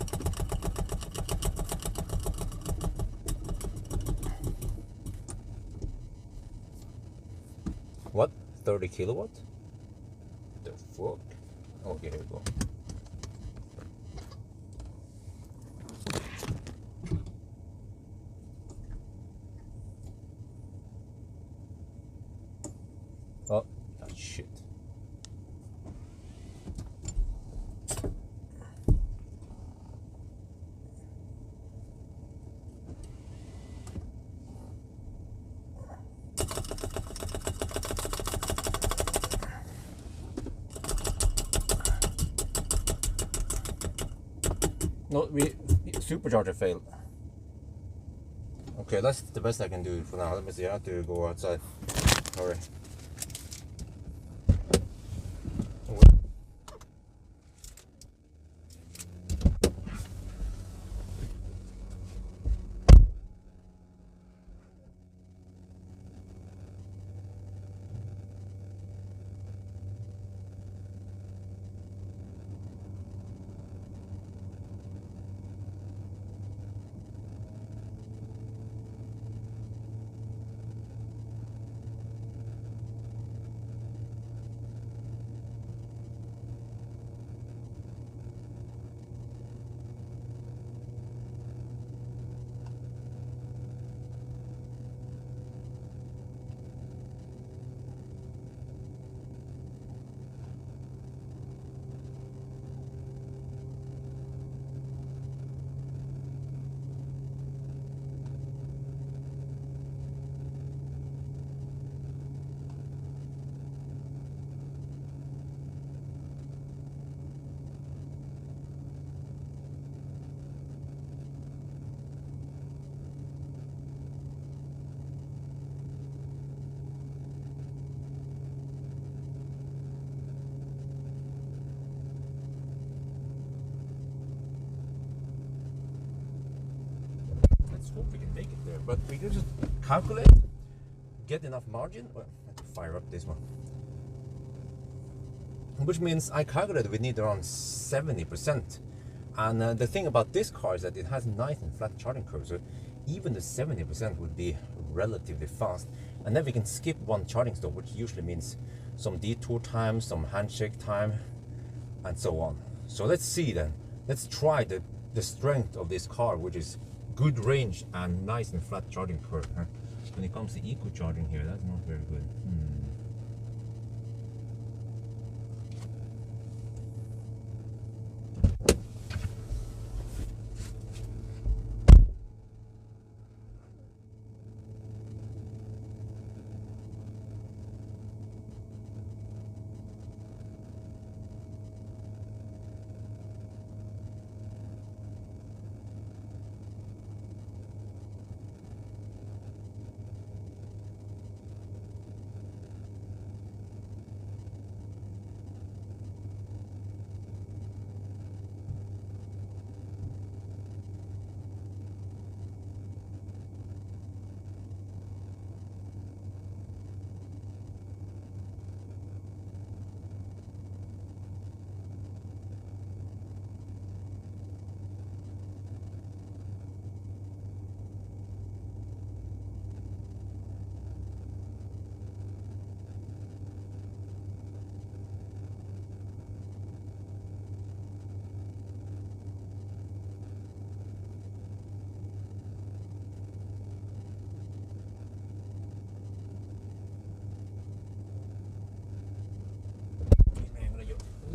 What? 30 kilowatt? The fuck? Okay, here we go. Oh, that shit. No, Supercharger failed. Okay, that's the best I can do for now. Let me see, I have to go outside. Sorry. Hope we can make it there, but we can just calculate, get enough margin. Well, I have to fire up this one, which means I calculated we need around 70% And the thing about this car is that it has nice and flat charging curves, so even the 70% would be relatively fast. And then we can skip one charging stop, which usually means some detour time, some handshake time, and so on. So let's see then. Let's try the strength of this car, which is good range and nice and flat charging curve. Huh? When it comes to eco charging here, that's not very good.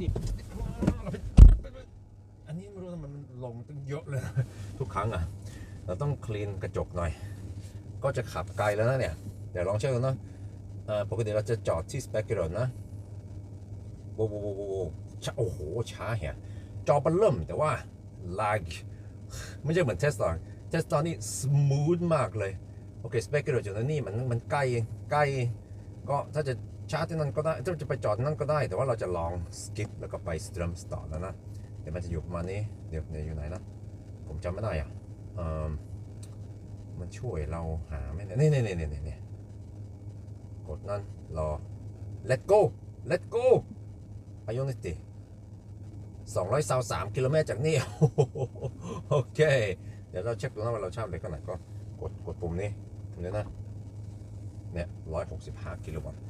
นี่อันนี้ไม่รู้ทำไมมันลงตั้งเยอะเลยทุกครั้งอ่ะเราต้องคลีนกระจกหน่อยก็จะขับไกลแล้วนะเนี่ยเดี๋ยวลองเช็คดูนะปกติเราจะจอดที่สเปกเกอร์นะโว้โอ้โหช้าเหี้ยจอมันเริ่มแต่ว่า lag ไม่ใช่เหมือนเทสลานี่สมูทมากเลยโอเคสเปกเกอร์จุดนี้มันใกล้ก็ถ้าจะชาร์จที่นั่นก็ได้ถ้าจะไปจอดนั่นก็ได้แต่ว่าเราจะลองสกิปแล้วก็ไปสตรีมสต่อแล้วนะเดี๋ยวมันจะอยู่ประมาณนี้เดี๋ยวอยู่ไหนนะผมจำไม่ได้อ่ะมันช่วยเราหาไหมนี่กดนั่นรอ let go อายุนิติ223 กิโลเมตรจากนี่ โอเคเดี๋ยวเราเช็คดูนะว่าเราชาร์จเลยก็ไหนก็กดปุ่มนี้นะเนี่ย165 กิโลวัตต์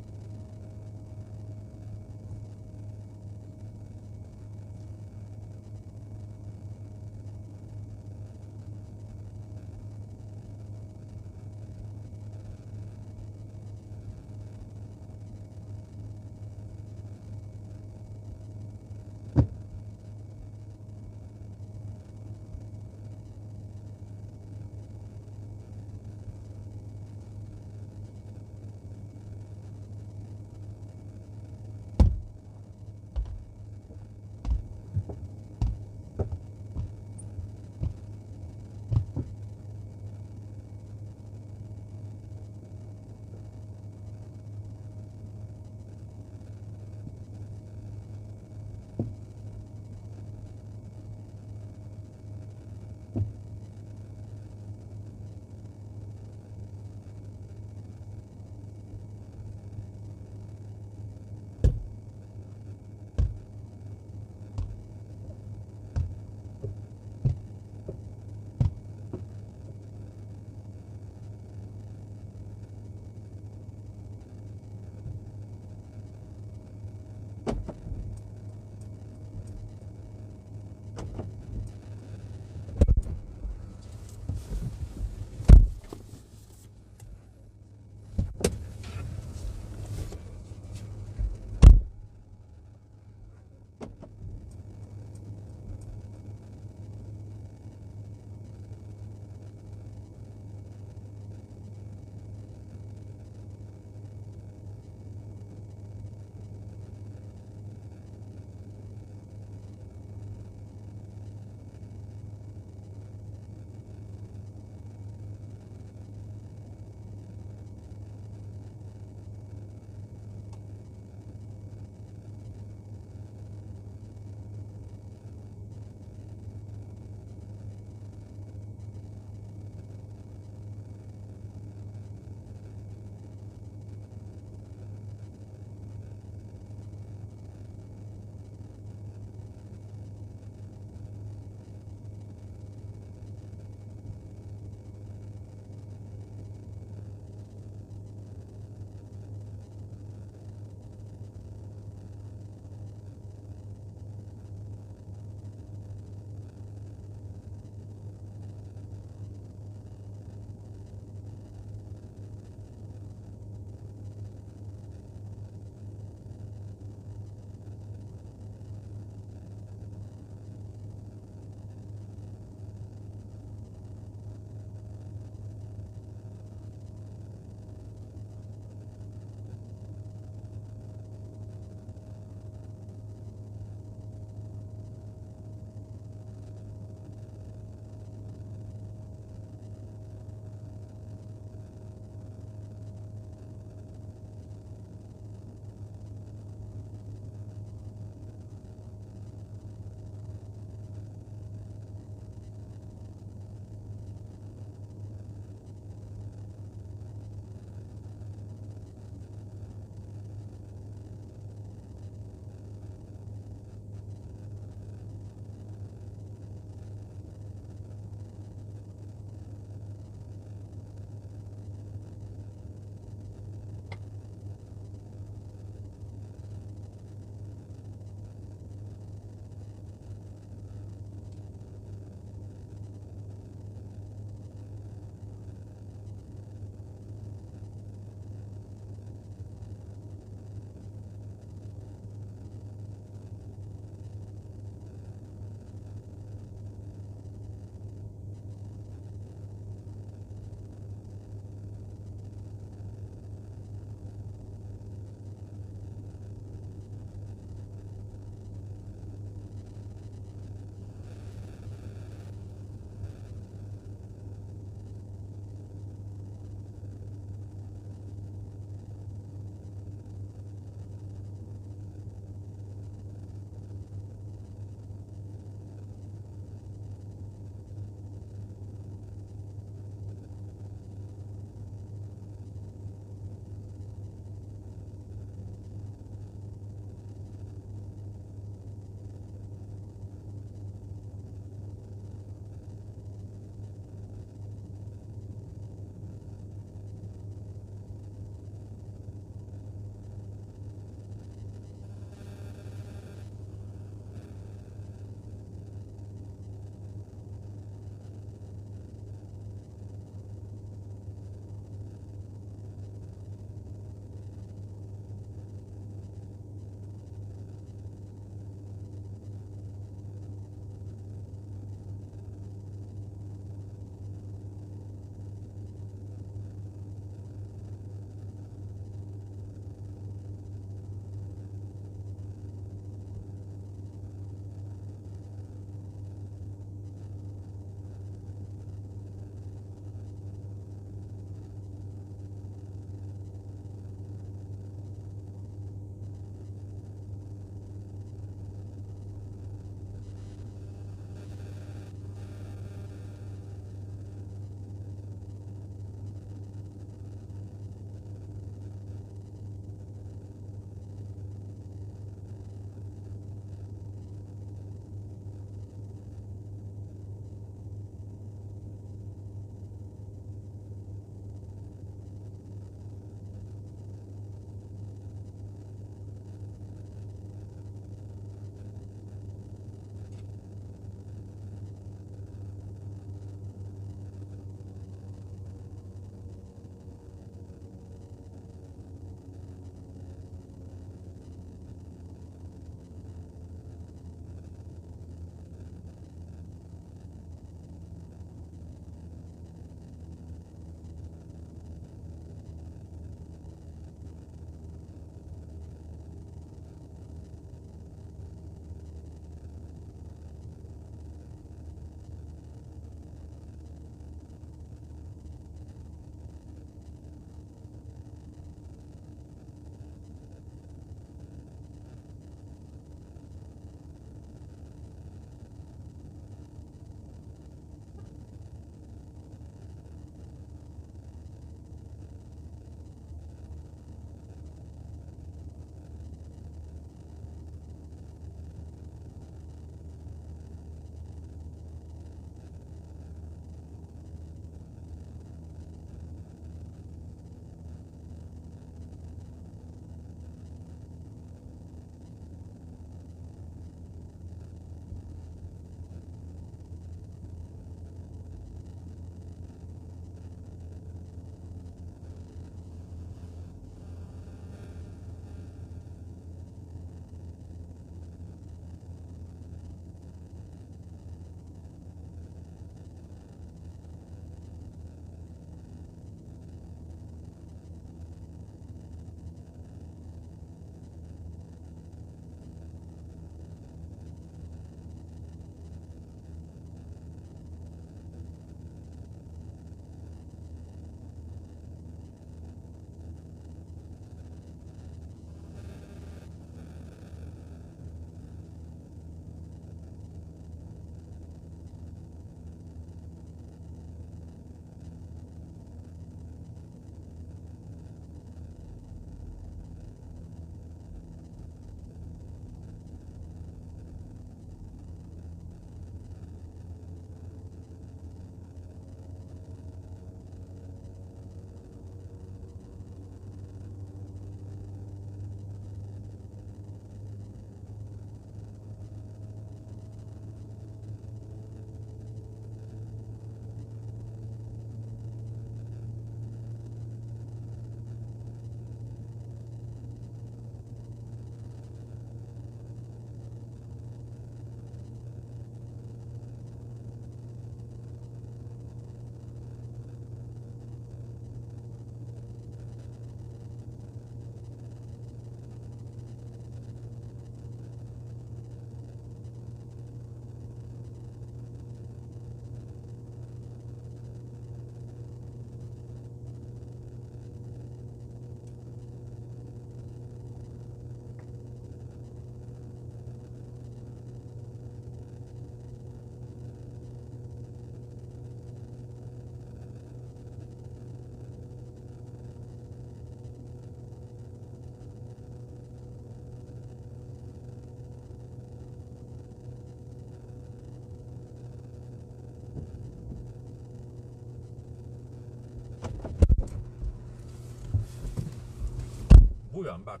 I'm back.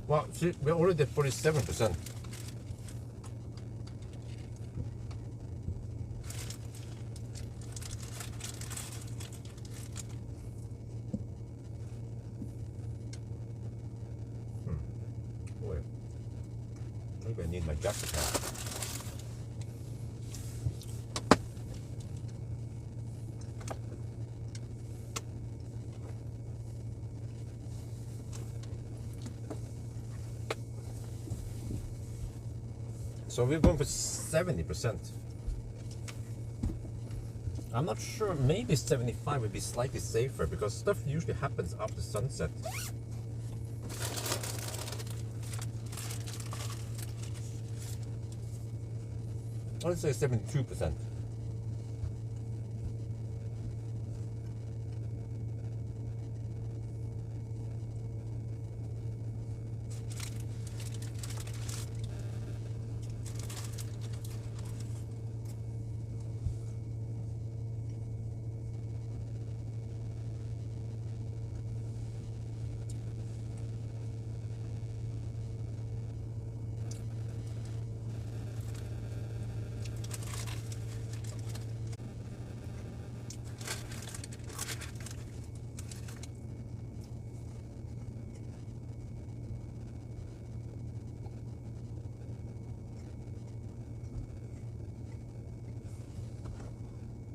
Well, see, we're already at 47%. Wait. Maybe I need my jacket now. So we're going for 70%. I'm not sure, maybe 75 would be slightly safer because stuff usually happens after sunset. Let's say 72%.